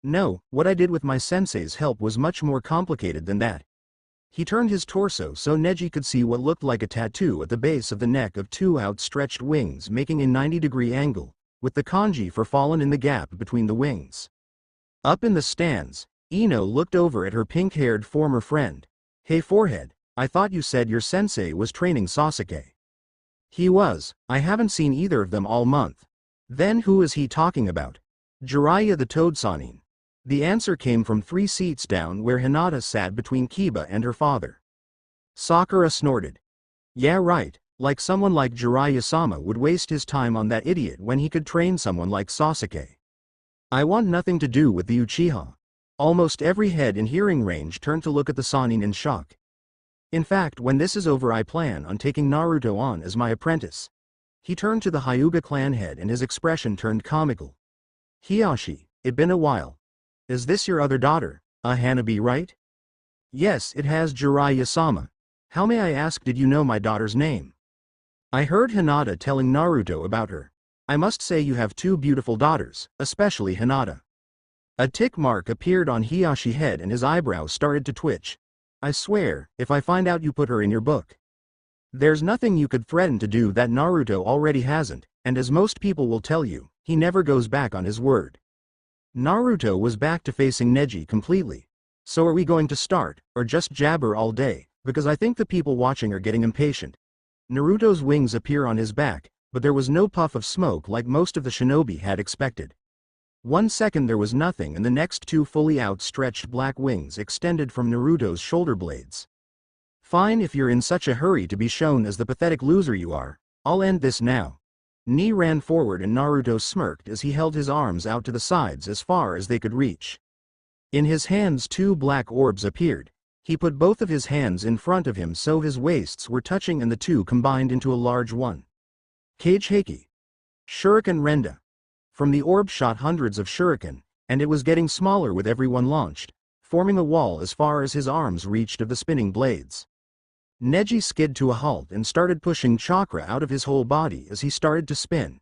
No, what I did with my sensei's help was much more complicated than that. He turned his torso so Neji could see what looked like a tattoo at the base of the neck of two outstretched wings making a 90-degree angle, with the kanji for fallen in the gap between the wings. Up in the stands, Ino looked over at her pink-haired former friend. Hey forehead, I thought you said your sensei was training Sasuke. He was, I haven't seen either of them all month. Then who is he talking about? Jiraiya the Toad Sannin. The answer came from 3 seats down where Hinata sat between Kiba and her father. Sakura snorted. Yeah right, like someone like Jiraiya-sama would waste his time on that idiot when he could train someone like Sasuke. I want nothing to do with the Uchiha. Almost every head in hearing range turned to look at the Sannin in shock. In fact, when this is over I plan on taking Naruto on as my apprentice. He turned to the Hyuga clan head and his expression turned comical. Hiyashi, it been a while. Is this your other daughter, Hanabi, right? Yes, it has Jiraiya-sama. How may I ask did you know my daughter's name? I heard Hinata telling Naruto about her. I must say you have 2 beautiful daughters, especially Hinata. A tick mark appeared on Hiyashi's head and his eyebrows started to twitch. I swear, if I find out you put her in your book. There's nothing you could threaten to do that Naruto already hasn't, and as most people will tell you, he never goes back on his word. Naruto was back to facing Neji completely. So are we going to start, or just jabber all day, because I think the people watching are getting impatient. Naruto's wings appear on his back, but there was no puff of smoke like most of the shinobi had expected. 1 second there was nothing and the next 2 fully outstretched black wings extended from Naruto's shoulder blades. Fine if you're in such a hurry to be shown as the pathetic loser you are, I'll end this now. Ni ran forward and Naruto smirked as he held his arms out to the sides as far as they could reach. In his hands 2 black orbs appeared. He put both of his hands in front of him so his waists were touching and the 2 combined into a large one. Kage Heiki. Shuriken Renda. From the orb shot hundreds of shuriken, and it was getting smaller with every one launched, forming a wall as far as his arms reached of the spinning blades. Neji skid to a halt and started pushing chakra out of his whole body as he started to spin.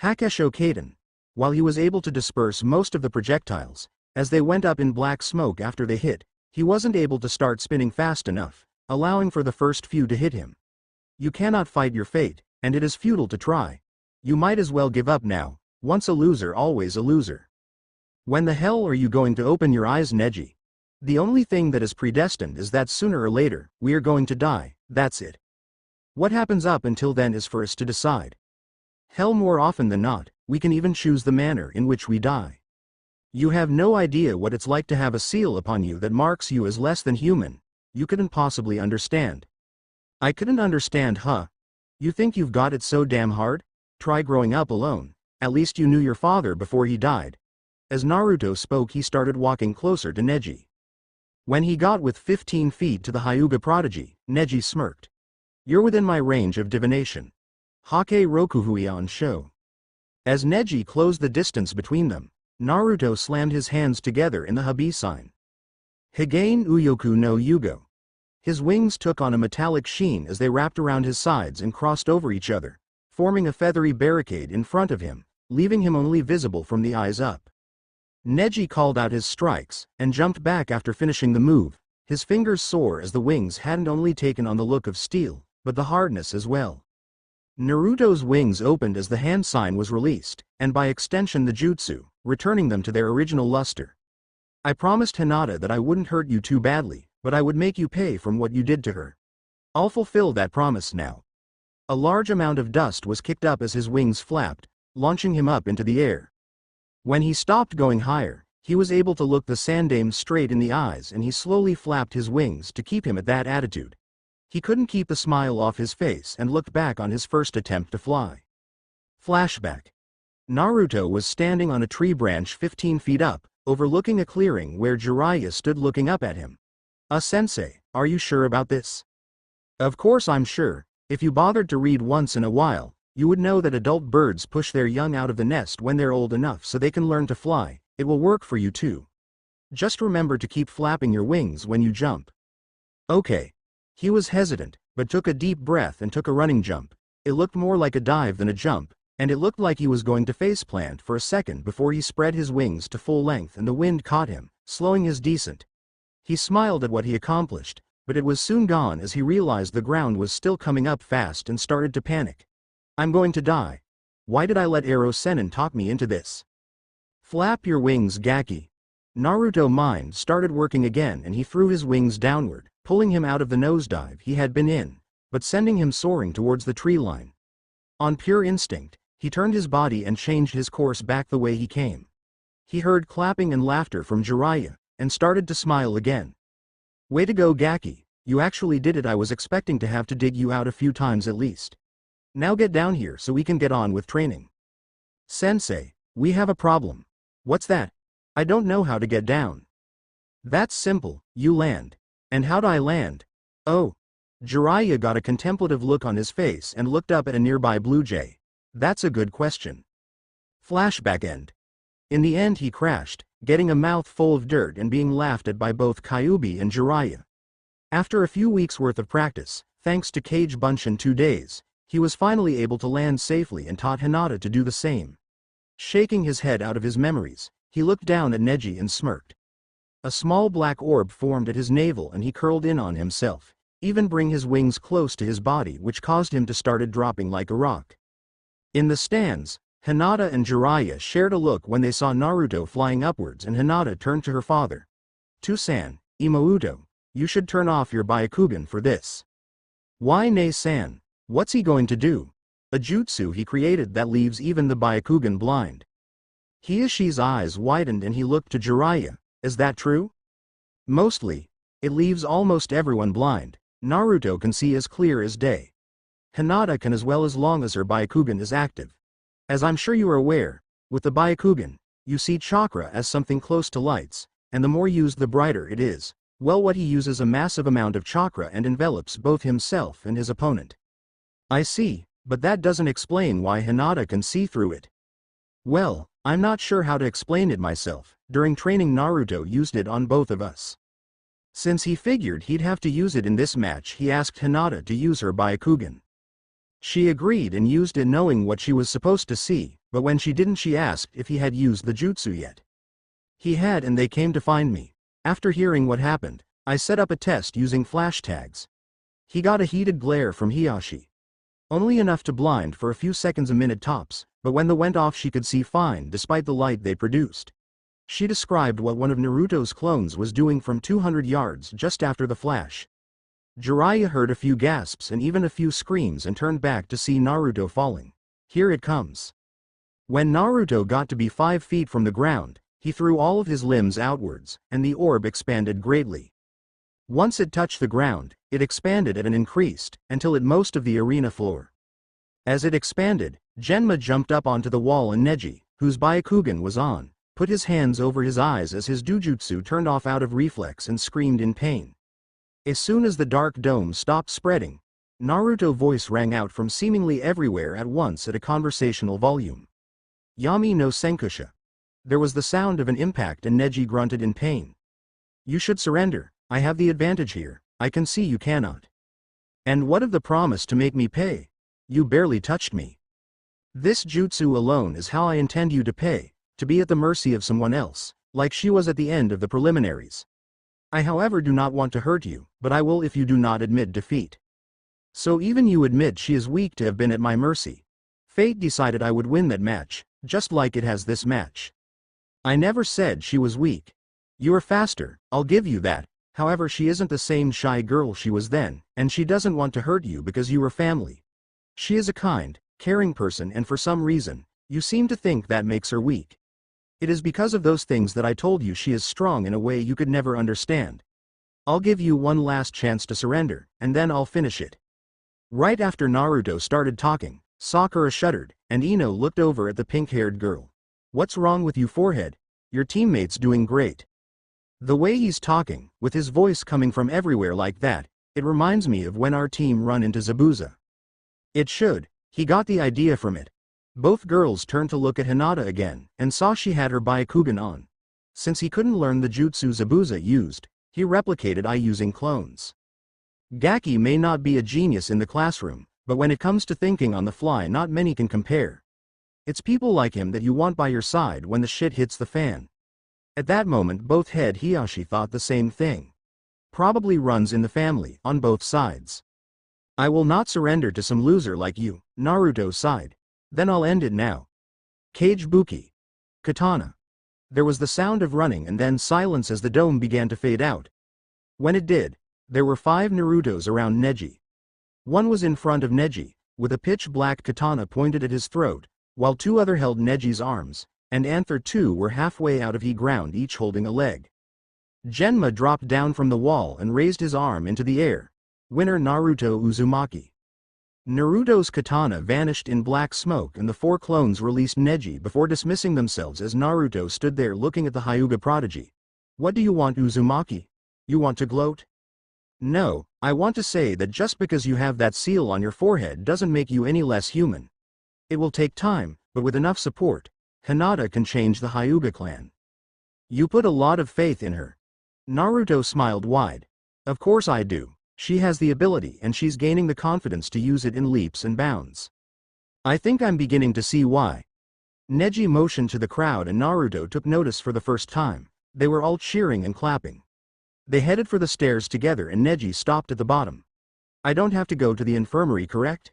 Hakesho Kaden. While he was able to disperse most of the projectiles, as they went up in black smoke after they hit, he wasn't able to start spinning fast enough, allowing for the first few to hit him. You cannot fight your fate, and it is futile to try. You might as well give up now. Once a loser always a loser. When the hell are you going to open your eyes, Neji? The only thing that is predestined is that sooner or later, we are going to die, that's it. What happens up until then is for us to decide. Hell, more often than not, we can even choose the manner in which we die. You have no idea what it's like to have a seal upon you that marks you as less than human. You couldn't possibly understand. I couldn't understand, huh? You think you've got it so damn hard? Try growing up alone. At least you knew your father before he died. As Naruto spoke he started walking closer to Neji. When he got with 15 feet to the Hyuga prodigy, Neji smirked. You're within my range of divination. Hake Rokuhuion Sho. As Neji closed the distance between them, Naruto slammed his hands together in the Habi sign. Higain Uyoku no Yugo. His wings took on a metallic sheen as they wrapped around his sides and crossed over each other, forming a feathery barricade in front of him, leaving him only visible from the eyes up. Neji called out his strikes, and jumped back after finishing the move, his fingers sore as the wings hadn't only taken on the look of steel, but the hardness as well. Naruto's wings opened as the hand sign was released, and by extension the jutsu, returning them to their original luster. I promised Hinata that I wouldn't hurt you too badly, but I would make you pay from what you did to her. I'll fulfill that promise now. A large amount of dust was kicked up as his wings flapped, launching him up into the air. When he stopped going higher, he was able to look the Sandame straight in the eyes and he slowly flapped his wings to keep him at that attitude. He couldn't keep the smile off his face and looked back on his first attempt to fly. Flashback. Naruto was standing on a tree branch 15 feet up, overlooking a clearing where Jiraiya stood looking up at him. Sensei, are you sure about this? Of course I'm sure. If you bothered to read once in a while, you would know that adult birds push their young out of the nest when they're old enough so they can learn to fly. It will work for you too. Just remember to keep flapping your wings when you jump. Okay. He was hesitant, but took a deep breath and took a running jump. It looked more like a dive than a jump, and it looked like he was going to faceplant for a second before he spread his wings to full length and the wind caught him, slowing his descent. He smiled at what he accomplished, but it was soon gone as he realized the ground was still coming up fast and started to panic. I'm going to die. Why did I let Ero Sennin talk me into this? Flap your wings, Gaki. Naruto's mind started working again and he threw his wings downward, pulling him out of the nosedive he had been in, but sending him soaring towards the tree line. On pure instinct, he turned his body and changed his course back the way he came. He heard clapping and laughter from Jiraiya, and started to smile again. Way to go, Gaki, you actually did it. I was expecting to have to dig you out a few times at least. Now get down here so we can get on with training. Sensei, we have a problem. What's that? I don't know how to get down. That's simple, you land. And how'd I land? Oh. Jiraiya got a contemplative look on his face and looked up at a nearby blue jay. That's a good question. Flashback end. In the end he crashed, getting a mouth full of dirt and being laughed at by both Kyuubi and Jiraiya. After a few weeks worth of practice, thanks to Cage Bunshin 2 days, he was finally able to land safely and taught Hinata to do the same. Shaking his head out of his memories, he looked down at Neji and smirked. A small black orb formed at his navel and he curled in on himself, even bring his wings close to his body which caused him to started dropping like a rock. In the stands, Hinata and Jiraiya shared a look when they saw Naruto flying upwards and Hinata turned to her father. "To-san, Imouto, you should turn off your Byakugan for this." "Why, Nei-san? What's he going to do?" "A jutsu he created that leaves even the Byakugan blind." Hiashi's eyes widened and he looked to Jiraiya. "Is that true?" "Mostly. It leaves almost everyone blind. Naruto can see as clear as day. Hinata can as well as long as her Byakugan is active. As I'm sure you are aware, with the Byakugan, you see chakra as something close to lights, and the more used the brighter it is. Well, what he uses a massive amount of chakra and envelops both himself and his opponent." "I see, but that doesn't explain why Hinata can see through it." "Well, I'm not sure how to explain it myself. During training Naruto used it on both of us. Since he figured he'd have to use it in this match, he asked Hinata to use her Byakugan. She agreed and used it knowing what she was supposed to see, but when she didn't she asked if he had used the jutsu yet. He had and they came to find me. After hearing what happened, I set up a test using flash tags. He got a heated glare from Hiashi. Only enough to blind for a few seconds a minute tops, but when the went off she could see fine despite the light they produced. She described what one of Naruto's clones was doing from 200 yards just after the flash. Jiraiya heard a few gasps and even a few screams and turned back to see Naruto falling. Here it comes. When Naruto got to be 5 feet from the ground, he threw all of his limbs outwards, and the orb expanded greatly. Once it touched the ground, it expanded and increased, until it most of the arena floor. As it expanded, Genma jumped up onto the wall and Neji, whose Byakugan was on, put his hands over his eyes as his dojutsu turned off out of reflex and screamed in pain. As soon as the dark dome stopped spreading, Naruto's voice rang out from seemingly everywhere at once at a conversational volume. "Yami no Senkusha." There was the sound of an impact and Neji grunted in pain. "You should surrender, I have the advantage here, I can see you cannot." "And what of the promise to make me pay? You barely touched me." "This jutsu alone is how I intend you to pay, to be at the mercy of someone else, like she was at the end of the preliminaries. I however do not want to hurt you, but I will if you do not admit defeat." "So even you admit she is weak to have been at my mercy. Fate decided I would win that match, just like it has this match." "I never said she was weak. You are faster, I'll give you that, however she isn't the same shy girl she was then, and she doesn't want to hurt you because you are family. She is a kind, caring person and for some reason, you seem to think that makes her weak. It is because of those things that I told you she is strong in a way you could never understand. I'll give you one last chance to surrender, and then I'll finish it." Right after Naruto started talking, Sakura shuddered, and Ino looked over at the pink-haired girl. "What's wrong with you, forehead? Your teammate's doing great." "The way he's talking, with his voice coming from everywhere like that, it reminds me of when our team run into Zabuza." "It should, he got the idea from it." Both girls turned to look at Hinata again, and saw she had her Byakugan on. Since he couldn't learn the jutsu Zabuza used, he replicated I using clones. Gaki may not be a genius in the classroom, but when it comes to thinking on the fly not many can compare. It's people like him that you want by your side when the shit hits the fan. At that moment both head Hiyashi thought the same thing. Probably runs in the family, on both sides. I will not surrender to some loser like you, Naruto sighed. Then I'll end it now. Kage Buki. Katana. There was the sound of running and then silence as the dome began to fade out. When it did, there were 5 Narutos around Neji. One was in front of Neji, with a pitch-black katana pointed at his throat, while 2 other held Neji's arms, and Anther 2 were halfway out of the ground each holding a leg. Genma dropped down from the wall and raised his arm into the air. Winner Naruto Uzumaki. Naruto's katana vanished in black smoke and the 4 clones released Neji before dismissing themselves as Naruto stood there looking at the Hyuga prodigy. What do you want, Uzumaki? You want to gloat? No, I want to say that just because you have that seal on your forehead doesn't make you any less human. It will take time, but with enough support, Hinata can change the Hyuga clan. You put a lot of faith in her. Naruto smiled wide. Of course I do. She has the ability and she's gaining the confidence to use it in leaps and bounds. I think I'm beginning to see why. Neji motioned to the crowd and Naruto took notice for the first time. They were all cheering and clapping. They headed for the stairs together and Neji stopped at the bottom. I don't have to go to the infirmary, correct?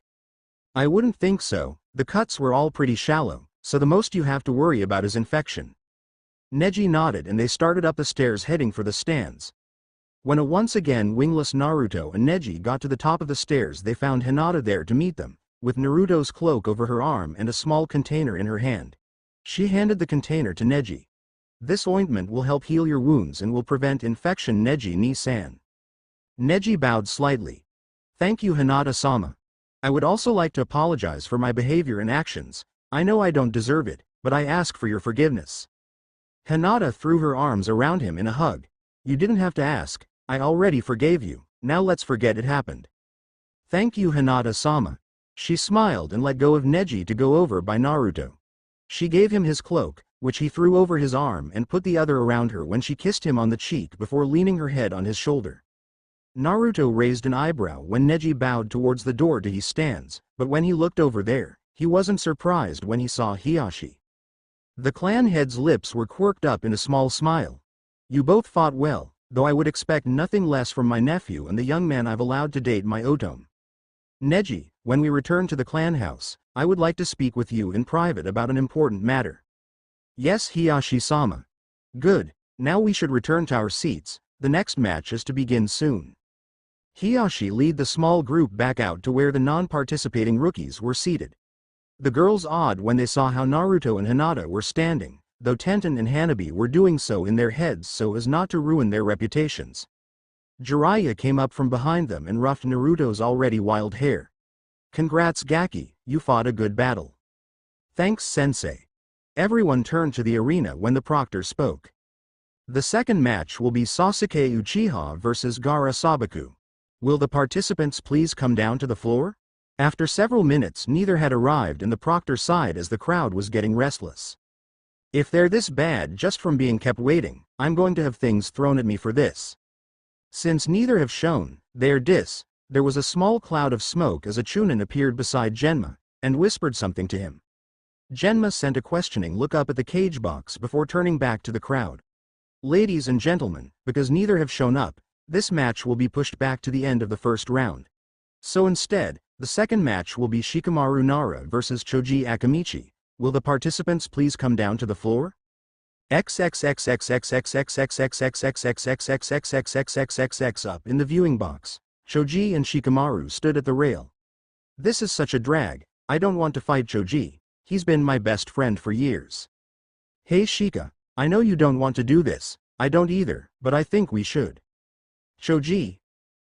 I wouldn't think so. The cuts were all pretty shallow, so the most you have to worry about is infection. Neji nodded and they started up the stairs heading for the stands. When a once again wingless Naruto and Neji got to the top of the stairs they found Hinata there to meet them, with Naruto's cloak over her arm and a small container in her hand. She handed the container to Neji. This ointment will help heal your wounds and will prevent infection, Neji ni-san. Neji bowed slightly. Thank you, Hinata-sama. I would also like to apologize for my behavior and actions. I know I don't deserve it, but I ask for your forgiveness. Hinata threw her arms around him in a hug. You didn't have to ask. I already forgave you, now let's forget it happened. Thank you, Hinata-sama. She smiled and let go of Neji to go over by Naruto. She gave him his cloak, which he threw over his arm and put the other around her when she kissed him on the cheek before leaning her head on his shoulder. Naruto raised an eyebrow when Neji bowed towards the door to his stands, but when he looked over there, he wasn't surprised when he saw Hiyashi. The clan head's lips were quirked up in a small smile. You both fought well. Though I would expect nothing less from my nephew and the young man I've allowed to date my Otome. Neji, when we return to the clan house, I would like to speak with you in private about an important matter. Yes, Hiyashi-sama. Good, now we should return to our seats, the next match is to begin soon. Hiyashi led the small group back out to where the non-participating rookies were seated. The girls awed when they saw how Naruto and Hinata were standing, though Tenten and Hanabi were doing so in their heads so as not to ruin their reputations. Jiraiya came up from behind them and roughed Naruto's already wild hair. Congrats, Gaki, you fought a good battle. Thanks, sensei. Everyone turned to the arena when the proctor spoke. The second match will be Sasuke Uchiha versus Gaara Sabaku. Will the participants please come down to the floor? After several minutes neither had arrived and the proctor sighed as the crowd was getting restless. If they're this bad just from being kept waiting, I'm going to have things thrown at me for this. Since neither have shown their diss, there was a small cloud of smoke as a Chunin appeared beside Genma, and whispered something to him. Genma sent a questioning look up at the cage box before turning back to the crowd. Ladies and gentlemen, because neither have shown up, this match will be pushed back to the end of the first round. So instead, the second match will be Shikamaru Nara versus Choji Akamichi. Will the participants please come down to the floor? Up in the viewing box, Choji and Shikamaru stood at the rail. This is such a drag, I don't want to fight Choji, he's been my best friend for years. Hey Shika, I know you don't want to do this, I don't either, but I think we should. Choji,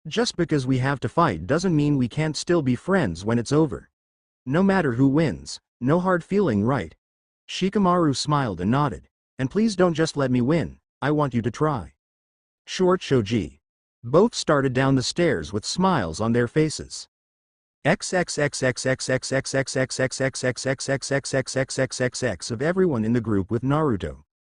just because we have to fight doesn't mean we can't still be friends when it's over. No matter who wins. No hard feeling, right? Shikamaru smiled and nodded. And please don't just let me win, I want you to try. Sure, Choji. Both started down the stairs with smiles on their faces. Of everyone in the group with Naruto,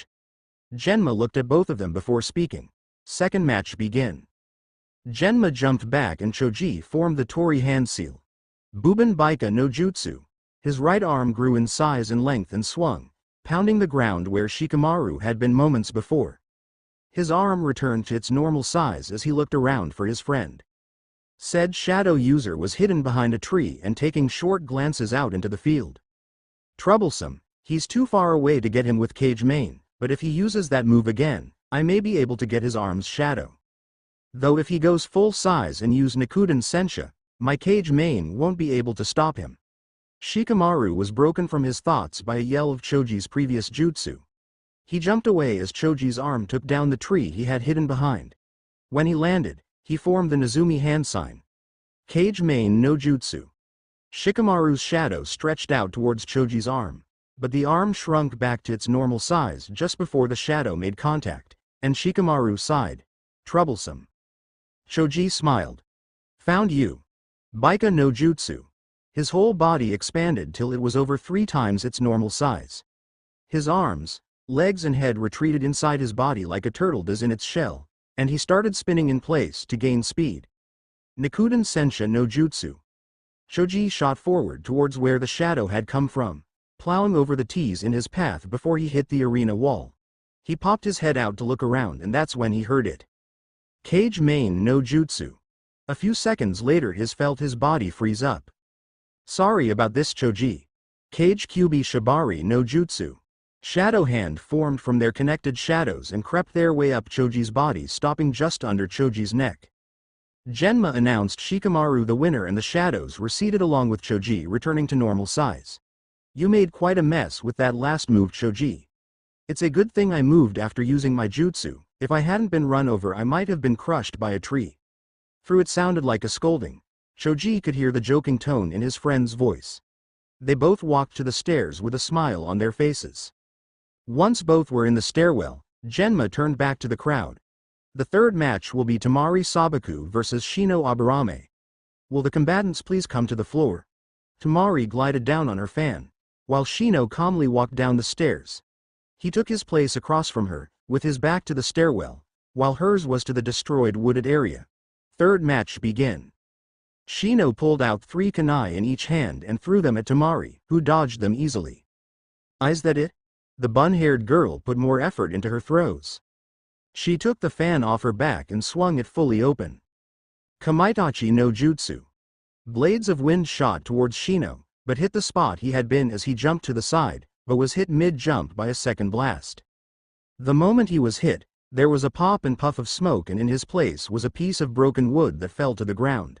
match. Genma looked at both of them before speaking. Second match begin. Genma jumped back and Choji formed the Tori hand seal. Buban Baika no Jutsu. His right arm grew in size and length and swung, pounding the ground where Shikamaru had been moments before. His arm returned to its normal size as he looked around for his friend. Said shadow user was hidden behind a tree and taking short glances out into the field. Troublesome, he's too far away to get him with Cage Main, but if he uses that move again, I may be able to get his arm's shadow. Though if he goes full size and use Nikuden Sensha, my Cage Main won't be able to stop him. Shikamaru was broken from his thoughts by a yell of Choji's previous jutsu. He jumped away as Choji's arm took down the tree he had hidden behind. When he landed, he formed the Nezumi hand sign. Cage Main no Jutsu. Shikamaru's shadow stretched out towards Choji's arm, but the arm shrunk back to its normal size just before the shadow made contact, and Shikamaru sighed. Troublesome. Choji smiled. Found you. Baika no Jutsu. His whole body expanded till it was over 3 times its normal size. His arms, legs and head retreated inside his body like a turtle does in its shell, and he started spinning in place to gain speed. Nikuden Sensha no Jutsu. Choji shot forward towards where the shadow had come from, plowing over the T's in his path before he hit the arena wall. He popped his head out to look around and that's when he heard it. Cage Main no Jutsu. A few seconds later he felt his body freeze up. Sorry about this Choji. Cage Kyubi Shibari no Jutsu. Shadow hand formed from their connected shadows and crept their way up Choji's body, stopping just under Choji's neck. Genma announced Shikamaru the winner and the shadows receded along with Choji returning to normal size. You made quite a mess with that last move Choji. It's a good thing I moved after using my jutsu, if I hadn't been run over I might have been crushed by a tree. Through it sounded like a scolding. Choji could hear the joking tone in his friend's voice. They both walked to the stairs with a smile on their faces. Once both were in the stairwell, Genma turned back to the crowd. The third match will be Tamari Sabaku versus Shino Aburame. Will the combatants please come to the floor? Tamari glided down on her fan, while Shino calmly walked down the stairs. He took his place across from her, with his back to the stairwell, while hers was to the destroyed wooded area. Third match begin. Shino pulled out 3 kunai in each hand and threw them at Tamari, who dodged them easily. Is that it? The bun-haired girl put more effort into her throws. She took the fan off her back and swung it fully open. Kamaitachi no Jutsu. Blades of wind shot towards Shino, but hit the spot he had been as he jumped to the side, but was hit mid-jump by a second blast. The moment he was hit, there was a pop and puff of smoke and in his place was a piece of broken wood that fell to the ground.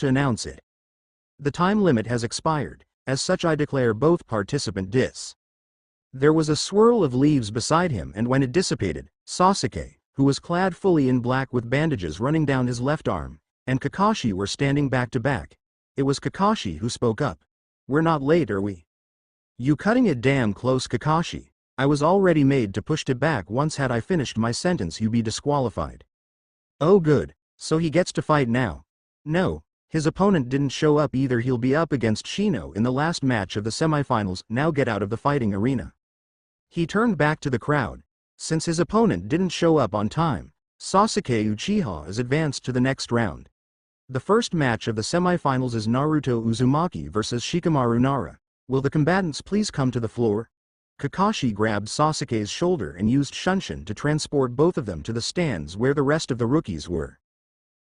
to announce it. The time limit has expired, as such I declare both participant dis. There was a swirl of leaves beside him, and when it dissipated, Sasuke, who was clad fully in black with bandages running down his left arm, and Kakashi were standing back to back. It was Kakashi who spoke up. "We're not late, are we?" "You cutting it damn close, Kakashi. I was already made to push it back once. Had I finished my sentence you be disqualified." "Oh good, so he gets to fight now." "No, his opponent didn't show up either. He'll be up against Shino in the last match of the semifinals. Now get out of the fighting arena." He turned back to the crowd. Since his opponent didn't show up on time, Sasuke Uchiha is advanced to the next round. The first match of the semifinals is Naruto Uzumaki versus Shikamaru Nara. "Will the combatants please come to the floor?" Kakashi grabbed Sasuke's shoulder and used Shunshin to transport both of them to the stands where the rest of the rookies were.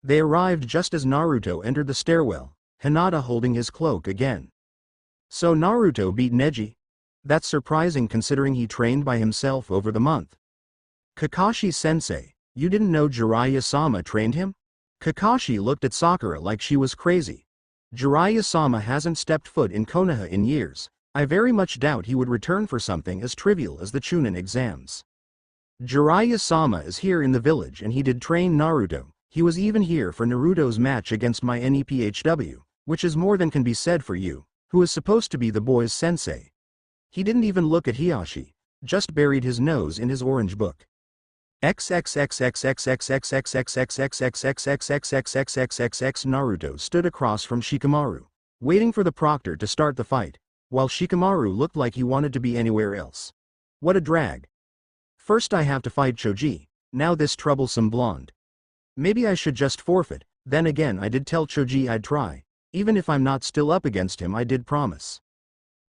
They arrived just as Naruto entered the stairwell, Hinata holding his cloak again. "So Naruto beat Neji? That's surprising considering he trained by himself over the month." "Kakashi-sensei, you didn't know Jiraiya-sama trained him?" Kakashi looked at Sakura like she was crazy. "Jiraiya-sama hasn't stepped foot in Konoha in years. I very much doubt he would return for something as trivial as the Chunin exams. Jiraiya-sama is here in the village and he did train Naruto. He was even here for Naruto's match against my NEPHW, which is more than can be said for you, who is supposed to be the boy's sensei." He didn't even look at Hiashi, just buried his nose in his orange book. Naruto stood across from Shikamaru, waiting for the proctor to start the fight, while Shikamaru looked like he wanted to be anywhere else. What a drag. First I have to fight Choji, now this troublesome blonde. Maybe I should just forfeit. Then again I did tell Choji I'd try. Even if I'm not still up against him I did promise.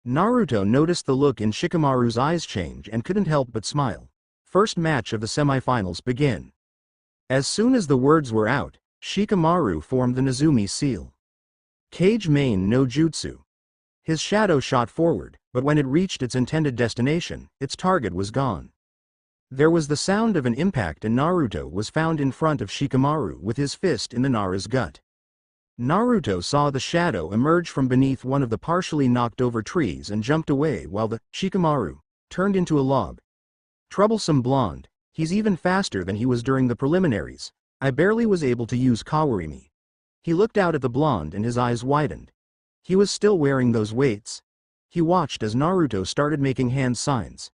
Naruto noticed the look in Shikamaru's eyes change and couldn't help but smile. First match of the semifinals begin. As soon as the words were out, Shikamaru formed the Nezumi seal. Kage main no jutsu. His shadow shot forward, but when it reached its intended destination, its target was gone. There was the sound of an impact and Naruto was found in front of Shikamaru with his fist in the Nara's gut. Naruto saw the shadow emerge from beneath one of the partially knocked over trees and jumped away while the Shikamaru turned into a log. Troublesome blonde, he's even faster than he was during the preliminaries. I barely was able to use Kawarimi. He looked out at the blonde and his eyes widened. He was still wearing those weights. He watched as Naruto started making hand signs.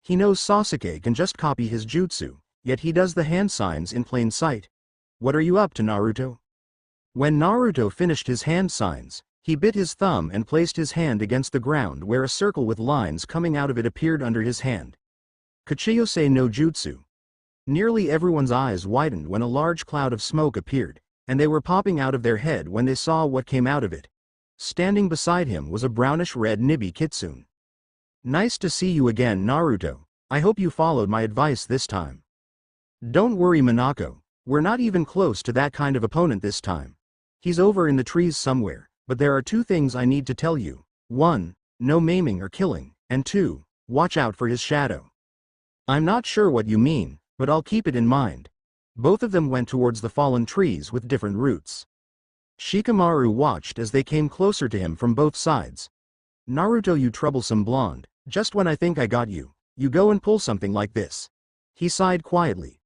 He knows Sasuke can just copy his jutsu, yet he does the hand signs in plain sight. What are you up to, Naruto? When Naruto finished his hand signs, he bit his thumb and placed his hand against the ground where a circle with lines coming out of it appeared under his hand. Kachiyose no jutsu. Nearly everyone's eyes widened when a large cloud of smoke appeared, and they were popping out of their head when they saw what came out of it. Standing beside him was a brownish-red Nibi Kitsune. "Nice to see you again, Naruto. I hope you followed my advice this time." "Don't worry, Minako. We're not even close to that kind of opponent this time. He's over in the trees somewhere, but there are two things I need to tell you. 1. No maiming or killing, and 2. Watch out for his shadow." "I'm not sure what you mean, but I'll keep it in mind." Both of them went towards the fallen trees with different routes. Shikamaru watched as they came closer to him from both sides. "Naruto, you troublesome blonde, just when I think I got you, you go and pull something like this." He sighed quietly.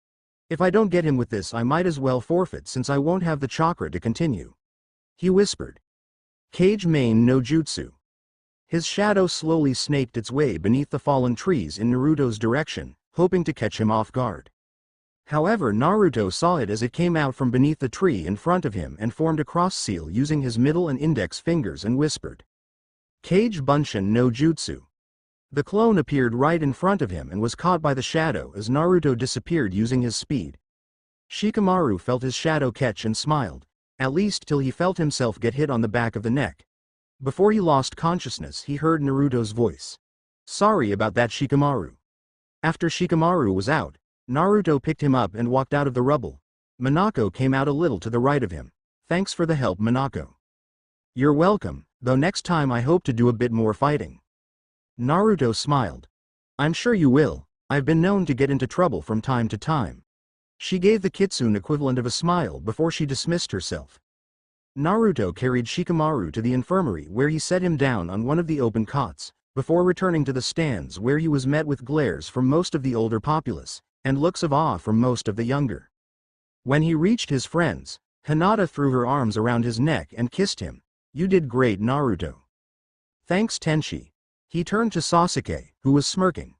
"If I don't get him with this I might as well forfeit since I won't have the chakra to continue." He whispered. Kage main no jutsu. His shadow slowly snaked its way beneath the fallen trees in Naruto's direction, hoping to catch him off guard. However, Naruto saw it as it came out from beneath the tree in front of him and formed a cross seal using his middle and index fingers and whispered. Kage bunshin no jutsu. The clone appeared right in front of him and was caught by the shadow as Naruto disappeared using his speed. Shikamaru felt his shadow catch and smiled, at least till he felt himself get hit on the back of the neck. Before he lost consciousness he heard Naruto's voice. "Sorry about that, Shikamaru." After Shikamaru was out, Naruto picked him up and walked out of the rubble. Minako came out a little to the right of him. "Thanks for the help, Minako." "You're welcome, though next time I hope to do a bit more fighting." Naruto smiled. "I'm sure you will. I've been known to get into trouble from time to time." She gave the kitsune equivalent of a smile before she dismissed herself. Naruto carried Shikamaru to the infirmary where he set him down on one of the open cots, before returning to the stands where he was met with glares from most of the older populace, and looks of awe from most of the younger. When he reached his friends, Hinata threw her arms around his neck and kissed him. "You did great, Naruto." "Thanks, Tenchi." He turned to Sasuke, who was smirking.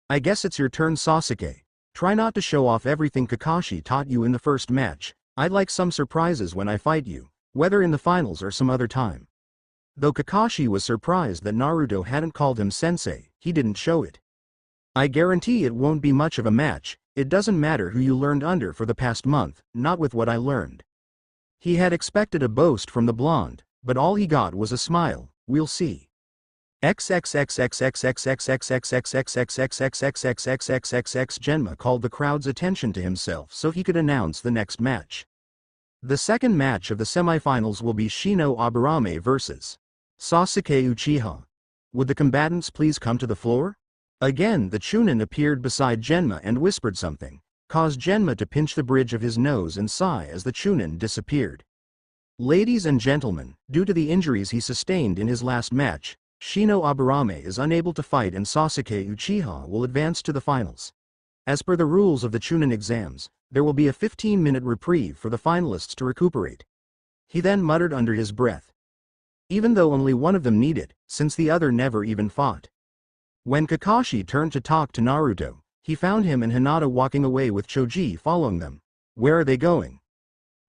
"I guess it's your turn, Sasuke. Try not to show off everything Kakashi taught you in the first match. I'd like some surprises when I fight you, whether in the finals or some other time." Though Kakashi was surprised that Naruto hadn't called him sensei, he didn't show it. "I guarantee it won't be much of a match. It doesn't matter who you learned under for the past month, not with what I learned." He had expected a boast from the blonde, but all he got was a smile. "We'll see." Genma called the crowd's attention to himself so he could announce the next match. The second match of the semifinals will be Shino Aburame vs. Sasuke Uchiha. Would the combatants please come to the floor? Again the Chunin appeared beside Genma and whispered something, caused Genma to pinch the bridge of his nose and sigh as the Chunin disappeared. "Ladies and gentlemen, due to the injuries he sustained in his last match, Shino Aburame is unable to fight and Sasuke Uchiha will advance to the finals. As per the rules of the Chunin exams, there will be a 15-minute reprieve for the finalists to recuperate." He then muttered under his breath. Even though only one of them needed, since the other never even fought. When Kakashi turned to talk to Naruto, he found him and Hinata walking away with Choji following them. "Where are they going?"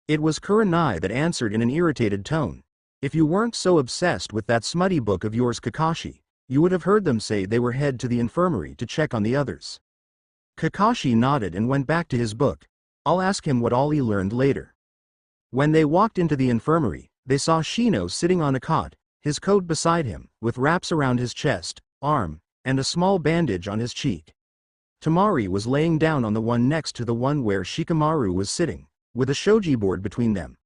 It was Kurenai that answered in an irritated tone. "If you weren't so obsessed with that smutty book of yours, Kakashi, you would have heard them say they were head to the infirmary to check on the others." Kakashi nodded and went back to his book. "I'll ask him what all he learned later." When they walked into the infirmary, they saw Shino sitting on a cot, his coat beside him, with wraps around his chest, arm, and a small bandage on his cheek. Tamari was laying down on the one next to the one where Shikamaru was sitting, with a shoji board between them.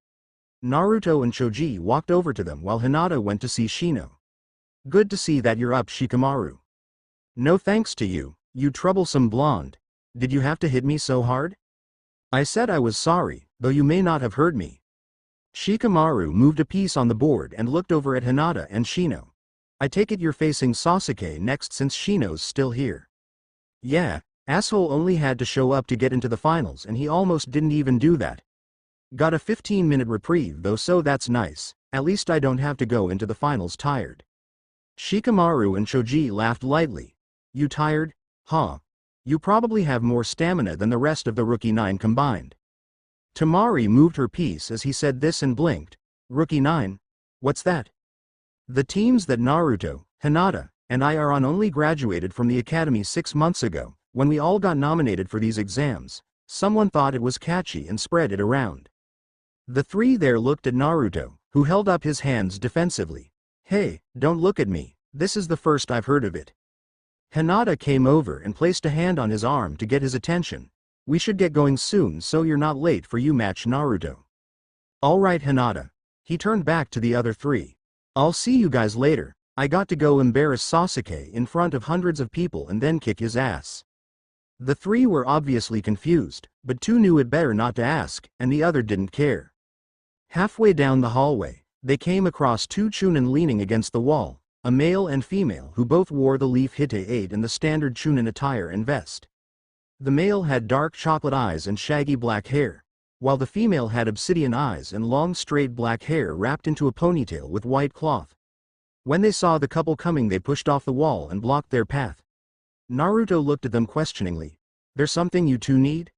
Naruto and Choji walked over to them while Hinata went to see Shino. "Good to see that you're up, Shikamaru." "No thanks to you, you troublesome blonde. Did you have to hit me so hard?" "I said I was sorry, though you may not have heard me." Shikamaru moved a piece on the board and looked over at Hinata and Shino. "I take it you're facing Sasuke next since Shino's still here." "Yeah, asshole only had to show up to get into the finals and he almost didn't even do that. Got a 15-minute reprieve though, so that's nice, at least I don't have to go into the finals tired." Shikamaru and Choji laughed lightly. "You tired? Huh? You probably have more stamina than the rest of the Rookie 9 combined." Tamari moved her piece as he said this and blinked. "Rookie 9? What's that?" "The teams that Naruto, Hinata, and I are on only graduated from the academy 6 months ago. When we all got nominated for these exams, someone thought it was catchy and spread it around." The three there looked at Naruto, who held up his hands defensively. "Hey, don't look at me, this is the first I've heard of it." Hinata came over and placed a hand on his arm to get his attention. "We should get going soon so you're not late for you match, Naruto." "All right, Hinata." He turned back to the other three. "I'll see you guys later. I got to go embarrass Sasuke in front of hundreds of people and then kick his ass." The three were obviously confused, but two knew it better not to ask, and the other didn't care. Halfway down the hallway, they came across two Chunin leaning against the wall, a male and female who both wore the leaf Hite 8 and the standard Chunin attire and vest. The male had dark chocolate eyes and shaggy black hair, while the female had obsidian eyes and long straight black hair wrapped into a ponytail with white cloth. When they saw the couple coming, they pushed off the wall and blocked their path. Naruto looked at them questioningly. "There's something you two need?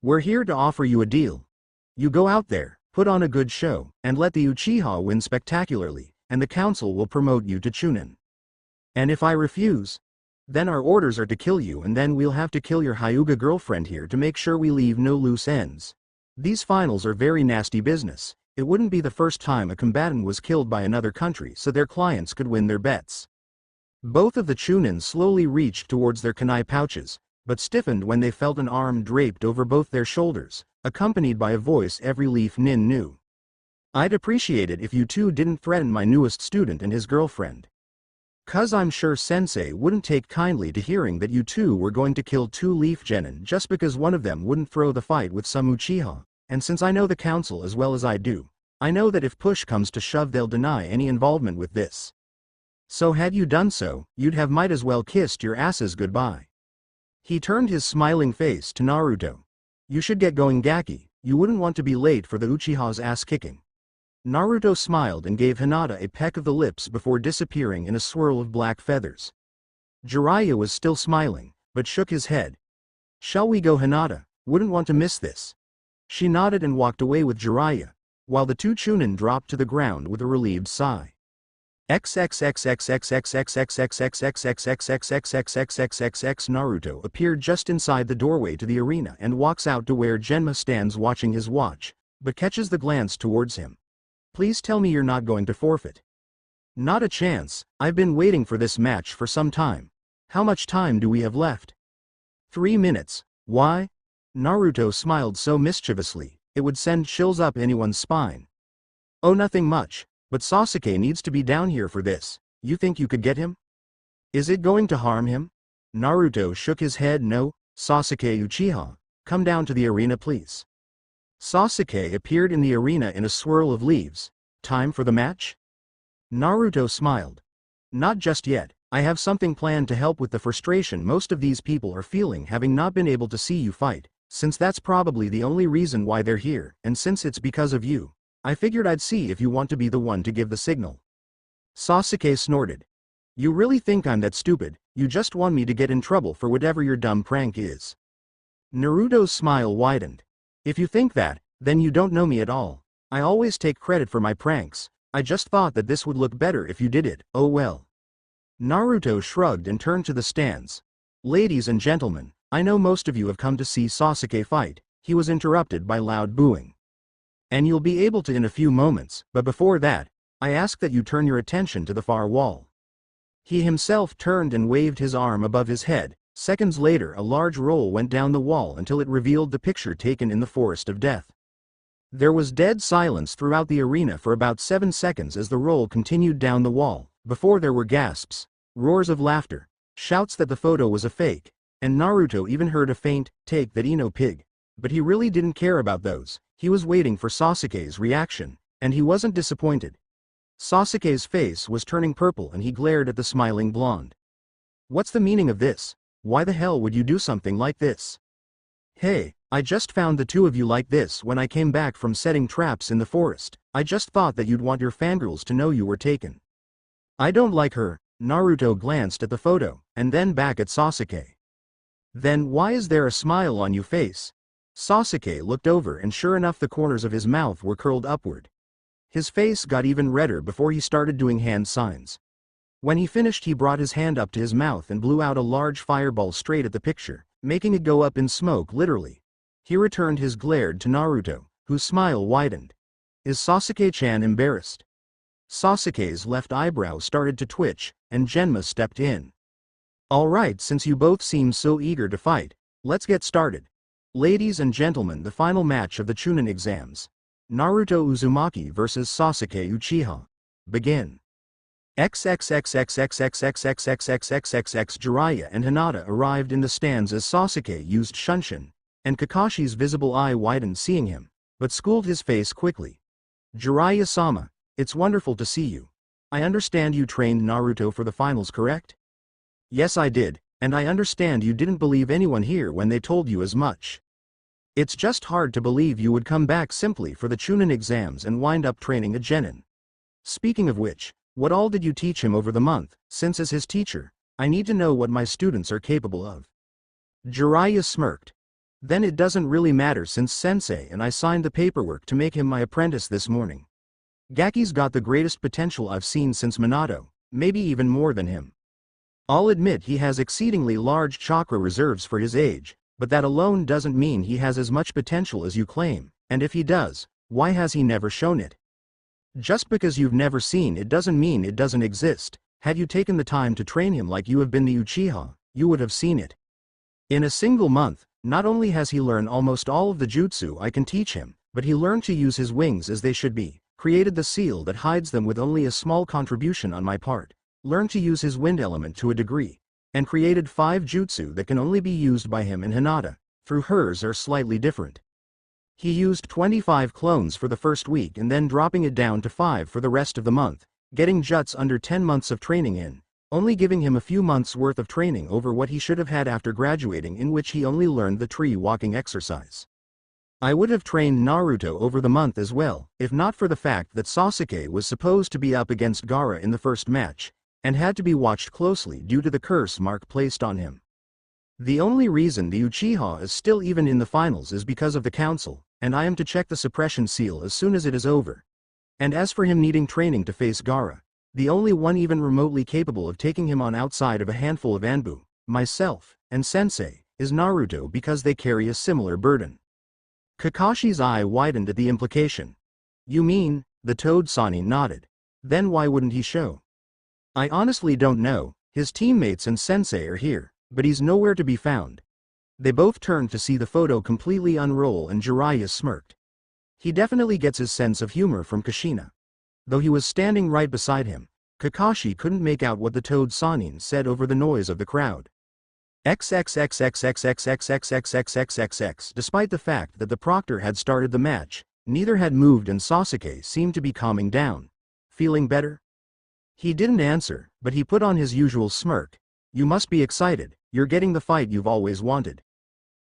We're here to offer you a deal. You go out there, put on a good show, and let the Uchiha win spectacularly, and the council will promote you to Chunin. And if I refuse, then our orders are to kill you, and then we'll have to kill your Hyuga girlfriend here to make sure we leave no loose ends. These finals are very nasty business. It wouldn't be the first time a combatant was killed by another country so their clients could win their bets." Both of the Chunin slowly reached towards their kunai pouches, but stiffened when they felt an arm draped over both their shoulders, accompanied by a voice every leaf nin knew. "I'd appreciate it if you two didn't threaten my newest student and his girlfriend. 'Cause I'm sure Sensei wouldn't take kindly to hearing that you two were going to kill two Leaf Genin just because one of them wouldn't throw the fight with some Uchiha, and since I know the council as well as I do, I know that if push comes to shove they'll deny any involvement with this." So had you done so, you'd have might as well kissed your asses goodbye. He turned his smiling face to Naruto. You should get going, Gaki, you wouldn't want to be late for the Uchiha's ass kicking. Naruto smiled and gave Hinata a peck of the lips before disappearing in a swirl of black feathers. Jiraiya was still smiling, but shook his head. Shall we go, Hinata? Wouldn't want to miss this. She nodded and walked away with Jiraiya, while the two Chunin dropped to the ground with a relieved sigh. Naruto appeared just inside the doorway to the arena and walks out to where Genma stands watching his watch, but catches the glance towards him. Please tell me you're not going to forfeit. Not a chance, I've been waiting for this match for some time. How much time do we have left? 3 minutes, why? Naruto smiled so mischievously, it would send chills up anyone's spine. Oh, nothing much. But Sasuke needs to be down here for this. You think you could get him? Is it going to harm him? Naruto shook his head. No, Sasuke Uchiha, come down to the arena please. Sasuke appeared in the arena in a swirl of leaves. Time for the match? Naruto smiled. Not just yet, I have something planned to help with the frustration most of these people are feeling having not been able to see you fight, since that's probably the only reason why they're here, and since it's because of you. I figured I'd see if you want to be the one to give the signal. Sasuke snorted. You really think I'm that stupid? You just want me to get in trouble for whatever your dumb prank is. Naruto's smile widened. If you think that, then you don't know me at all. I always take credit for my pranks. I just thought that this would look better if you did it. Oh well. Naruto shrugged and turned to the stands. Ladies and gentlemen, I know most of you have come to see Sasuke fight. He was interrupted by loud booing. And you'll be able to in a few moments, but before that, I ask that you turn your attention to the far wall. He himself turned and waved his arm above his head. Seconds later a large roll went down the wall until it revealed the picture taken in the Forest of Death. There was dead silence throughout the arena for about 7 seconds as the roll continued down the wall, before there were gasps, roars of laughter, shouts that the photo was a fake, and Naruto even heard a faint, "Take that Ino pig." But he really didn't care about those. He was waiting for Sasuke's reaction, and he wasn't disappointed. Sasuke's face was turning purple and he glared at the smiling blonde. What's the meaning of this? Why the hell would you do something like this? Hey, I just found the two of you like this when I came back from setting traps in the forest. I just thought that you'd want your fangirls to know you were taken. I don't like her. Naruto glanced at the photo, and then back at Sasuke. Then why is there a smile on your face? Sasuke looked over and sure enough the corners of his mouth were curled upward. His face got even redder before he started doing hand signs. When he finished he brought his hand up to his mouth and blew out a large fireball straight at the picture, making it go up in smoke literally. He returned his glare to Naruto, whose smile widened. Is Sasuke-chan embarrassed? Sasuke's left eyebrow started to twitch, and Genma stepped in. Alright, since you both seem so eager to fight, let's get started. Ladies and gentlemen, the final match of the Chunin exams. Naruto Uzumaki vs Sasuke Uchiha. Begin. Jiraiya and Hinata arrived in the stands as Sasuke used Shunshin, and Kakashi's visible eye widened seeing him, but schooled his face quickly. Jiraiya-sama, it's wonderful to see you. I understand you trained Naruto for the finals, correct? Yes, I did, and I understand you didn't believe anyone here when they told you as much. It's just hard to believe you would come back simply for the Chunin exams and wind up training a genin. Speaking of which, what all did you teach him over the month, since as his teacher, I need to know what my students are capable of. Jiraiya smirked. Then it doesn't really matter since Sensei and I signed the paperwork to make him my apprentice this morning. Gaki's got the greatest potential I've seen since Minato, maybe even more than him. I'll admit he has exceedingly large chakra reserves for his age, but that alone doesn't mean he has as much potential as you claim, and if he does, why has he never shown it? Just because you've never seen it doesn't mean it doesn't exist. Had you taken the time to train him like you have been the Uchiha, you would have seen it. In a single month, not only has he learned almost all of the jutsu I can teach him, but he learned to use his wings as they should be, created the seal that hides them with only a small contribution on my part, learned to use his wind element to a degree, and created 5 jutsu that can only be used by him and Hinata, through hers are slightly different. He used 25 clones for the first week and then dropping it down to 5 for the rest of the month. getting Jutsu under 10 months of training in, only giving him a few months worth of training over what he should have had after graduating, in which he only learned the tree walking exercise. I would have trained Naruto over the month as well, if not for the fact that Sasuke was supposed to be up against Gaara in the first match, and had to be watched closely due to the curse mark placed on him. The only reason the Uchiha is still even in the finals is because of the council, and I am to check the suppression seal as soon as it is over. And as for him needing training to face Gaara, the only one even remotely capable of taking him on outside of a handful of Anbu, myself, and Sensei, is Naruto, because they carry a similar burden. Kakashi's eye widened at the implication. You mean, the Toad Sani nodded. Then why wouldn't he show? I honestly don't know, his teammates and Sensei are here, but he's nowhere to be found. They both turned to see the photo completely unroll, and Jiraiya smirked. He definitely gets his sense of humor from Kushina. Though he was standing right beside him, Kakashi couldn't make out what the Toad Sanin said over the noise of the crowd. XXXXXXXXXXXXXX. Despite the fact that the proctor had started the match, neither had moved, and Sasuke seemed to be calming down. Feeling better? He didn't answer, but he put on his usual smirk. You must be excited, you're getting the fight you've always wanted.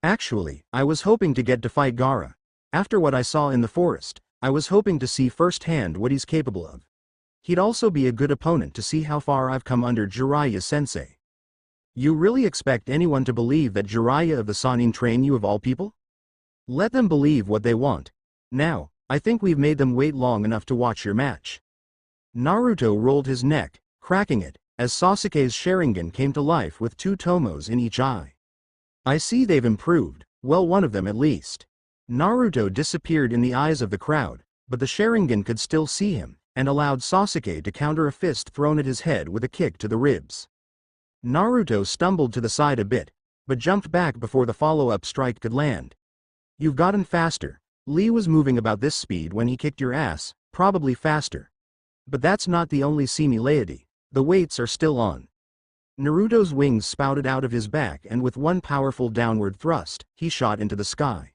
Actually, I was hoping to get to fight Gaara. After what I saw in the forest, I was hoping to see firsthand what he's capable of. He'd also be a good opponent to see how far I've come under Jiraiya sensei. You really expect anyone to believe that Jiraiya of the Sannin train you of all people? Let them believe what they want. Now, I think we've made them wait long enough to watch your match. Naruto rolled his neck, cracking it, as Sasuke's Sharingan came to life with 2 tomos in each eye. I see they've improved, well, one of them at least. Naruto disappeared in the eyes of the crowd, but the Sharingan could still see him, and allowed Sasuke to counter a fist thrown at his head with a kick to the ribs. Naruto stumbled to the side a bit, but jumped back before the follow-up strike could land. You've gotten faster. Lee was moving about this speed when he kicked your ass, probably faster. But that's not the only similarity. The weights are still on. Naruto's wings spouted out of his back, and with one powerful downward thrust, he shot into the sky.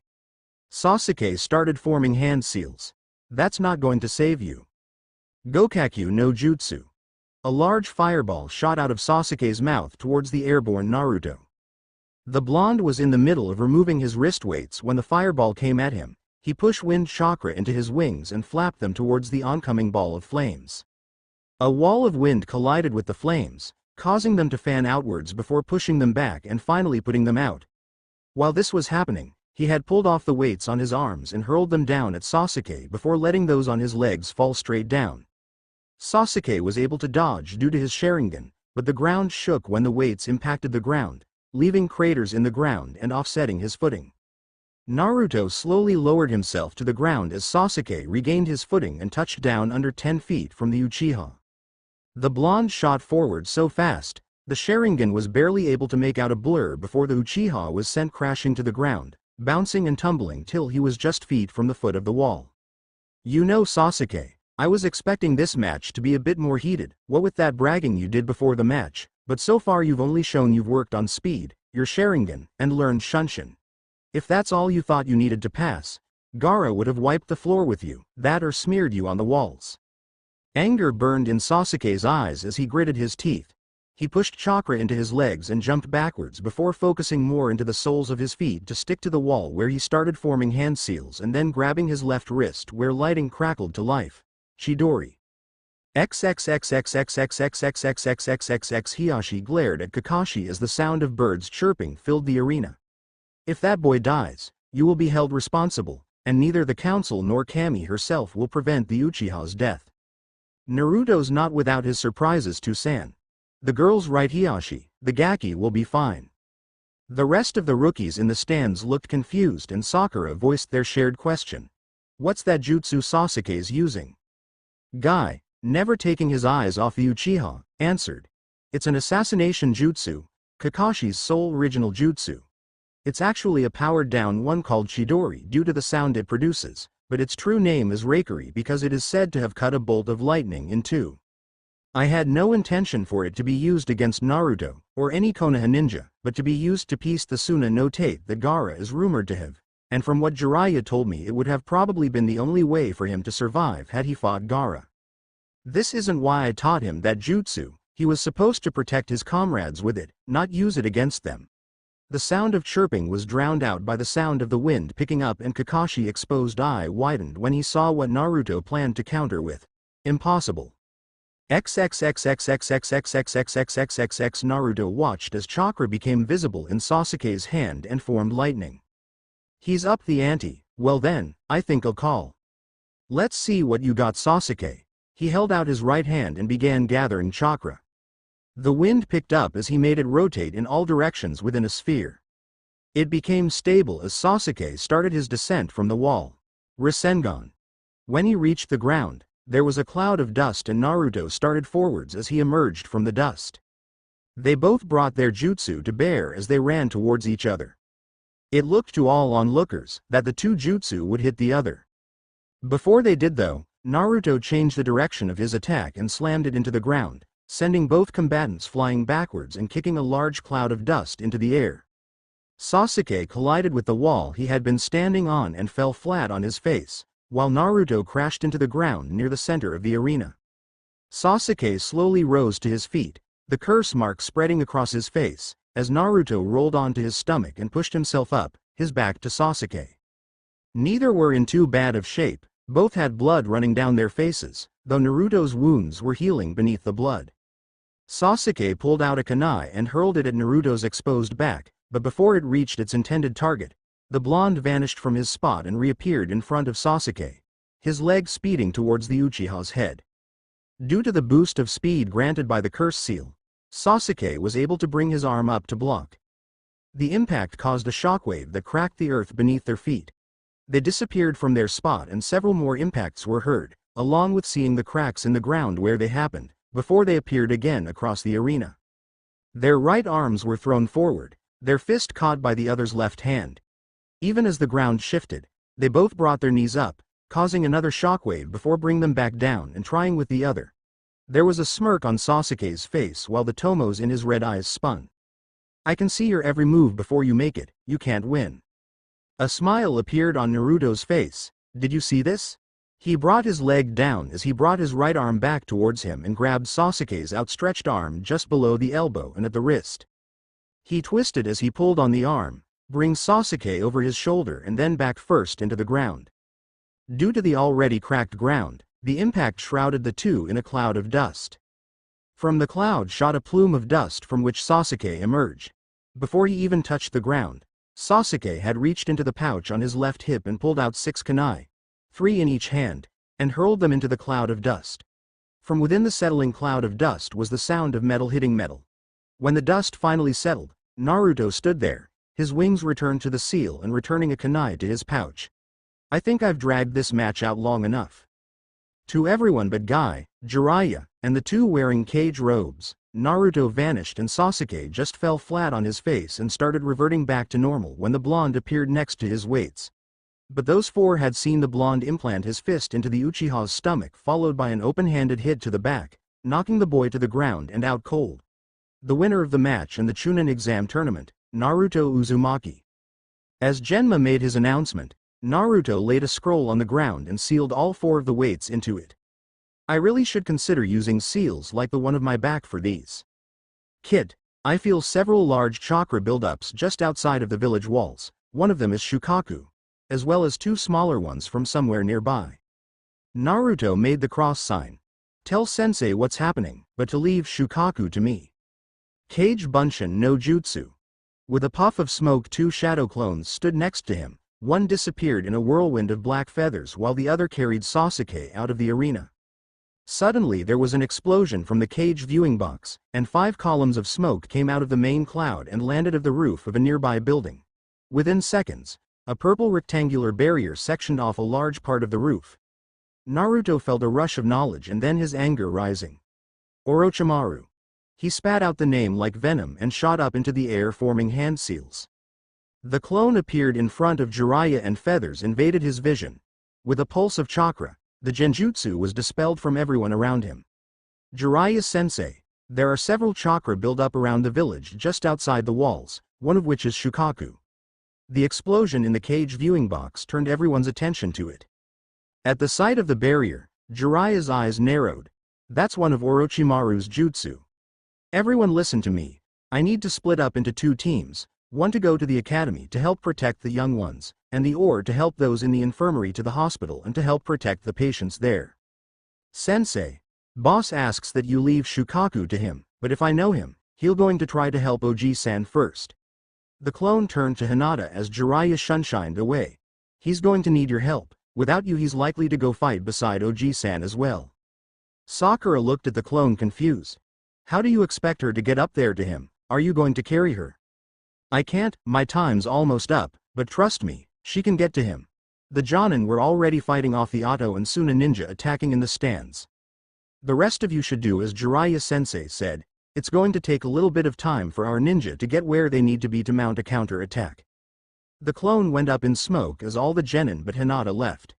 Sasuke started forming hand seals. That's not going to save you. Gokakyu no Jutsu. A large fireball shot out of Sasuke's mouth towards the airborne Naruto. The blonde was in the middle of removing his wrist weights when the fireball came at him. He pushed wind chakra into his wings and flapped them towards the oncoming ball of flames. A wall of wind collided with the flames, causing them to fan outwards before pushing them back and finally putting them out. While this was happening, he had pulled off the weights on his arms and hurled them down at Sasuke before letting those on his legs fall straight down. Sasuke was able to dodge due to his Sharingan, but the ground shook when the weights impacted the ground, leaving craters in the ground and offsetting his footing. Naruto slowly lowered himself to the ground as Sasuke regained his footing and touched down under 10 feet from the Uchiha. The blonde shot forward so fast, the Sharingan was barely able to make out a blur before the Uchiha was sent crashing to the ground, bouncing and tumbling till he was just feet from the foot of the wall. You know, Sasuke, I was expecting this match to be a bit more heated, what with that bragging you did before the match, but so far you've only shown you've worked on speed, your Sharingan, and learned Shunshin. If that's all you thought you needed to pass, Gaara would have wiped the floor with you, that or smeared you on the walls. Anger burned in Sasuke's eyes as he gritted his teeth. He pushed chakra into his legs and jumped backwards before focusing more into the soles of his feet to stick to the wall, where he started forming hand seals and then grabbing his left wrist where lighting crackled to life. Chidori. XXXXXXXXXXXXXXX. Hiyashi glared at Kakashi as the sound of birds chirping filled the arena. If that boy dies, you will be held responsible, and neither the council nor Kami herself will prevent the Uchiha's death. Naruto's not without his surprises to San. The girl's right, Hiyashi, the Gaki will be fine. The rest of the rookies in the stands looked confused, and Sakura voiced their shared question. What's that jutsu Sasuke's using? Guy, never taking his eyes off the Uchiha, answered. It's an assassination jutsu, Kakashi's sole original jutsu. It's actually a powered-down one called Chidori due to the sound it produces, but its true name is Reikari because it is said to have cut a bolt of lightning in two. I had no intention for it to be used against Naruto, or any Konoha ninja, but to be used to piece the Suna no Tate that Gaara is rumored to have, and from what Jiraiya told me it would have probably been the only way for him to survive had he fought Gaara. This isn't why I taught him that jutsu. He was supposed to protect his comrades with it, not use it against them. The sound of chirping was drowned out by the sound of the wind picking up, and Kakashi's exposed eye widened when he saw what Naruto planned to counter with. Impossible. XXXXXXXXXXXXXXX. Naruto watched as chakra became visible in Sasuke's hand and formed lightning. He's up the ante. Well then, I think I'll call. Let's see what you got, Sasuke. He held out his right hand and began gathering chakra. The wind picked up as he made it rotate in all directions within a sphere. It became stable as Sasuke started his descent from the wall. Rasengan. When he reached the ground, there was a cloud of dust and Naruto started forwards as he emerged from the dust. They both brought their jutsu to bear as they ran towards each other. It looked to all onlookers that the two jutsu would hit the other. Before they did though, Naruto changed the direction of his attack and slammed it into the ground, sending both combatants flying backwards and kicking a large cloud of dust into the air. Sasuke collided with the wall he had been standing on and fell flat on his face, while Naruto crashed into the ground near the center of the arena. Sasuke slowly rose to his feet, the curse mark spreading across his face, as Naruto rolled onto his stomach and pushed himself up, his back to Sasuke. Neither were in too bad of shape, both had blood running down their faces, though Naruto's wounds were healing beneath the blood. Sasuke pulled out a kunai and hurled it at Naruto's exposed back, but before it reached its intended target, the blonde vanished from his spot and reappeared in front of Sasuke, his leg speeding towards the Uchiha's head. Due to the boost of speed granted by the curse seal, Sasuke was able to bring his arm up to block. The impact caused a shockwave that cracked the earth beneath their feet. They disappeared from their spot and several more impacts were heard, along with seeing the cracks in the ground where they happened, before they appeared again across the arena. Their right arms were thrown forward, their fist caught by the other's left hand. Even as the ground shifted, they both brought their knees up, causing another shockwave before bringing them back down and trying with the other. There was a smirk on Sasuke's face while the tomos in his red eyes spun. I can see your every move before you make it, you can't win. A smile appeared on Naruto's face. Did you see this? He brought his leg down as he brought his right arm back towards him and grabbed Sasuke's outstretched arm just below the elbow and at the wrist. He twisted as he pulled on the arm, bring Sasuke over his shoulder and then back first into the ground. Due to the already cracked ground, the impact shrouded the two in a cloud of dust. From the cloud shot a plume of dust from which Sasuke emerged. Before he even touched the ground, Sasuke had reached into the pouch on his left hip and pulled out 6 kunai, 3 in each hand, and hurled them into the cloud of dust. From within the settling cloud of dust was the sound of metal hitting metal. When the dust finally settled, Naruto stood there, his wings returned to the seal and returning a kunai to his pouch. I think I've dragged this match out long enough. To everyone but Guy, Jiraiya, and the two wearing cage robes, Naruto vanished and Sasuke just fell flat on his face and started reverting back to normal when the blonde appeared next to his weights. But those four had seen the blonde implant his fist into the Uchiha's stomach followed by an open-handed hit to the back, knocking the boy to the ground and out cold. The winner of the match and the Chunin exam tournament, Naruto Uzumaki. As Genma made his announcement, Naruto laid a scroll on the ground and sealed all 4 of the weights into it. I really should consider using seals like the one of my back for these. Kid, I feel several large chakra buildups just outside of the village walls, one of them is Shukaku, as well as 2 smaller ones from somewhere nearby. Naruto made the cross sign. Tell sensei what's happening, but to leave Shukaku to me. Kage Bunshin no Jutsu. With a puff of smoke 2 shadow clones stood next to him, one disappeared in a whirlwind of black feathers while the other carried Sasuke out of the arena. Suddenly there was an explosion from the cage viewing box, and 5 columns of smoke came out of the main cloud and landed on the roof of a nearby building. Within seconds, a purple rectangular barrier sectioned off a large part of the roof. Naruto felt a rush of knowledge and then his anger rising. Orochimaru. He spat out the name like venom and shot up into the air forming hand seals. The clone appeared in front of Jiraiya and feathers invaded his vision. With a pulse of chakra, the genjutsu was dispelled from everyone around him. Jiraiya-sensei, there are several chakra build up around the village just outside the walls, one of which is Shukaku. The explosion in the cage viewing box turned everyone's attention to it. At the sight of the barrier, Jiraiya's eyes narrowed. That's one of Orochimaru's jutsu. Everyone listen to me. I need to split up into 2 teams, one to go to the academy to help protect the young ones, and the other to help those in the infirmary to the hospital and to help protect the patients there. Sensei, boss asks that you leave Shukaku to him, but if I know him, he'll going to try to help Oji-san first. The clone turned to Hinata as Jiraiya shunshined away. He's going to need your help. Without you he's likely to go fight beside Oji-san as well. Sakura looked at the clone confused. How do you expect her to get up there to him? Are you going to carry her? I can't, my time's almost up, but trust me, she can get to him. The Jonin were already fighting off the Otto and Suna ninja attacking in the stands. The rest of you should do as Jiraiya-sensei said. It's going to take a little bit of time for our ninja to get where they need to be to mount a counter-attack. The clone went up in smoke as all the genin but Hinata left.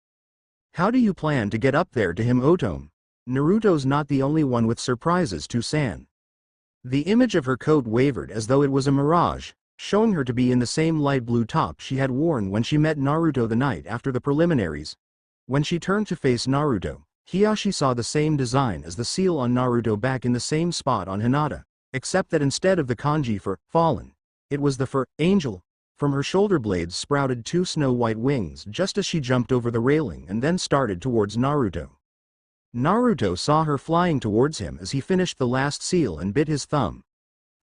How do you plan to get up there to him, Otome? Naruto's not the only one with surprises to San. The image of her coat wavered as though it was a mirage, showing her to be in the same light blue top she had worn when she met Naruto the night after the preliminaries. When she turned to face Naruto, Hiyashi saw the same design as the seal on Naruto back in the same spot on Hinata, except that instead of the kanji for fallen, it was the for angel. From her shoulder blades sprouted 2 snow-white wings just as she jumped over the railing and then started towards Naruto. Naruto saw her flying towards him as he finished the last seal and bit his thumb.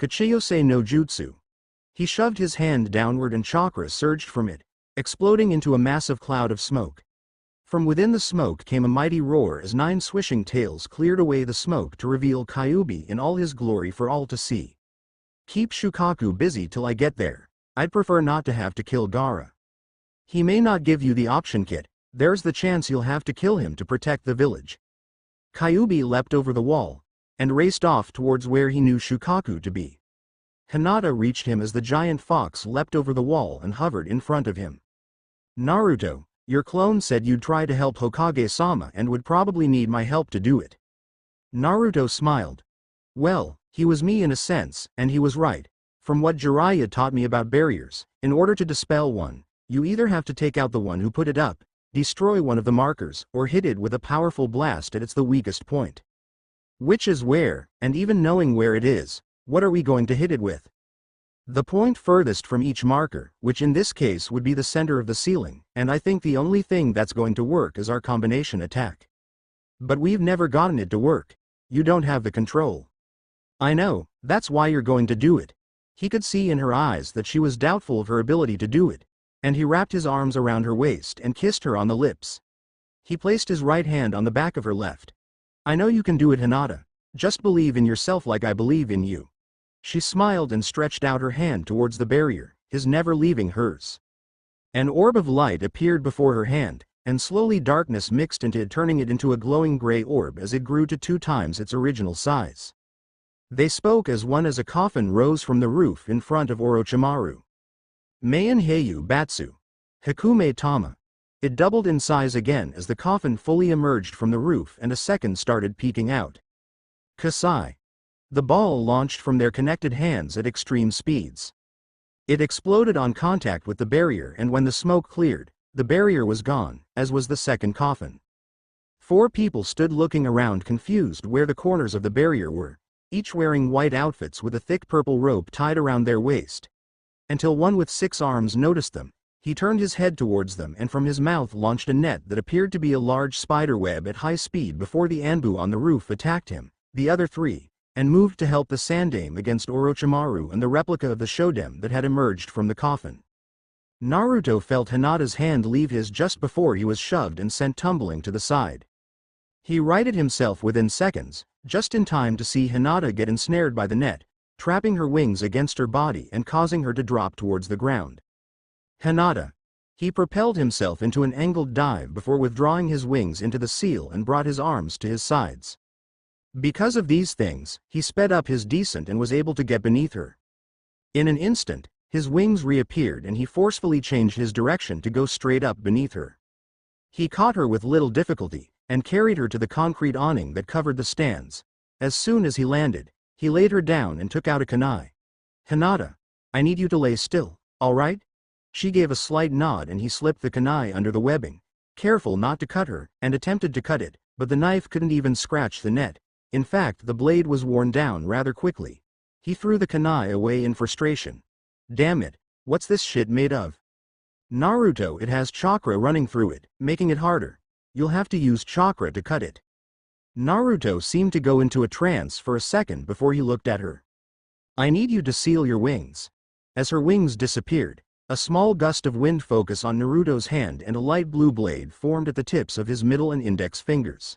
Kachiyose no Jutsu. He shoved his hand downward and chakra surged from it, exploding into a massive cloud of smoke. From within the smoke came a mighty roar as 9 swishing tails cleared away the smoke to reveal Kyuubi in all his glory for all to see. Keep Shukaku busy till I get there. I'd prefer not to have to kill Gaara. He may not give you the option kit, there's the chance you'll have to kill him to protect the village. Kyuubi leapt over the wall, and raced off towards where he knew Shukaku to be. Hinata reached him as the giant fox leapt over the wall and hovered in front of him. Naruto, your clone said you'd try to help Hokage-sama and would probably need my help to do it. Naruto smiled. Well, he was me in a sense, and he was right. From what Jiraiya taught me about barriers, in order to dispel one, you either have to take out the one who put it up, destroy one of the markers, or hit it with a powerful blast at its the weakest point. Which is where, and even knowing where it is, what are we going to hit it with? The point furthest from each marker, which in this case would be the center of the ceiling, and I think the only thing that's going to work is our combination attack. But we've never gotten it to work. You don't have the control. I know, that's why you're going to do it. He could see in her eyes that she was doubtful of her ability to do it, and he wrapped his arms around her waist and kissed her on the lips. He placed his right hand on the back of her left. I know you can do it, Hinata. Just believe in yourself like I believe in you. She smiled and stretched out her hand towards the barrier, his never leaving hers. An orb of light appeared before her hand, and slowly darkness mixed into it, turning it into a glowing gray orb as it grew to 2 times its original size. They spoke as one as a coffin rose from the roof in front of Orochimaru. Maien Heiyu Batsu. Hikume Tama. It doubled in size again as the coffin fully emerged from the roof and a second started peeking out. Kasai. The ball launched from their connected hands at extreme speeds. It exploded on contact with the barrier, and when the smoke cleared, the barrier was gone, as was the second coffin. 4 people stood looking around confused where the corners of the barrier were, each wearing white outfits with a thick purple rope tied around their waist. Until one with 6 arms noticed them. He turned his head towards them and from his mouth launched a net that appeared to be a large spider web at high speed before the Anbu on the roof attacked him, the other 3, and moved to help the Sandame against Orochimaru and the replica of the Shodem that had emerged from the coffin. Naruto felt Hinata's hand leave his just before he was shoved and sent tumbling to the side. He righted himself within seconds, just in time to see Hinata get ensnared by the net, trapping her wings against her body and causing her to drop towards the ground. Hinata. He propelled himself into an angled dive before withdrawing his wings into the seal and brought his arms to his sides. Because of these things, he sped up his descent and was able to get beneath her. In an instant, his wings reappeared and he forcefully changed his direction to go straight up beneath her. He caught her with little difficulty, and carried her to the concrete awning that covered the stands. As soon as he landed, he laid her down and took out a kunai. Hinata, I need you to lay still, all right? She gave a slight nod and he slipped the kunai under the webbing, careful not to cut her, and attempted to cut it, but the knife couldn't even scratch the net. In fact, the blade was worn down rather quickly. He threw the kunai away in frustration. Damn it, what's this shit made of? Naruto, it has chakra running through it, making it harder. You'll have to use chakra to cut it. Naruto seemed to go into a trance for a second before he looked at her. I need you to seal your wings. As her wings disappeared, a small gust of wind focused on Naruto's hand and a light blue blade formed at the tips of his middle and index fingers.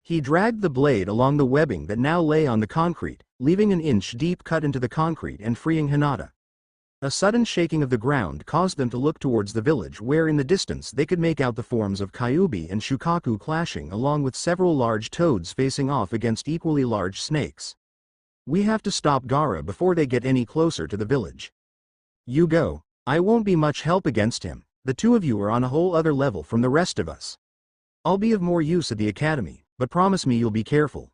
He dragged the blade along the webbing that now lay on the concrete, leaving an inch-deep cut into the concrete and freeing Hinata. A sudden shaking of the ground caused them to look towards the village where in the distance they could make out the forms of Kyuubi and Shukaku clashing along with several large toads facing off against equally large snakes. We have to stop Gaara before they get any closer to the village. You go. I won't be much help against him. The two of you are on a whole other level from the rest of us. I'll be of more use at the academy, but promise me you'll be careful.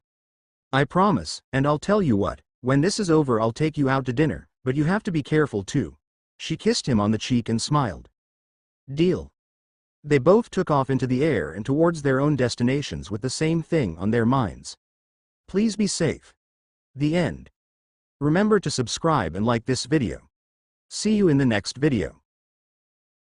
I promise, and I'll tell you what, when this is over I'll take you out to dinner, but you have to be careful too. She kissed him on the cheek and smiled. Deal. They both took off into the air and towards their own destinations with the same thing on their minds. Please be safe. The end. Remember to subscribe and like this video. See you in the next video.